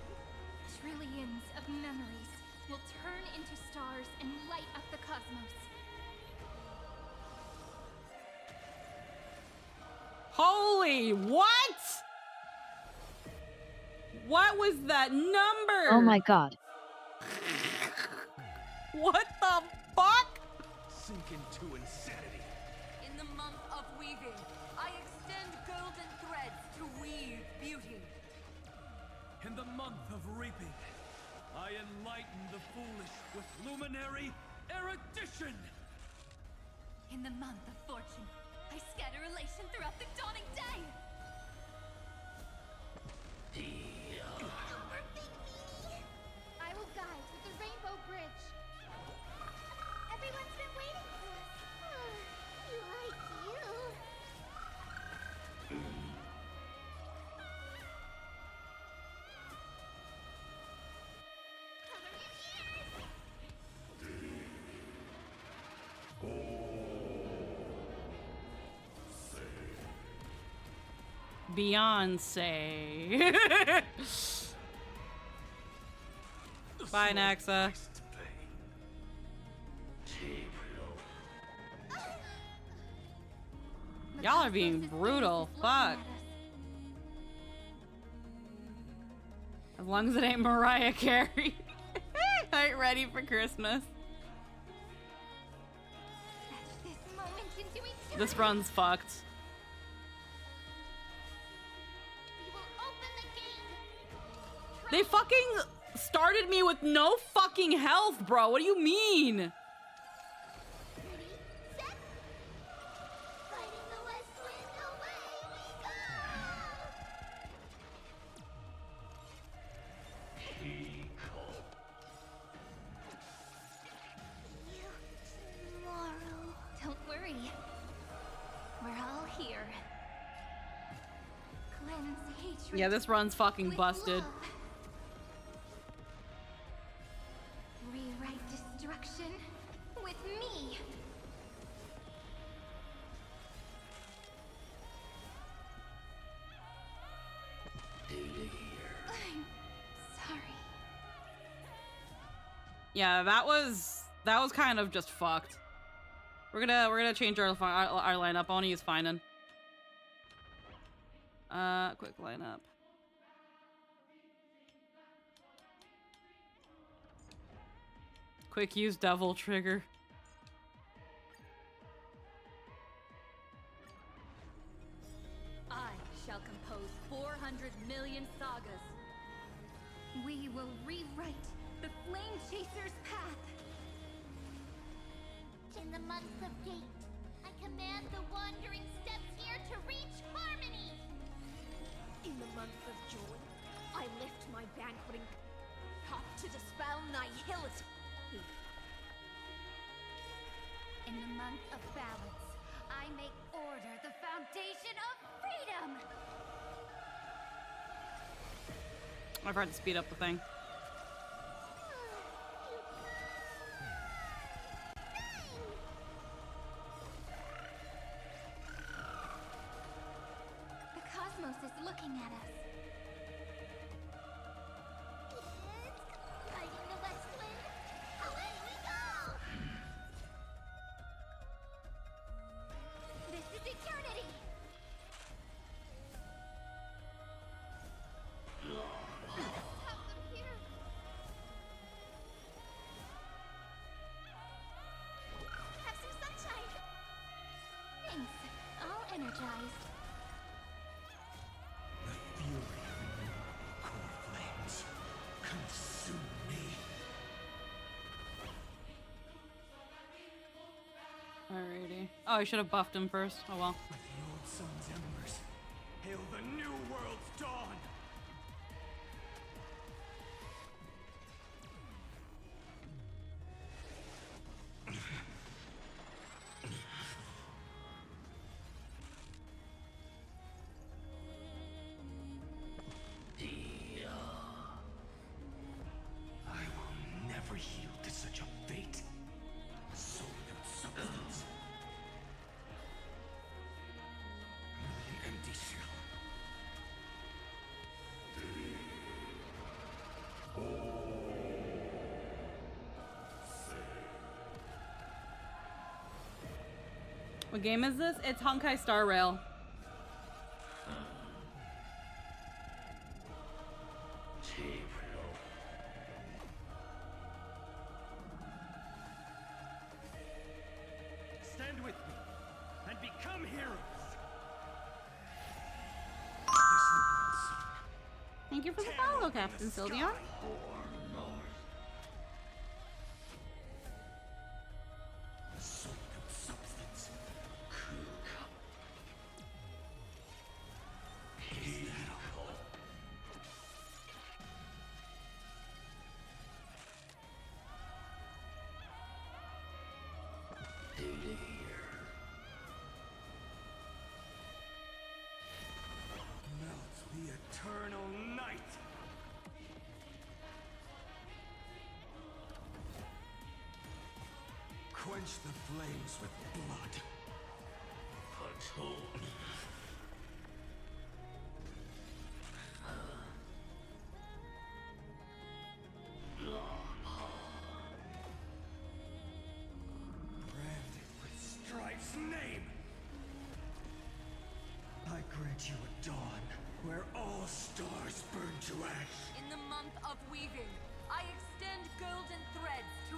Trillions of memories will turn into stars and light up the cosmos. Holy what? What was that number? Oh my god. What the fuck? Sink into insanity. In the month of weaving, I extend golden threads to weave beauty. In the month of reaping, I enlighten the foolish with luminary erudition. In the month of fortune, I scatter elation throughout the dawning day. I will guide with the Rainbow Bridge. Everyone's been waiting for us. You like you. Cover your ears. Beyonce. Bye, Naxa. Y'all are being brutal. Fuck. As long as it ain't Mariah Carey. I ain't ready for Christmas. This moment into eternity. This run's fucked. We will open the gate. They fucking started me with no fucking health, bro. What do you mean? Ready, set. Fighting the west wind, away Yeah, this run's fucking busted. Rewrite destruction with me. I'm sorry. Yeah, that was kind of just fucked. We're gonna change our lineup. I want to use Finan. Quick lineup. Quick use Devil Trigger. I shall compose 400 million sagas. We will rewrite the Flame Chaser's path. In the month of Gate, I command the wandering steps here to reach harmony. In the month of Joy, I lift my banqueting cup to dispel nihility. In the month of balance, I make order the foundation of freedom! I've tried to speed up the thing. The cosmos is looking at us. Fighting the west wind, away we go! This is eternity! Have them here. Have some sunshine. Thanks. I'll energize. The fury of innumerable core flames consume me. Alrighty. Oh, I should have buffed him first. Oh well. With the old sun's embers, hail the new world's dawn! I will never yield to such a fate. Soul without substance. An empty shell. What game is this? It's Honkai Star Rail. Stand with me and become heroes. Thank you for the follow, Captain Sylveon. Soul without substance. Melt the eternal night. Quench the flames with blood. Branded with Strife's name. I grant you a dawn where all stars burn to ash. In the month of weaving, I extend golden threads to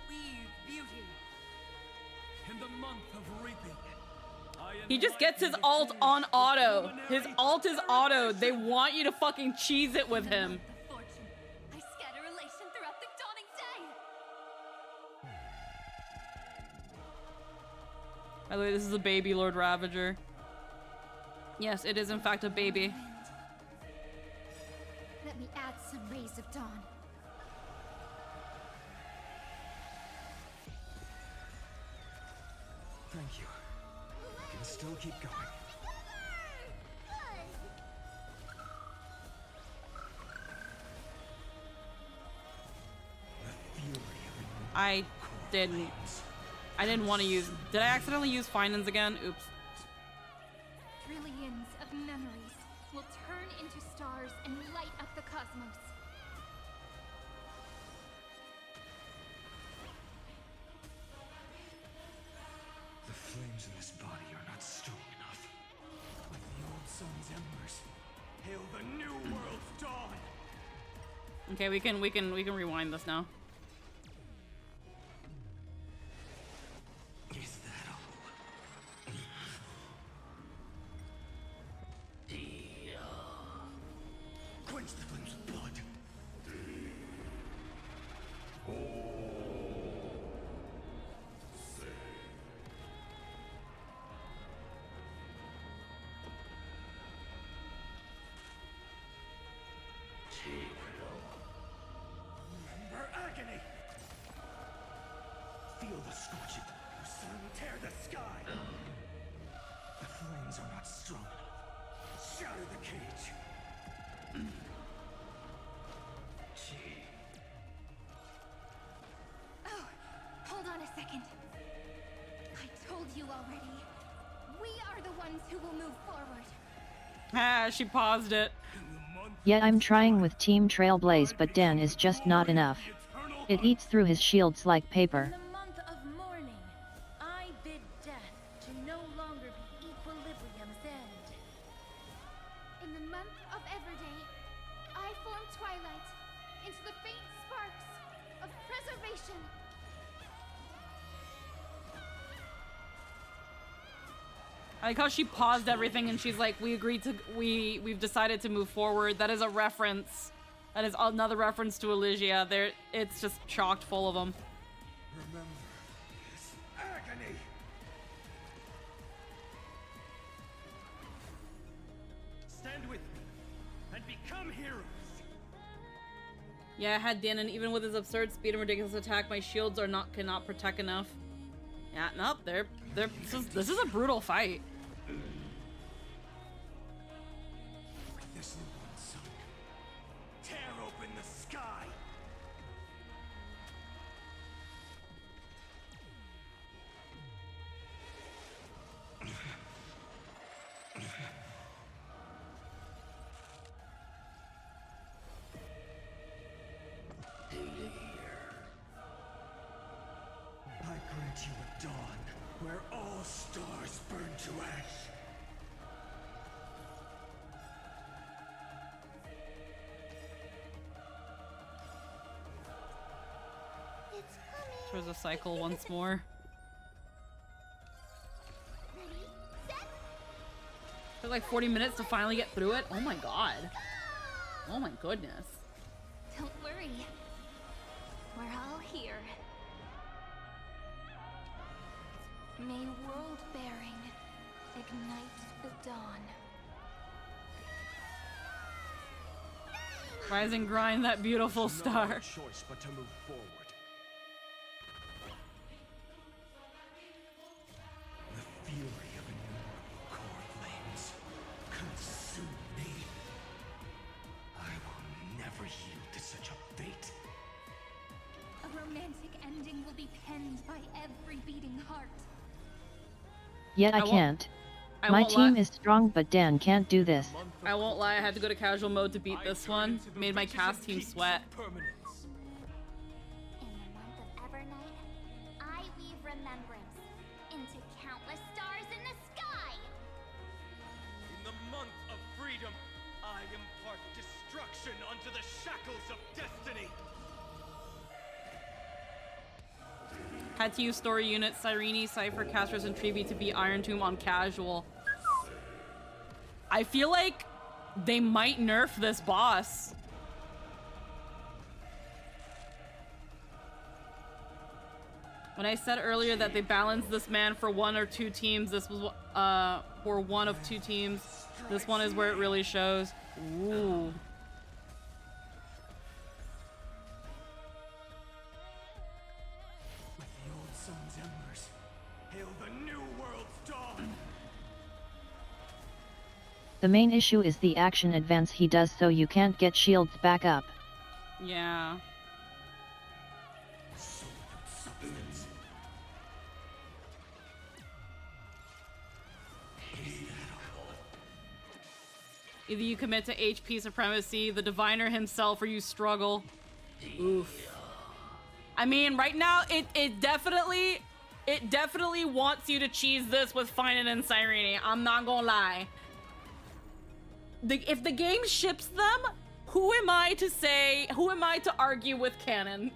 weave beauty. In the month of reaping, He just gets his alt on auto. His alt is auto. They want you to fucking cheese it with him. Fortune, I scatter elation throughout the dawning day! By the way, this is a baby Lord Ravager. Yes, it is in fact a baby. Let me add some rays of dawn. Thank you. I can still keep going. I didn't want to use... Did I accidentally use finance again? Oops. Trillions of memories will turn into stars and light up the cosmos. The flames in this body are not strong enough. Like the old sun's embers, hail the new world's dawn. Okay, we can rewind this now. Is that all? Quench the flames with blood. Remember agony. Feel the scorching sun tear the sky. The flames are not strong enough. Shatter the cage. Oh, hold on a second. I told you already. We are the ones who will move forward. Ah, she paused it. Yet I'm trying with Team Trailblaze, but Dan is just not enough. It eats through his shields like paper. In the month of mourning, I bid death to no longer be equilibrium's end. In the month of Everday, I form twilight into the faint sparks of preservation. I like how she paused everything and she's like, we've decided to move forward. That is a reference. That is another reference to Elysia. It's just chocked full of them. Remember this agony. Stand with me and become heroes. Yeah, I had Dan, and even with his absurd speed and ridiculous attack, my shields cannot protect enough. Yeah, nope, this is a brutal fight. With this new one, son, tear open the sky. I grant you a dawn where all stars burn to ash. It's coming. There's a cycle once more. Ready, set. Took like 40 minutes to finally get through it. Oh my god. Oh my goodness. Don't worry. We're all here. May world-bearing ignite the dawn. Rise and grind that beautiful star. No choice but to move forward. The fury of innumerable core flames consume me. I will never yield to such a fate. A romantic ending will be penned by every beating heart. Yet I can't. My team is strong, but Dan can't do this. I won't lie, I had to go to casual mode to beat this one. Made my cast team sweat. In the month of Evernight, I weave remembrance into countless stars in the sky. In the month of freedom, I impart destruction unto the shackles of destiny. Had to use story units, Cyrene, Cypher, Castros, and Treevee to beat Iron Tomb on casual. I feel like they might nerf this boss. When I said earlier that they balanced this man for one or two teams, this was for one of two teams. This one is where it really shows. Ooh. With the old sun's embers, hail the new world's dawn. The main issue is the action advance he does, so you can't get shields back up. Yeah. So the Either you commit to HP supremacy, the diviner himself, or you struggle. Oof. I mean, right now, it definitely wants you to cheese this with Finan and Cyrene. I'm not gonna lie. If the game ships them, who am I to argue with canon?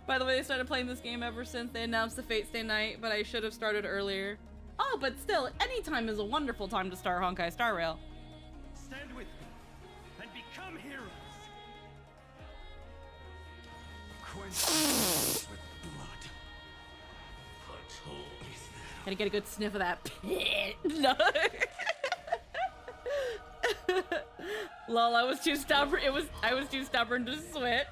By the way, they started playing this game ever since they announced the Fate Stay Night, but I should have started earlier. Oh, but still, any time is a wonderful time to start Honkai Star Rail. Stand with me and become heroes. Quench with blood. Gotta get a good sniff of that pit. No. Lol, I was too stubborn. I was too stubborn to switch. Remember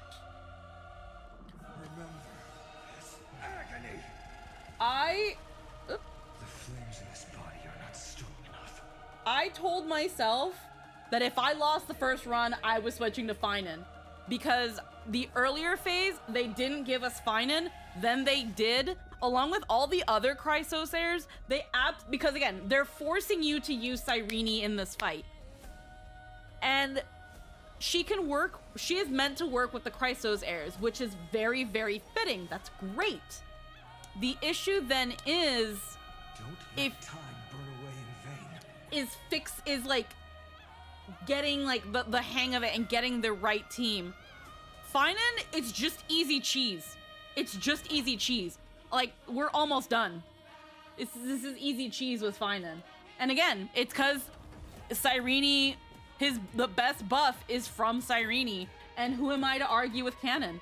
this agony. Oops. The flames in this body are not strong enough. I told myself that if I lost the first run, I was switching to Finan. Because the earlier phase, they didn't give us Finan, then they did, along with all the other Chrysosairs, because again, they're forcing you to use Cyrene in this fight. And she is meant to work with the Chrysosairs, which is very, very fitting. That's great. The issue then is, if time burn away in vain. is like getting like the hang of it and getting the right team. Finan, it's just easy cheese. It's just easy cheese. Like, we're almost done. This is easy cheese with Finan. And again, it's because Cyrene, the best buff is from Cyrene. And who am I to argue with canon?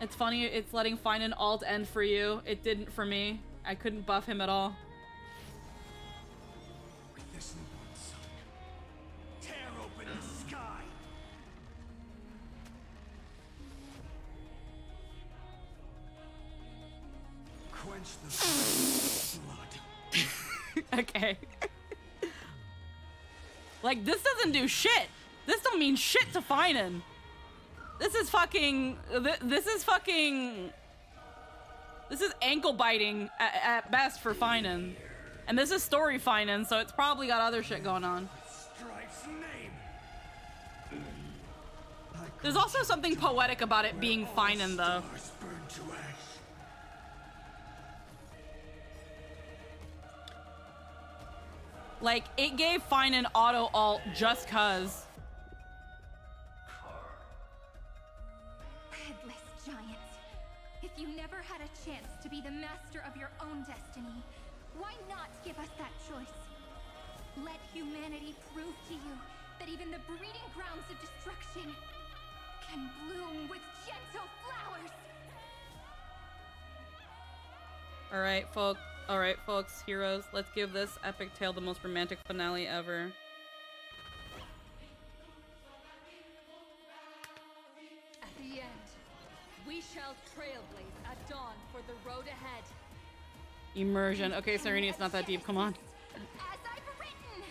It's funny, it's letting Finan alt end for you. It didn't for me. I couldn't buff him at all. With this newborn sun, Tear open the sky. quench the blood. Okay. Like, this doesn't do shit. This don't mean shit to Finan. This is fucking... This is ankle biting at best for Finan. And this is story Finan, so it's probably got other shit going on. Strife's name. There's also something poetic about it being Finan, though. Burn to ash. Like, it gave Finan auto alt just cuz. Headless giant. If you never had a chance to be the master of your own destiny, why not give us that choice? Let humanity prove to you that even the breeding grounds of destruction can bloom with gentle flowers. Alright, folks, heroes, let's give this epic tale the most romantic finale ever. At the end, we shall trailblaze at dawn for the road ahead. Immersion. Okay, Cyrene, it's not that deep, come on. As I've written!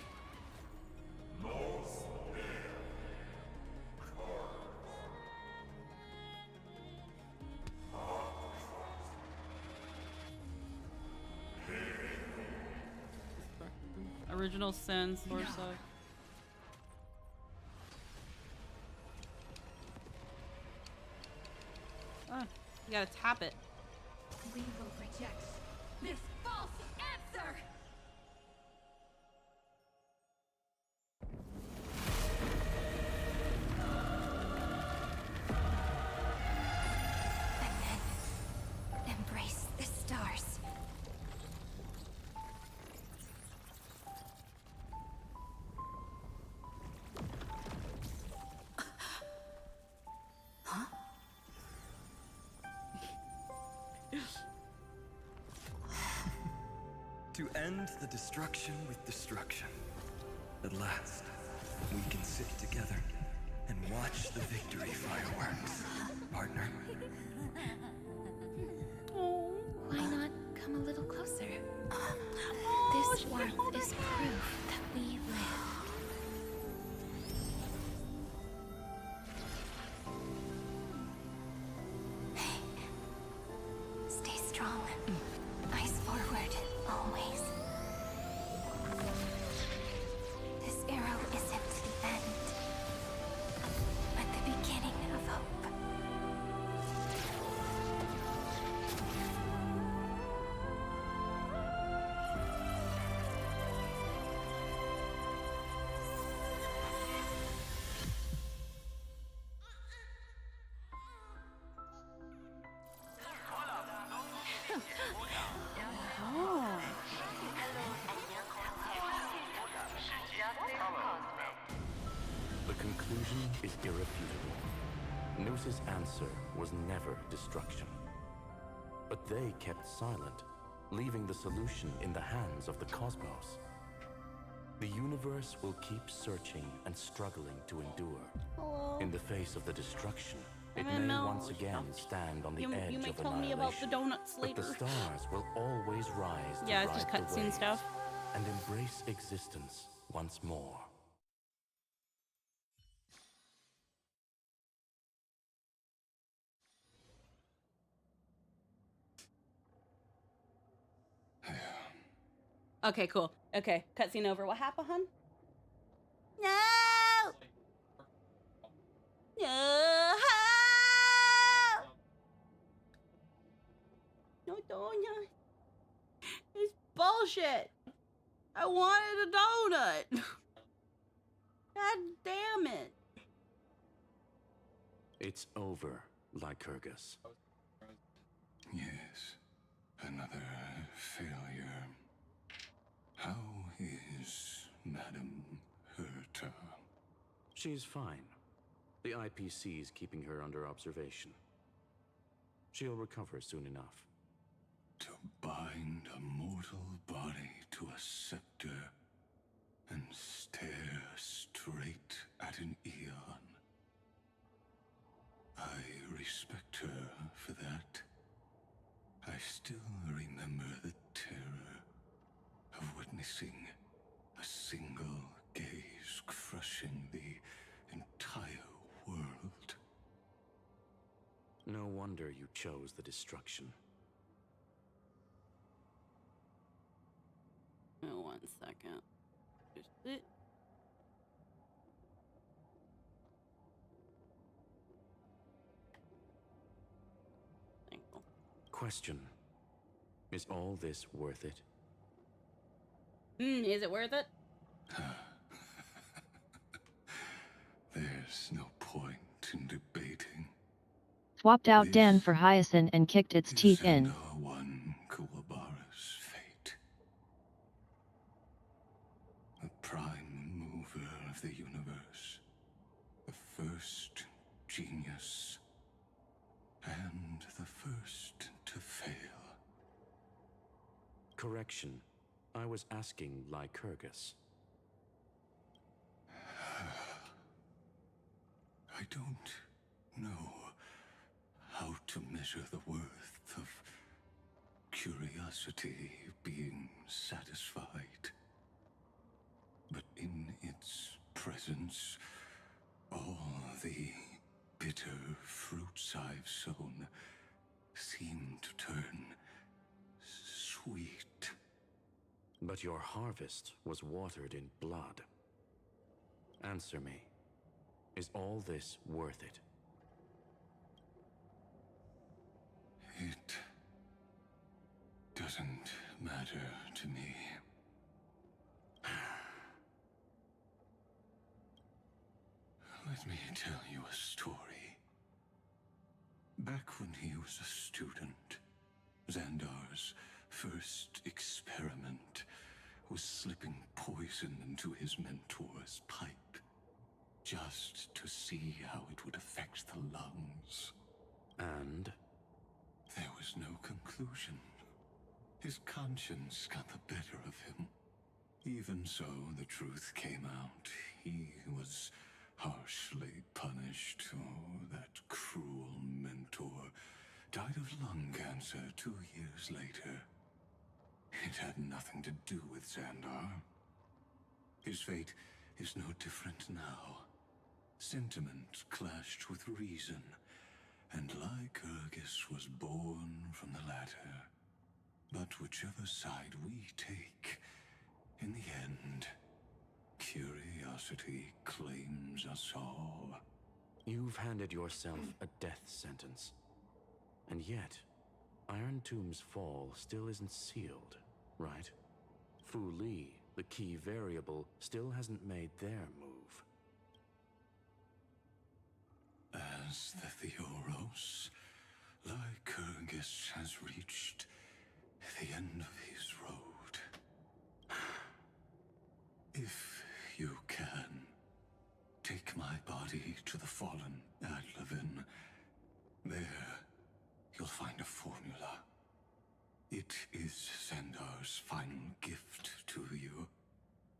Original sin, source of... Ah, you gotta tap it. We will reject this false answer! And then embrace the stars. To end the destruction with destruction. At last, we can sit together and watch the victory fireworks, partner. Why not come a little closer? This warmth is proof that we live. Hey, stay strong. Eyes forward, always. This era conclusion is irrefutable. Noos's answer was never destruction. But they kept silent, leaving the solution in the hands of the cosmos. The universe will keep searching and struggling to endure. Hello? In the face of the destruction, it I may know. once again stand on the edge You may of tell me about the annihilation. donuts But the later. stars will always rise to Yeah, it's ride just the cutscene waves stuff. and embrace existence once more. Okay, cool. Okay, cutscene over. What happened, hun? No! No! No, donut. It's bullshit. I wanted a donut. God damn it. It's over, Lycurgus. Yes, another failure. How is Madame Herta? She's fine. The IPC's keeping her under observation. She'll recover soon enough. To bind a mortal body to a scepter and stare straight at an eon. I respect her for that. I still remember the terror of witnessing a single gaze crushing the entire world. No wonder you chose the destruction. Oh, 1 second. Just it. Question. Is all this worth it? Is it worth it? There's no point in debating. Swapped out Dan for Hyacinth and kicked its teeth in. One Kuwabara's fate. The prime mover of the universe. The first genius. And the first to fail. Correction. I was asking Lycurgus. I don't know how to measure the worth of curiosity being satisfied. But in its presence, all the bitter fruits I've sown seem to turn sweet. But your harvest was watered in blood. Answer me. Is all this worth it? It doesn't matter to me. Let me tell you a story. Back when he was a student, Xandar's first experiment was slipping poison into his mentor's pipe, just to see how it would affect the lungs. And? There was no conclusion. His conscience got the better of him. Even so, the truth came out. He was harshly punished. Oh, that cruel mentor died of lung cancer 2 years later. It had nothing to do with Xandar. His fate is no different now. Sentiment clashed with reason, and Lycurgus was born from the latter. But whichever side we take, in the end, curiosity claims us all. You've handed yourself a death sentence. And yet, Iron Tomb's fall still isn't sealed, right? Fu Li, the key variable, still hasn't made their move. As the Theoros, Lycurgus has reached the end of his road. If you can, take my body find a formula. It is Xandar's final gift to you.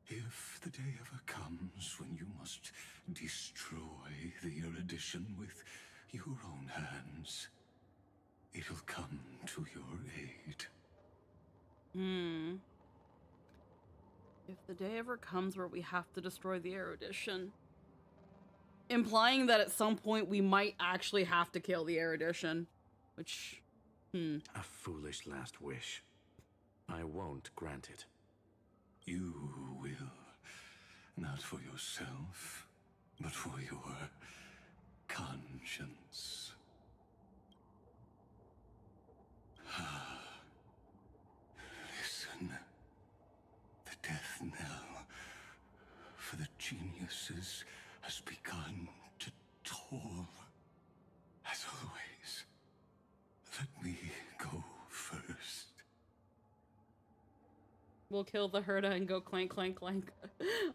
If the day ever comes when you must destroy the erudition with your own hands, it'll come to your aid. If the day ever comes where we have to destroy the erudition. Implying that at some point we might actually have to kill the erudition. Which, A foolish last wish. I won't grant it. You will. Not for yourself, but for your conscience. Listen. The death knell for the geniuses has begun to toll. As always, let me go first. we'll kill the Herda and go clank, clank, clank.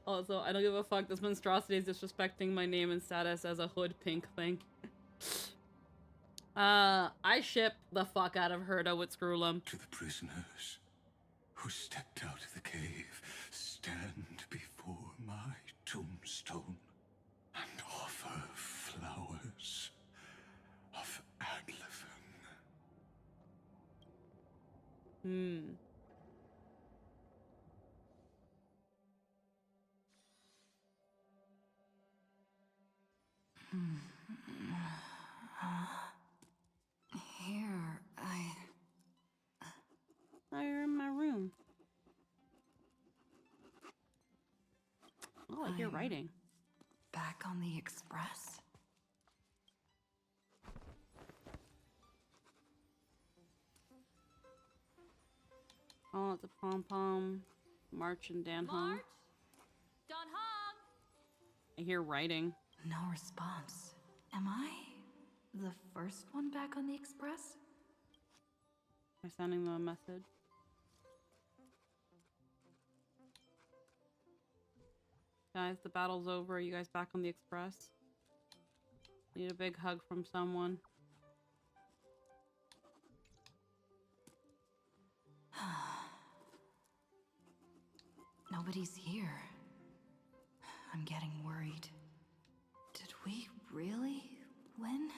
Also, I don't give a fuck. This monstrosity is disrespecting my name and status as a hood pink thing. I ship the fuck out of Herda with Screwlum. To the prisoners who stepped out of the cave, stand before my tombstone and offer flowers of Adlefin. Here, You're in my room. Oh, I hear writing. Back on the express? Oh, it's a pom-pom. March and Dan Hong. March? Don Hong? I hear writing. No response. Am I the first one back on the express? Am I sending them a message? Guys, the battle's over. Are you guys back on the express? Need a big hug from someone. Nobody's here. I'm getting worried. Did we really win?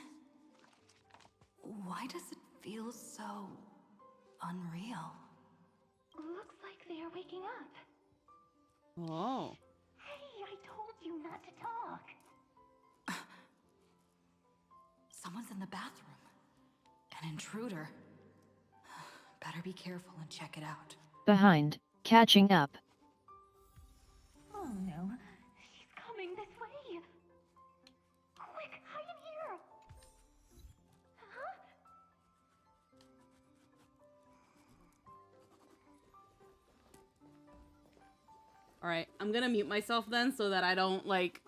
Why does it feel so unreal? Looks like they are waking up. Oh. Hey, I told you not to talk. Someone's in the bathroom. An intruder. Better be careful and check it out. Behind, catching up. Oh no, she's coming this way. Quick, hide in here. Huh? Alright, I'm gonna mute myself then so that I don't, like,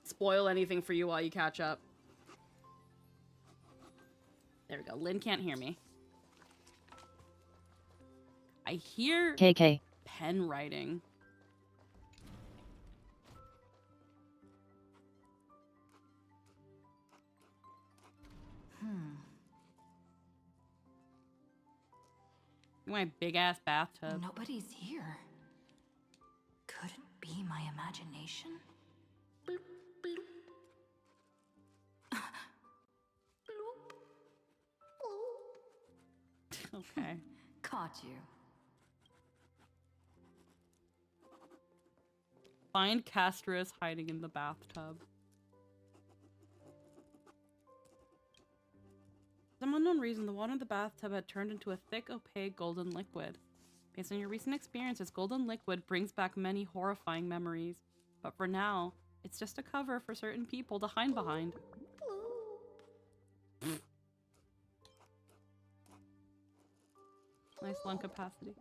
spoil anything for you while you catch up. There we go. Lynn can't hear me. I hear KK. pen writing. My big ass bathtub. Nobody's here. Could it be my imagination? Bloop, bloop. Okay. Caught you. Find Castris hiding in the bathtub. For some unknown reason, the water in the bathtub had turned into a thick, opaque golden liquid. Based on your recent experiences, golden liquid brings back many horrifying memories. But for now, it's just a cover for certain people to hide behind. Nice lung capacity.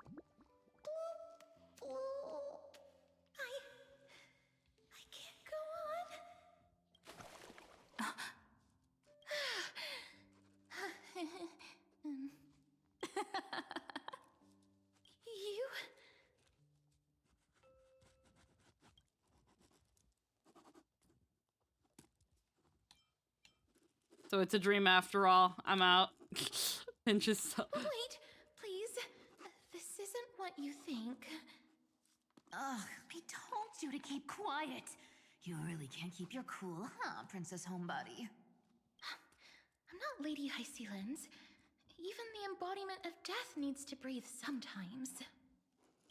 I can't go on. You? So it's a dream after all. I'm out. Pinches so. Wait, please. This isn't what you think. Ugh, I told you to keep quiet. You really can't keep your cool, huh, Princess Homebody? I'm not Lady Hysealens. Even the embodiment of death needs to breathe sometimes.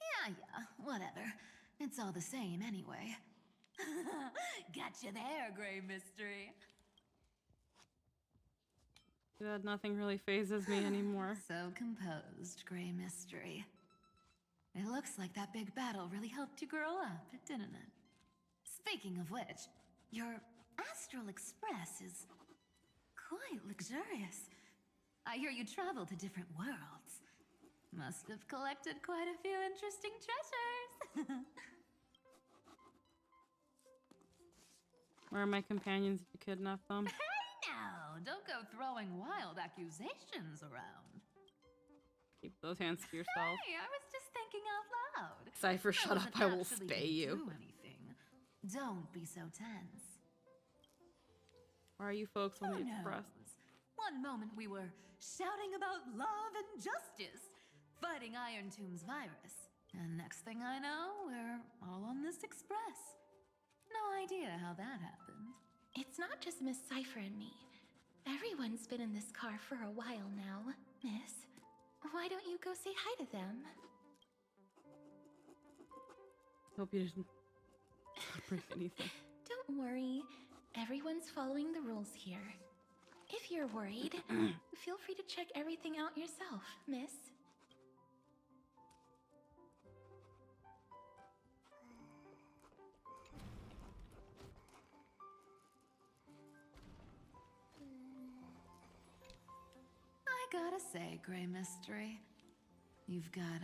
Yeah, whatever. It's all the same anyway. Gotcha there, Grey Mystery. That nothing really phases me anymore. So composed, Grey Mystery. It looks like that big battle really helped you grow up, didn't it? Speaking of which, your Astral Express is quite luxurious. I hear you travel to different worlds. Must have collected quite a few interesting treasures. Where are my companions if you kidnap them? Hey now, don't go throwing wild accusations around. Keep those hands to yourself. Hey, I was just thinking out loud. Cypher, shut up, I will spay you. Do anything. Don't be so tense. Why are you folks on the Who Express? knows? One moment we were shouting about love and justice, fighting Iron Tomb's virus. And next thing I know, we're all on this express. No idea how that happened. It's not just Miss Cypher and me. Everyone's been in this car for a while now. Miss, why don't you go say hi to them? Hope you didn't break anything. Don't worry. Everyone's following the rules here. If you're worried, feel free to check everything out yourself, miss. I gotta say, Grey Mystery, you've got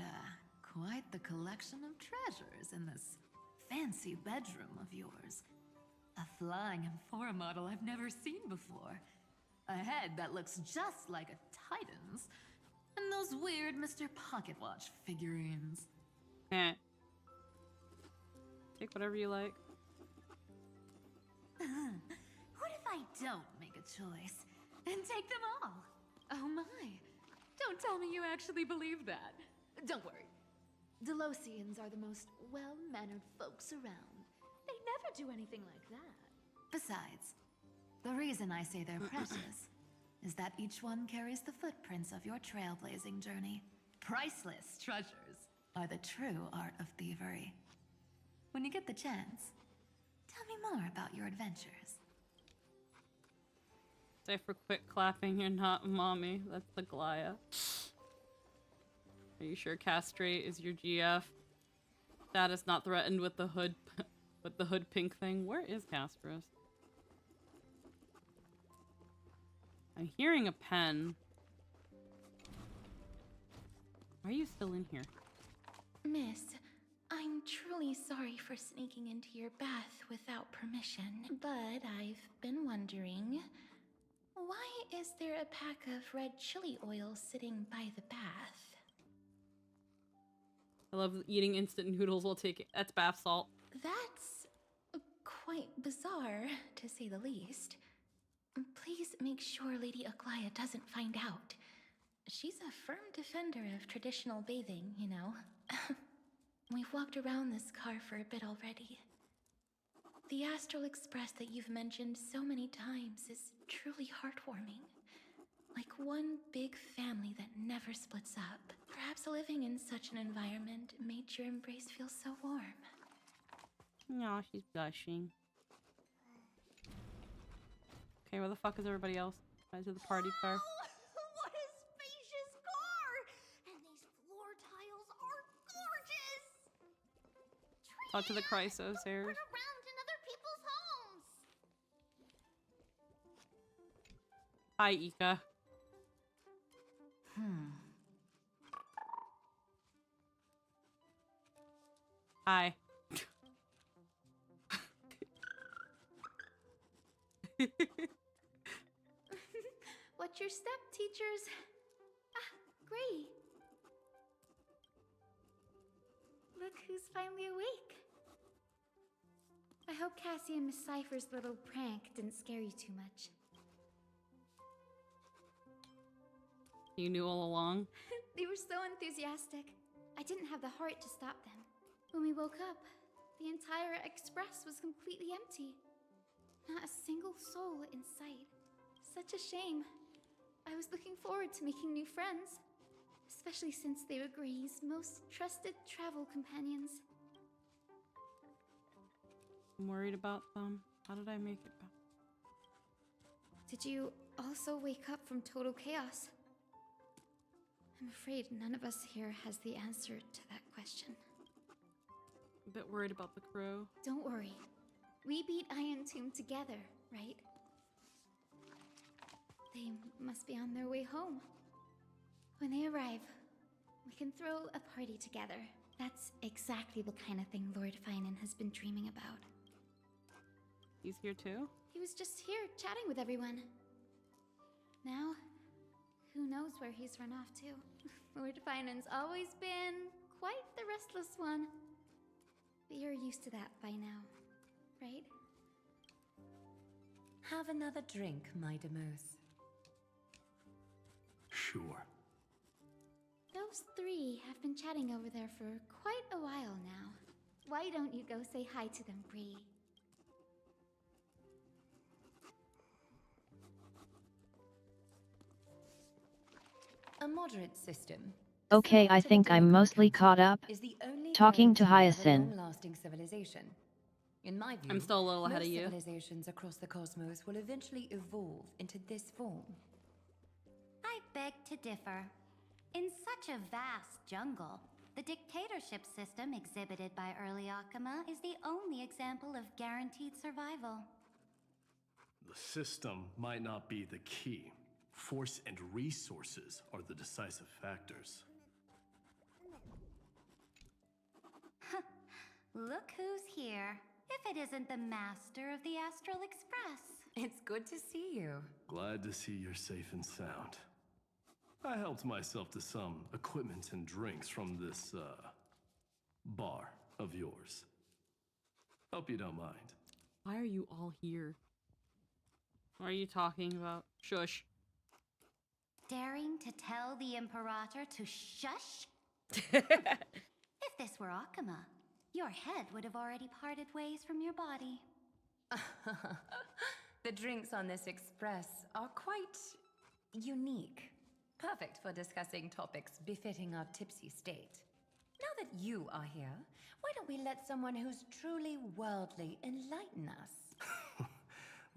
quite the collection of treasures in this fancy bedroom of yours. A flying amphora model I've never seen before. A head that looks just like a Titan's. And those weird Mr. Pocket Watch figurines. Eh. Take whatever you like. What if I don't make a choice and take them all? Oh my. Don't tell me you actually believe that. Don't worry. Delosians are the most well-mannered folks around. They never do anything like that. Besides, the reason I say they're precious is that each one carries the footprints of your trailblazing journey. Priceless treasures are the true art of thievery. When you get the chance, tell me more about your adventures. Cypher, quit clapping. You're not mommy. That's the Glaya. Are you sure castrate is your GF? Status not threatened with the hood, with the hood pink thing. Where is Castros? I'm hearing a pen. Why are you still in here? Miss, I'm truly sorry for sneaking into your bath without permission, but I've been wondering, why is there a pack of red chili oil sitting by the bath? I love eating instant noodles while taking— that's bath salt. That's quite bizarre, to say the least. Please make sure Lady Aglaya doesn't find out. She's a firm defender of traditional bathing, you know. We've walked around this car for a bit already. The Astral Express that you've mentioned so many times is truly heartwarming. Like one big family that never splits up. Perhaps living in such an environment made your embrace feel so warm. No, she's blushing. Okay, where the fuck is everybody else? Why is it the party car? What a spacious car! And these floor tiles are gorgeous! Talk to the Chrysos, Ayers. Run around in other people's homes! Hi, Ika. Hi. What's your step, teachers? Ah, great. Look who's finally awake. I hope Cassie and Miss Cypher's little prank didn't scare you too much. You knew all along? They were so enthusiastic. I didn't have the heart to stop them. When we woke up, the entire express was completely empty. Not a single soul in sight. Such a shame. I was looking forward to making new friends, especially since they were Gray's most trusted travel companions. I'm worried about them. How did I make it back? Did you also wake up from total chaos? I'm afraid none of us here has the answer to that question. A bit worried about the crew. Don't worry. We beat Iron Tomb together, right? They must be on their way home. When they arrive, we can throw a party together. That's exactly the kind of thing Lord Finan has been dreaming about. He's here too? He was just here chatting with everyone. Now, who knows where he's run off to? Lord Finan's always been quite the restless one. But you're used to that by now, right? Have another drink, my Demos. Sure. Those three have been chatting over there for quite a while now. Why don't you go say hi to them, Bree? A moderate system. Okay, I think I'm mostly caught up. Talking to Hyacinth. Long-lasting civilization. In my view, I'm still a little ahead of most you. Civilizations across the cosmos will eventually evolve into this form. I beg to differ. In such a vast jungle, the dictatorship system exhibited by early Akama is the only example of guaranteed survival. The system might not be the key. Force and resources are the decisive factors. Look who's here. If it isn't the master of the Astral Express. It's good to see you. Glad to see you're safe and sound. I helped myself to some equipment and drinks from this, bar of yours. Hope you don't mind. Why are you all here? What are you talking about? Shush. Daring to tell the Imperator to shush? If this were Akama, your head would have already parted ways from your body. The drinks on this express are quite unique. Perfect for discussing topics befitting our tipsy state. Now that you are here, why don't we let someone who's truly worldly enlighten us?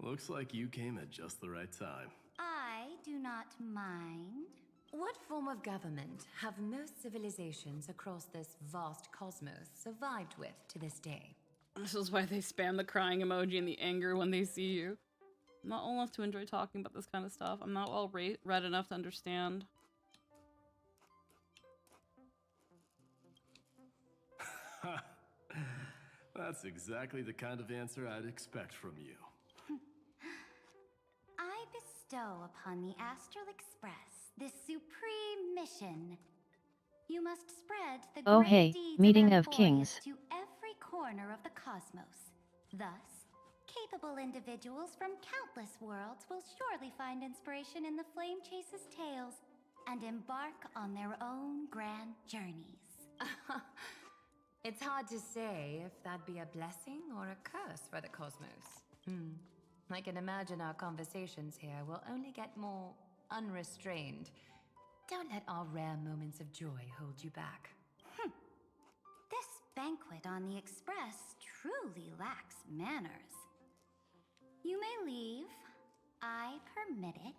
Looks like you came at just the right time. I do not mind. What form of government have most civilizations across this vast cosmos survived with to this day? This is why they spam the crying emoji and the anger when they see you. I'm not old enough to enjoy talking about this kind of stuff. I'm not well read enough to understand. That's exactly the kind of answer I'd expect from you. I bestow upon the Astral Express this supreme mission. You must spread the Oh great hey, deeds meeting of Amphorius kings. to every corner of the cosmos. Thus, capable individuals from countless worlds will surely find inspiration in the Flame Chase's tales and embark on their own grand journeys. It's hard to say if that'd be a blessing or a curse for the cosmos. I can imagine our conversations here will only get more unrestrained. Don't let our rare moments of joy hold you back. This banquet on the Express truly lacks manners. You may leave. I permit it.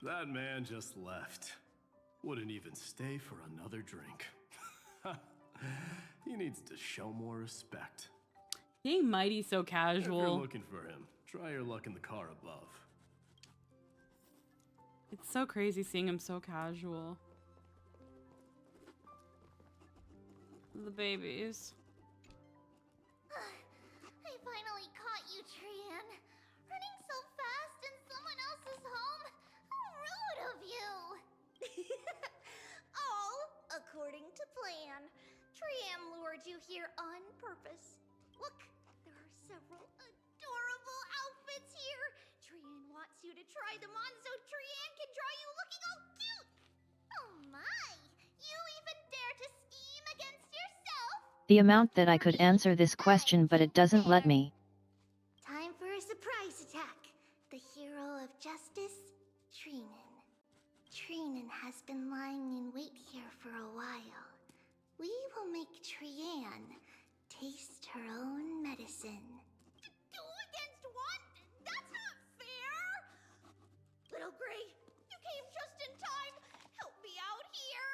That man just left. Wouldn't even stay for another drink. He needs to show more respect. Being mighty so If you're casual. looking for him, try your luck in the car above. It's so crazy seeing him so casual. The babies. I finally caught you, Trian. Running so fast in someone else's home? How rude of you! All according to plan. Trian lured you here on purpose. Look, there are several adorable outfits here. Trian wants you to try them on so Trian can draw you looking all cute. The amount that I could answer this question, but it doesn't let me. Time for a surprise attack. The hero of justice, Trinen. Trinen has been lying in wait here for a while. We will make Trian taste her own medicine. 2 against 1? That's not fair! Little Gray, you came just in time. Help me out here.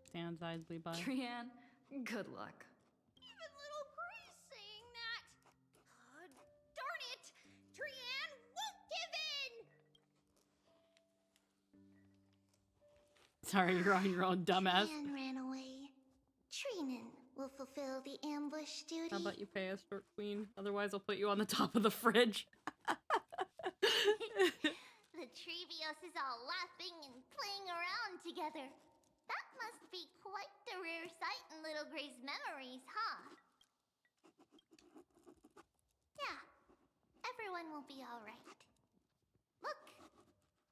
Stands idly by. Trian, good luck. Even little Gray's saying that. Darn it! Trian won't give in! Sorry, you're on your own, dumbass. Trian ran away. Trinen will fulfill the ambush duty. How about you pay us, short queen? Otherwise, I'll put you on the top of the fridge. The Trevioses all laughing and playing around together. That must be quite the rare sight in Little Gray's memories, huh? Yeah, everyone will be alright. Look,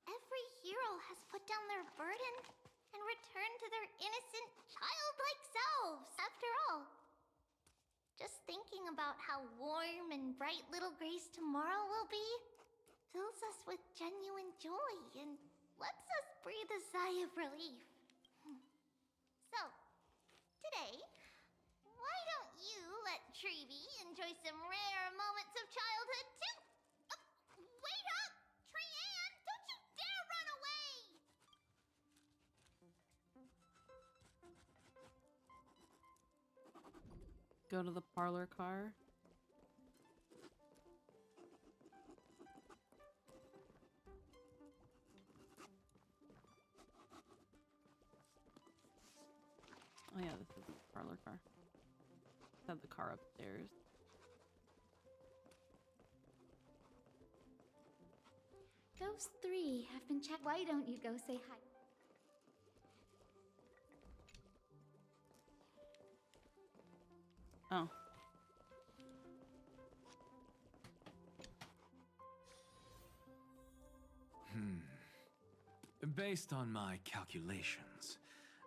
every hero has put down their burden and returned to their innocent, childlike selves, after all. Just thinking about how warm and bright Little Gray's tomorrow will be fills us with genuine joy and lets us breathe a sigh of relief. So, today, why don't you let Trevi enjoy some rare moments of childhood too? Wait up! Trian, don't you dare run away! Go to the parlor car. Oh yeah, this is the parlor car. Let's have the car upstairs. Those 3 have been checked. Why don't you go say hi? Oh. Based on my calculations,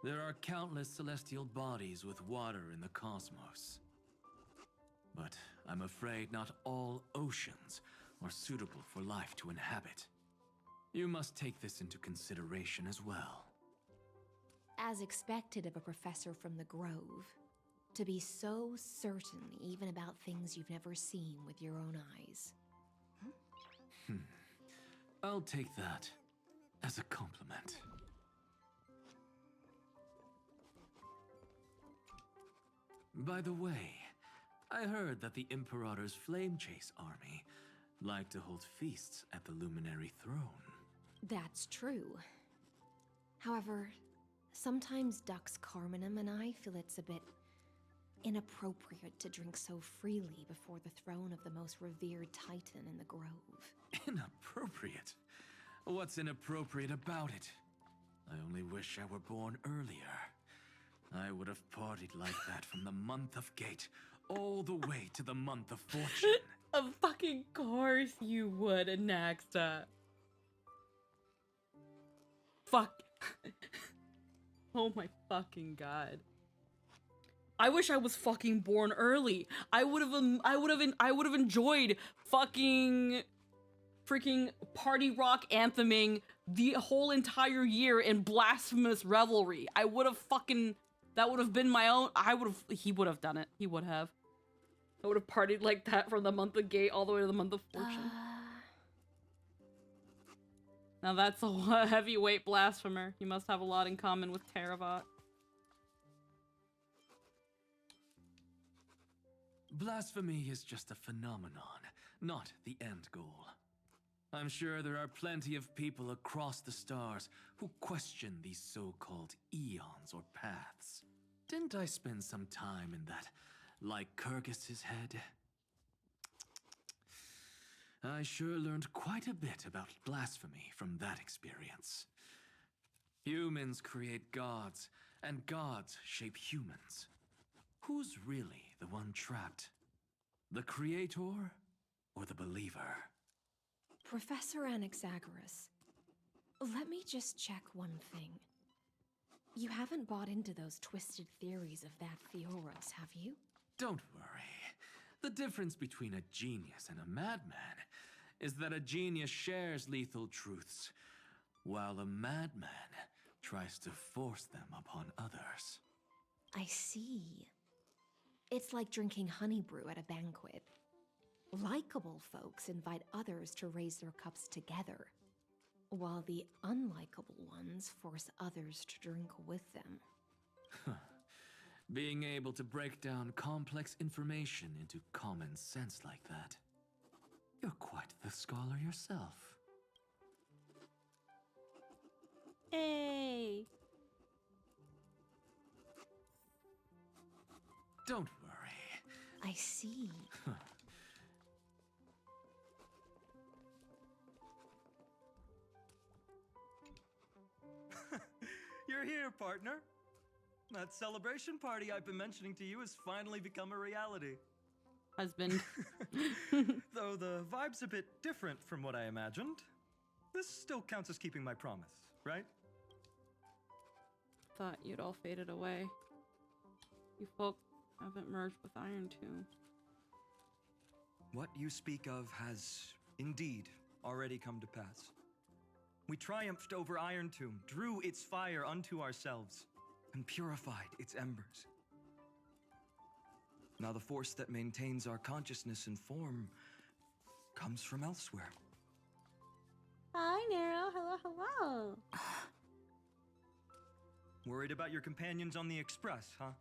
there are countless celestial bodies with water in the cosmos. But I'm afraid not all oceans are suitable for life to inhabit. You must take this into consideration as well. As expected of a professor from the Grove, to be so certain even about things you've never seen with your own eyes. I'll take that as a compliment. By the way, I heard that the Imperator's Flame Chase army like to hold feasts at the Luminary Throne. That's true. However, sometimes Dux Carminum and I feel it's a bit inappropriate to drink so freely before the throne of the most revered titan in the Grove. Inappropriate? What's inappropriate about it? I only wish I were born earlier. I would have partied like that from the month of Gate all the way to the month of Fortune. Of fucking course you would, Anaxa. Fuck. Oh my fucking god. I wish I was fucking born early. I would have enjoyed fucking freaking party rock antheming the whole entire year in blasphemous revelry. I would have fucking, that would have been my own, he would have done it. He would have. I would have partied like that from the month of Gate all the way to the month of Fortune. Now that's a heavyweight blasphemer. You must have a lot in common with Teravat. Blasphemy is just a phenomenon, not the end goal. I'm sure there are plenty of people across the stars who question these so-called eons or paths. Didn't I spend some time in that Lycurgus's head? I sure learned quite a bit about blasphemy from that experience. Humans create gods, and gods shape humans. Who's really the one trapped? The creator or the believer? Professor Anaxagoras, let me just check one thing. You haven't bought into those twisted theories of that Fioros, have you? Don't worry. The difference between a genius and a madman is that a genius shares lethal truths, while a madman tries to force them upon others. I see. It's like drinking honey brew at a banquet. Likable folks invite others to raise their cups together, while the unlikable ones force others to drink with them. Being able to break down complex information into common sense like that. You're quite the scholar yourself. Hey! Don't worry. I see. You're here, partner. That celebration party I've been mentioning to you has finally become a reality. Husband. Though the vibe's a bit different from what I imagined, this still counts as keeping my promise, right? Thought you'd all faded away. You folks haven't merged with Iron Tomb. What you speak of has indeed already come to pass. We triumphed over Iron Tomb, drew its fire unto ourselves, and purified its embers. Now the force that maintains our consciousness and form comes from elsewhere. Hi, Nero. Hello, hello. Worried about your companions on the Express, huh?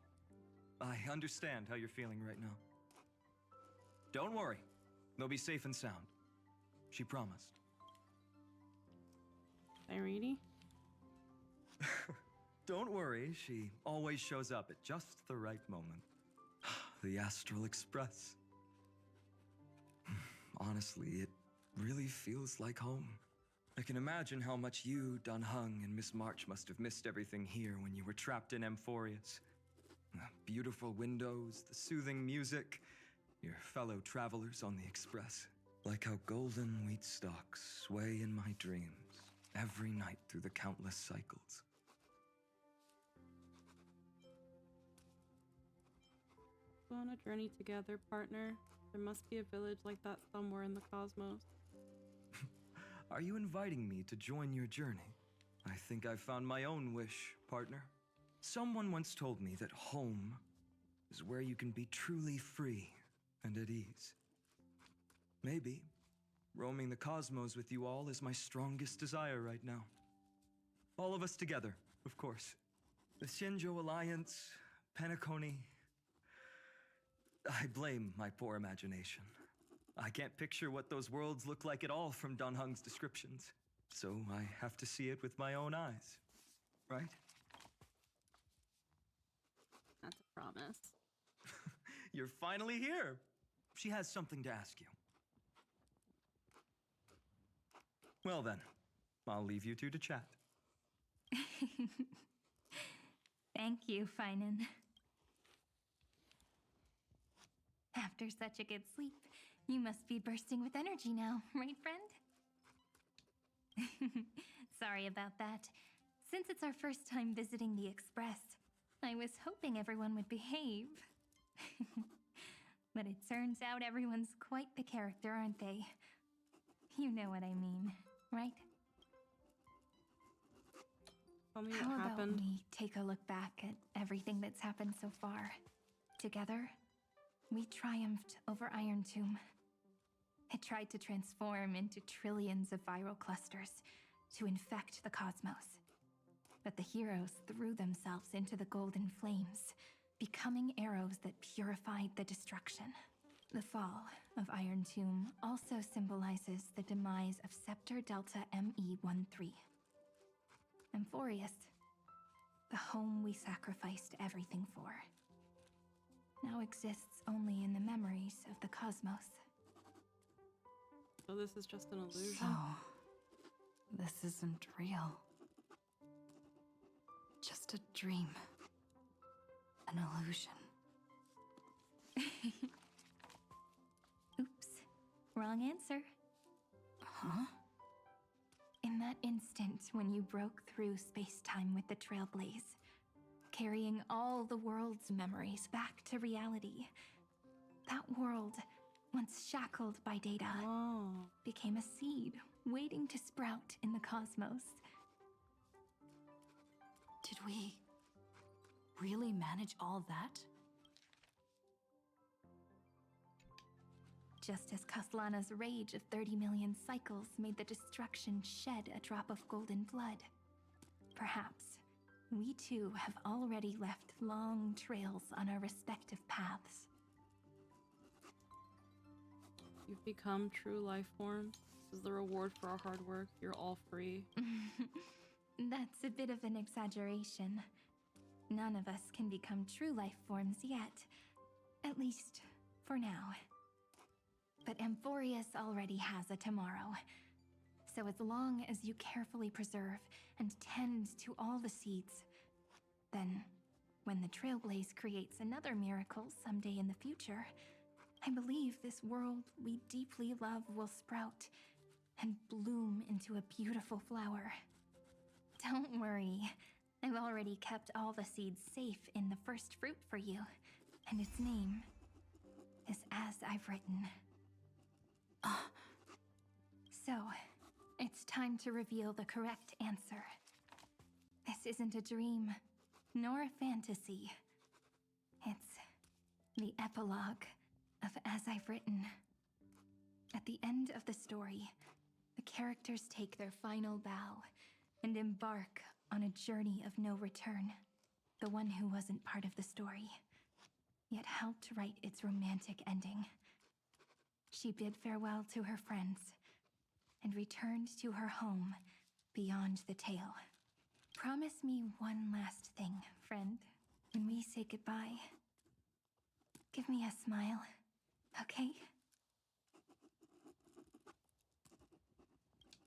I understand how you're feeling right now. Don't worry. They'll be safe and sound. She promised. Irene? Don't worry, she always shows up at just the right moment. The Astral Express. Honestly, it really feels like home. I can imagine how much you, Dun Hung, and Miss March must have missed everything here when you were trapped in Amphorius. The beautiful windows, the soothing music, your fellow travelers on the Express. Like how golden wheat stalks sway in my dreams every night through the countless cycles. Go on a journey together, partner. There must be a village like that somewhere in the cosmos. Are you inviting me to join your journey? I think I've found my own wish, partner. Someone once told me that home is where you can be truly free and at ease. Maybe roaming the cosmos with you all is my strongest desire right now. All of us together, of course. The Shinjo Alliance, Penacony. I blame my poor imagination. I can't picture what those worlds look like at all from Dun Hung's descriptions. So I have to see it with my own eyes, right? That's a promise. You're finally here. She has something to ask you. Well then, I'll leave you two to chat. Thank you, Finan. After such a good sleep, you must be bursting with energy now, right, friend? Sorry about that. Since it's our first time visiting the Express, I was hoping everyone would behave. But it turns out everyone's quite the character, aren't they? You know what I mean, right? Tell me How what about happened. we take a look back at everything that's happened so far? Together, we triumphed over Iron Tomb. It tried to transform into trillions of viral clusters to infect the cosmos. But the heroes threw themselves into the golden flames, becoming arrows that purified the destruction. The fall of Iron Tomb also symbolizes the demise of Scepter Delta ME-13. Amphorius, the home we sacrificed everything for, now exists only in the memories of the cosmos. So this is just an illusion. So, this isn't real. Just a dream. An illusion. Oops, wrong answer. Huh? In that instant when you broke through space-time with the Trailblaze, carrying all the world's memories back to reality. That world, once shackled by data, became a seed waiting to sprout in the cosmos. Did we really manage all that? Just as Kaslana's rage of 30 million cycles made the destruction shed a drop of golden blood, perhaps we too have already left long trails on our respective paths. You've become true life forms. This is the reward for our hard work. You're all free. That's a bit of an exaggeration. None of us can become true life forms yet. At least, for now. But Amphorius already has a tomorrow. So as long as you carefully preserve and tend to all the seeds, then when the Trailblaze creates another miracle someday in the future, I believe this world we deeply love will sprout and bloom into a beautiful flower. Don't worry, I've already kept all the seeds safe in the first fruit for you, and its name is As I've Written. So, it's time to reveal the correct answer. This isn't a dream, nor a fantasy. It's the epilogue of As I've Written. At the end of the story, the characters take their final bow and embark on a journey of no return. The one who wasn't part of the story, yet helped write its romantic ending. She bid farewell to her friends and returned to her home beyond the tale. Promise me one last thing, friend. When we say goodbye, give me a smile, okay?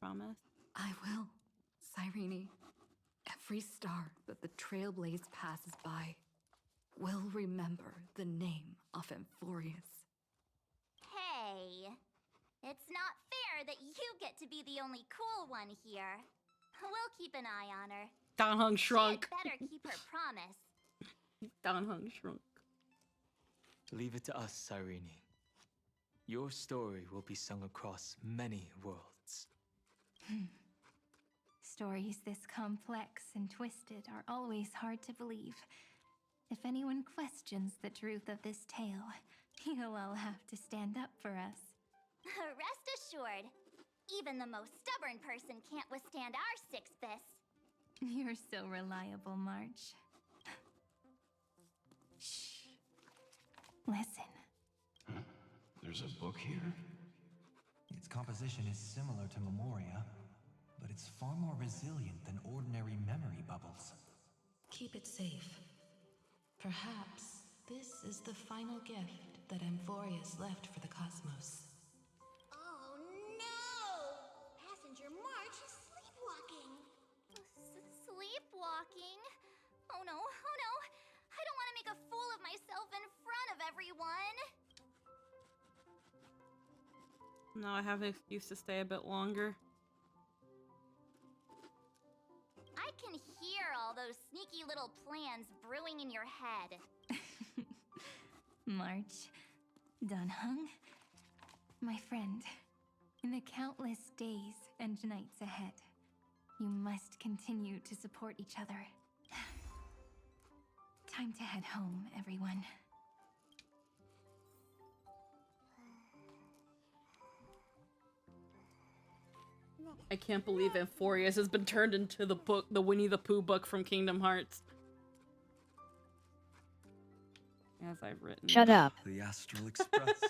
Promise? I will, Cyrene. Every star that the Trailblaze passes by will remember the name of Amphorius. Hey, it's not fair that you get to be the only cool one here. We'll keep an eye on her. Danheng shrunk. She'd better keep her promise. Danheng shrunk. Leave it to us, Cyrene. Your story will be sung across many worlds. Stories this complex and twisted are always hard to believe. If anyone questions the truth of this tale, you'll all have to stand up for us. Rest assured, even the most stubborn person can't withstand our six fists. You're so reliable, March. Shh. Listen. There's a book here? Its composition is similar to Memoria, but it's far more resilient than ordinary memory bubbles. Keep it safe. Perhaps this is the final gift that Amphorius left for the cosmos. Oh no! Passenger March is sleepwalking. Sleepwalking? Oh no, oh no! I don't want to make a fool of myself in front of everyone! Now I have an excuse to stay a bit longer. I can hear all those sneaky little plans brewing in your head. March, Danheng, my friend, in the countless days and nights ahead, you must continue to support each other. Time to head home, everyone. I can't believe Amphorius has been turned into the book, the Winnie the Pooh book from Kingdom Hearts. As I've written. Shut up. The Astral Express.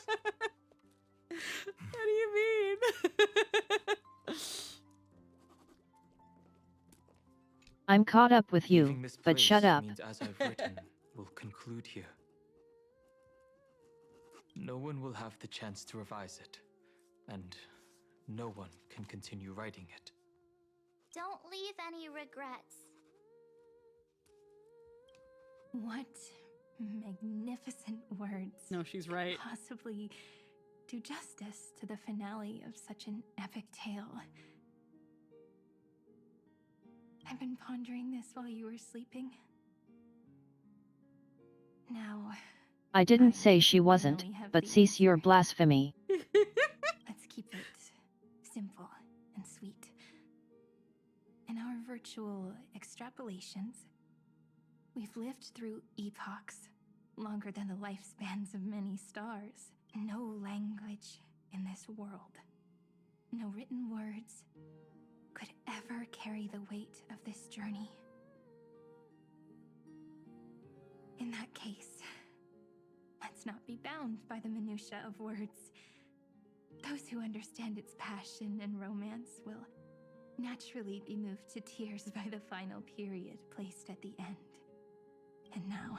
What do you mean? I'm caught up with you, Leaving this but place shut up. means As I've written will conclude here. No one will have the chance to revise it, and no one can continue writing it. Don't leave any regrets. What magnificent words. No, she's right. Possibly do justice to the finale of such an epic tale. I've been pondering this while you were sleeping. Now, I didn't say she wasn't, finally have but the cease your blasphemy. Let's keep it simple and sweet. In our virtual extrapolations, we've lived through epochs longer than the lifespans of many stars. No language in this world, no written words could ever carry the weight of this journey. In that case, let's not be bound by the minutiae of words. Those who understand its passion and romance will naturally be moved to tears by the final period placed at the end. And now,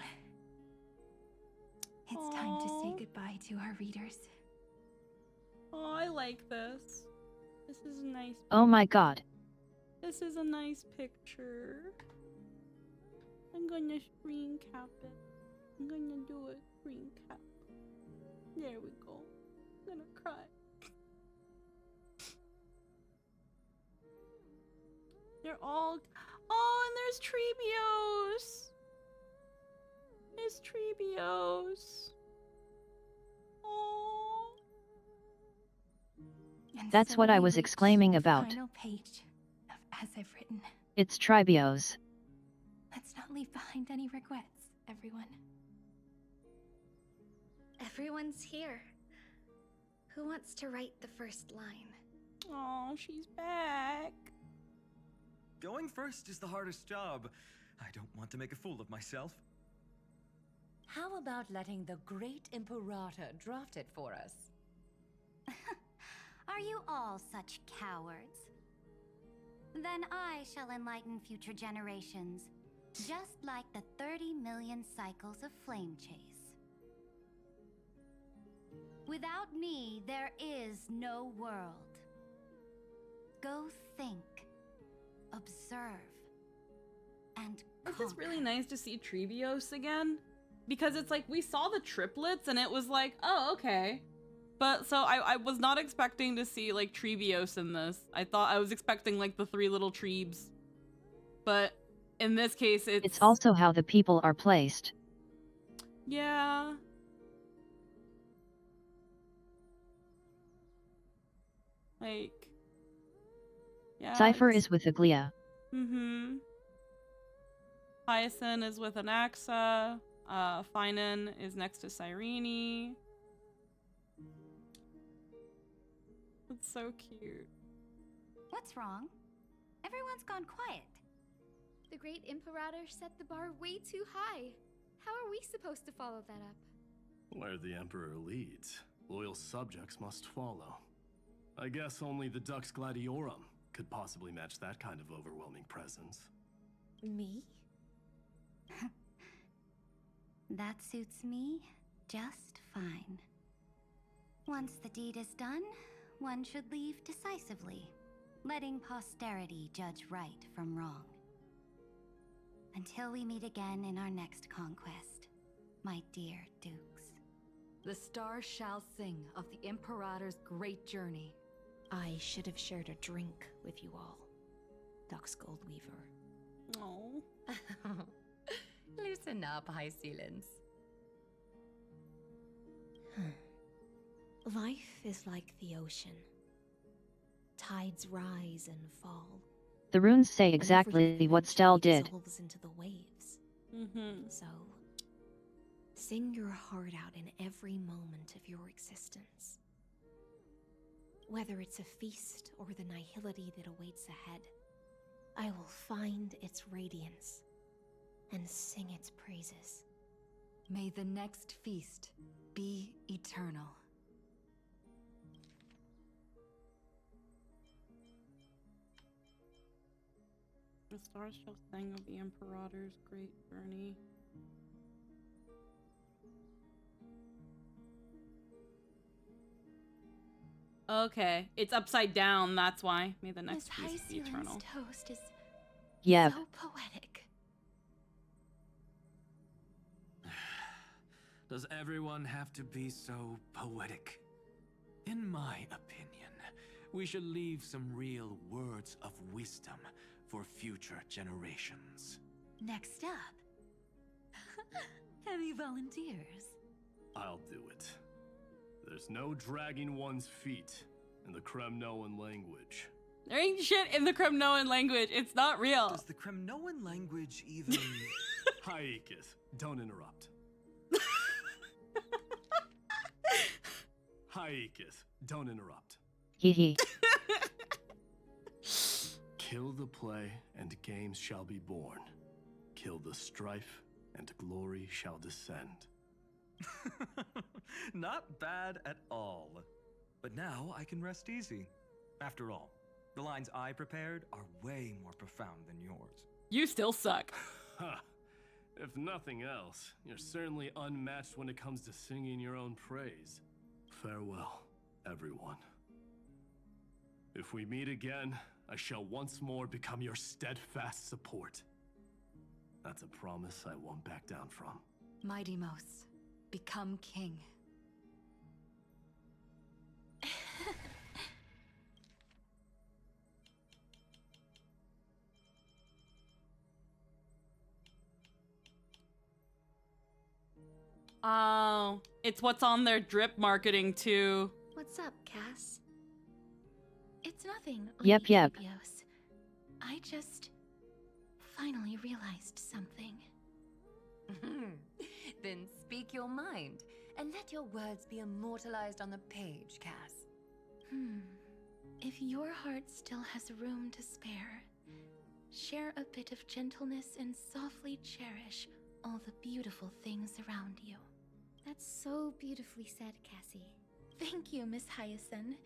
it's time to say goodbye to our readers. Oh, I like this. This is a nice. Oh my god. This is a nice picture. I'm gonna screen cap it. I'm gonna do a screen cap. There we go. I'm gonna cry. They're all. Oh, and there's Treebios. There's Treebios. Oh. That's what I was exclaiming about. Final page of As I've Written. It's Tribios. Let's not leave behind any regrets, everyone. Everyone's here. Who wants to write the first line? Oh, she's back. Going first is the hardest job. I don't want to make a fool of myself. How about letting the great Imperator draft it for us? Are you all such cowards? Then I shall enlighten future generations, just like the 30 million cycles of flame chase. Without me, there is no world. Go think, observe, and It's just really nice to see Treebios again, because it's like we saw the triplets and it was like, oh, okay. But so I was not expecting to see like Treebios in this. I was expecting like the three little Treebs. But in this case, It's also how the people are placed. Yeah. Like, yeah. Cypher is with Aglia. Mm-hmm. Hyacinth is with Anaxa. Finan is next to Cyrene. It's so cute. What's wrong? Everyone's gone quiet. The great Imperator set the bar way too high. How are we supposed to follow that up? Where the Emperor leads, loyal subjects must follow. I guess only the Dux Gladiorum could possibly match that kind of overwhelming presence. Me? That suits me just fine. Once the deed is done, one should leave decisively, letting posterity judge right from wrong. Until we meet again in our next conquest, my dear dukes. The stars shall sing of the Imperator's great journey. I should have shared a drink with you all, Dux Goldweaver. Oh. Loosen up, High Ceilings. Life is like the ocean. Tides rise and fall. The runes say exactly what Stell did. Dissolves into the waves. Mm-hmm. So, sing your heart out in every moment of your existence. Whether it's a feast or the nihility that awaits ahead, I will find its radiance and sing its praises. May the next feast be eternal. The stars shall sing of the Imperator's great journey. Okay, it's upside down, that's why. May the next Miss feast be eternal. Toast is Yep. so poetic. Does everyone have to be so poetic? In my opinion, we should leave some real words of wisdom for future generations. Next up, Any volunteers? I'll do it. There's no dragging one's feet in the Kremnoan language. There ain't shit in the Kremnoan language. It's not real. Does the Kremnoan language even... Haikith, don't interrupt. Haikith, don't interrupt. Hee hee. Kill the play, and games shall be born. Kill the strife, and glory shall descend. Not bad at all. But now I can rest easy. After all, the lines I prepared are way more profound than yours. You still suck. If nothing else, you're certainly unmatched when it comes to singing your own praise. Farewell, everyone. If we meet again, I shall once more become your steadfast support. That's a promise I won't back down from. Mighty Mos, become king. Oh, it's what's on their drip marketing too. What's up, Cass? It's nothing. Yep, Lady yep. Trebios. I just finally realized something. Then speak your mind, and let your words be immortalized on the page, Cass. If your heart still has room to spare, share a bit of gentleness and softly cherish all the beautiful things around you. That's so beautifully said, Cassie. Thank you, Miss Hyacinth.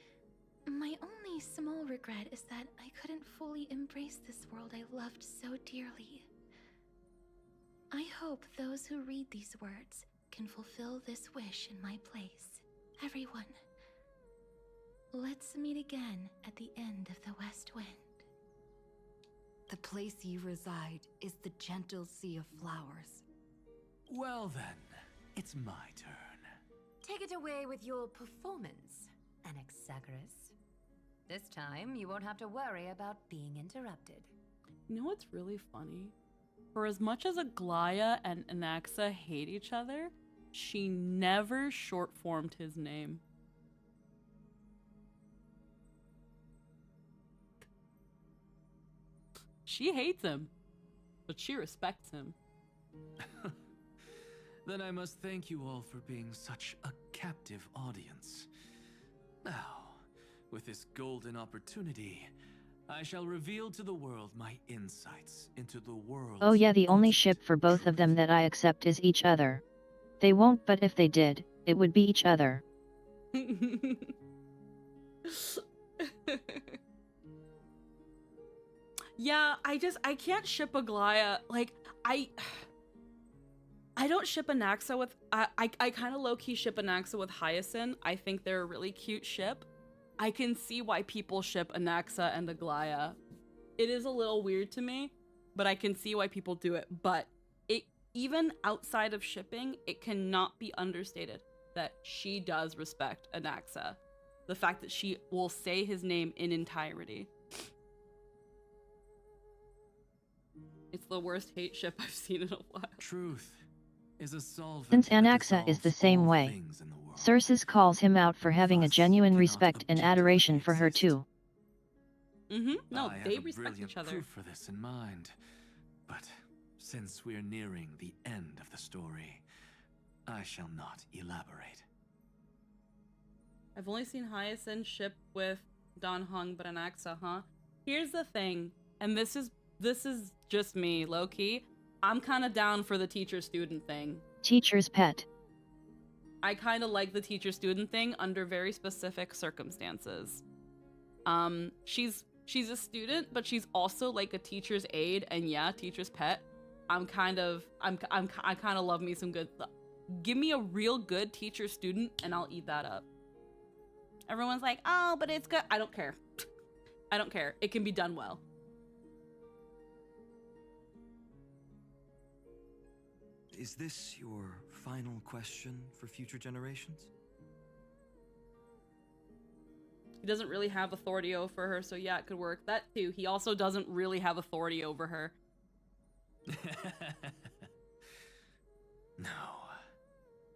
My only small regret is that I couldn't fully embrace this world I loved so dearly. I hope those who read these words can fulfill this wish in my place. Everyone, let's meet again at the end of the West Wind. The place you reside is the gentle sea of flowers. Well then, it's my turn. Take it away with your performance, Anaxagoras. This time, you won't have to worry about being interrupted. You know what's really funny? For as much as Aglaya and Anaxa hate each other, she never short-formed his name. She hates him, but she respects him. Then I must thank you all for being such a captive audience. Now, with this golden opportunity, I shall reveal to the world my insights into the world. Oh yeah, the only ship for both of them that I accept is each other. They won't, but if they did, it would be each other. Yeah, I can't ship Aglaya. Like, I don't ship Anaxa with, I kind of low-key ship Anaxa with Hyacinth. I think they're a really cute ship. I can see why people ship Anaxa and Aglaya. It is a little weird to me, but I can see why people do it. But even outside of shipping, it cannot be understated that she does respect Anaxa. The fact that she will say his name in entirety. It's the worst hate ship I've seen in a while. Truth is a solvent. Since Anaxa is the same way, Circe calls him out for having a genuine respect and adoration for her too. No, I they have a respect brilliant each other. proof for this in mind. But since we're nearing the end of the story, I shall not elaborate. I've only seen Hyacinth ship with Don Hung, but Anaxa, huh? Here's the thing, and this is just me, low-key. I'm kind of down for the teacher-student thing. Teacher's pet. I kind of like the teacher-student thing under very specific circumstances. She's a student, but she's also like a teacher's aide, and yeah, teacher's pet. I kind of love me some good stuff. Give me a real good teacher-student, and I'll eat that up. Everyone's like, oh, but it's good. I don't care. I don't care. It can be done well. Is this your final question for future generations? He doesn't really have authority over her, so yeah, it could work. That too. He also doesn't really have authority over her. No.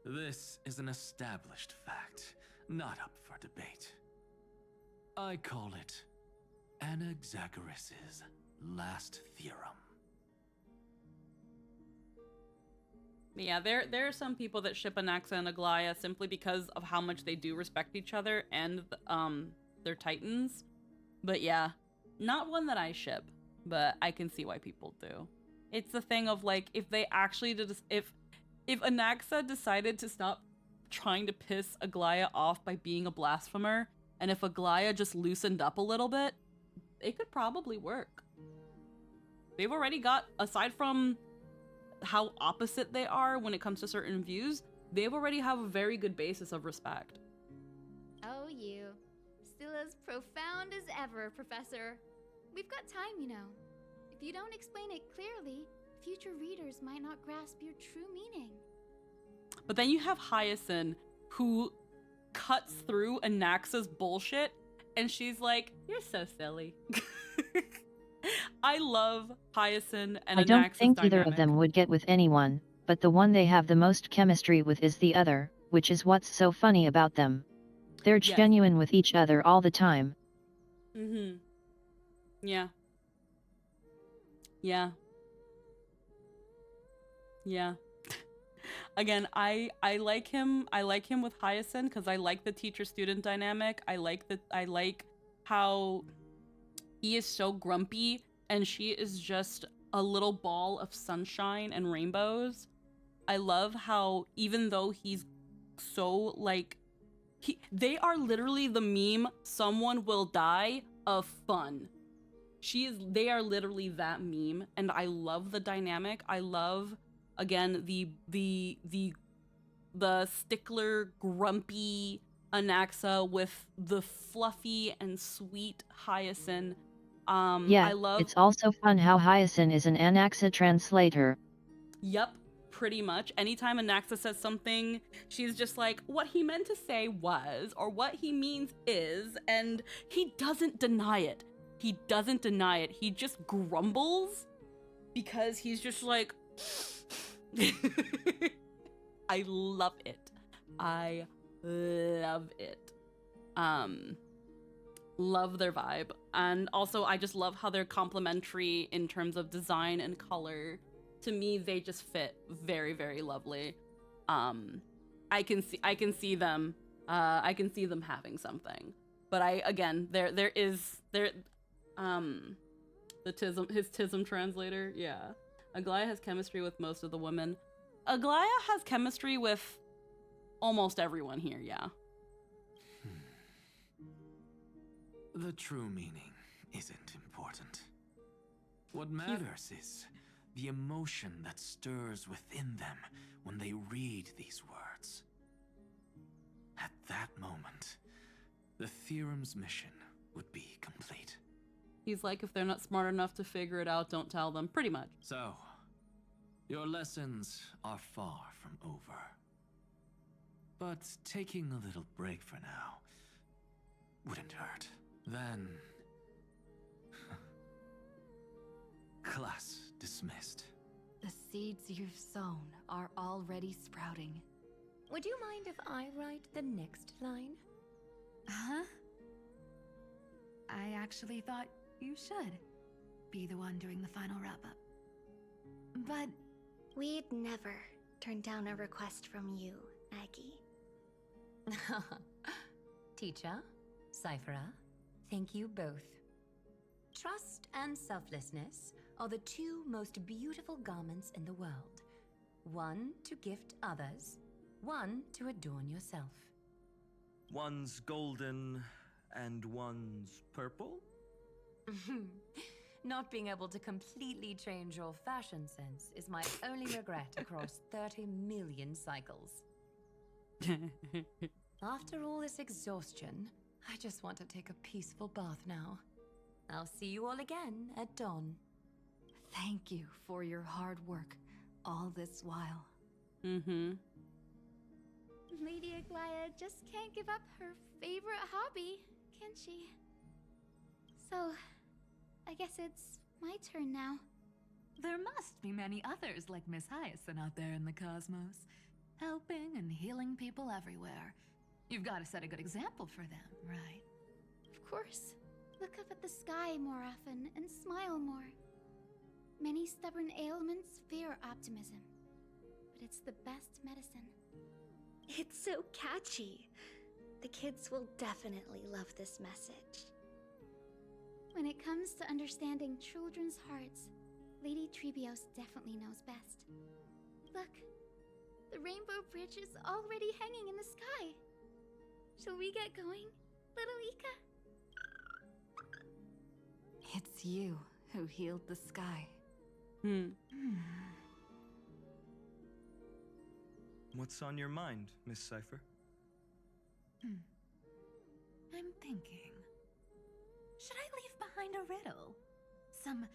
This is an established fact, not up for debate. I call it Anaxagoras' last theorem. Yeah, there are some people that ship Anaxa and Aglaya simply because of how much they do respect each other and their titans. But yeah, not one that I ship, but I can see why people do. It's the thing of like, if they actually did, if Anaxa decided to stop trying to piss Aglaya off by being a blasphemer, and if Aglaya just loosened up a little bit, it could probably work. They've already got, aside from how opposite they are when it comes to certain views, they've already have a very good basis of respect. Oh, you. Still as profound as ever, Professor. We've got time, you know. If you don't explain it clearly, future readers might not grasp your true meaning. But then you have Hyacinth, who cuts through Anaxa's bullshit, and she's like, "You're so silly." I love Hyacinth and I don't Anaxa's think dynamic. either of them would get with anyone, but the one they have the most chemistry with is the other, which is what's so funny about them. They're Yes. genuine with each other all the time. Mm-hmm. Yeah. Yeah. Yeah. Again, I like him. I like him with Hyacinth because I like the teacher-student dynamic. I like how he is so grumpy and she is just a little ball of sunshine and rainbows. I love how even though he's so like they are literally the meme "someone will die" of fun. They are literally that meme, and I love the dynamic. I love, again, the stickler grumpy Anaxa with the fluffy and sweet Hyacinth. Yeah, I love. it's also fun how Hyacinth is an Anaxa translator. Yep, pretty much. Anytime Anaxa says something, she's just like, what he meant to say was, or what he means is, and he doesn't deny it. He doesn't deny it. He just grumbles because he's just like, I love it. I love it. Love their vibe. And also I just love how they're complementary in terms of design and color. To me, they just fit very, very lovely. I can see them having something. But his Tism translator, yeah. Aglaya has chemistry with most of the women. Aglaya has chemistry with almost everyone here, yeah. The true meaning isn't important. What matters is the emotion that stirs within them when they read these words. At that moment, the theorem's mission would be complete. He's like, if they're not smart enough to figure it out, don't tell them, pretty much. So, your lessons are far from over. But taking a little break for now wouldn't hurt. Then... class dismissed. The seeds you've sown are already sprouting. Would you mind if I write the next line? Huh? I actually thought you should be the one doing the final wrap-up. But... We'd never turn down a request from you, Aggie. Teacher, Cyphera, thank you both. Trust and selflessness are the two most beautiful garments in the world. One to gift others, one to adorn yourself. One's golden and one's purple? Not being able to completely change your fashion sense is my only regret across 30 million cycles. After all this exhaustion, I just want to take a peaceful bath now. I'll see you all again at dawn. Thank you for your hard work all this while. Mm-hmm. Lady Aglaya just can't give up her favorite hobby, can she? So, I guess it's my turn now. There must be many others like Miss Hyacinth out there in the cosmos, helping and healing people everywhere. You've got to set a good example for them, right? Of course. Look up at the sky more often and smile more. Many stubborn ailments fear optimism, but it's the best medicine. It's so catchy. The kids will definitely love this message. When it comes to understanding children's hearts, Lady Trebios definitely knows best. Look, the Rainbow Bridge is already hanging in the sky. Shall we get going, little Ika? It's you who healed the sky. What's on your mind, Miss Cipher? I'm thinking. Should I leave behind a riddle? Some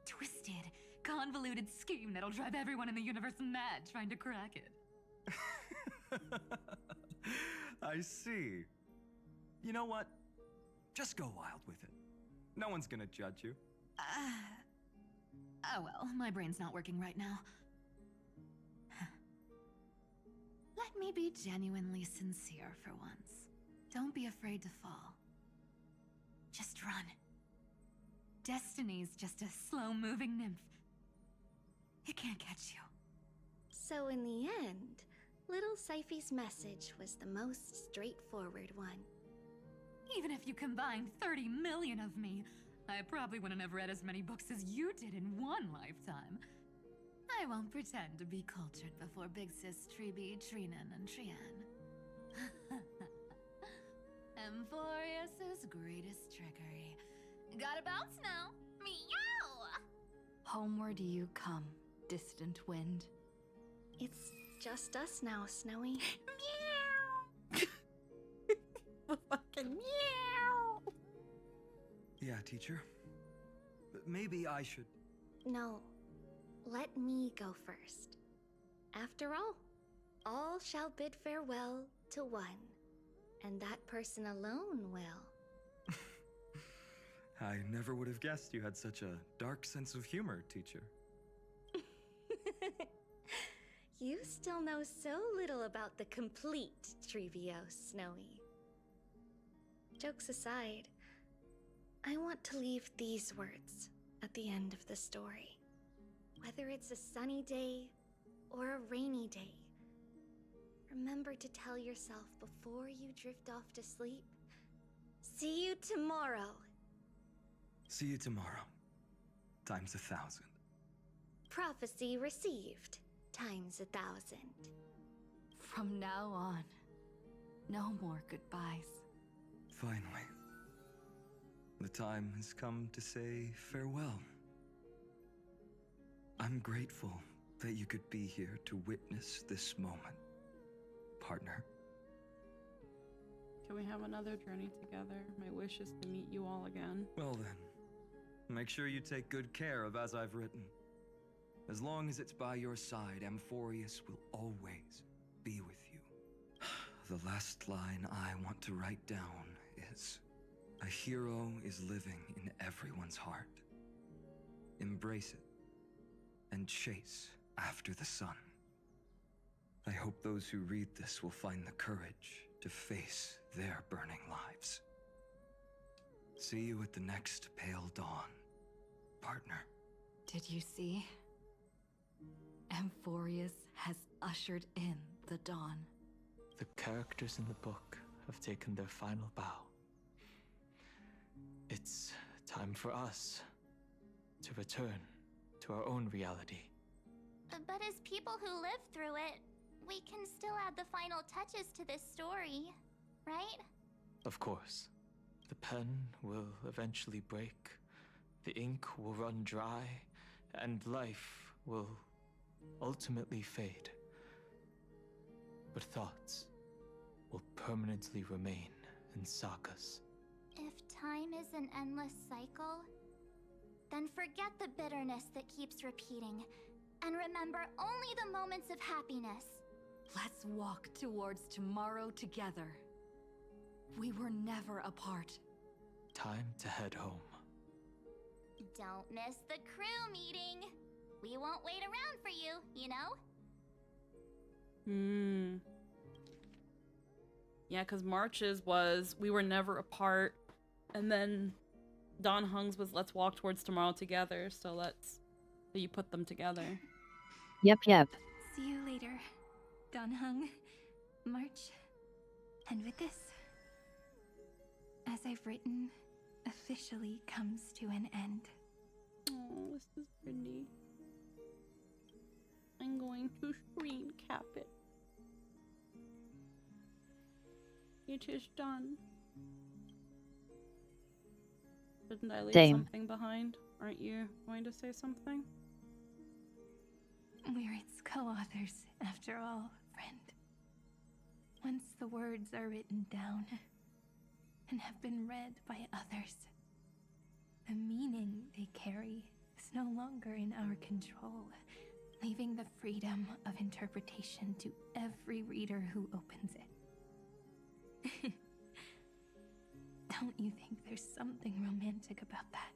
twisted, convoluted scheme that'll drive everyone in the universe mad trying to crack it. I see. You know what? Just go wild with it. No one's gonna judge you. Oh well, my brain's not working right now. Let me be genuinely sincere for once. Don't be afraid to fall. Just run. Destiny's just a slow-moving nymph. It can't catch you. So in the end, little Syphy's message was the most straightforward one. Even if you combined 30 million of me, I probably wouldn't have read as many books as you did in one lifetime. I won't pretend to be cultured before Big Sis Treeby, Trinan, and Trian. Amphorius's greatest trickery. Gotta bounce now. Meow! Homeward you come, distant wind. It's just us now, Snowy. Fucking meow! Yeah, teacher. But maybe I should... No, let me go first. After all shall bid farewell to one, and that person alone will. I never would have guessed you had such a dark sense of humor, teacher. You still know so little about the complete Trevios, Snowy. Jokes aside, I want to leave these words at the end of the story. Whether it's a sunny day or a rainy day, remember to tell yourself before you drift off to sleep, see you tomorrow. See you tomorrow. Times 1,000. Prophecy received. Times 1,000. From now on, no more goodbyes. Finally. The time has come to say farewell. I'm grateful that you could be here to witness this moment, partner. Can we have another journey together? My wish is to meet you all again. Well then, make sure you take good care of as I've written. As long as it's by your side, Amphorius will always be with you. The last line I want to write down is, a hero is living in everyone's heart. Embrace it and chase after the sun. I hope those who read this will find the courage to face their burning lives. See you at the next pale dawn, partner. Did you see? Amphorius has ushered in the dawn. The characters in the book have taken their final bow. It's time for us to return to our own reality. But as people who live through it, we can still add the final touches to this story, right? Of course. The pen will eventually break, the ink will run dry, and life will ultimately fade. But thoughts will permanently remain in sagas. If time is an endless cycle, then forget the bitterness that keeps repeating, and remember only the moments of happiness. Let's walk towards tomorrow together. We were never apart. Time to head home. Don't miss the crew meeting. We won't wait around for you, you know? Yeah, because March's was we were never apart, and then Don Hung's was let's walk towards tomorrow together. So you put them together. Yep. See you later, Don Hung, March, and with this, as I've written, officially comes to an end. Oh, this is pretty. I'm going to screen cap it. It is done. Didn't I leave something behind? Aren't you going to say something? We're its co-authors, after all, friend. Once the words are written down and have been read by others, the meaning they carry is no longer in our control, leaving the freedom of interpretation to every reader who opens it. Don't you think there's something romantic about that?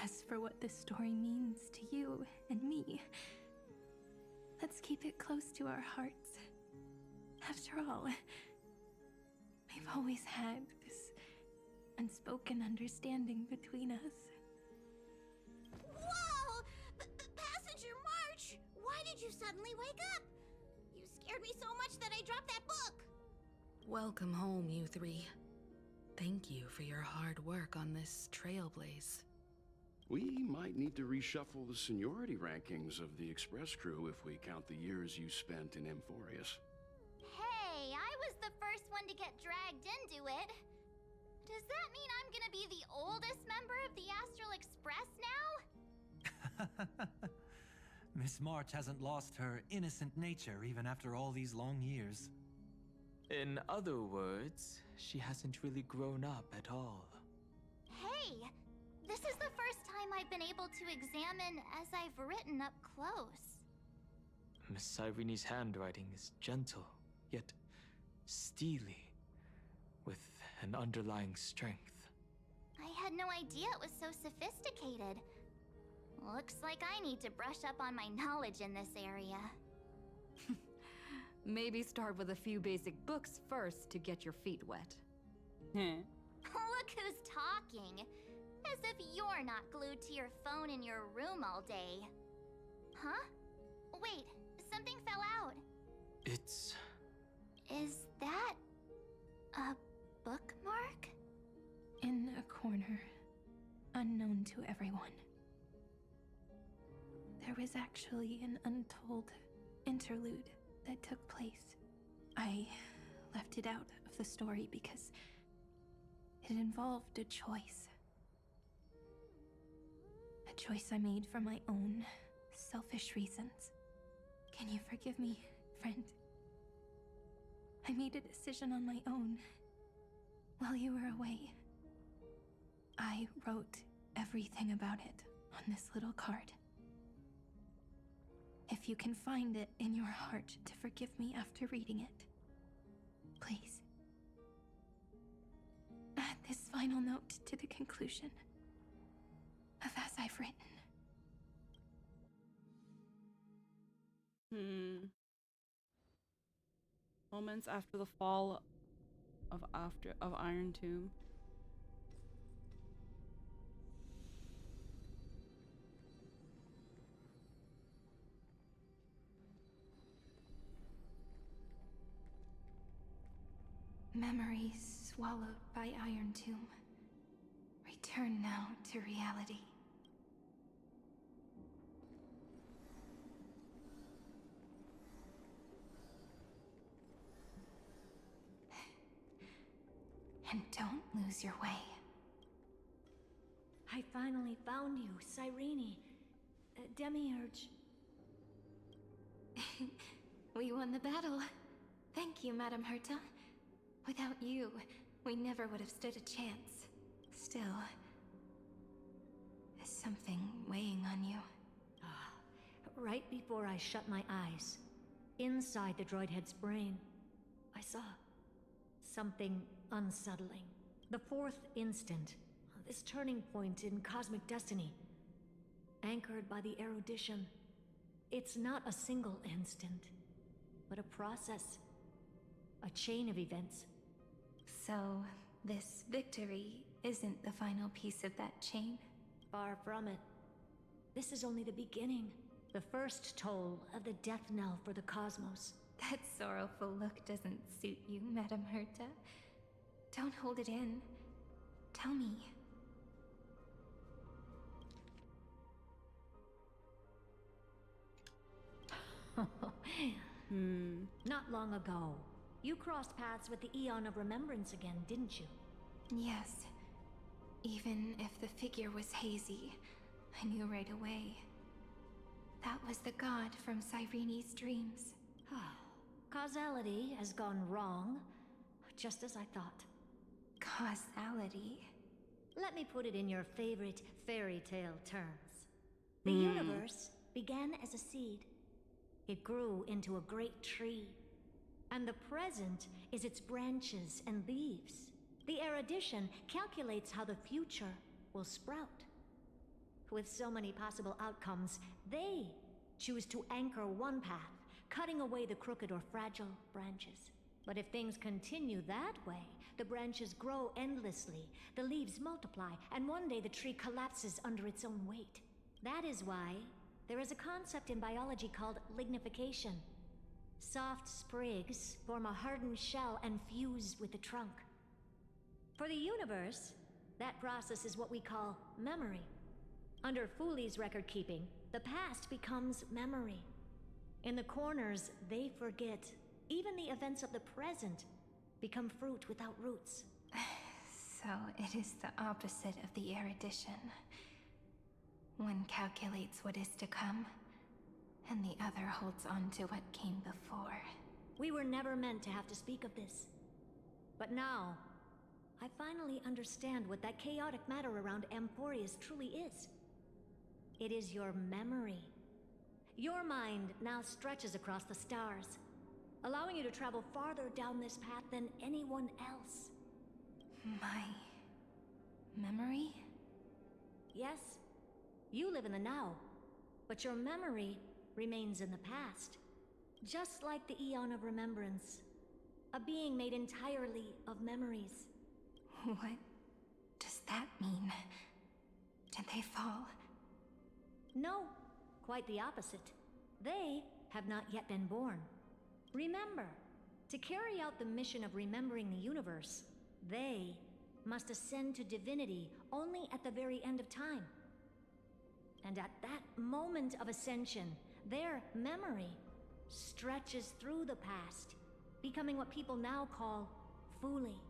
As for what this story means to you and me, let's keep it close to our hearts. After all, we've always had this unspoken understanding between us. Whoa! Passenger March! Why did you suddenly wake up? You scared me so much that I dropped that book! Welcome home, you three. Thank you for your hard work on this trailblaze. We might need to reshuffle the seniority rankings of the Express crew if we count the years you spent in Amphorius. Hey, I was the first one to get dragged into it. Does that mean I'm gonna be the oldest member of the Astral Express now? Miss March hasn't lost her innocent nature even after all these long years. In other words, she hasn't really grown up at all. Hey, this is the first time I've been able to examine as I've written up close. Miss Irene's handwriting is gentle, yet steely, with an underlying strength. I had no idea it was so sophisticated. Looks like I need to brush up on my knowledge in this area. Maybe start with a few basic books first to get your feet wet. Look who's talking. As if you're not glued to your phone in your room all day. Huh? Wait, something fell out. It's... Is that a bookmark? In a corner, unknown to everyone. There was actually an untold interlude that took place. I left it out of the story because it involved a choice. A choice I made for my own selfish reasons. Can you forgive me, friend? I made a decision on my own while you were away. I wrote everything about it on this little card. If you can find it in your heart to forgive me after reading it, please. Add this final note to the conclusion of As I've Written. Moments after the fall of Iron Tomb. Memories swallowed by Iron Tomb. Return now to reality. And don't lose your way. I finally found you, Cyrene. Demiurge. We won the battle. Thank you, Madame Herta. Without you, we never would have stood a chance. Still, is something weighing on you? Right before I shut my eyes, inside the droid head's brain, I saw something unsettling. The fourth instant, this turning point in cosmic destiny. anchored by the erudition. It's not a single instant, but a process. A chain of events. So, this victory isn't the final piece of that chain? Far from it. This is only the beginning. The first toll of the death knell for the cosmos. That sorrowful look doesn't suit you, Madame Herta. Don't hold it in. Tell me. Not long ago, you crossed paths with the Eon of Remembrance again, didn't you? Yes. Even if the figure was hazy, I knew right away. That was the god from Cyrene's dreams. Causality has gone wrong, just as I thought. Causality? Let me put it in your favorite fairy tale terms. The universe began as a seed. It grew into a great tree. And the present is its branches and leaves. The erudition calculates how the future will sprout. With so many possible outcomes, they choose to anchor one path, cutting away the crooked or fragile branches. But if things continue that way, the branches grow endlessly, the leaves multiply, and one day the tree collapses under its own weight. That is why there is a concept in biology called lignification. Soft sprigs form a hardened shell and fuse with the trunk. For the universe, that process is what we call memory. Under Fooley's record keeping, the past becomes memory. In the corners, they forget. Even the events of the present become fruit without roots. So it is the opposite of the erudition. One calculates what is to come, and the other holds on to what came before. We were never meant to have to speak of this. But now, I finally understand what that chaotic matter around Amphorius truly is. It is your memory. Your mind now stretches across the stars, allowing you to travel farther down this path than anyone else. My memory? Yes, you live in the now, but your memory remains in the past. Just like the Eon of Remembrance, a being made entirely of memories. What does that mean? Did they fall? No, quite the opposite. They have not yet been born. Remember, to carry out the mission of remembering the universe, they must ascend to divinity only at the very end of time. And at that moment of ascension, their memory stretches through the past, becoming what people now call Fooley.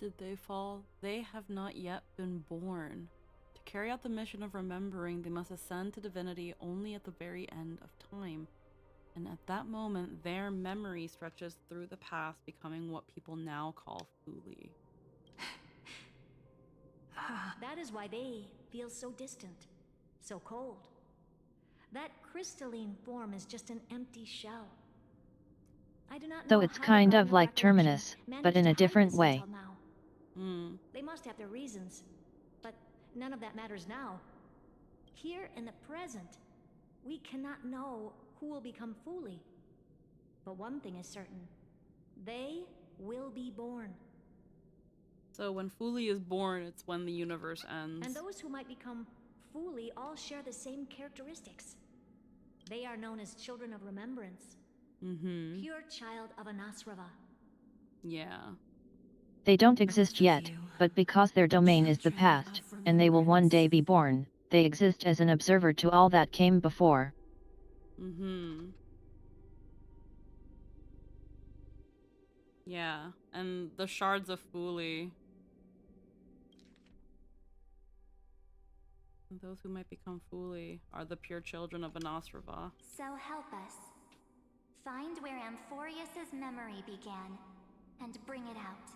Did they fall? They have not yet been born. To carry out the mission of remembering, they must ascend to divinity only at the very end of time. And at that moment, their memory stretches through the past, becoming what people now call Fooley. That is why they feel so distant, so cold. That crystalline form is just an empty shell. I do not know So it's how kind the of like Terminus, but in a different way. They must have their reasons, but none of that matters now. Here in the present, we cannot know who will become Fooley. But one thing is certain. They will be born. So when Fooley is born, it's when the universe ends. And those who might become Fooley all share the same characteristics. They are known as children of remembrance. Pure child of Anasrava. Yeah. They don't exist yet, but because their domain is the past, and they will one day be born, they exist as an observer to all that came before. Yeah, and the shards of Fooley. Those who might become Fooley are the pure children of Anasrava. So help us. Find where Amphorius's memory began, and bring it out.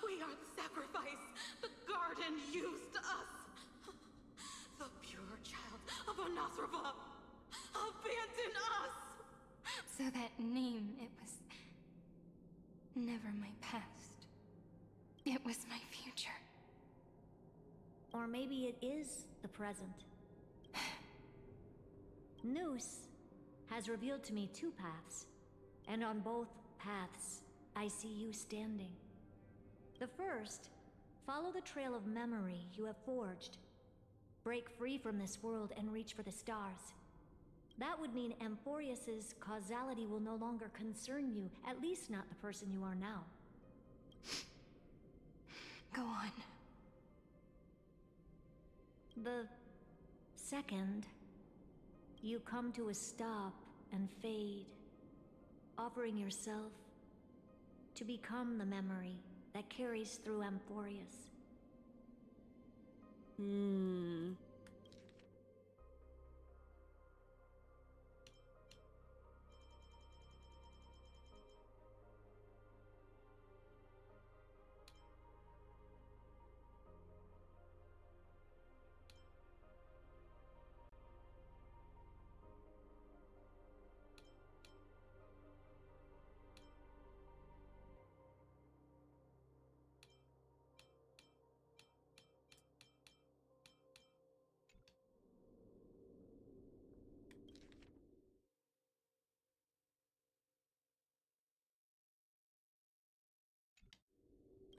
We are the sacrifice the garden used us. The pure child of Anasrava. Abandon us! So that name, it was never my past. It was my future. Or maybe it is the present. Noose has revealed to me two paths, and on both paths, I see you standing. The first, follow the trail of memory you have forged. Break free from this world and reach for the stars. That would mean Amphorius's causality will no longer concern you, at least not the person you are now. Go on. The second, you come to a stop and fade, offering yourself to become the memory that carries through Amphorius.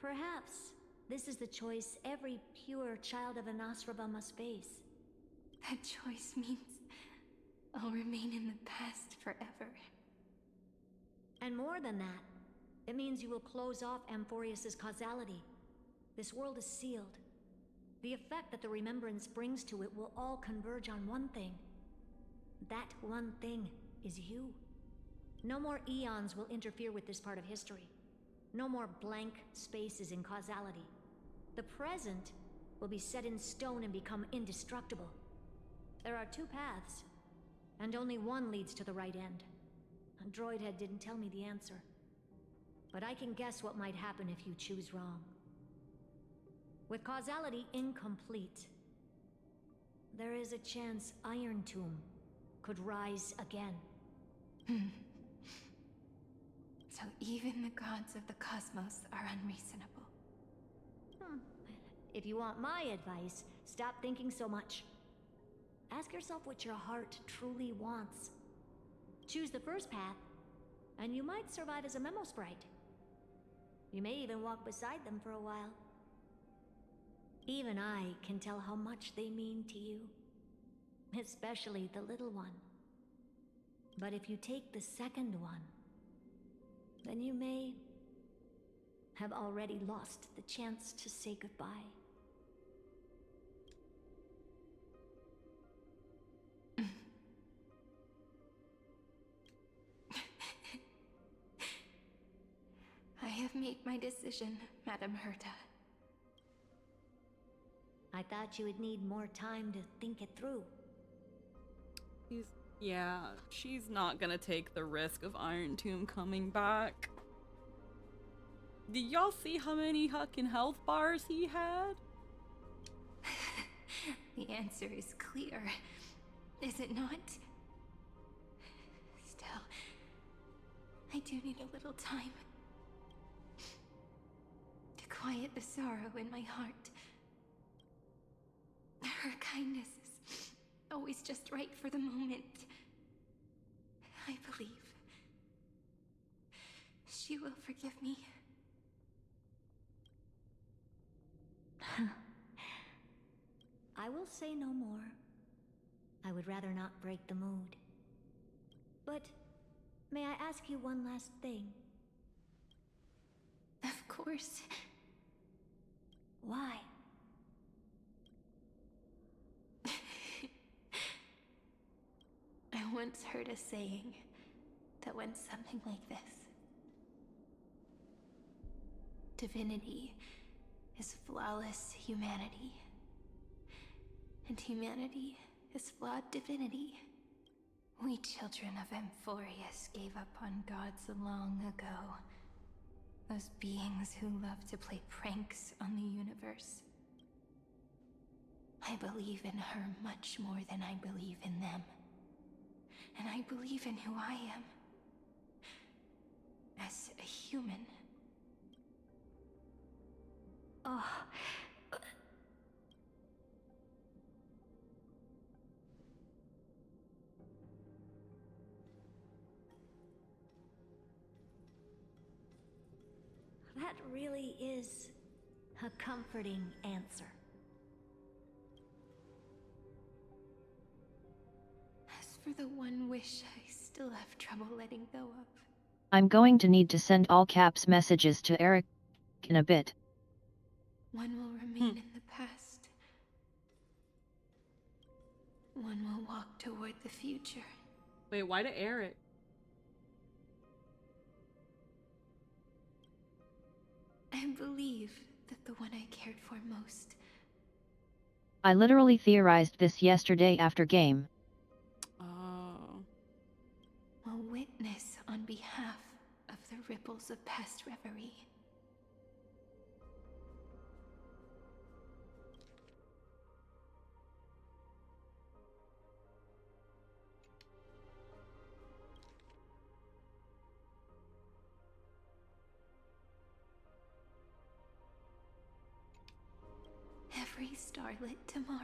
Perhaps this is the choice every pure child of Anasraba must face. That choice means I'll remain in the past forever. And more than that, it means you will close off Amphorius's causality. This world is sealed. The effect that the remembrance brings to it will all converge on one thing. That one thing is you. No more eons will interfere with this part of history. No more blank spaces in causality. The present will be set in stone and become indestructible. There are two paths, and only one leads to the right end. Droidhead didn't tell me the answer, but I can guess what might happen if you choose wrong. With causality incomplete, there is a chance Iron Tomb could rise again. So even the gods of the cosmos are unreasonable. If you want my advice, stop thinking so much. Ask yourself what your heart truly wants. Choose the first path, and you might survive as a memo sprite. You may even walk beside them for a while. Even I can tell how much they mean to you. Especially the little one. But if you take the second one, then you may have already lost the chance to say goodbye. I have made my decision, Madame Herta. I thought you would need more time to think it through. Yeah, she's not gonna take the risk of Iron Tomb coming back. Did y'all see how many fucking health bars he had? The answer is clear, is it not? Still, I do need a little time to quiet the sorrow in my heart. Her kindness is always just right for the moment. I believe she will forgive me. I will say no more. I would rather not break the mood. But may I ask you one last thing? Of course. Why? I once heard a saying that went something like this. Divinity is flawless humanity, and humanity is flawed divinity. We children of Amphorius gave up on gods long ago. Those beings who love to play pranks on the universe. I believe in her much more than I believe in them. And I believe in who I am. As a human. Oh. That really is a comforting answer. As for the one wish I still have trouble letting go of. I'm going to need to send all caps messages to Eric in a bit. One will remain in the past. One will walk toward the future. Wait, why to Eric? I believe that the one I cared for most. I literally theorized this yesterday after game. Oh. Will witness on behalf of the ripples of past reverie. Every starlit tomorrow.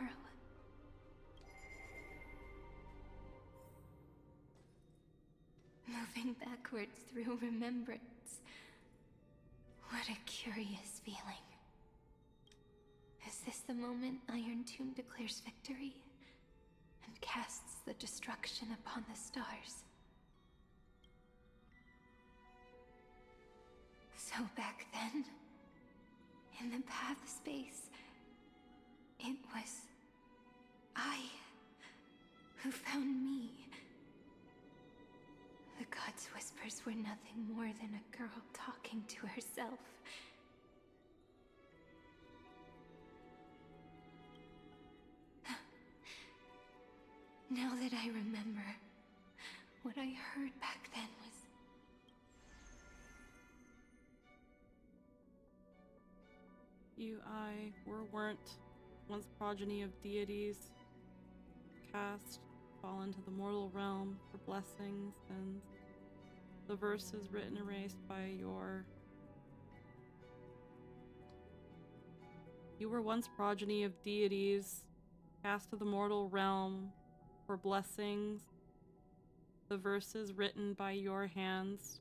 Moving backwards through remembrance. What a curious feeling. Is this the moment Iron Tomb declares victory and casts the destruction upon the stars? So back then, in the path space, it was I who found me. The gods' whispers were nothing more than a girl talking to herself. Now that I remember, what I heard back then was... You, I, weren't once progeny of deities, cast, fall into the mortal realm for blessings, and the verses written erased by your... You were once progeny of deities, cast to the mortal realm for blessings, the verses written by your hands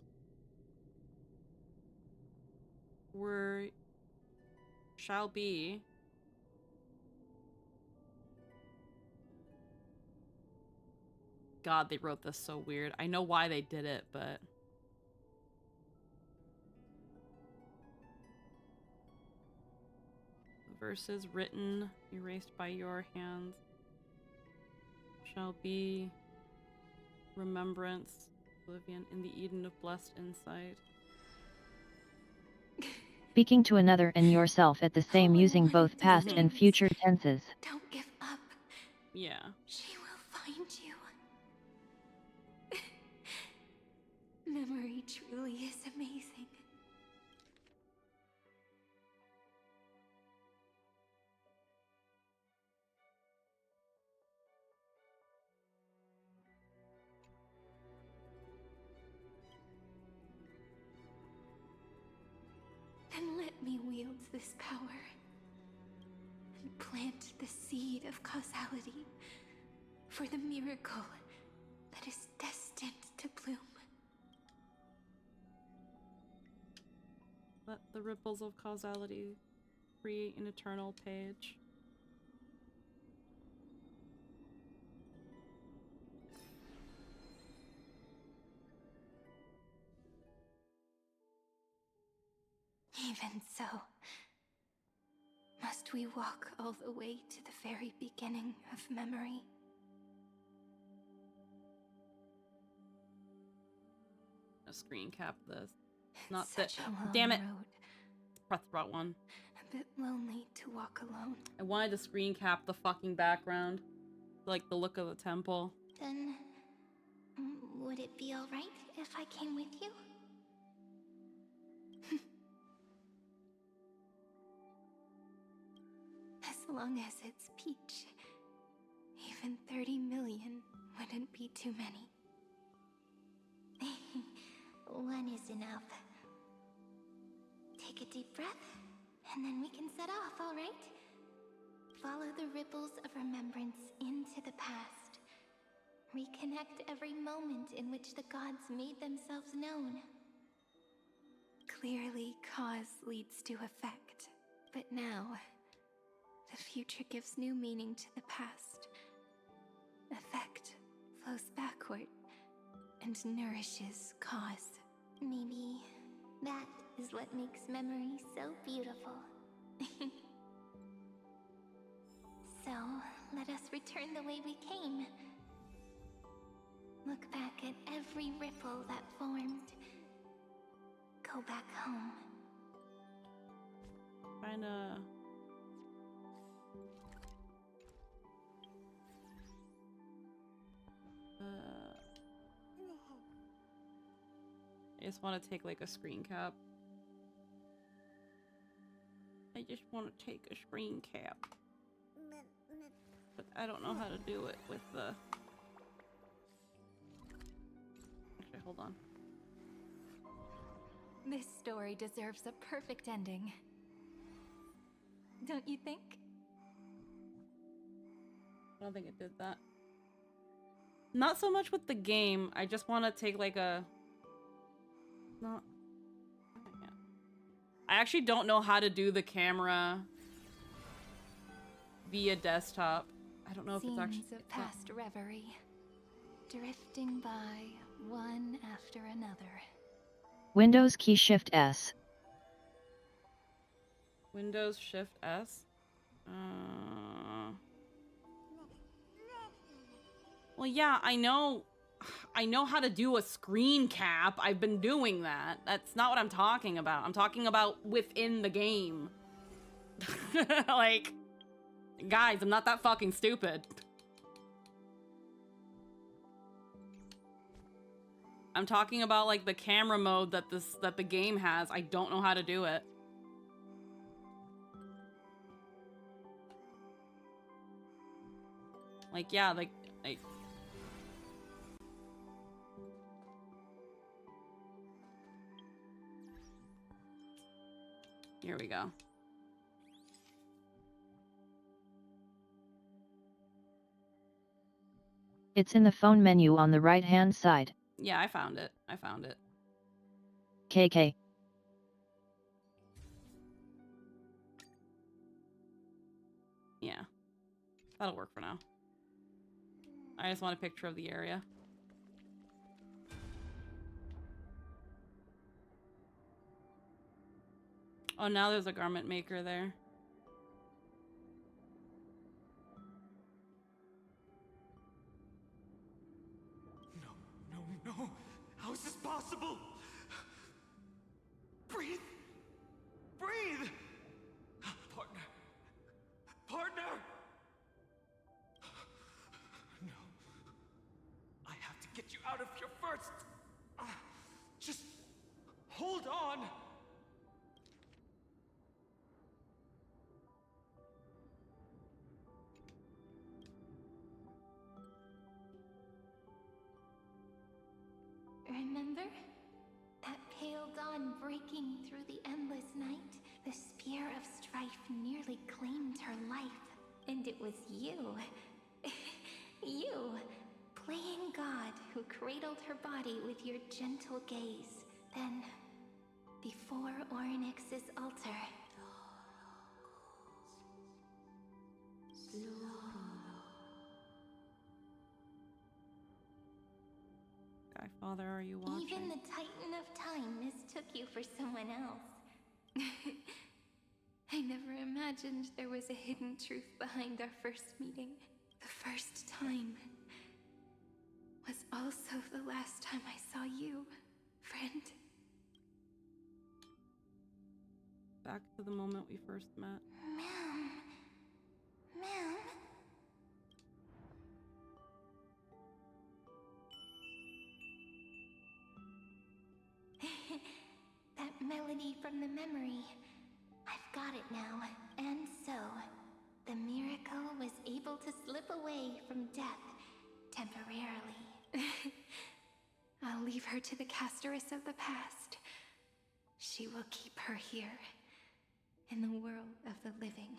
were... shall be... God, they wrote this so weird. I know why they did it, but... The verses written, erased by your hands, shall be remembrance, oblivion, in the Eden of blessed insight. Speaking to another and yourself at the same using both past and future tenses. Don't give up. Yeah. She will find you. Memory truly is amazing. Then let me wield this power and plant the seed of causality for the miracle that is destined to bloom. Let the ripples of causality create an eternal page. Even so, must we walk all the way to the very beginning of memory? A screen cap this. It's Not such that. a long Damn it! road. Press brought one. A bit lonely to walk alone. I wanted to screen cap the fucking background. Like the look of the temple. Then, would it be alright if I came with you? As long as it's Peach, even 30 million wouldn't be too many. One is enough. Take a deep breath And then we can set off, all right? Follow the ripples of remembrance into the past. Reconnect every moment in which the gods made themselves known. Clearly, cause leads to effect. But now, the future gives new meaning to the past. Effect flows backward and nourishes cause. Maybe that is what makes memory so beautiful. So, let us return the way we came. Look back at every ripple that formed. Go back home. Kinda. I just want to take like a screen cap. I just want to take a screen cap. But I don't know how to do it with the... Okay, hold on. This story deserves a perfect ending. Don't you think? I don't think it did that. Not so much with the game. I just want to take like a... Not... I actually don't know how to do the camera via desktop. I don't know if it's actually... Scenes of past reverie, drifting by one after another. Windows key Shift S. Windows Shift S. Well, yeah, I know how to do a screen cap. I've been doing that. That's not what I'm talking about. I'm talking about within the game. Like, guys, I'm not that fucking stupid. I'm talking about like the camera mode that the game has. I don't know how to do it. Like, yeah, like here we go. It's in the phone menu on the right-hand side. Yeah, I found it. I found it. KK. Yeah. That'll work for now. I just want a picture of the area. Oh, now there's a garment maker there. No. How is this possible? Breathe. Breathe. Partner. Partner. No. I have to get you out of here first. Just hold on. Remember? That pale dawn breaking through the endless night? The spear of strife nearly claimed her life. And it was you. You, playing God, who cradled her body with your gentle gaze. Then, before Ornyx's altar... Father, are you watching? Even the Titan of Time mistook you for someone else. I never imagined there was a hidden truth behind our first meeting. The first time was also the last time I saw you, friend. Back to the moment we first met. Ma'am. Ma'am. That melody from the memory. I've got it now. And so, the miracle was able to slip away from death temporarily. I'll leave her to the casteress of the past. She will keep her here, in the world of the living.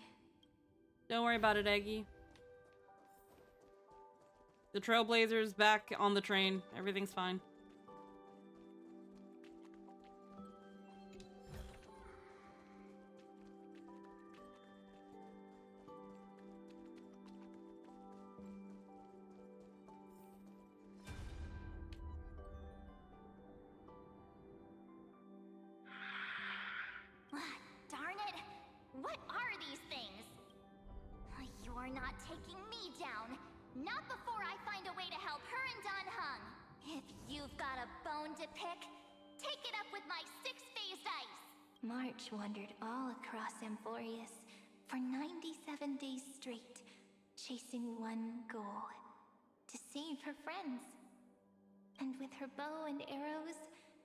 Don't worry about it, Eggy. The Trailblazer's back on the train. Everything's fine. Darn it! What are these things? You're not taking me down. Not before I find a way to help her and Don Hung. If you've got a bone to pick, take it up with my six-phased ice. March wandered all across Amphorius for 97 days straight, chasing one goal: to save her friends. And with her bow and arrows,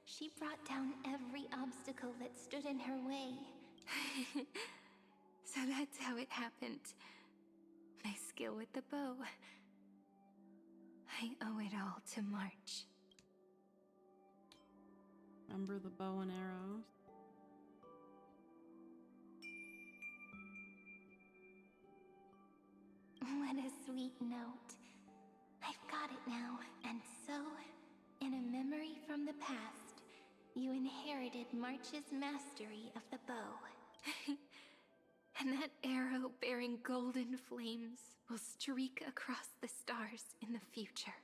she brought down every obstacle that stood in her way. So that's how it happened. My skill with the bow. I owe it all to March. Remember the bow and arrows? What a sweet note. I've got it now. And so, in a memory from the past, you inherited March's mastery of the bow. And that arrow bearing golden flames will streak across the stars in the future,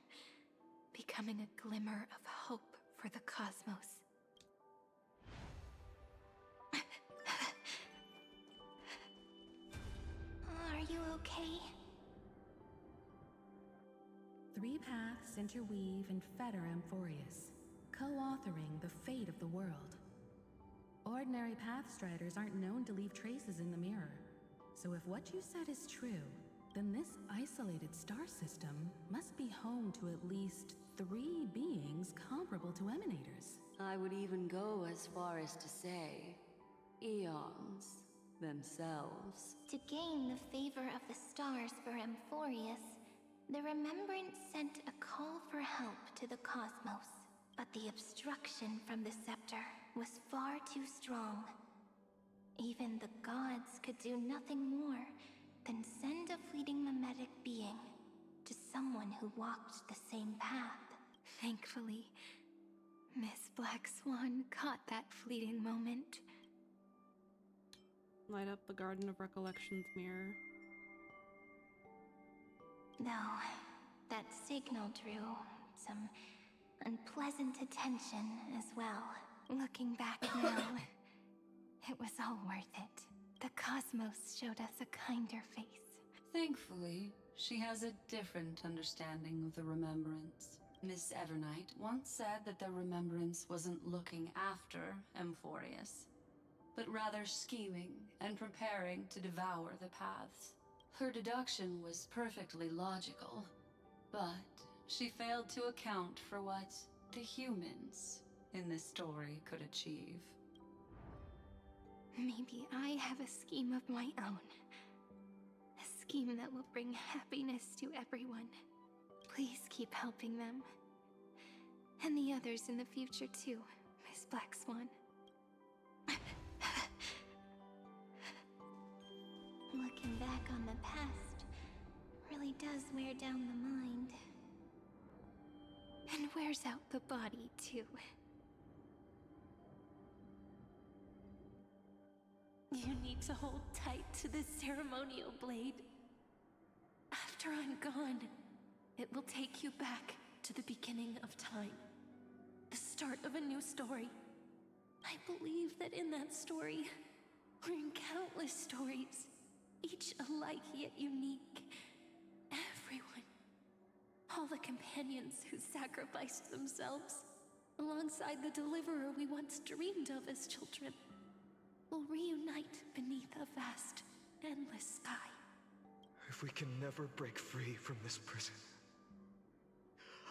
becoming a glimmer of hope for the cosmos. Are you okay? Three paths interweave and fetter Amphorius, co-authoring the fate of the world. Ordinary pathstriders aren't known to leave traces in the mirror. So if what you said is true, then this isolated star system must be home to at least 3 beings comparable to Emanators. I would even go as far as to say, eons themselves. To gain the favor of the stars for Amphorius, the Remembrance sent a call for help to the cosmos. But the obstruction from the scepter was far too strong. Even the gods could do nothing more than send a fleeting mimetic being to someone who walked the same path. Thankfully, Miss Black Swan caught that fleeting moment. Light up the Garden of Recollection's mirror. Though, that signal drew some unpleasant attention as well. Looking back now, it was all worth it. The cosmos showed us a kinder face. Thankfully, she has a different understanding of the Remembrance. Miss Evernight once said that the Remembrance wasn't looking after Amphorius, but rather scheming and preparing to devour the paths. Her deduction was perfectly logical, but she failed to account for what the humans in this story could achieve. Maybe I have a scheme of my own. A scheme that will bring happiness to everyone. Please keep helping them. And the others in the future too, Miss Black Swan. Looking back on the past really does wear down the mind. And wears out the body too. You need to hold tight to this ceremonial blade. After I'm gone, it will take you back to the beginning of time. The start of a new story. I believe that in that story, or in countless stories, each alike yet unique, everyone, all the companions who sacrificed themselves, alongside the deliverer we once dreamed of as children, will reunite beneath a vast, endless sky. If we can never break free from this prison,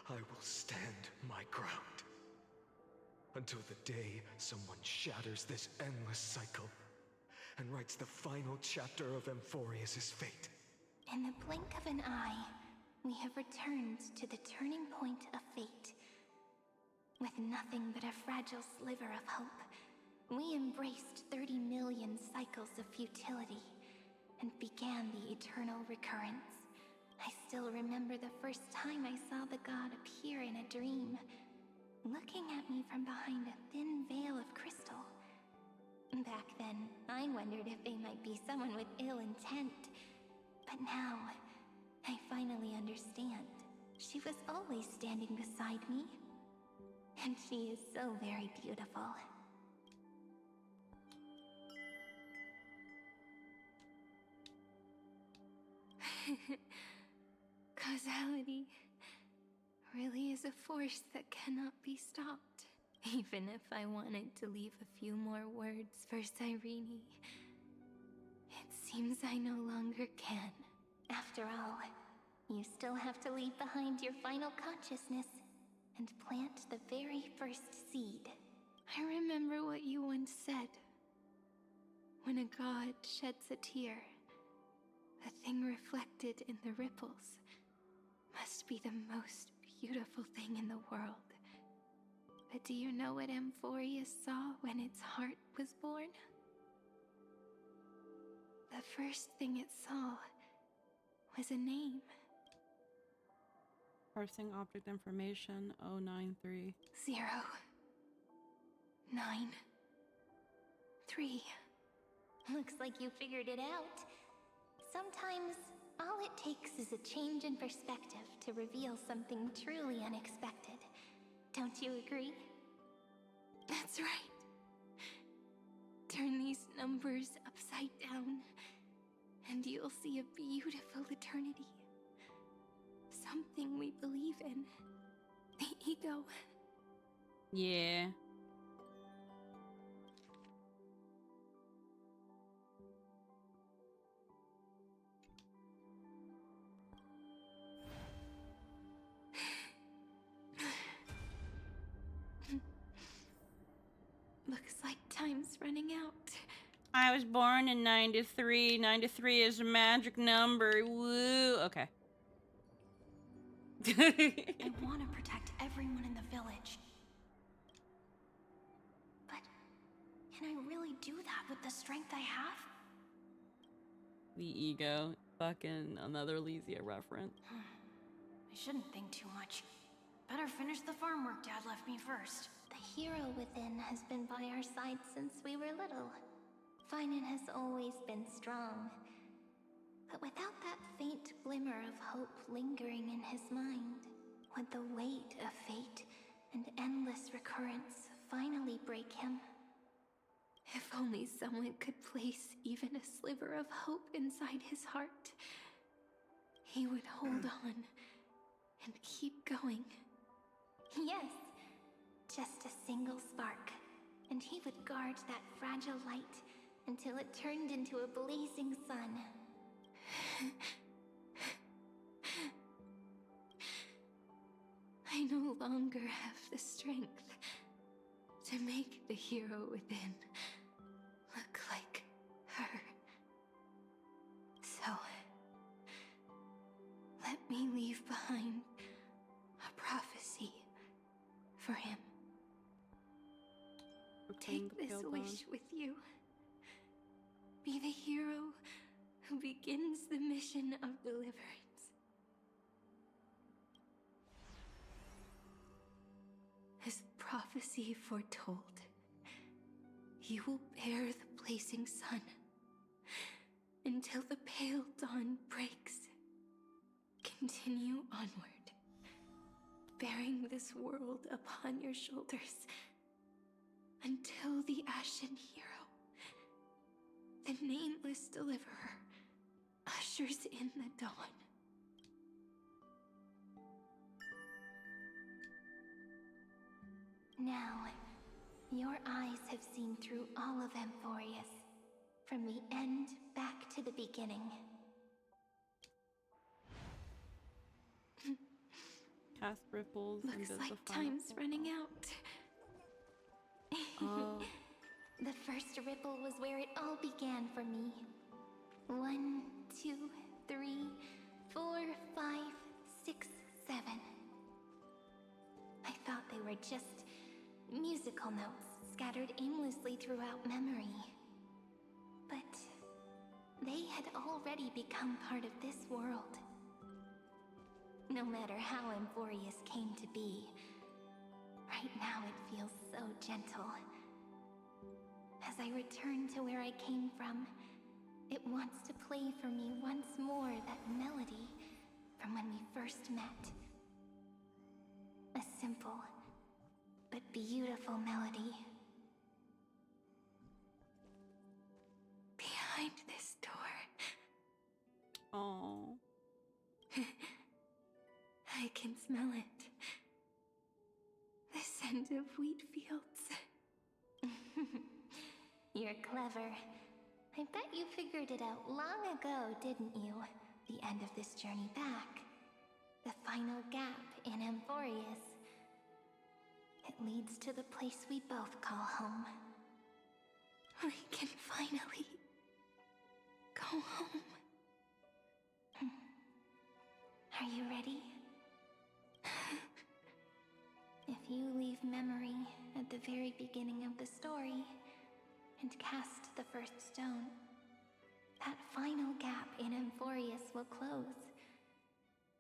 I will stand my ground. Until the day someone shatters this endless cycle and writes the final chapter of Amphorius' fate. In the blink of an eye, we have returned to the turning point of fate. With nothing but a fragile sliver of hope, We embraced 30 million cycles of futility and began the eternal recurrence. I still remember the first time I saw the god appear in a dream, looking at me from behind a thin veil of crystal. Back then, I wondered if they might be someone with ill intent. But now, I finally understand. She was always standing beside me. And she is so very beautiful. Causality really is a force that cannot be stopped. Even if I wanted to leave a few more words for Cyrene, it seems I no longer can. After all, you still have to leave behind your final consciousness and plant the very first seed. I remember what you once said. When a god sheds a tear, the thing reflected in the ripples must be the most beautiful thing in the world. But do you know what Amphorius saw when its heart was born? The first thing it saw was a name. Parsing object information 093. 0 9 3. Looks like you figured it out. Sometimes, all it takes is a change in perspective to reveal something truly unexpected. Don't you agree? That's right. Turn these numbers upside down, and you'll see a beautiful eternity. Something we believe in. The ego. Yeah. Looks like time's running out. I was born in 93. 93 is a magic number. Woo. Okay. I want to protect everyone in the village. But can I really do that with the strength I have? The ego. Fucking another Lysia reference. I shouldn't think too much. Better finish the farm work Dad left me first. The hero within has been by our side since we were little. Finan has always been strong. But without that faint glimmer of hope lingering in his mind, would the weight of fate and endless recurrence finally break him? If only someone could place even a sliver of hope inside his heart, he would hold on and keep going. Yes, just a single spark, and he would guard that fragile light until it turned into a blazing sun. I no longer have the strength to make the hero within look like her. So, let me leave behind a prophecy for him. Take this wish with you. Be the hero who begins the mission of deliverance. As prophecy foretold, you will bear the blazing sun until the pale dawn breaks. Continue onward, bearing this world upon your shoulders until the Ashen Hero, the nameless deliverer, ushers in the dawn. Now, your eyes have seen through all of Amphorius, from the end back to the beginning. Cast ripples. Looks like time's running out. Oh. The first ripple was where it all began for me. 1, 2, 3, 4, 5, 6, 7. I thought they were just musical notes scattered aimlessly throughout memory. But they had already become part of this world. No matter how Amphorius came to be, right now it feels so gentle. As I return to where I came from, it wants to play for me once more that melody from when we first met. A simple but beautiful melody. Behind this door. Oh. I can smell it. The scent of wheat fields. You're clever. I bet you figured it out long ago, didn't you? The end of this journey back. The final gap in Amphorius. It leads to the place we both call home. We can finally go home. Are you ready? If you leave memory at the very beginning of the story and cast the first stone, that final gap in Amphorius will close.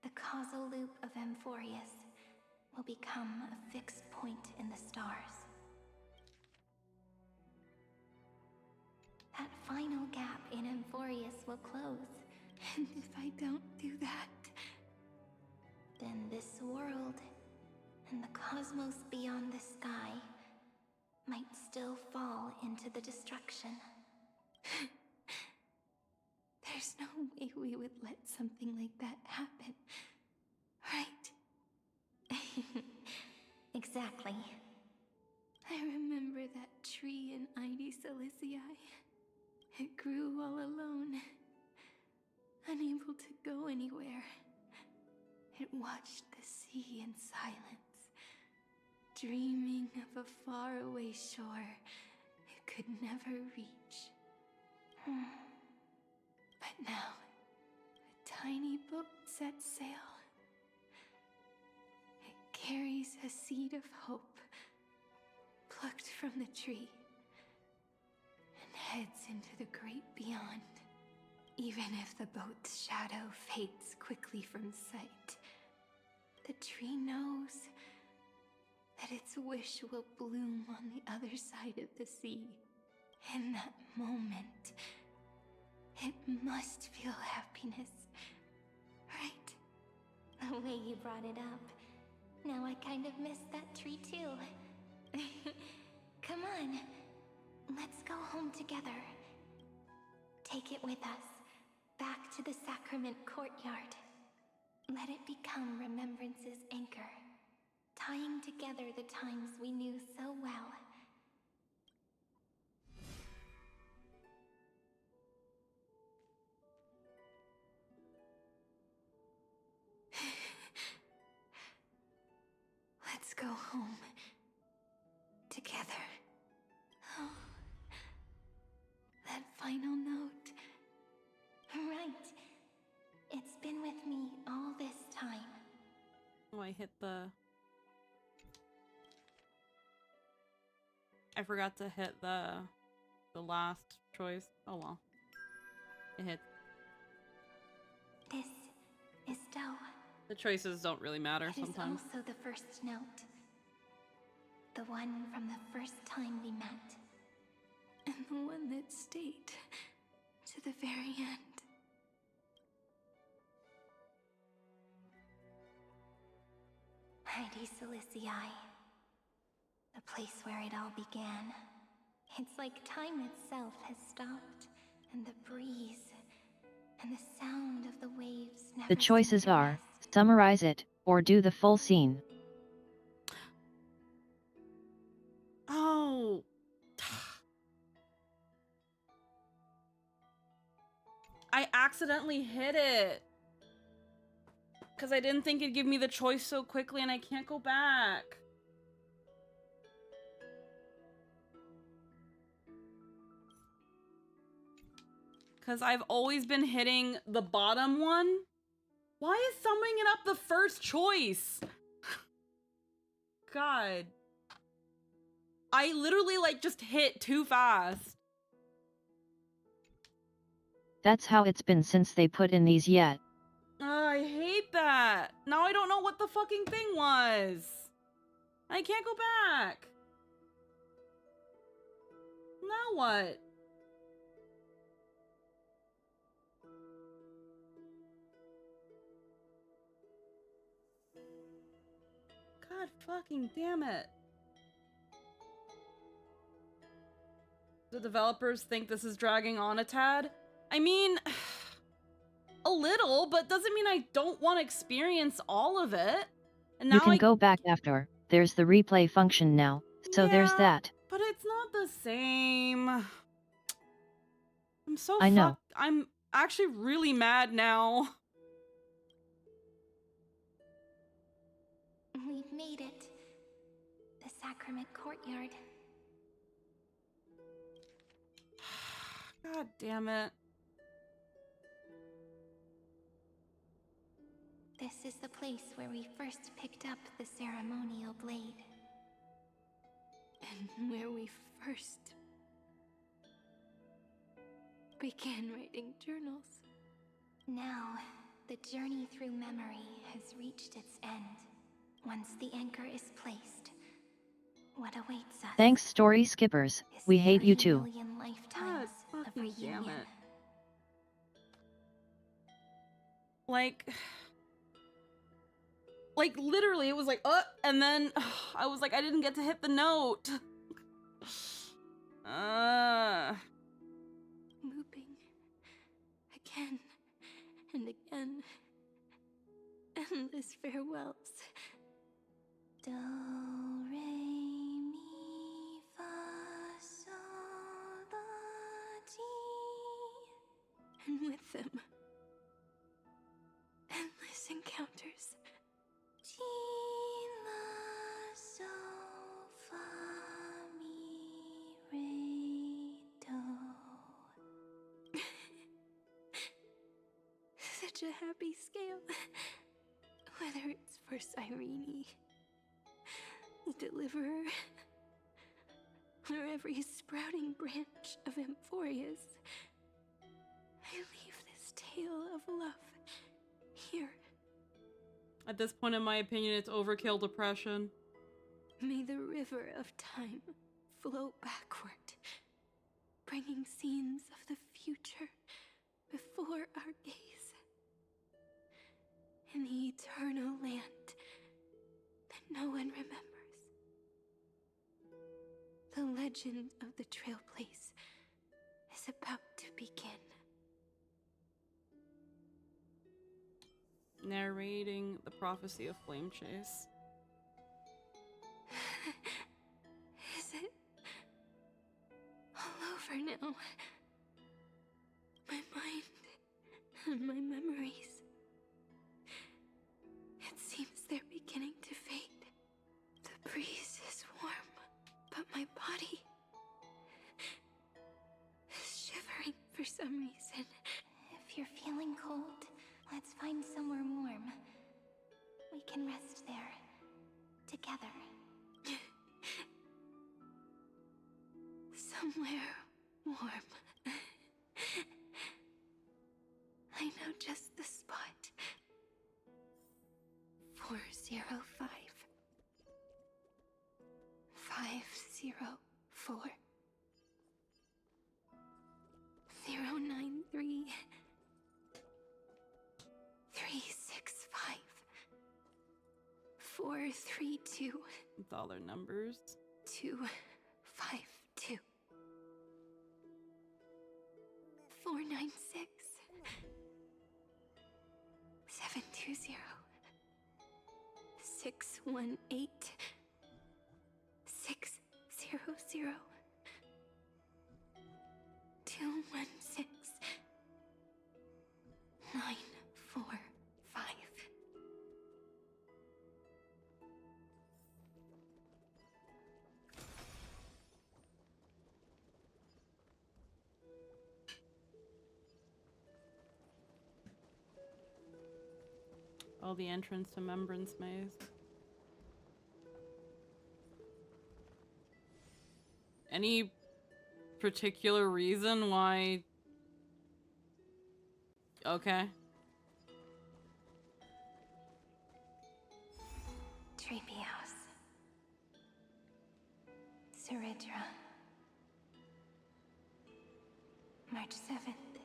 The causal loop of Amphorius will become a fixed point in the stars. That final gap in Amphorius will close. And if I don't do that, then this world and the cosmos beyond the sky might still fall into the destruction. There's no way we would let something like that happen, right? Exactly. I remember that tree in Ide Silicii. It grew all alone, unable to go anywhere. It watched the sea in silence, dreaming of a faraway shore it could never reach. But now, a tiny boat sets sail. It carries a seed of hope, plucked from the tree, and heads into the great beyond. Even if the boat's shadow fades quickly from sight, the tree knows that its wish will bloom on the other side of the sea. In that moment, it must feel happiness, right? The way you brought it up, now I kind of miss that tree too. Come on, let's go home together. Take it with us, back to the Sacrament Courtyard. Let it become Remembrance's anchor, tying together the times we knew so well. Let's go home. Together. Oh. That final note. Right. It's been with me all this time. Oh, I hit the... I forgot to hit the last choice. Oh well. It hit. This is Doe. The choices don't really matter sometimes. It is also the first note. The one from the first time we met. And the one that stayed to the very end. Ide Silicii. The place where it all began. It's like time itself has stopped, and the breeze, and the sound of the waves never. The choices are, summarize it, or do the full scene. Oh. I accidentally hit it. Because I didn't think it'd give me the choice so quickly and I can't go back. Because I've always been hitting the bottom one. Why is summing it up the first choice? God. I literally like just hit too fast. That's how it's been since they put in these yet. I hate that. Now I don't know what the fucking thing was. I can't go back. Now what? God fucking damn it. The developers think this is dragging on a tad. I mean, a little, but doesn't mean I don't want to experience all of it. And now You can go back after. There's the replay function now, so there's that. But it's not the same. I'm so I know. I'm actually really mad now. We've made it. The sacrament courtyard. God damn it. This is the place where we first picked up the ceremonial blade. And where we first began writing journals. Now, the journey through memory has reached its end. Once the anchor is placed, what awaits us? Thanks, story skippers. We hate you too. 3 million lifetimes of reunion. Damn it. Like literally it was like, and then I was like, I didn't get to hit the note. Looping. Again and again. Endless farewells. Do, re, mi, fa, sol, la, ti. And with them, endless encounters. Ti, la, sol, fa, mi, re, do. Such a happy scale. Whether it's for Cyrene, the Deliverer, or every sprouting branch of Amphorius, I leave this tale of love here. At this point, in my opinion, it's overkill depression. May the river of time flow backward, bringing scenes of the future before our gaze. In the eternal land that no one remembers. The legend of the Trailblaze is about to begin. Narrating the prophecy of Flame Chase. Is it all over now? My mind and my memories. It seems they're beginning to fade. The breeze is warm, but my body is shivering for some reason. If you're feeling cold, let's find somewhere warm. We can rest there. Together. Somewhere warm. I know just the spot. 405 504 093 365 432 With all their numbers. 252 496 720 618 600 216 945. Oh, the entrance to Membrance Maze. Any particular reason why? Okay. Treebeos. Suridra. March 7th.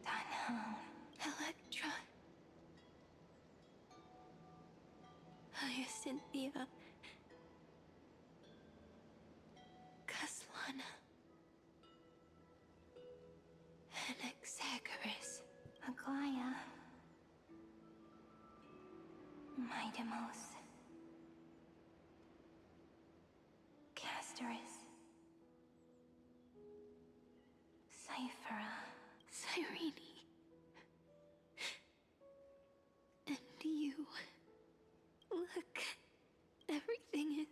Danhon. Electra. Hyacinthia. Caslana. Anaxagoras. Aglaya. Midemos. Castorus. Cyphera. Cyrene. And you. Look. Everything is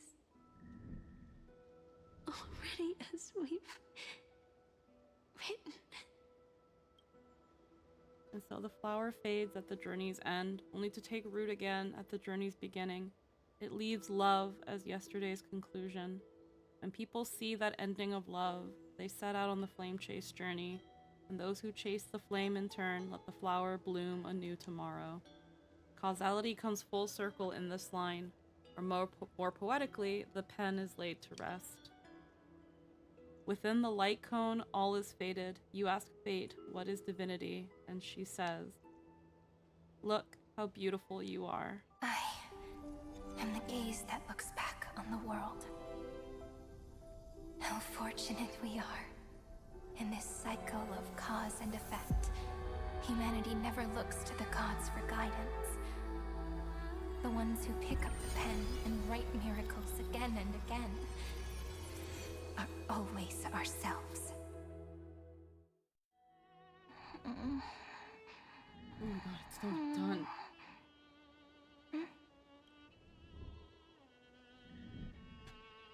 already as we've written. And so the flower fades at the journey's end, only to take root again at the journey's beginning. It leaves love as yesterday's conclusion. When people see that ending of love, they set out on the flame chase journey, and those who chase the flame in turn let the flower bloom anew tomorrow. Causality comes full circle in this line, or more poetically, the pen is laid to rest. Within the light cone, all is faded. You ask fate, what is divinity? And she says, look how beautiful you are. I am the gaze that looks back on the world. How fortunate we are. In this cycle of cause and effect, humanity never looks to the gods for guidance. The ones who pick up the pen and write miracles again and again are always ourselves. Oh my god, it's not done.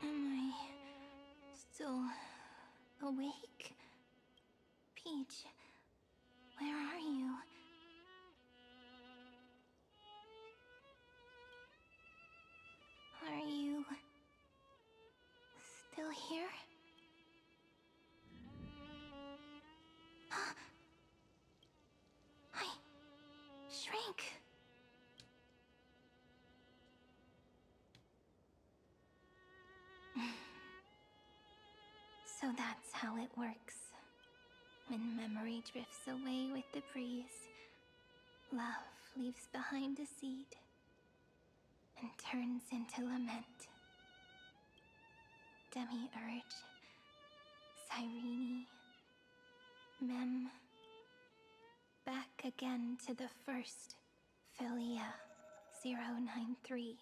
Am I still awake? Peach, where are you? Are you still here? I shrank. So that's how it works. When memory drifts away with the breeze, love leaves behind a seed and turns into lament. Demiurge, Cyrene, Mem, back again to the first, Philia 093.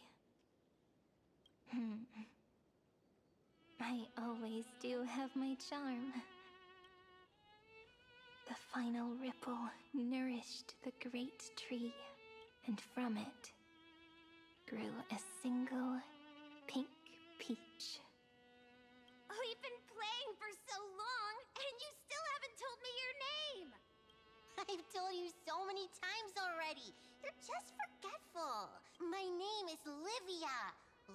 I always do have my charm. The final ripple nourished the great tree, and from it grew a single pink peach. We've been playing for so long, and you still haven't told me your name! I've told you so many times already. You're just forgetful. My name is Livia.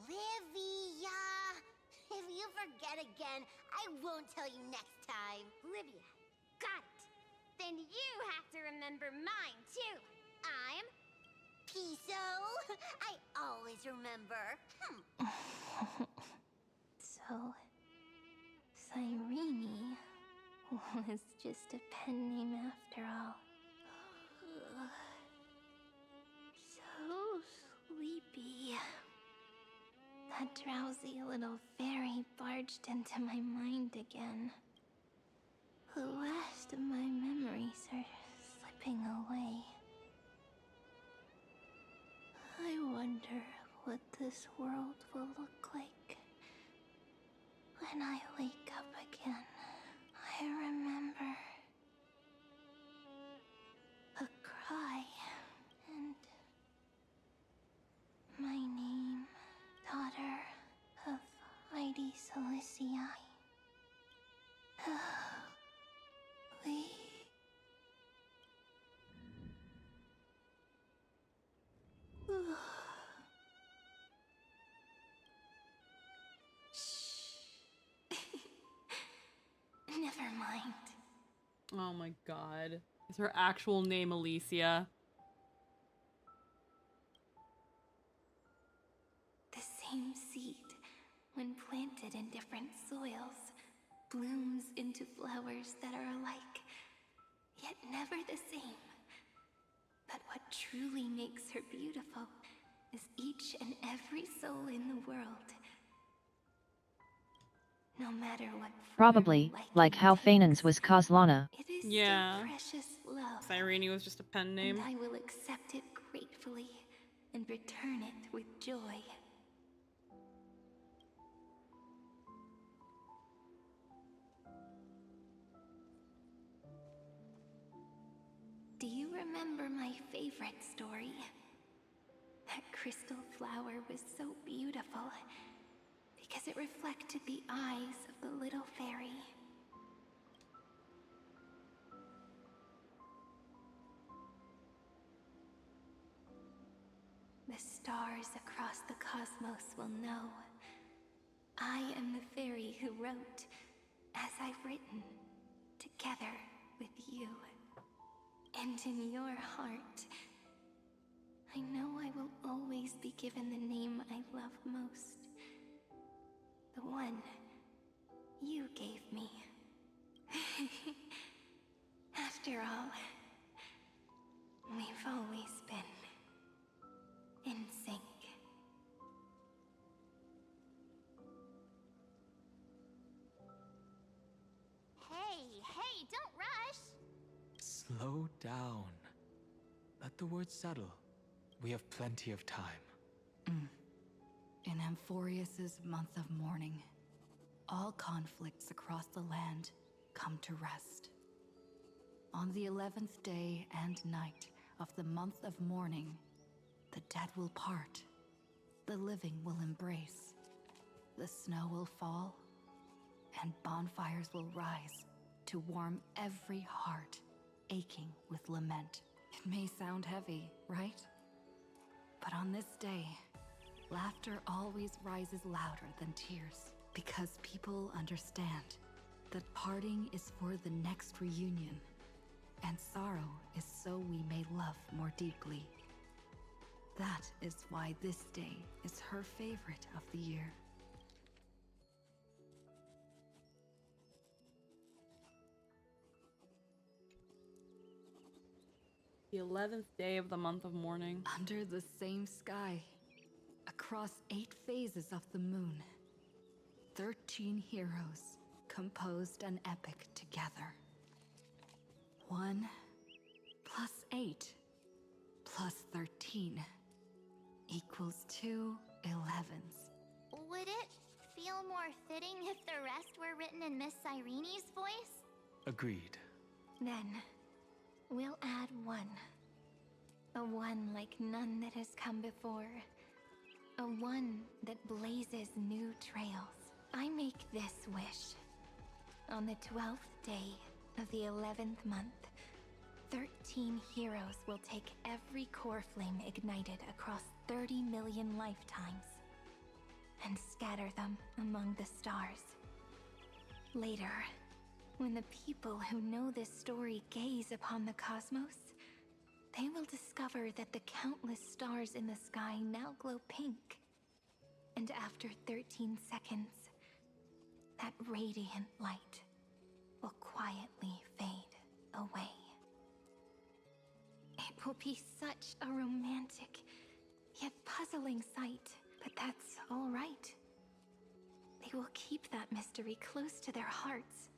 Livia. If you forget again, I won't tell you next time. Livia. Got it. Then you have to remember mine, too. I'm Piso. I always remember. So, Cyrene was just a pen name after all. So sleepy. That drowsy little fairy barged into my mind again. The last of my memories are slipping away. I wonder what this world will look like when I wake up again. I remember a cry and my name, daughter of Heidi Cilici. We... Never mind. Oh my god. Is her actual name Alicia? The same seed, when planted in different soils, blooms into flowers that are alike, yet never the same. But what truly makes her beautiful is each and every soul in the world. No matter what Probably, like how Phaenon's was Kozlana. it is Yeah. still precious love. Cyrene was just a pen name. And I will accept it gratefully and return it with joy. Do you remember my favorite story? That crystal flower was so beautiful because it reflected the eyes of the little fairy. The stars across the cosmos will know. I am the fairy who wrote, as I've written, together with you. And in your heart, I know I will always be given the name I love most. The one you gave me. After all, we've always been in sync. Hey, don't rush! Slow down. Let the words settle. We have plenty of time. In Amphorius's month of mourning, all conflicts across the land come to rest. On the 11th day and night of the month of mourning, the dead will part, the living will embrace, the snow will fall, and bonfires will rise to warm every heart aching with lament. It may sound heavy, right? But on this day, laughter always rises louder than tears, because people understand that parting is for the next reunion, and sorrow is so we may love more deeply. That is why this day is her favorite of the year. The 11th day of the month of mourning. Under the same sky, across 8 phases of the moon, 13 heroes composed an epic together. 1 plus 8 plus 13 equals 2 11s. Would it feel more fitting if the rest were written in Miss Cyrene's voice? Agreed. Then, we'll add 1. A 1 like none that has come before. A 1 that blazes new trails. I make this wish. On the 12th day of the 11th month, 13 heroes will take every core flame ignited across 30 million lifetimes and scatter them among the stars. Later, when the people who know this story gaze upon the cosmos, they will discover that the countless stars in the sky now glow pink. And after 13 seconds, that radiant light will quietly fade away. It will be such a romantic, yet puzzling sight, but that's all right. They will keep that mystery close to their hearts,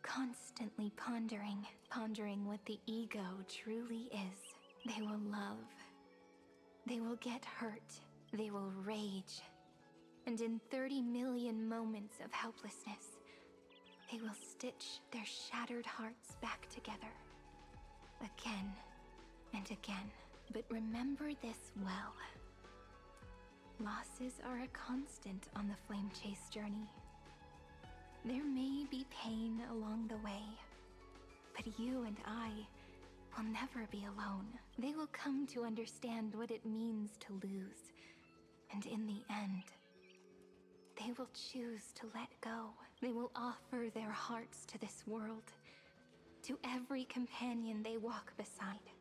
constantly pondering what the ego truly is. They will love. They will get hurt. They will rage. And in 30 million moments of helplessness, they will stitch their shattered hearts back together. Again and again. But remember this well. Losses are a constant on the Flame Chase journey. There may be pain along the way, but you and I will never be alone. They will come to understand what it means to lose, and in the end, They will choose to let go. They will offer their hearts to this world, to every companion they walk beside.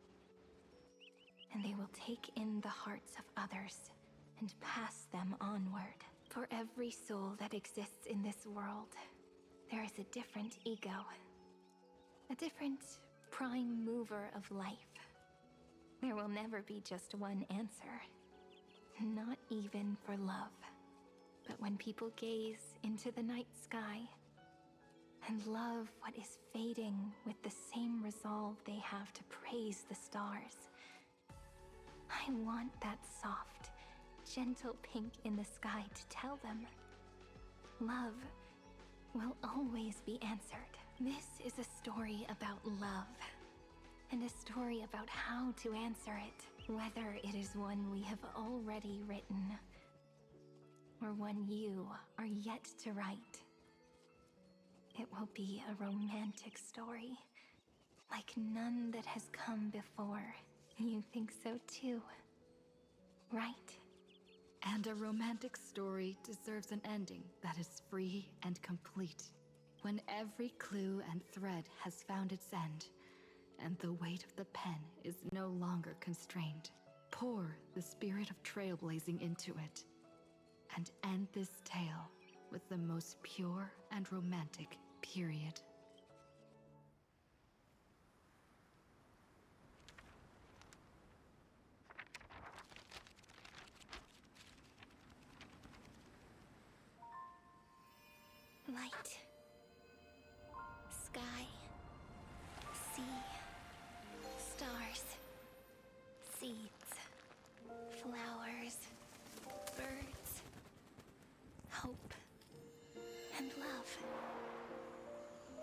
And they will take in the hearts of others and pass them onward. For every soul that exists in this world, there is a different ego, a different prime mover of life. There will never be just one answer, not even for love. But when people gaze into the night sky and love what is fading with the same resolve they have to praise the stars, I want that soft, gentle pink in the sky to tell them, love will always be answered. This is a story about love, and a story about how to answer it, whether it is one we have already written, or one you are yet to write. It will be a romantic story, like none that has come before. You think so too, right? And a romantic story deserves an ending that is free and complete, when every clue and thread has found its end, and the weight of the pen is no longer constrained. Pour the spirit of trailblazing into it, and end this tale with the most pure and romantic period. Light, sky, sea, stars, seeds, flowers, birds, hope, and love.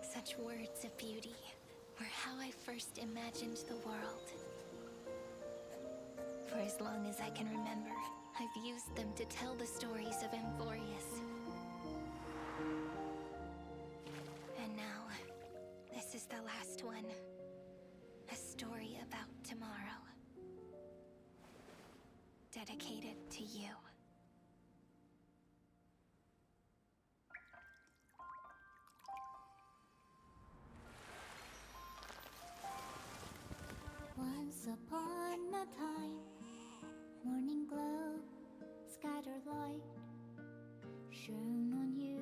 Such words of beauty were how I first imagined the world. For as long as I can remember, I've used them to tell the stories of Amphorius. And now, this is the last one. A story about tomorrow. Dedicated to you. Once upon a time, morning glow, scattered light, shone on you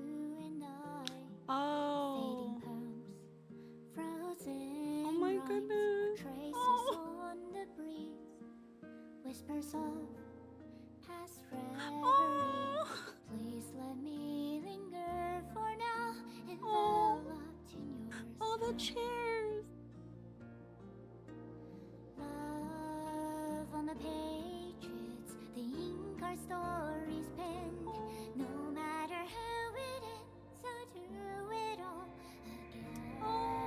and I. Oh. Fading palms, frozen Oh my rhymes, goodness. traces on the breeze, whispers of past reverie. Please let me linger for now, enveloped in yours. Oh, the chairs. Love on the pages, the ink our stories penned. No matter how it ends, I'll do it all again.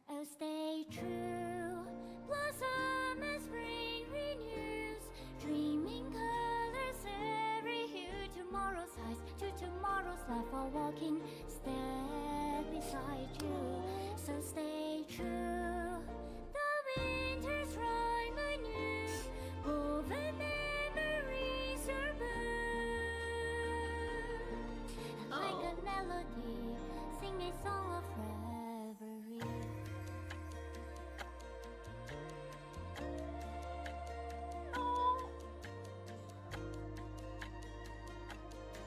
Oh, stay true, blossom as spring renews, dreaming colors every hue. Tomorrow's eyes to tomorrow's life, while walking step beside you. So stay true. Winter's rhyme anew, woven memories are blue. Like a melody, sing a song of reverie.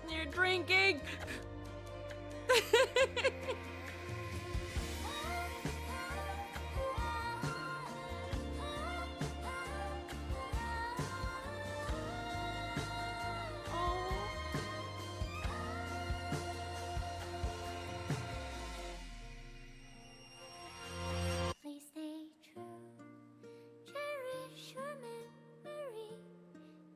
You're drinking. Please stay true, cherish your memory.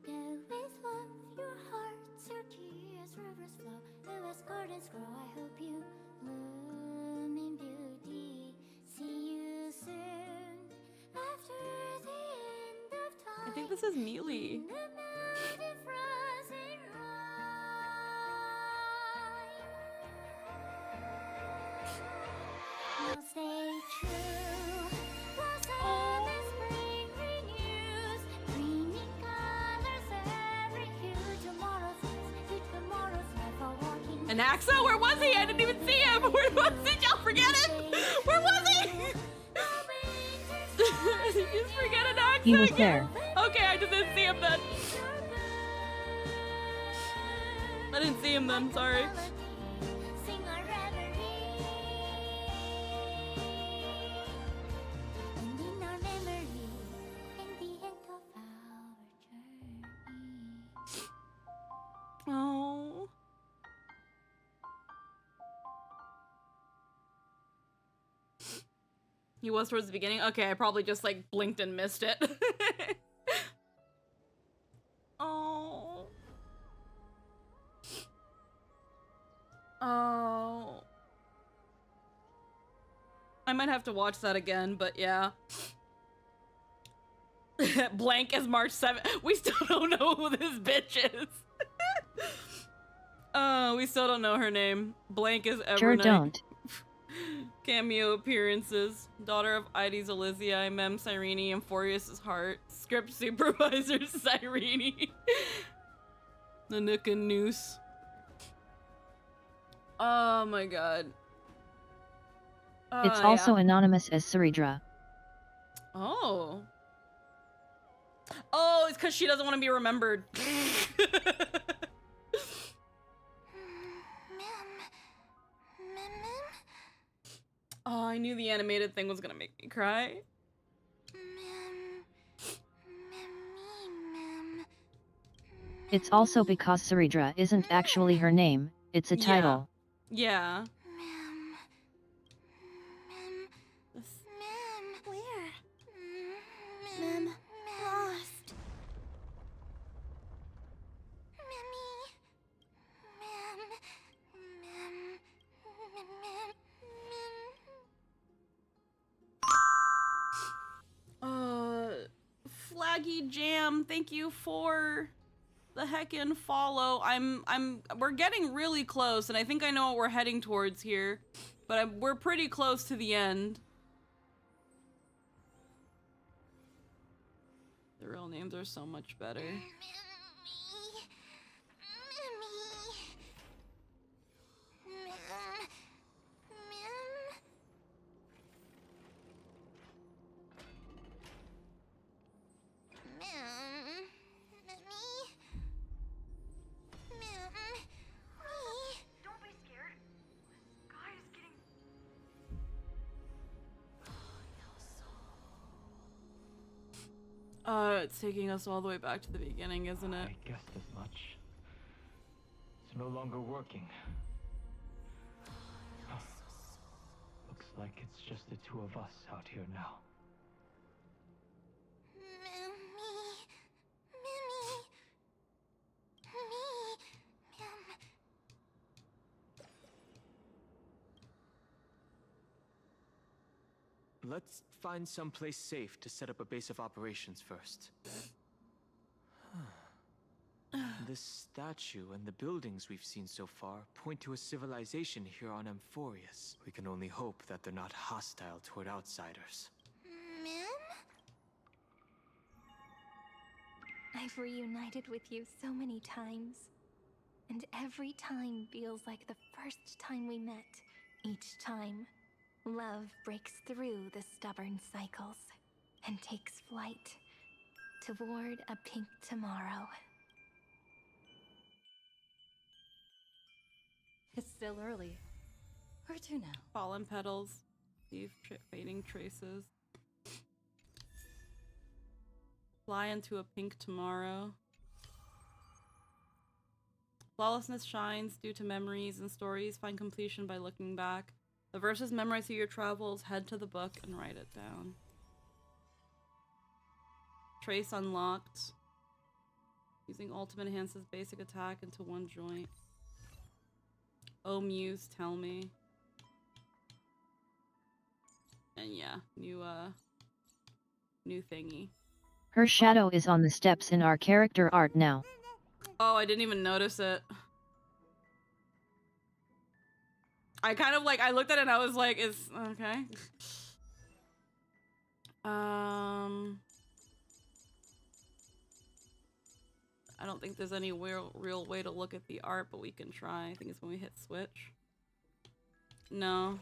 Go with love, your heart's your tears, rivers flow, as gardens grow. I hope you bloom in beauty. See you soon, after the end of time. I think this is Mealy. In the mountain frozen rime. Now stay true, blossom as spring renews, dreaming colors every hue. Tomorrow's eyes to And Axa, where was he? I didn't even see him. Where was he? Did y'all forget him? Where was he? Did you just forget an Axa? He was there. Okay, I just didn't see him then. I didn't see him then, sorry. Oh. He was towards the beginning? Okay, I probably just like blinked and missed it. Oh. Oh. I might have to watch that again, but yeah. Blank as March 7th. We still don't know who this bitch is. Oh, we still don't know her name. Blank is Evernight. Sure don't. Cameo appearances. Daughter of Ides Elysiae, Mem Cyrene, Amphorius' heart. Script supervisor Cyrene. The Nook and Noose. Oh my god. It's also yeah. anonymous as Saridra. Oh. Oh, it's because she doesn't want to be remembered. Oh, I knew the animated thing was gonna make me cry. It's also because Saridra isn't actually her name, it's a title. Yeah. Where? Mem lost. Flaggy Jam, thank you for the heckin' follow. We're getting really close, and I think I know what we're heading towards here, but we're pretty close to the end. The real names are so much better. Don't be scared. The sky is getting... It's taking us all the way back to the beginning, isn't it? I guessed as much. It's no longer working. Looks like it's just the two of us out here now. Let's find someplace safe to set up a base of operations first. This statue and the buildings we've seen so far point to a civilization here on Amphorius. We can only hope that they're not hostile toward outsiders. I've reunited with you so many times, and every time feels like the first time we met. Each time, love breaks through the stubborn cycles and takes flight toward a pink tomorrow. It's still early. Where to now? Fallen petals, leave fading traces. Fly into a pink tomorrow. Flawlessness shines due to memories and stories. Find completion by looking back. The verses memorize through your travels. Head to the book and write it down. Trace unlocked. Using ultimate enhances basic attack into one joint. Oh Muse, tell me. And yeah, new thingy. Her shadow is on the steps in our character art now. Oh, I didn't even notice it. I kind of like, I looked at it and I was like, it's okay. I don't think there's any real way to look at the art, but we can try. I think it's when we hit switch. No.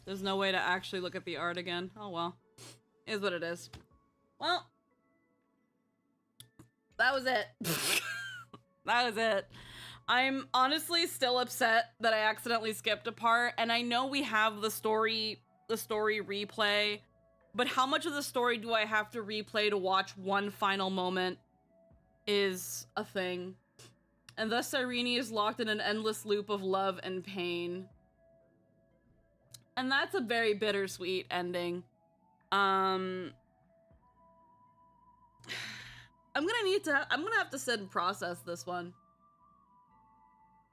There's no way to actually look at the art again. Oh well. Is what it is. Well. That was it. That was it. I'm honestly still upset that I accidentally skipped a part, and I know we have the story replay, but how much of the story do I have to replay to watch one final moment is a thing. And thus Irene is locked in an endless loop of love and pain. And that's a very bittersweet ending. I'm gonna have to sit and process this one.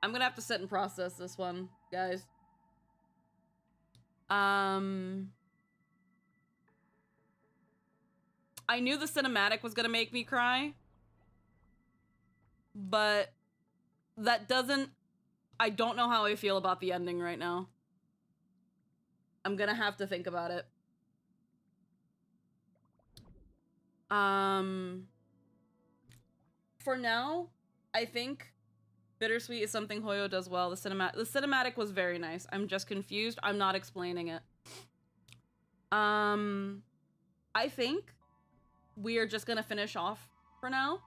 I'm gonna have to sit and process this one, guys. I knew the cinematic was gonna make me cry, but that doesn't... I don't know how I feel about the ending right now. I'm gonna have to think about it. For now, I think Bittersweet is something Hoyo does well. The cinematic was very nice. I'm just confused. I'm not explaining it. I think we are just gonna finish off for now.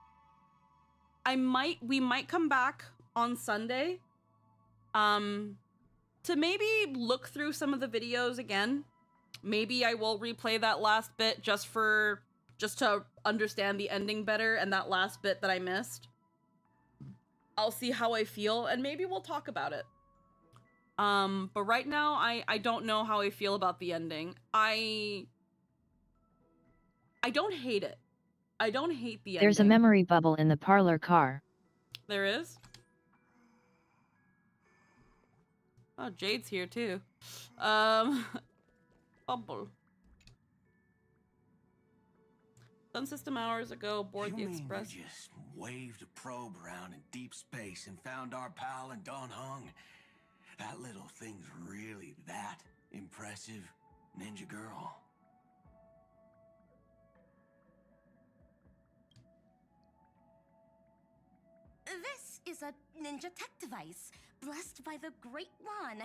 We might come back on Sunday to maybe look through some of the videos again. Maybe I will replay that last bit just to understand the ending better and that last bit that I missed. I'll see how I feel and maybe we'll talk about it. But right now I don't know how I feel about the ending. I don't hate it. I don't hate the ending. There's a memory bubble in the parlor car. There is? Oh, Jade's here too. Bubble. Sun system hours ago, board the express. You just waved a probe around in deep space and found our pal and Don Hung. That little thing's really that impressive, ninja girl. This is a ninja tech device, blessed by the Great One.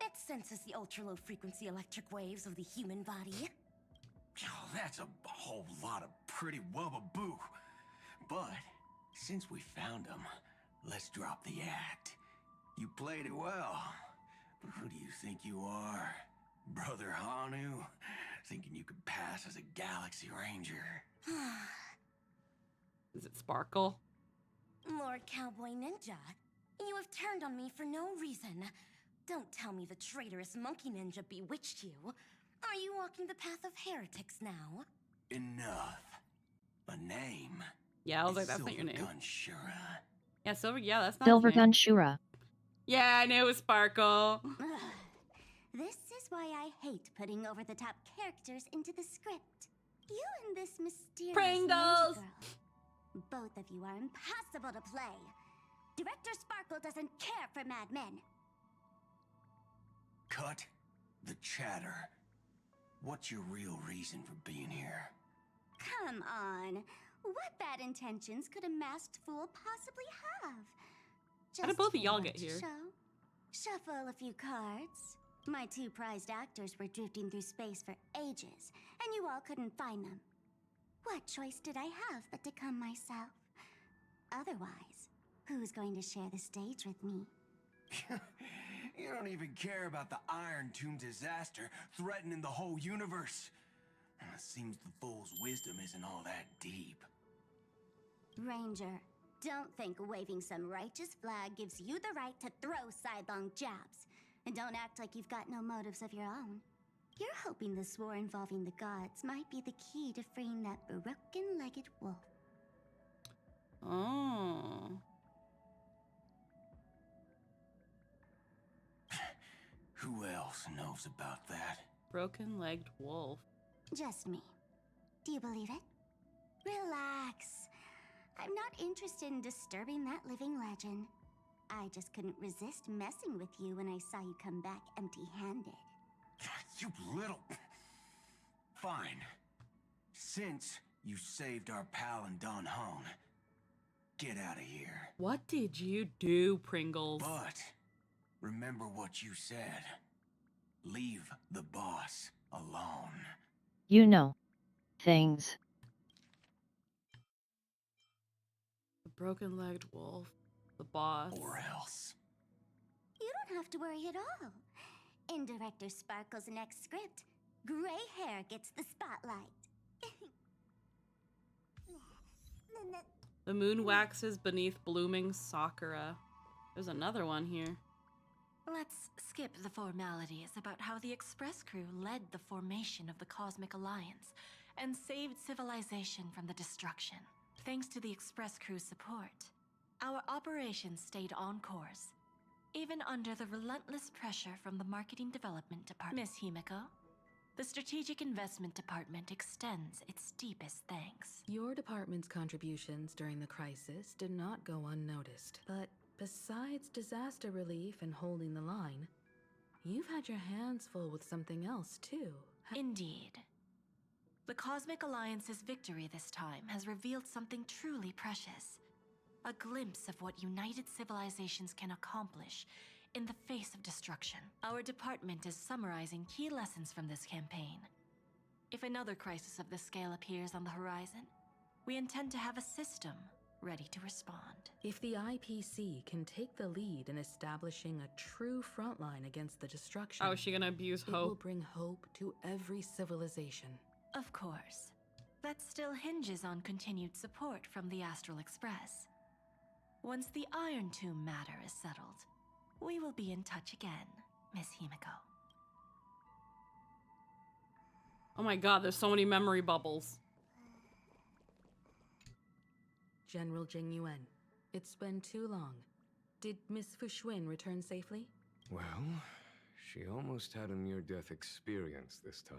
It senses the ultra-low frequency electric waves of the human body. Oh, that's a whole lot of pretty wubbaboo. But since we found him, let's drop the act. You played it well. But who do you think you are? Brother Hanu? Thinking you could pass as a Galaxy Ranger? Is it Sparkle? Lord Cowboy Ninja, you have turned on me for no reason. Don't tell me the traitorous monkey ninja bewitched you. Are you walking the path of heretics now? Enough. A name. Yeah, I was like, that's not your name. Silvergun Shura. Yeah, yeah, that's not his name. Silvergun Shura. Yeah, I knew it was Sparkle. This is why I hate putting over-the-top characters into the script. You and this mysterious Pringles! ninja girl. Both of you are impossible to play. Director Sparkle doesn't care for Mad Men. Cut the chatter. What's your real reason for being here? Come on. What bad intentions could a masked fool possibly have? How did both of y'all get here? Shuffle a few cards. My two prized actors were drifting through space for ages, and you all couldn't find them. What choice did I have but to come myself? Otherwise, who's going to share the stage with me? You don't even care about the Iron Tomb disaster threatening the whole universe. It seems the fool's wisdom isn't all that deep. Ranger, don't think waving some righteous flag gives you the right to throw sidelong jabs. And don't act like you've got no motives of your own. You're hoping this war involving the gods might be the key to freeing that broken-legged wolf. Oh. Who else knows about that? Broken-legged wolf. Just me. Do you believe it? Relax. I'm not interested in disturbing that living legend. I just couldn't resist messing with you when I saw you come back empty-handed. You little... Fine. Since you saved our pal and Don Hung, get out of here. What did you do, Pringles? But remember what you said. Leave the boss alone. You know. Things. The broken-legged wolf. The boss. Or else. You don't have to worry at all. In Director Sparkle's next script, gray hair gets the spotlight. The moon waxes beneath blooming sakura. There's another one here. Let's skip the formalities about how the Express crew led the formation of the Cosmic Alliance and saved civilization from the destruction. Thanks to the Express crew's support, our operations stayed on course, even under the relentless pressure from the Marketing Development Department. Miss Himiko, the Strategic Investment Department extends its deepest thanks. Your department's contributions during the crisis did not go unnoticed, but besides disaster relief and holding the line, you've had your hands full with something else, too. Indeed. The Cosmic Alliance's victory this time has revealed something truly precious. A glimpse of what united civilizations can accomplish in the face of destruction. Our department is summarizing key lessons from this campaign. If another crisis of this scale appears on the horizon, we intend to have a system ready to respond. If the IPC can take the lead in establishing a true frontline against the destruction, how is she gonna abuse it will hope? bring hope to every civilization. Of course. That still hinges on continued support from the Astral Express. Once the Iron Tomb matter is settled, we will be in touch again, Miss Himiko. Oh my god, there's so many memory bubbles. General Jing Yuan, it's been too long. Did Miss Fuxuan return safely? Well, she almost had a near-death experience this time.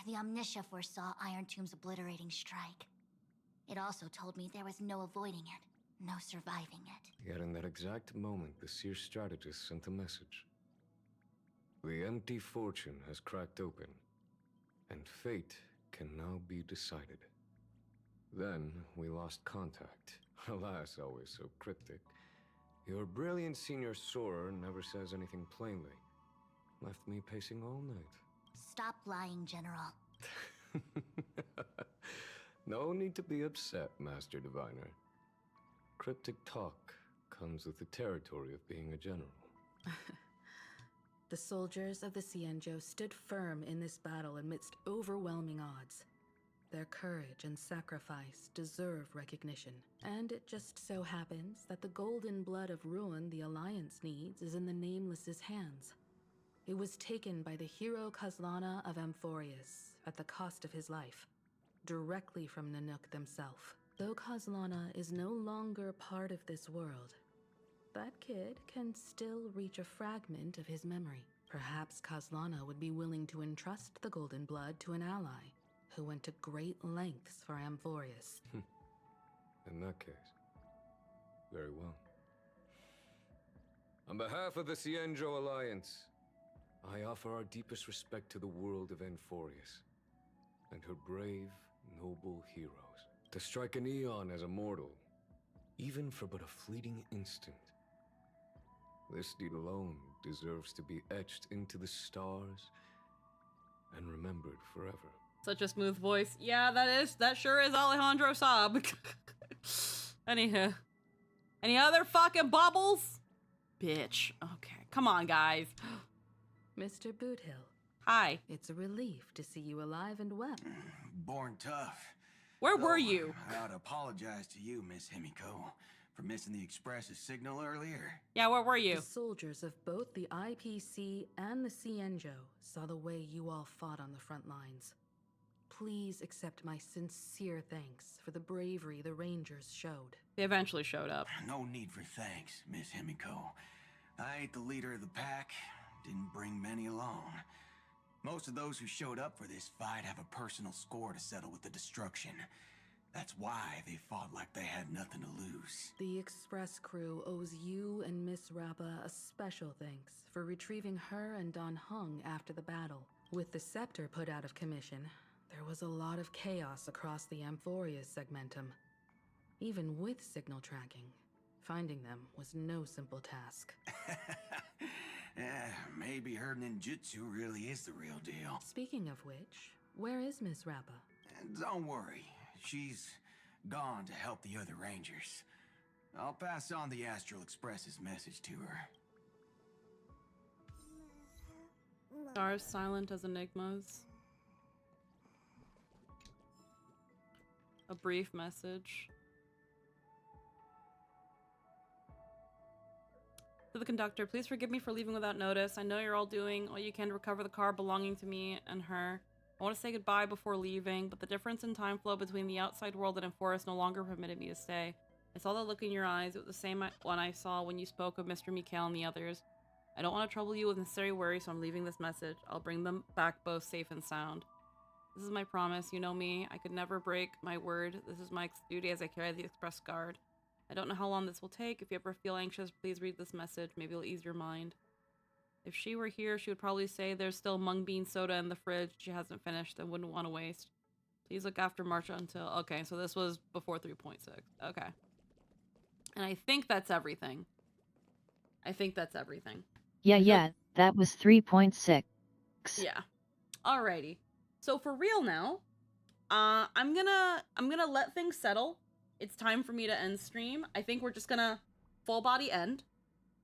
The Omniscia foresaw Iron Tomb's obliterating strike. It also told me there was no avoiding it, no surviving it. Yet in that exact moment, the Seer strategist sent a message. The empty fortune has cracked open, and fate can now be decided. Then we lost contact. Alas, always so cryptic. Your brilliant senior soarer never says anything plainly. Left me pacing all night. Stop lying, General. No need to be upset, Master Diviner. Cryptic talk comes with the territory of being a general. The soldiers of the Cienjo stood firm in this battle amidst overwhelming odds. Their courage and sacrifice deserve recognition. And it just so happens that the golden blood of ruin the Alliance needs is in the Nameless's hands. It was taken by the hero Kazlana of Amphorius at the cost of his life, directly from Nanook themselves. Though Kazlana is no longer part of this world, that kid can still reach a fragment of his memory. Perhaps Kazlana would be willing to entrust the golden blood to an ally who went to great lengths for Amphorius. In that case, very well. On behalf of the Cienjo Alliance, I offer our deepest respect to the world of Amphorius and her brave, noble heroes. To strike an eon as a mortal, even for but a fleeting instant, this deed alone deserves to be etched into the stars and remembered forever. Such a smooth voice. Yeah, that sure is Alejandro Saab. Anywho. Any other fucking bubbles? Bitch. Okay, come on, guys. Mr. Boothill. Hi. It's a relief to see you alive and well. Born tough. Where were you? I ought to apologize to you, Miss Himiko, for missing the Express's signal earlier. Yeah, where were you? The soldiers of both the IPC and the Cienjo saw the way you all fought on the front lines. Please accept my sincere thanks for the bravery the Rangers showed. They eventually showed up. No need for thanks, Miss Himiko. I ain't the leader of the pack. Didn't bring many along. Most of those who showed up for this fight have a personal score to settle with the destruction. That's why they fought like they had nothing to lose. The Express crew owes you and Miss Rappa a special thanks for retrieving her and Don Hung after the battle. With the scepter put out of commission, there was a lot of chaos across the Amphorius segmentum. Even with signal tracking, finding them was no simple task. Maybe her ninjutsu really is the real deal. Speaking of which, where is Miss Rappa? Don't worry, she's gone to help the other rangers. I'll pass on the Astral Express's message to her. Stars silent as enigmas. A brief message. To the conductor, please forgive me for leaving without notice. I know you're all doing all you can to recover the car belonging to me and her. I want to say goodbye before leaving, but the difference in time flow between the outside world and Forest no longer permitted me to stay. I saw the look in your eyes. It was the same one I saw when you spoke of Mr. Mikhail and the others. I don't want to trouble you with necessary worry, so I'm leaving this message. I'll bring them back both safe and sound. This is my promise. You know me. I could never break my word. This is my duty as I carry the express guard. I don't know how long this will take. If you ever feel anxious, please read this message. Maybe it'll ease your mind. If she were here, she would probably say there's still mung bean soda in the fridge she hasn't finished and wouldn't want to waste. Please look after Marcha until... Okay, so this was before 3.6. Okay. And I think that's everything. Yeah, that was 3.6. Yeah. Alrighty. So for real now, I'm gonna let things settle. It's time for me to end stream. I think we're just gonna full body end.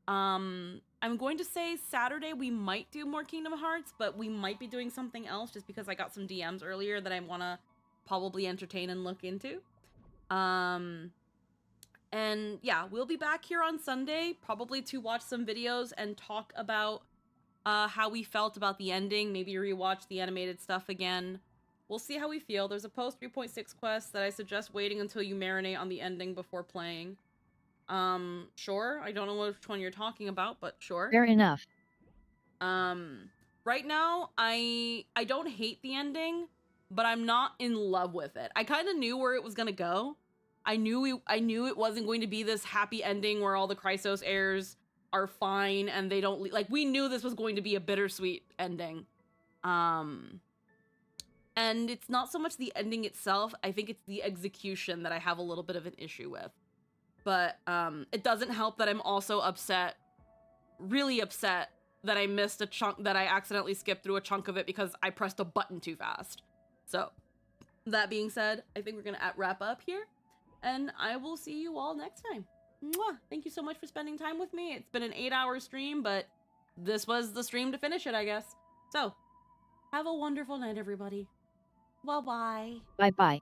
I'm going to say Saturday we might do more Kingdom Hearts, but we might be doing something else just because I got some DMs earlier that I want to probably entertain and look into. And yeah, we'll be back here on Sunday, probably to watch some videos and talk about how we felt about the ending, maybe rewatch the animated stuff again. We'll see how we feel. There's a post 3.6 quest that I suggest waiting until you marinate on the ending before playing. Sure. I don't know which one you're talking about, but sure. Fair enough. Right now, I don't hate the ending, but I'm not in love with it. I kind of knew where it was gonna go. I knew it wasn't going to be this happy ending where all the Chrysos heirs are fine and they don't like. We knew this was going to be a bittersweet ending. And it's not so much the ending itself. I think it's the execution that I have a little bit of an issue with. But it doesn't help that I'm also upset, really upset, that I missed a chunk, that I accidentally skipped through a chunk of it because I pressed a button too fast. So, that being said, I think we're going to wrap up here, and I will see you all next time. Mwah! Thank you so much for spending time with me. It's been an 8-hour stream, but this was the stream to finish it, I guess. So, have a wonderful night, everybody. Bye-bye. Bye-bye.